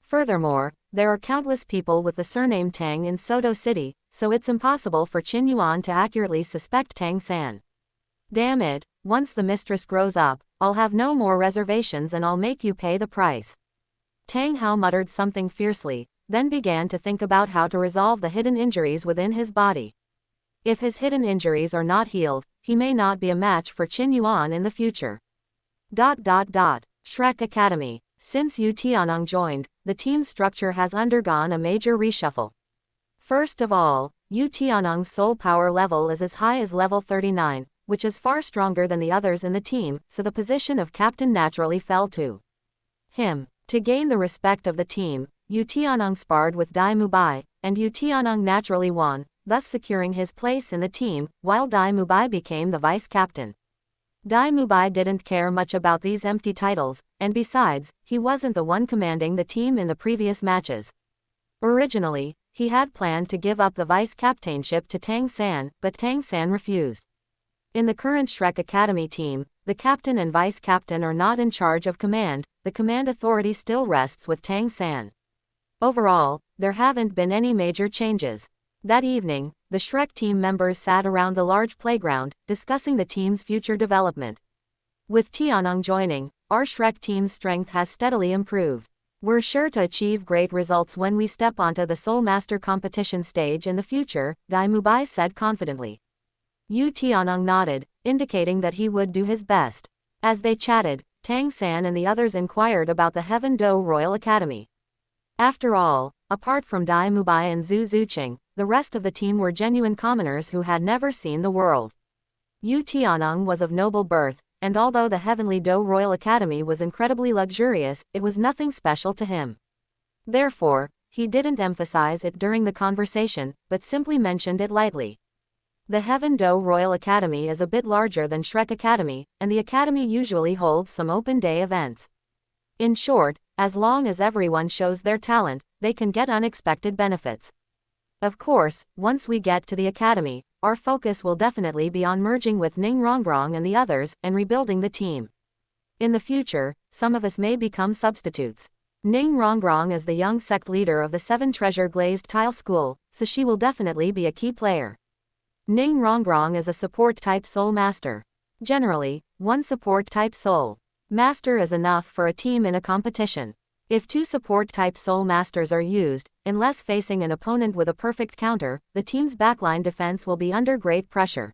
Furthermore, there are countless people with the surname Tang in Sodo City, so it's impossible for Qin Yuan to accurately suspect Tang San. Damn it, once the mistress grows up, I'll have no more reservations and I'll make you pay the price. Tang Hao muttered something fiercely, then began to think about how to resolve the hidden injuries within his body. If his hidden injuries are not healed, he may not be a match for Qin Yuan in the future. Shrek Academy. Since Yu Tianong joined, the team's structure has undergone a major reshuffle. First of all, Yu Tianong's soul power level is as high as level 39, which is far stronger than the others in the team, so the position of captain naturally fell to him. To gain the respect of the team, Yu Tianong sparred with Dai Mubai, and Yu Tianong naturally won, thus securing his place in the team, while Dai Mubai became the vice-captain. Dai Mubai didn't care much about these empty titles, and besides, he wasn't the one commanding the team in the previous matches. Originally, he had planned to give up the vice-captainship to Tang San, but Tang San refused. In the current Shrek Academy team, the captain and vice-captain are not in charge of command, the command authority still rests with Tang San. Overall, there haven't been any major changes. That evening, the Shrek team members sat around the large playground, discussing the team's future development. With Tianong joining, our Shrek team's strength has steadily improved. We're sure to achieve great results when we step onto the Soul Master competition stage in the future, Dai Mubai said confidently. Yu Tianong nodded, indicating that he would do his best. As they chatted, Tang San and the others inquired about the Heaven Do Royal Academy. After all, apart from Dai Mubai and Zhu Zuqing, the rest of the team were genuine commoners who had never seen the world. Yu Tianong was of noble birth, and although the Heavenly Do Royal Academy was incredibly luxurious, it was nothing special to him. Therefore, he didn't emphasize it during the conversation, but simply mentioned it lightly. The Heaven Do Royal Academy is a bit larger than Shrek Academy, and the academy usually holds some open day events. In short, as long as everyone shows their talent, they can get unexpected benefits. Of course, once we get to the academy, our focus will definitely be on merging with Ning Rongrong and the others, and rebuilding the team. In the future, some of us may become substitutes. Ning Rongrong is the young sect leader of the 7 Treasure Glazed Tile School, so she will definitely be a key player. Ning Rongrong is a support-type soul master. Generally, one support-type soul master is enough for a team in a competition. If 2 support-type soul masters are used, unless facing an opponent with a perfect counter, the team's backline defense will be under great pressure.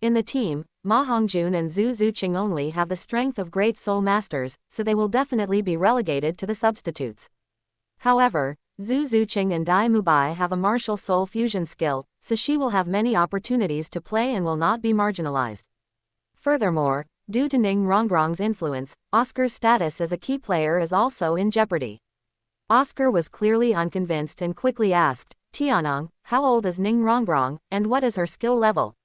In the team, Ma Hongjun and Zhu Zuqing only have the strength of great soul masters, so they will definitely be relegated to the substitutes. However, Zhu Zuqing and Dai Mubai have a martial soul fusion skill, so she will have many opportunities to play and will not be marginalized. Furthermore, due to Ning Rongrong's influence, Oscar's status as a key player is also in jeopardy. Oscar was clearly unconvinced and quickly asked, "Tianong, how old is Ning Rongrong, and what is her skill level?"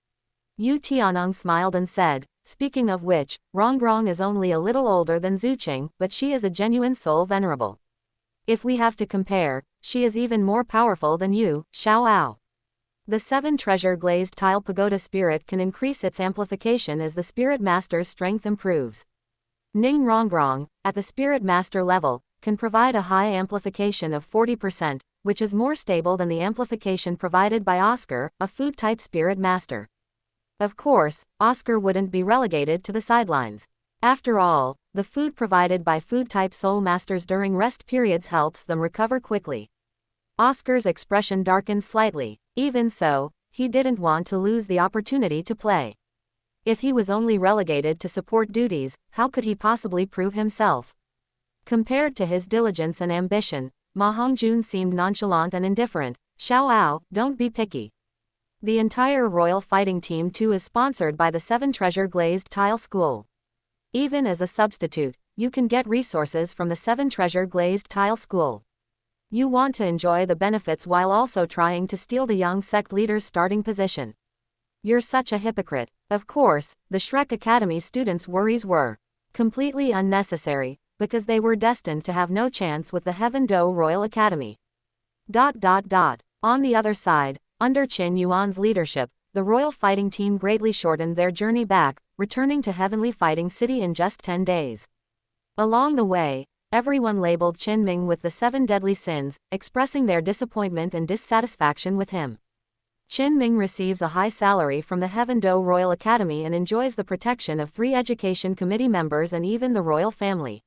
Yu Tianong smiled and said, "Speaking of which, Rongrong is only a little older than Zuqing, but she is a genuine soul venerable. If we have to compare, she is even more powerful than you, Xiaoao." The 7 Treasure Glazed Tile Pagoda Spirit can increase its amplification as the Spirit Master's strength improves. Ning Rongrong, at the Spirit Master level, can provide a high amplification of 40%, which is more stable than the amplification provided by Oscar, a Food-type Spirit Master. Of course, Oscar wouldn't be relegated to the sidelines. After all, the food provided by Food-type Soul Masters during rest periods helps them recover quickly. Oscar's expression darkened slightly. Even so, he didn't want to lose the opportunity to play. If he was only relegated to support duties, how could he possibly prove himself? Compared to his diligence and ambition, Ma Hongjun seemed nonchalant and indifferent. "Xiaoao, don't be picky. The entire Royal Fighting Team too is sponsored by the 7 Treasure Glazed Tile School. Even as a substitute, you can get resources from the 7 Treasure Glazed Tile School. You want to enjoy the benefits while also trying to steal the young sect leader's starting position. You're such a hypocrite." Of course, the Shrek Academy students' worries were completely unnecessary, because they were destined to have no chance with the Heaven Do Royal Academy. On the other side, under Qin Yuan's leadership, the Royal Fighting Team greatly shortened their journey back, returning to Heavenly Fighting City in just 10 days. Along the way, everyone labeled Qin Ming with the 7 deadly sins, expressing their disappointment and dissatisfaction with him. Qin Ming receives a high salary from the Heaven Do Royal Academy and enjoys the protection of 3 education committee members and even the royal family.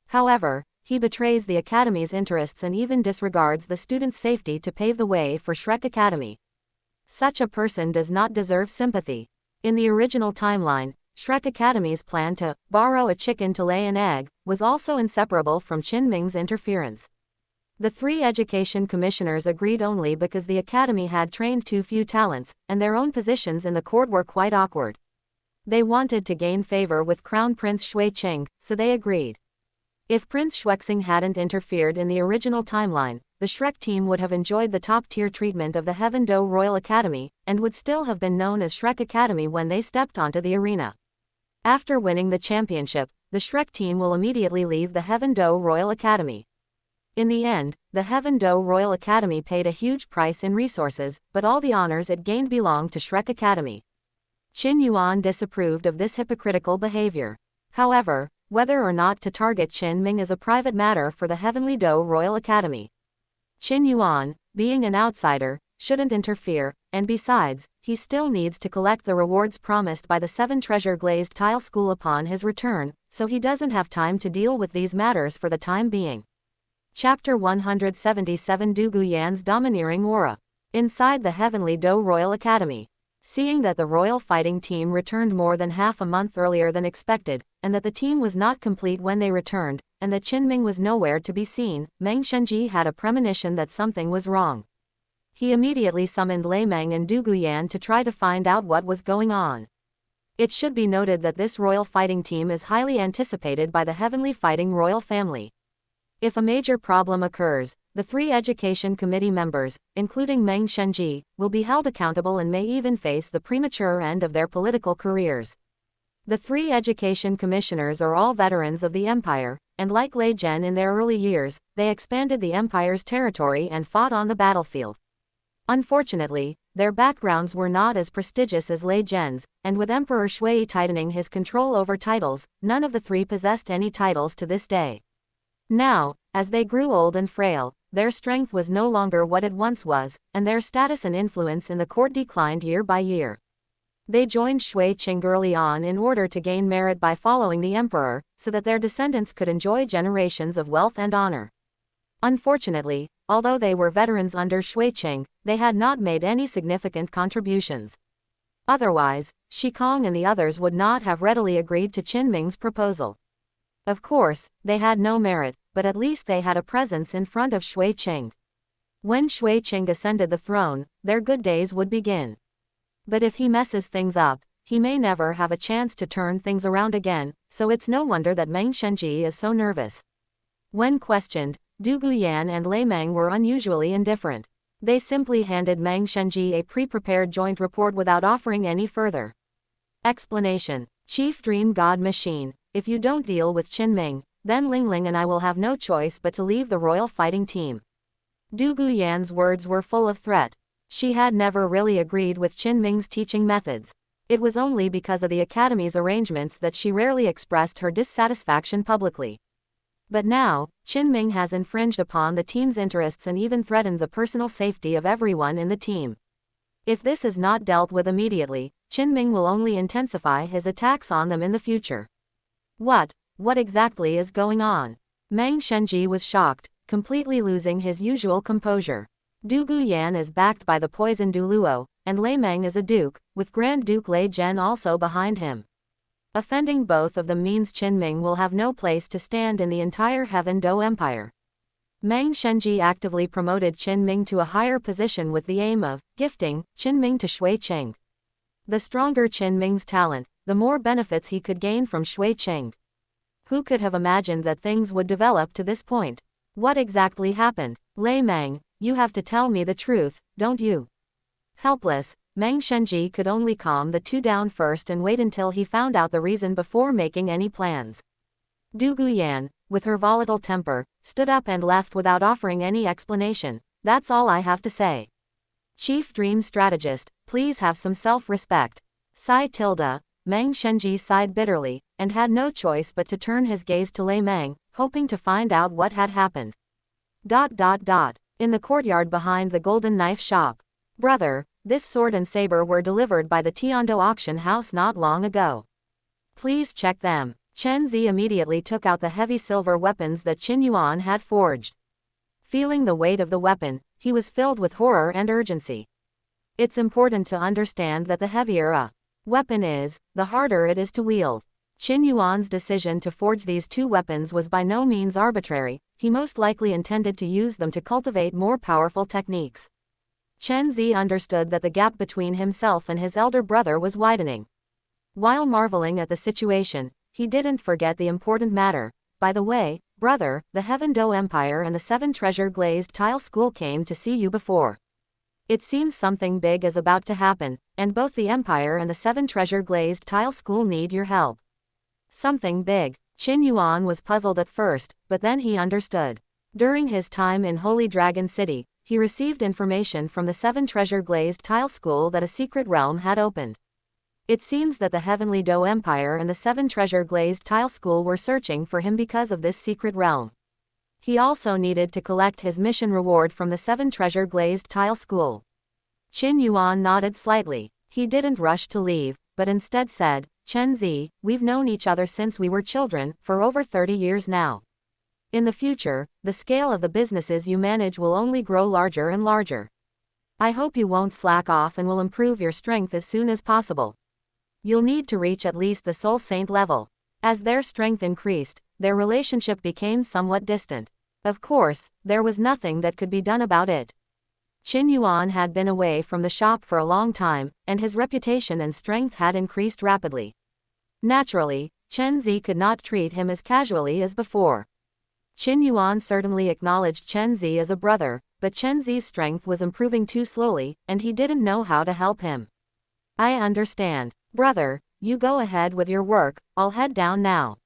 However, he betrays the Academy's interests and even disregards the students' safety to pave the way for Shrek Academy. Such a person does not deserve sympathy. In the original timeline, Shrek Academy's plan to borrow a chicken to lay an egg was also inseparable from Qin Ming's interference. The 3 education commissioners agreed only because the Academy had trained too few talents, and their own positions in the court were quite awkward. They wanted to gain favor with Crown Prince Shui Qing, so they agreed. If Prince Shuexing hadn't interfered in the original timeline, the Shrek team would have enjoyed the top-tier treatment of the Heaven Do Royal Academy, and would still have been known as Shrek Academy when they stepped onto the arena. After winning the championship, the Shrek team will immediately leave the Heaven Do Royal Academy. In the end, the Heaven Do Royal Academy paid a huge price in resources, but all the honors it gained belonged to Shrek Academy. Qin Yuan disapproved of this hypocritical behavior. However, whether or not to target Qin Ming is a private matter for the Heavenly Do Royal Academy. Qin Yuan, being an outsider, shouldn't interfere, and besides, he still needs to collect the rewards promised by the 7 Treasure Glazed Tile School upon his return, so he doesn't have time to deal with these matters for the time being. Chapter 177 Du Guyan's Domineering Aura. Inside the Heavenly Do Royal Academy. Seeing that the Royal Fighting Team returned more than half a month earlier than expected, and that the team was not complete when they returned, and that Qin Ming was nowhere to be seen, Meng Shenji had a premonition that something was wrong. He immediately summoned Lei Meng and Du Guyan to try to find out what was going on. It should be noted that this Royal Fighting Team is highly anticipated by the Heavenly Fighting Royal Family. If a major problem occurs, the 3 education committee members, including Meng Shenji, will be held accountable and may even face the premature end of their political careers. The 3 education commissioners are all veterans of the empire, and like Lei Zhen in their early years, they expanded the empire's territory and fought on the battlefield. Unfortunately, their backgrounds were not as prestigious as Lei Zhen's, and with Emperor Shui tightening his control over titles, none of the 3 possessed any titles to this day. Now, As they grew old and frail, their strength was no longer what it once was, and their status and influence in the court declined year by year. They joined Shui Qing early on in order to gain merit by following the emperor, so that their descendants could enjoy generations of wealth and honor. Unfortunately, although they were veterans under Shui Qing, they had not made any significant contributions. Otherwise, Shi Kong and the others would not have readily agreed to Qin Ming's proposal. Of course, they had no merit, but at least they had a presence in front of Shui Qing. When Shui Qing ascended the throne, their good days would begin. But if he messes things up, he may never have a chance to turn things around again, so it's no wonder that Meng Shenji is so nervous. When questioned, Du Guyan and Lei Meng were unusually indifferent. They simply handed Meng Shenji a pre-prepared joint report without offering any further explanation. Chief Dream God Machine, if you don't deal with Qin Ming, then Ling Ling and I will have no choice but to leave the royal fighting team. Du Guyan's words were full of threat. She had never really agreed with Qin Ming's teaching methods. It was only because of the academy's arrangements that she rarely expressed her dissatisfaction publicly. But now, Qin Ming has infringed upon the team's interests and even threatened the personal safety of everyone in the team. If this is not dealt with immediately, Qin Ming will only intensify his attacks on them in the future. What exactly is going on? Meng Shenji was shocked, completely losing his usual composure. Du Guyan is backed by the poison Douluo, and Lei Meng is a duke, with Grand Duke Lei Zhen also behind him. Offending both of them means Qin Ming will have no place to stand in the entire Heaven Dou Empire. Meng Shenji actively promoted Qin Ming to a higher position with the aim of gifting Qin Ming to Shui Qing. The stronger Qin Ming's talent, the more benefits he could gain from Shui Qing. Who could have imagined that things would develop to this point? What exactly happened? Lei Meng, you have to tell me the truth, don't you? Helpless, Meng Shenji could only calm the two down first and wait until he found out the reason before making any plans. Du Guyan, with her volatile temper, stood up and left without offering any explanation. That's all I have to say. Chief Dream Strategist, please have some self-respect. Sigh tilde, Meng Shenji sighed bitterly, and had no choice but to turn his gaze to Lei Meng, hoping to find out what had happened. In the courtyard behind the golden knife shop. Brother, this sword and saber were delivered by the Tiando auction house not long ago. Please check them. Chen Zi immediately took out the heavy silver weapons that Qin Yuan had forged. Feeling the weight of the weapon, he was filled with horror and urgency. It's important to understand that the heavier a weapon is, the harder it is to wield. Qin Yuan's decision to forge these two weapons was by no means arbitrary. He most likely intended to use them to cultivate more powerful techniques. Chen Zi understood that the gap between himself and his elder brother was widening. While marveling at the situation, he didn't forget the important matter. By the way, brother, the Heaven Dou Empire and the 7 Treasure Glazed Tile School came to see you before. It seems something big is about to happen, and both the Empire and the 7 Treasure Glazed Tile School need your help. Something big. Qin Yuan was puzzled at first, but then he understood. During his time in Holy Dragon City, he received information from the 7 Treasure Glazed Tile School that a secret realm had opened. It seems that the Heavenly Dou Empire and the 7 Treasure Glazed Tile School were searching for him because of this secret realm. He also needed to collect his mission reward from the 7 Treasure Glazed Tile School. Qin Yuan nodded slightly. He didn't rush to leave, but instead said, Chen Zi, we've known each other since we were children, for over 30 years now. In the future, the scale of the businesses you manage will only grow larger and larger. I hope you won't slack off and will improve your strength as soon as possible. You'll need to reach at least the Soul Saint level. As their strength increased, their relationship became somewhat distant. Of course, there was nothing that could be done about it. Qin Yuan had been away from the shop for a long time, and his reputation and strength had increased rapidly. Naturally, Chen Zi could not treat him as casually as before. Qin Yuan certainly acknowledged Chen Zi as a brother, but Chen Zi's strength was improving too slowly, and he didn't know how to help him. I understand. Brother, you go ahead with your work, I'll head down now.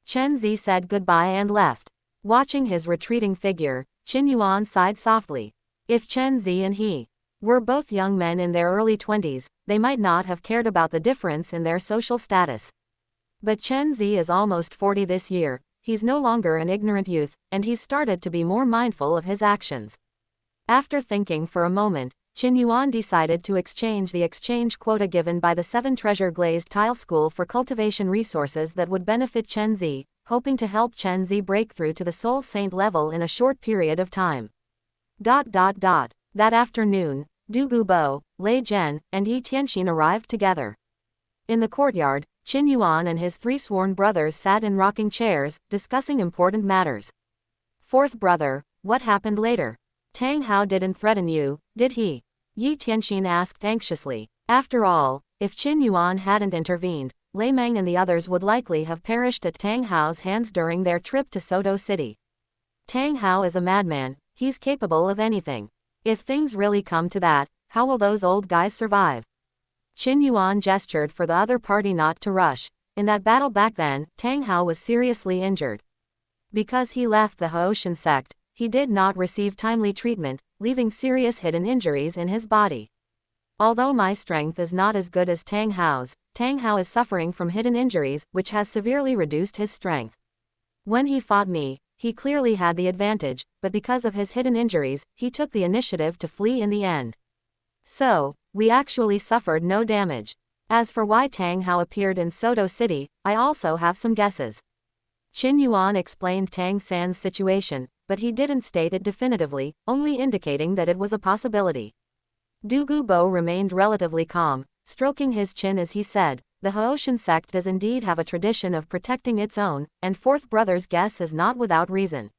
Chen Zi said goodbye and left. Watching his retreating figure, Qin Yuan sighed softly. If Chen Zi and he were both young men in their early 20s, they might not have cared about the difference in their social status. But Chen Zi is almost 40 this year, he's no longer an ignorant youth, and he's started to be more mindful of his actions. After thinking for a moment, Qin Yuan decided to exchange the exchange quota given by the 7 treasure glazed tile school for cultivation resources that would benefit Chen Zi, hoping to help Chen Zi break through to the soul saint level in a short period of time. That afternoon, Du Gubo, Lei Zhen, and Yi Tianxin arrived together. In the courtyard, Qin Yuan and his 3 sworn brothers sat in rocking chairs, discussing important matters. Fourth brother, what happened later? Tang Hao didn't threaten you, did he? Yi Tianxin asked anxiously. After all, if Qin Yuan hadn't intervened, Lei Meng and the others would likely have perished at Tang Hao's hands during their trip to Soto City. Tang Hao is a madman, he's capable of anything. If things really come to that, how will those old guys survive? Qin Yuan gestured for the other party not to rush. In that battle back then, Tang Hao was seriously injured. Because he left the Haoshan sect, he did not receive timely treatment, leaving serious hidden injuries in his body. Although my strength is not as good as Tang Hao's, Tang Hao is suffering from hidden injuries, which has severely reduced his strength. When he fought me, he clearly had the advantage, but because of his hidden injuries, he took the initiative to flee in the end. So, we actually suffered no damage. As for why Tang Hao appeared in Soto City, I also have some guesses. Qin Yuan explained Tang San's situation, but he didn't state it definitively, only indicating that it was a possibility. Du Gubo remained relatively calm, stroking his chin as he said, the Haoshan sect does indeed have a tradition of protecting its own, and fourth brother's guess is not without reason.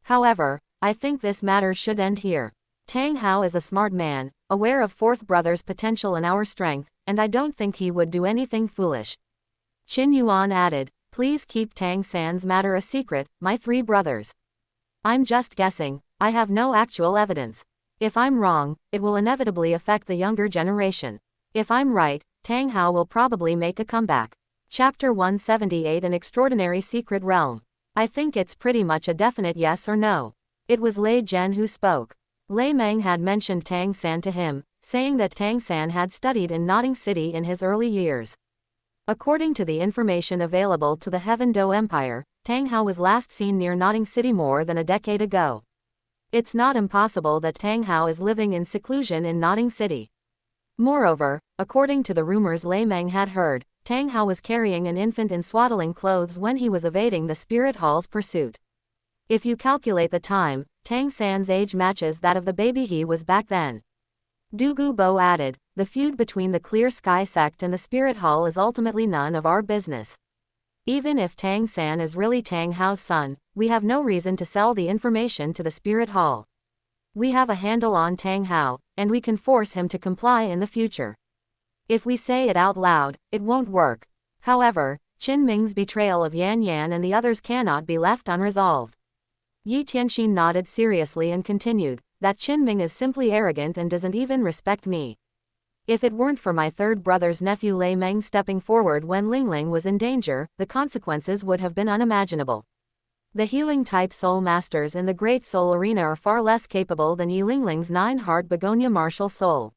However, I think this matter should end here. Tang Hao is a smart man, aware of fourth brother's potential and our strength, and I don't think he would do anything foolish. Qin Yuan added, please keep Tang San's matter a secret, my 3 brothers. I'm just guessing, I have no actual evidence. If I'm wrong, it will inevitably affect the younger generation. If I'm right, Tang Hao will probably make a comeback. Chapter 178 An Extraordinary Secret Realm. I think it's pretty much a definite yes or no. It was Lei Zhen who spoke. Lei Meng had mentioned Tang San to him, saying that Tang San had studied in Notting City in his early years. According to the information available to the Heaven Do Empire, Tang Hao was last seen near Notting City more than a decade ago. It's not impossible that Tang Hao is living in seclusion in Notting City. Moreover, according to the rumors Lei Meng had heard, Tang Hao was carrying an infant in swaddling clothes when he was evading the Spirit Hall's pursuit. If you calculate the time, Tang San's age matches that of the baby he was back then. Du Gubo added, the feud between the Clear Sky sect and the Spirit Hall is ultimately none of our business. Even if Tang San is really Tang Hao's son, we have no reason to sell the information to the Spirit Hall. We have a handle on Tang Hao, and we can force him to comply in the future. If we say it out loud, it won't work. However, Qin Ming's betrayal of Yan Yan and the others cannot be left unresolved. Yi Tianxin nodded seriously and continued, that Qin Ming is simply arrogant and doesn't even respect me. If it weren't for my 3rd brother's nephew Lei Meng stepping forward when Lingling was in danger, the consequences would have been unimaginable. The healing-type soul masters in the Great Soul Arena are far less capable than Yi Lingling's 9-heart begonia martial soul.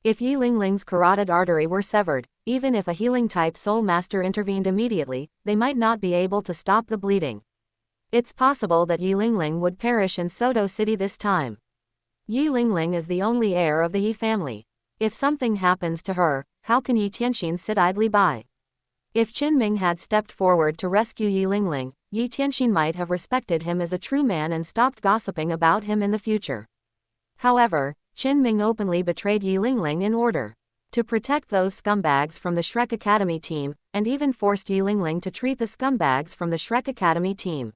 If Yi Lingling's carotid artery were severed, even if a healing-type soul master intervened immediately, they might not be able to stop the bleeding. It's possible that Yi Lingling would perish in Soto City this time. Yi Lingling is the only heir of the Yi family. If something happens to her, how can Yi Tianxin sit idly by? If Qin Ming had stepped forward to rescue Yi Lingling, Yi Tianxin might have respected him as a true man and stopped gossiping about him in the future. However, Qin Ming openly betrayed Yi Lingling in order to protect those scumbags from the Shrek Academy team, and even forced Yi Lingling to treat the scumbags from the Shrek Academy team.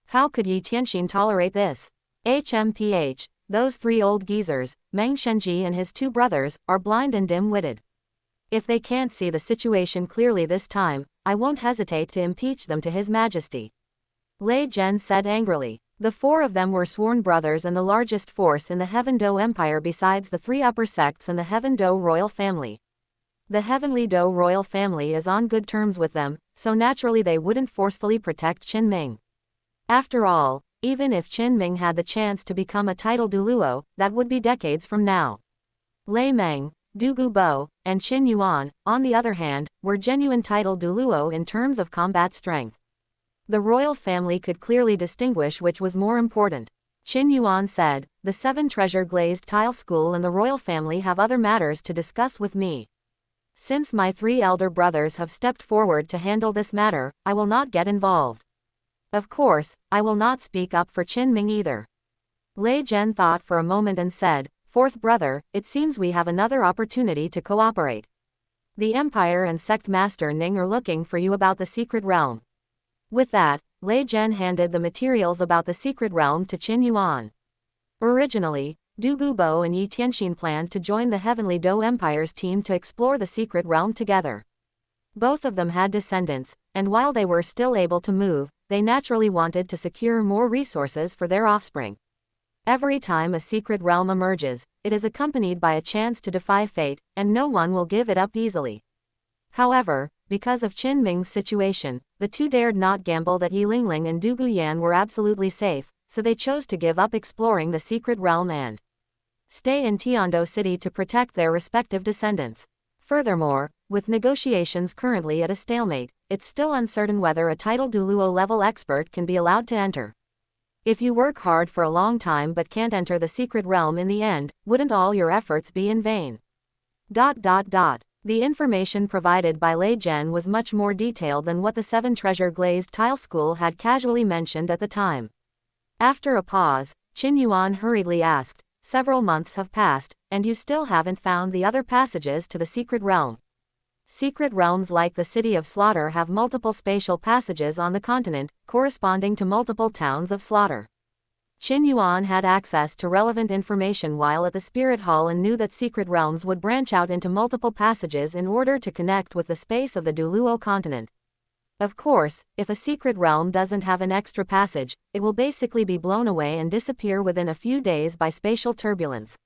How could Yi Tianxin tolerate this? HMPH, those 3 old geezers, Meng Shenji and his 2 brothers, are blind and dim-witted. If they can't see the situation clearly this time, I won't hesitate to impeach them to His Majesty. Lei Zhen said angrily. The 4 of them were sworn brothers and the largest force in the Heaven Do Empire besides the 3 upper sects and the Heaven Do royal family. The Heavenly Do royal family is on good terms with them, so naturally they wouldn't forcefully protect Qin Ming. After all, even if Qin Ming had the chance to become a title Douluo, that would be decades from now. Lei Meng, Du Gubo, and Qin Yuan, on the other hand, were genuine title Douluo in terms of combat strength. The royal family could clearly distinguish which was more important. Qin Yuan said, "The 7 treasure glazed tile school and the royal family have other matters to discuss with me. Since my 3 elder brothers have stepped forward to handle this matter, I will not get involved. Of course, I will not speak up for Qin Ming either." Lei Zhen thought for a moment and said, "Fourth brother, it seems we have another opportunity to cooperate. The Empire and Sect Master Ning are looking for you about the secret realm." With that, Lei Zhen handed the materials about the secret realm to Qin Yuan. Originally, Du Gubo and Yi Tianxin planned to join the Heavenly Dou Empire's team to explore the secret realm together. Both of them had descendants, and while they were still able to move, they naturally wanted to secure more resources for their offspring. Every time a secret realm emerges, it is accompanied by a chance to defy fate, and no one will give it up easily. However, because of Qin Ming's situation, the two dared not gamble that Yi Lingling and Du Guyan were absolutely safe, so they chose to give up exploring the secret realm and stay in Tiando City to protect their respective descendants. Furthermore, with negotiations currently at a stalemate, it's still uncertain whether a titled Douluo level expert can be allowed to enter. If you work hard for a long time but can't enter the secret realm in the end, wouldn't all your efforts be in vain? The information provided by Lei Zhen was much more detailed than what the 7 treasure glazed tile school had casually mentioned at the time. After a pause, Qin Yuan hurriedly asked, "Several months have passed, and you still haven't found the other passages to the secret realm?" Secret realms like the City of Slaughter have multiple spatial passages on the continent, corresponding to multiple towns of slaughter. Qin Yuan had access to relevant information while at the Spirit Hall and knew that secret realms would branch out into multiple passages in order to connect with the space of the Douluo continent. Of course, if a secret realm doesn't have an extra passage, it will basically be blown away and disappear within a few days by spatial turbulence.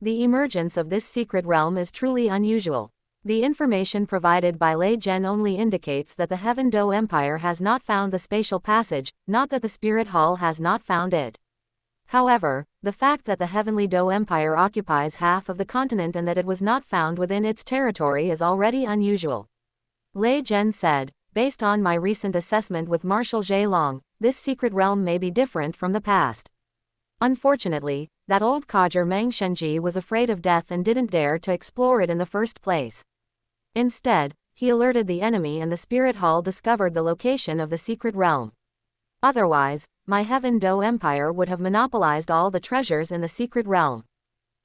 The emergence of this secret realm is truly unusual. The information provided by Lei Zhen only indicates that the Heaven Dou Empire has not found the spatial passage, not that the Spirit Hall has not found it. However, the fact that the Heavenly Dou Empire occupies half of the continent and that it was not found within its territory is already unusual. Lei Zhen said, "Based on my recent assessment with Marshal Zheilong, this secret realm may be different from the past. Unfortunately, that old codger Meng Shenji was afraid of death and didn't dare to explore it in the first place. Instead, he alerted the enemy and the Spirit Hall discovered the location of the secret realm. Otherwise, my Heaven Dou Empire would have monopolized all the treasures in the secret realm."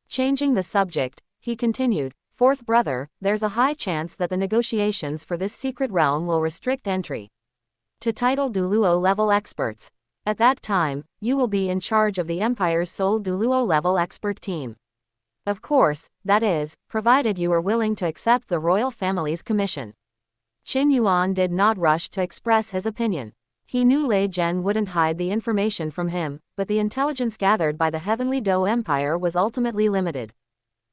Changing the subject, he continued, "Fourth brother, there's a high chance that the negotiations for this secret realm will restrict entry to title Douluo level experts. At that time, you will be in charge of the Empire's sole Douluo level expert team. Of course, that is, provided you are willing to accept the royal family's commission." Qin Yuan did not rush to express his opinion. He knew Lei Zhen wouldn't hide the information from him, but the intelligence gathered by the Heavenly Dou Empire was ultimately limited.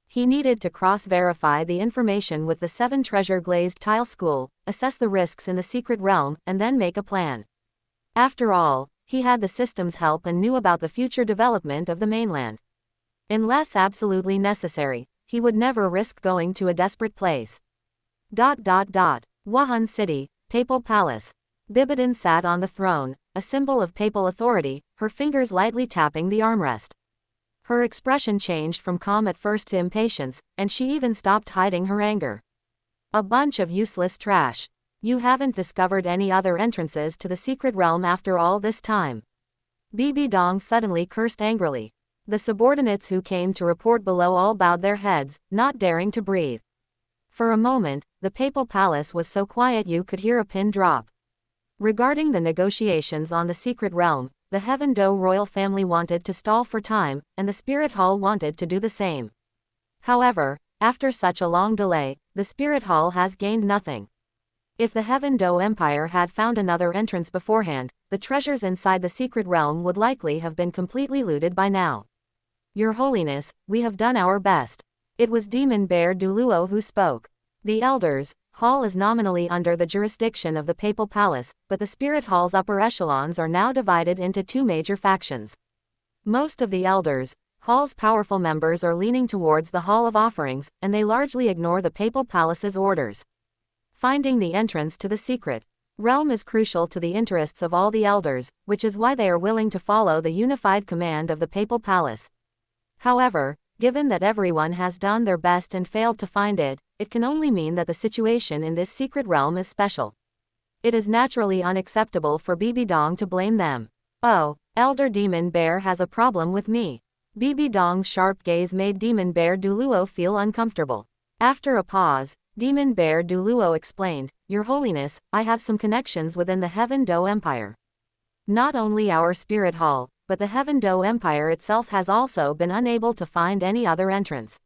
He needed to cross-verify the information with the 7 treasure glazed tile school, assess the risks in the secret realm, and then make a plan. After all, he had the system's help and knew about the future development of the mainland. Unless absolutely necessary, he would never risk going to a desperate place. Wuhan City, Papal Palace. Bibidan sat on the throne, a symbol of papal authority, her fingers lightly tapping the armrest. Her expression changed from calm at first to impatience, and she even stopped hiding her anger. "A bunch of useless trash. You haven't discovered any other entrances to the secret realm after all this time." Bibi Dong suddenly cursed angrily. The subordinates who came to report below all bowed their heads, not daring to breathe. For a moment, the papal palace was so quiet you could hear a pin drop. Regarding the negotiations on the secret realm, the Heaven Dou royal family wanted to stall for time, and the Spirit Hall wanted to do the same. However, after such a long delay, the Spirit Hall has gained nothing. If the Heaven Dou Empire had found another entrance beforehand, the treasures inside the secret realm would likely have been completely looted by now. "Your Holiness, we have done our best." It was Demon Bear Douluo who spoke. The Elders' Hall is nominally under the jurisdiction of the Papal Palace, but the Spirit Hall's upper echelons are now divided into 2 major factions. Most of the Elders' Hall's powerful members are leaning towards the Hall of Offerings, and they largely ignore the Papal Palace's orders. Finding the entrance to the secret realm is crucial to the interests of all the elders, which is why they are willing to follow the unified command of the papal palace. However, given that everyone has done their best and failed to find it, it can only mean that the situation in this secret realm is special. It is naturally unacceptable for Bibi Dong to blame them. Oh, Elder Demon Bear has a problem with me. Bibi Dong's sharp gaze made Demon Bear Douluo feel uncomfortable. After a pause, Demon Bear Douluo explained, Your Holiness, I have some connections within the Heaven Do Empire. Not only our spirit hall, but the Heaven Do Empire itself has also been unable to find any other entrance.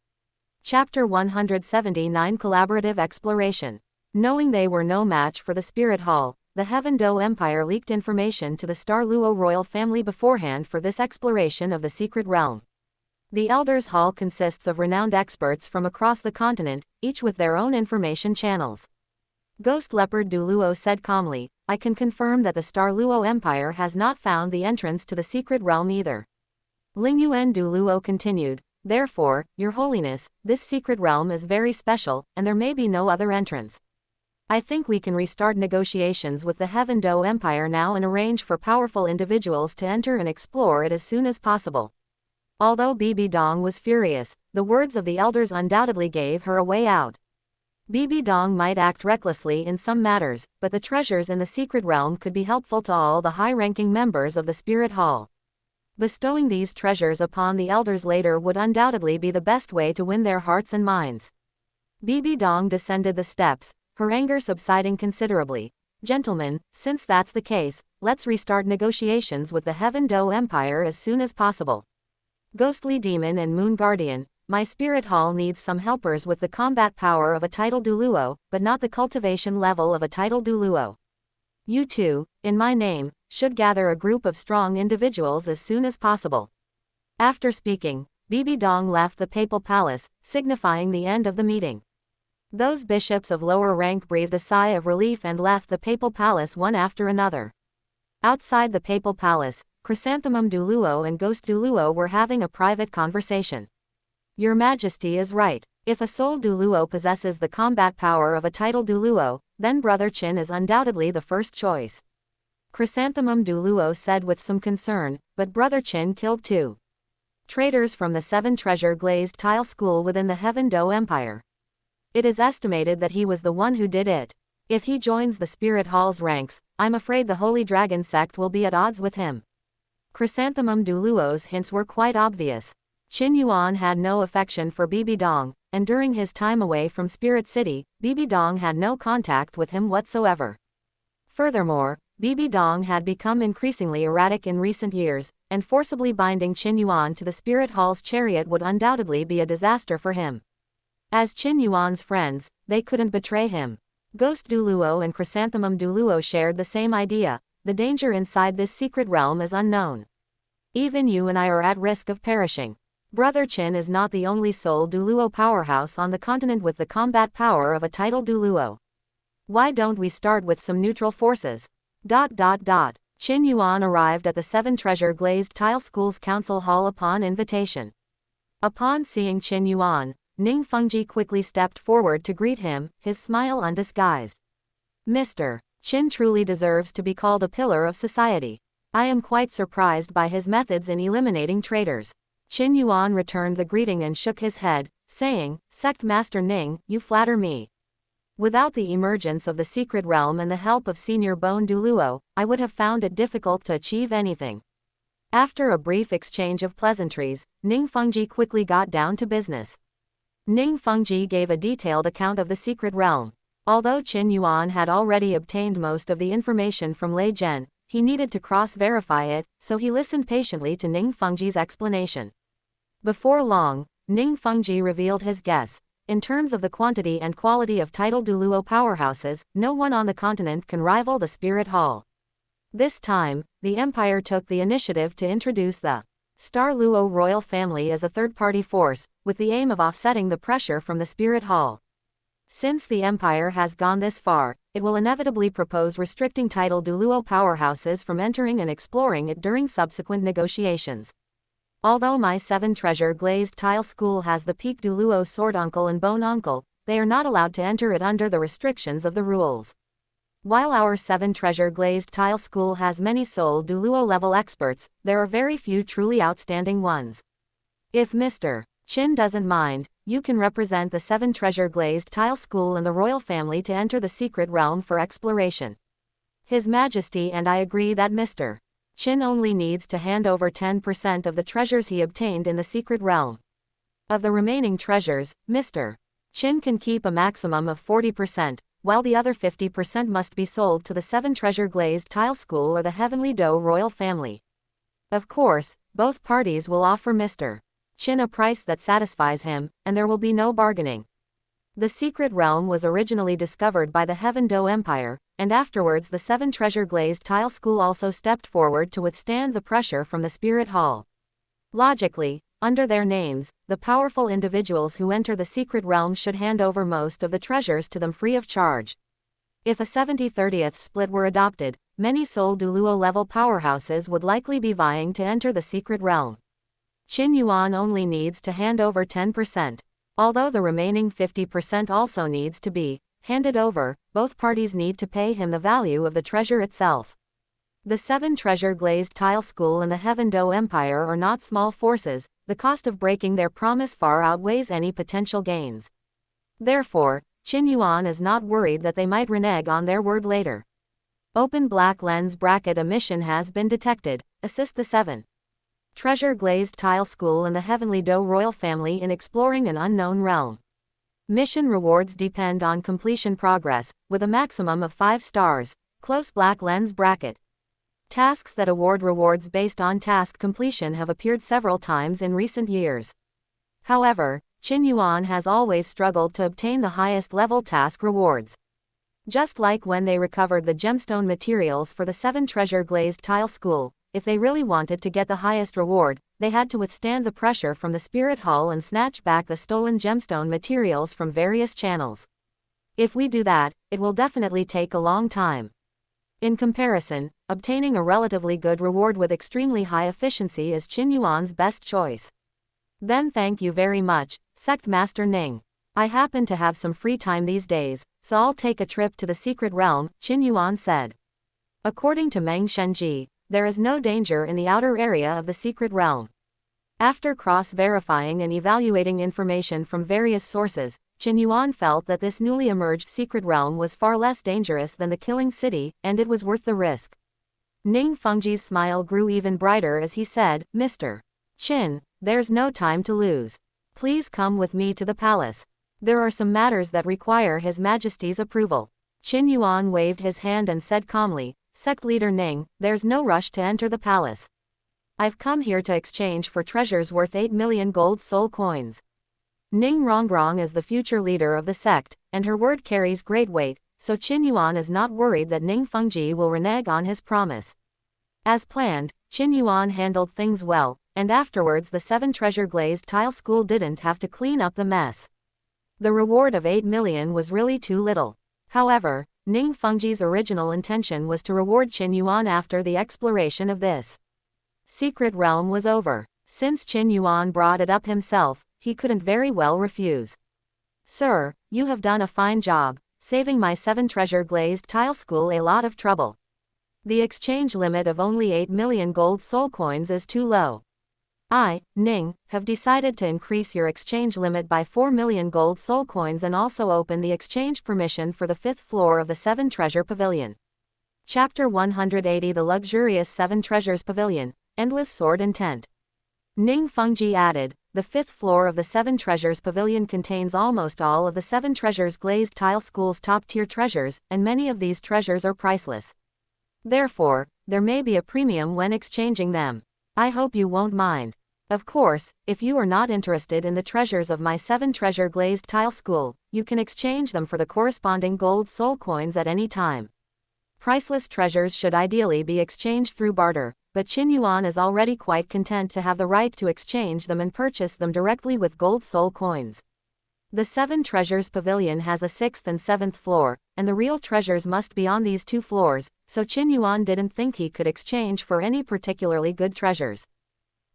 Chapter 179 Collaborative Exploration. Knowing they were no match for the Spirit Hall, the Heaven Do Empire leaked information to the Douluo royal family beforehand for this exploration of the secret realm. The Elders' Hall consists of renowned experts from across the continent, each with their own information channels. Ghost Leopard Douluo said calmly, I can confirm that the Douluo Empire has not found the entrance to the secret realm either. Lingyuan Douluo continued, Therefore, Your Holiness, this secret realm is very special, and there may be no other entrance. I think we can restart negotiations with the Heaven Do Empire now and arrange for powerful individuals to enter and explore it as soon as possible. Although Bibi Dong was furious, the words of the elders undoubtedly gave her a way out. Bibi Dong might act recklessly in some matters, but the treasures in the secret realm could be helpful to all the high-ranking members of the Spirit Hall. Bestowing these treasures upon the elders later would undoubtedly be the best way to win their hearts and minds. Bibi Dong descended the steps, her anger subsiding considerably. Gentlemen, since that's the case, let's restart negotiations with the Heaven Do Empire as soon as possible. Ghostly Demon and Moon Guardian, my Spirit Hall needs some helpers with the combat power of a title Douluo, but not the cultivation level of a title Douluo. You two, in my name, should gather a group of strong individuals as soon as possible. After speaking, Bibi Dong left the papal palace, signifying the end of the meeting. Those bishops of lower rank breathed a sigh of relief and left the papal palace one after another. Outside the papal palace, Chrysanthemum Douluo and Ghost Douluo were having a private conversation. Your Majesty is right. If a soul Douluo possesses the combat power of a title Douluo, then Brother Qin is undoubtedly the first choice. Chrysanthemum Douluo said with some concern, but Brother Qin killed two traitors from the 7 treasure glazed tile school within the Heaven Do Empire. It is estimated that he was the one who did it. If he joins the Spirit Hall's ranks, I'm afraid the Holy Dragon sect will be at odds with him. Chrysanthemum Douluo's hints were quite obvious. Qin Yuan had no affection for Bibi Dong, and during his time away from Spirit City, Bibi Dong had no contact with him whatsoever. Furthermore, Bibi Dong had become increasingly erratic in recent years, and forcibly binding Qin Yuan to the Spirit Hall's chariot would undoubtedly be a disaster for him. As Qin Yuan's friends, they couldn't betray him. Ghost Douluo and Chrysanthemum Douluo shared the same idea. The danger inside this secret realm is unknown. Even you and I are at risk of perishing. Brother Qin is not the only soul Douluo powerhouse on the continent with the combat power of a title Douluo. Why don't we start with some neutral forces? Qin Yuan arrived at the 7 treasure glazed tile school's council hall upon invitation. Upon seeing Qin Yuan, Ning Fengji quickly stepped forward to greet him, his smile undisguised. Mr. Qin truly deserves to be called a pillar of society. I am quite surprised by his methods in eliminating traitors. Qin Yuan returned the greeting and shook his head, saying, Sect Master Ning, you flatter me. Without the emergence of the secret realm and the help of Senior Bone Douluo, I would have found it difficult to achieve anything. After a brief exchange of pleasantries, Ning Fengji quickly got down to business. Ning Fengji gave a detailed account of the secret realm. Although Qin Yuan had already obtained most of the information from Lei Zhen, he needed to cross-verify it, so he listened patiently to Ning Fengji's explanation. Before long, Ning Fengji revealed his guess. In terms of the quantity and quality of title Douluo powerhouses, no one on the continent can rival the Spirit Hall. This time, the Empire took the initiative to introduce the Douluo royal family as a third-party force, with the aim of offsetting the pressure from the Spirit Hall. Since the Empire has gone this far, it will inevitably propose restricting title Douluo powerhouses from entering and exploring it during subsequent negotiations. Although my 7 treasure glazed tile school has the peak Douluo sword uncle and bone uncle, they are not allowed to enter it under the restrictions of the rules. While our 7 treasure glazed tile school has many Seoul Douluo level experts, there are very few truly outstanding ones. If Mr. Qin doesn't mind, you can represent the 7 treasure glazed tile school and the royal family to enter the secret realm for exploration. His Majesty and I agree that Mr. Qin only needs to hand over 10% of the treasures he obtained in the secret realm. Of the remaining treasures, Mr. Qin can keep a maximum of 40%, while the other 50% must be sold to the 7 treasure glazed tile school or the Heavenly Dough royal family. Of course, both parties will offer Mr. Qin a price that satisfies him, and there will be no bargaining. The secret realm was originally discovered by the Heaven Dough Empire, and afterwards the 7 treasure glazed tile school also stepped forward to withstand the pressure from the Spirit Hall. Logically, under their names, the powerful individuals who enter the secret realm should hand over most of the treasures to them free of charge. If a 70-30th split were adopted, many Seoul Douluo level powerhouses would likely be vying to enter the secret realm. Qin Yuan only needs to hand over 10%. Although the remaining 50% also needs to be handed over, both parties need to pay him the value of the treasure itself. The 7 treasure glazed tile school and the Heaven Dough Empire are not small forces, the cost of breaking their promise far outweighs any potential gains. Therefore, Qin Yuan is not worried that they might renege on their word later. Open black lens bracket emission has been detected. Assist the 7 treasure glazed tile school and the Heavenly Dough royal family in exploring an unknown realm. Mission rewards depend on completion progress, with a maximum of 5 stars. Close black lens bracket. Tasks that award rewards based on task completion have appeared several times in recent years. However, Qin Yuan has always struggled to obtain the highest level task rewards. Just like when they recovered the gemstone materials for the 7 treasure glazed tile school, if they really wanted to get the highest reward, they had to withstand the pressure from the Spirit Hall and snatch back the stolen gemstone materials from various channels. If we do that, it will definitely take a long time. In comparison, obtaining a relatively good reward with extremely high efficiency is Qin Yuan's best choice. Then thank you very much, Sect Master Ning. I happen to have some free time these days, so I'll take a trip to the secret realm, Qin Yuan said. According to Meng Shenji, there is no danger in the outer area of the secret realm. After cross-verifying and evaluating information from various sources, Qin Yuan felt that this newly emerged secret realm was far less dangerous than the Killing City, and it was worth the risk. Ning Fengji's smile grew even brighter as he said, Mr. Qin, there's no time to lose. Please come with me to the palace. There are some matters that require His Majesty's approval. Qin Yuan waved his hand and said calmly, Sect Leader Ning, there's no rush to enter the palace. I've come here to exchange for treasures worth 8 million gold soul coins. Ning Rongrong is the future leader of the sect, and her word carries great weight, so Qin Yuan is not worried that Ning Fengji will renege on his promise. As planned, Qin Yuan handled things well, and afterwards the 7 treasure glazed tile school didn't have to clean up the mess. The reward of 8 million was really too little. However, Ning Fengji's original intention was to reward Qin Yuan after the exploration of this secret realm was over. Since Qin Yuan brought it up himself, he couldn't very well refuse. Sir, you have done a fine job, saving my 7 treasure glazed tile school a lot of trouble. The exchange limit of only 8 million gold soul coins is too low. I, Ning, have decided to increase your exchange limit by 4 million gold soul coins and also open the exchange permission for the 5th floor of the 7 Treasure Pavilion. Chapter 180 The Luxurious 7 Treasures Pavilion, Endless Sword Intent. Ning Fengji added, the 5th floor of the 7 Treasures Pavilion contains almost all of the 7 Treasures Glazed Tile School's top-tier treasures, and many of these treasures are priceless. Therefore, there may be a premium when exchanging them. I hope you won't mind. Of course, if you are not interested in the treasures of my 7 treasure glazed tile school, you can exchange them for the corresponding gold soul coins at any time. Priceless treasures should ideally be exchanged through barter, but Qin Yuan is already quite content to have the right to exchange them and purchase them directly with gold soul coins. The 7 Treasures Pavilion has a 6th and 7th floor, and the real treasures must be on these 2 floors, so Qin Yuan didn't think he could exchange for any particularly good treasures.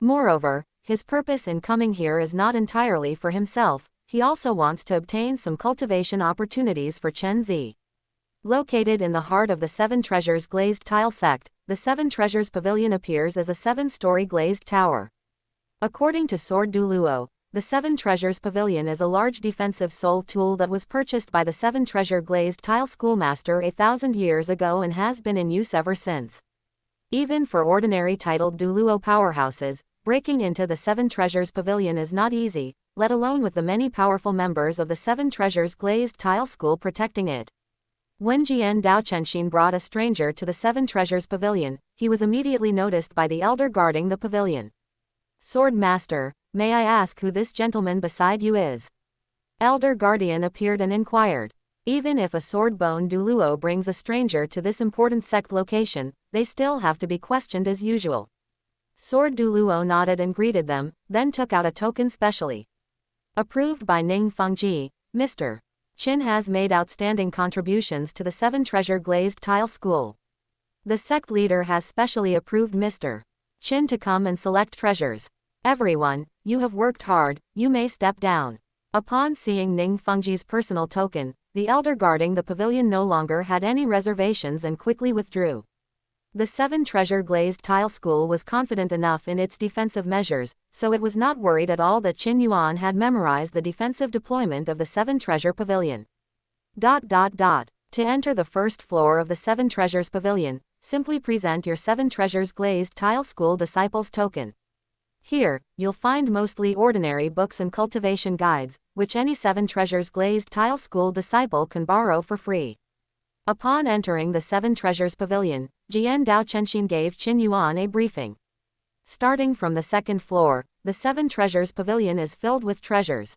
Moreover, his purpose in coming here is not entirely for himself, he also wants to obtain some cultivation opportunities for Chen Zi. Located in the heart of the Seven Treasures glazed tile sect, the Seven Treasures Pavilion appears as a 7-story glazed tower. According to Sword Douluo, the Seven Treasures Pavilion is a large defensive soul tool that was purchased by the Seven Treasure glazed tile schoolmaster 1,000 years ago and has been in use ever since. Even for ordinary titled Douluo powerhouses, breaking into the Seven Treasures Pavilion is not easy, let alone with the many powerful members of the Seven Treasures glazed tile school protecting it. When Qian Daochenshin brought a stranger to the Seven Treasures Pavilion, he was immediately noticed by the elder guarding the pavilion. Sword Master, may I ask who this gentleman beside you is? Elder Guardian appeared and inquired. Even if a sword-bone Douluo brings a stranger to this important sect location, they still have to be questioned as usual. Sword Douluo nodded and greeted them, then took out a token specially. Approved by Ning Fengji, Mr. Qin has made outstanding contributions to the Seven Treasure glazed tile school. The sect leader has specially approved Mr. Qin to come and select treasures. Everyone, you have worked hard, you may step down. Upon seeing Ning Fengji's personal token, the elder guarding the pavilion no longer had any reservations and quickly withdrew. The Seven Treasure glazed tile school was confident enough in its defensive measures, so it was not worried at all that Qin Yuan had memorized the defensive deployment of the Seven Treasure Pavilion. To enter the first floor of the Seven Treasures Pavilion, simply present your Seven Treasures glazed tile school disciples token. Here, you'll find mostly ordinary books and cultivation guides, which any Seven Treasures glazed tile school disciple can borrow for free. Upon entering the Seven Treasures Pavilion, Qian Daochenshin gave Qin Yuan a briefing. Starting from the second floor, the Seven Treasures Pavilion is filled with treasures.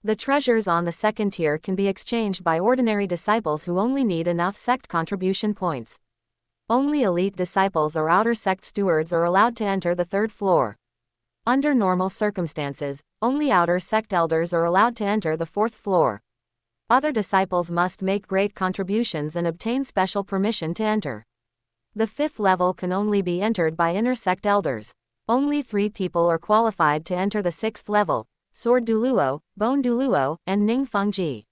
The treasures on the second tier can be exchanged by ordinary disciples who only need enough sect contribution points. Only elite disciples or outer sect stewards are allowed to enter the third floor. Under normal circumstances, only outer sect elders are allowed to enter the fourth floor. Other disciples must make great contributions and obtain special permission to enter. The fifth level can only be entered by inner sect elders. Only 3 people are qualified to enter the sixth level: Sword Douluo, Bone Douluo, and Ning Fengji.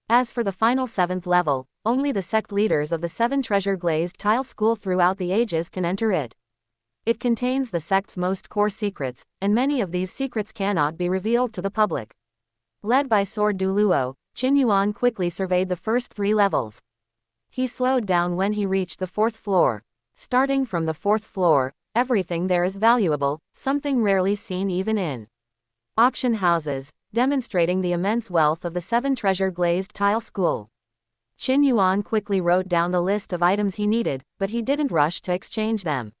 As for the final 7th level, only the sect leaders of the Seven Treasure glazed tile school throughout the ages can enter it. It contains the sect's most core secrets, and many of these secrets cannot be revealed to the public. Led by Sword Douluo, Qin Yuan quickly surveyed the first 3 levels. He slowed down when he reached the 4th floor. Starting from the 4th floor, everything there is valuable, something rarely seen even in auction houses, demonstrating the immense wealth of the Seven Treasure glazed tile school. Qin Yuan quickly wrote down the list of items he needed, but he didn't rush to exchange them.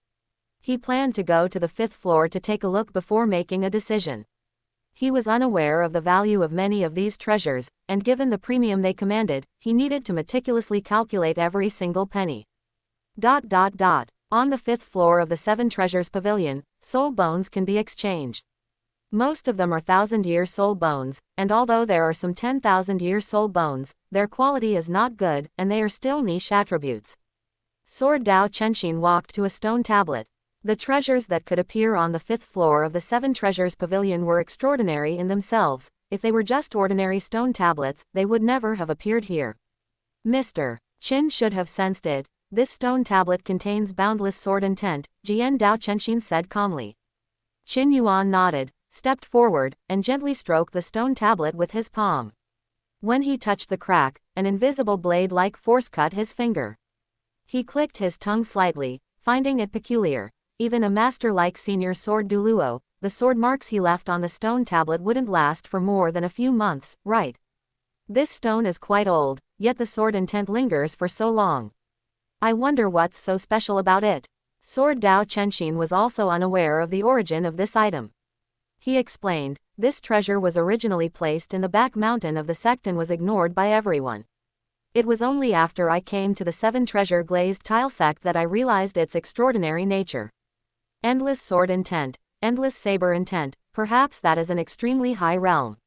He planned to go to the 5th floor to take a look before making a decision. He was unaware of the value of many of these treasures, and given the premium they commanded, he needed to meticulously calculate every single penny. On the 5th floor of the Seven Treasures Pavilion, soul bones can be exchanged. Most of them are 1,000-year soul bones, and although there are some 10,000-year soul bones, their quality is not good, and they are still niche attributes. Sword Daochenshin walked to a stone tablet. The treasures that could appear on the 5th floor of the Seven Treasures Pavilion were extraordinary in themselves. If they were just ordinary stone tablets, they would never have appeared here. Mr. Qin should have sensed it. This stone tablet contains boundless sword intent, Qian Daochenshin said calmly. Qin Yuan nodded, stepped forward, and gently stroked the stone tablet with his palm. When he touched the crack, an invisible blade-like force cut his finger. He clicked his tongue slightly, finding it peculiar. Even a master like Senior Sword Douluo, the sword marks he left on the stone tablet wouldn't last for more than a few months, right? This stone is quite old, yet the sword intent lingers for so long. I wonder what's so special about it. Sword Daochenshin was also unaware of the origin of this item. He explained, this treasure was originally placed in the back mountain of the sect and was ignored by everyone. It was only after I came to the Seven Treasure glazed tile sect that I realized its extraordinary nature. Endless sword intent, endless saber intent, perhaps that is an extremely high realm.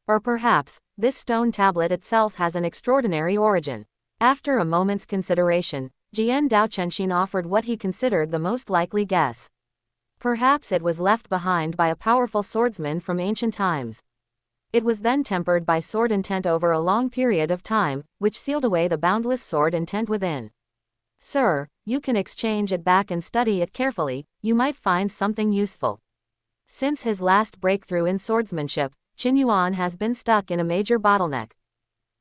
Or perhaps, this stone tablet itself has an extraordinary origin. After a moment's consideration, Qian Daochenshin offered what he considered the most likely guess. Perhaps it was left behind by a powerful swordsman from ancient times. It was then tempered by sword intent over a long period of time, which sealed away the boundless sword intent within. Sir, you can exchange it back and study it carefully, you might find something useful. Since his last breakthrough in swordsmanship, Qin Yuan has been stuck in a major bottleneck.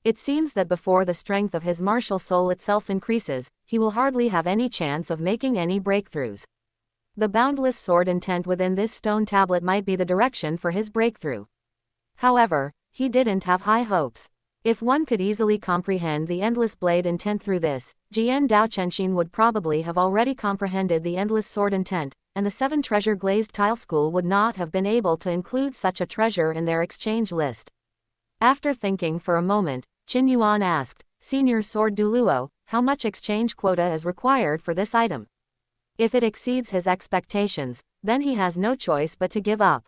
It seems that before the strength of his martial soul itself increases, he will hardly have any chance of making any breakthroughs. The boundless sword intent within this stone tablet might be the direction for his breakthrough. However, he didn't have high hopes. If one could easily comprehend the endless blade intent through this, Jian Dao Chenshin would probably have already comprehended the endless sword intent, and the 7 treasure glazed tile school would not have been able to include such a treasure in their exchange list. After thinking for a moment, Qin Yuan asked, Senior Sword Douluo, how much exchange quota is required for this item? If it exceeds his expectations, then he has no choice but to give up.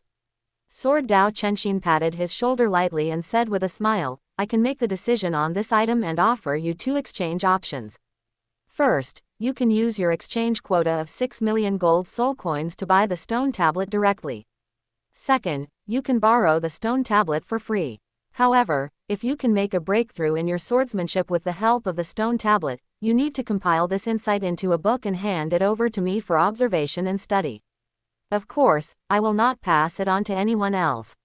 Sword Dao Chenshin patted his shoulder lightly and said with a smile, I can make the decision on this item and offer you 2 exchange options. First, you can use your exchange quota of 6 million gold soul coins to buy the stone tablet directly. Second, you can borrow the stone tablet for free. However, if you can make a breakthrough in your swordsmanship with the help of the stone tablet, you need to compile this insight into a book and hand it over to me for observation and study. Of course, I will not pass it on to anyone else.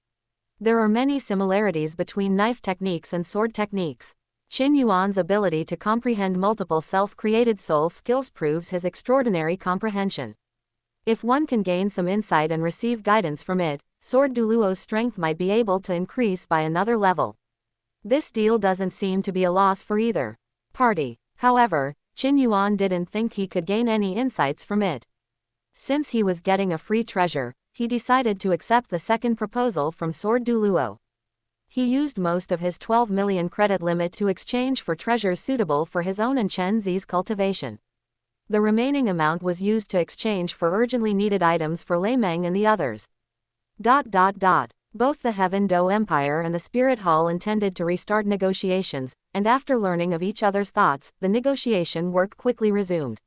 There are many similarities between knife techniques and sword techniques. Qin Yuan's ability to comprehend multiple self-created soul skills proves his extraordinary comprehension. If one can gain some insight and receive guidance from it, Sword Douluo's strength might be able to increase by another level. This deal doesn't seem to be a loss for either party. However, Qin Yuan didn't think he could gain any insights from it. Since he was getting a free treasure, he decided to accept the second proposal from Sword Douluo. He used most of his 12 million credit limit to exchange for treasures suitable for his own and Chen Zi's cultivation. The remaining amount was used to exchange for urgently needed items for Lei Meng and the others. Both the Heaven Do Empire and the Spirit Hall intended to restart negotiations, and after learning of each other's thoughts, the negotiation work quickly resumed.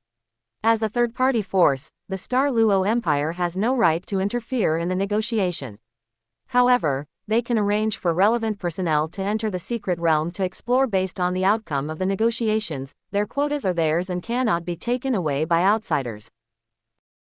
As a third-party force, the Star Luo Empire has no right to interfere in the negotiation. However, they can arrange for relevant personnel to enter the secret realm to explore based on the outcome of the negotiations. Their quotas are theirs and cannot be taken away by outsiders.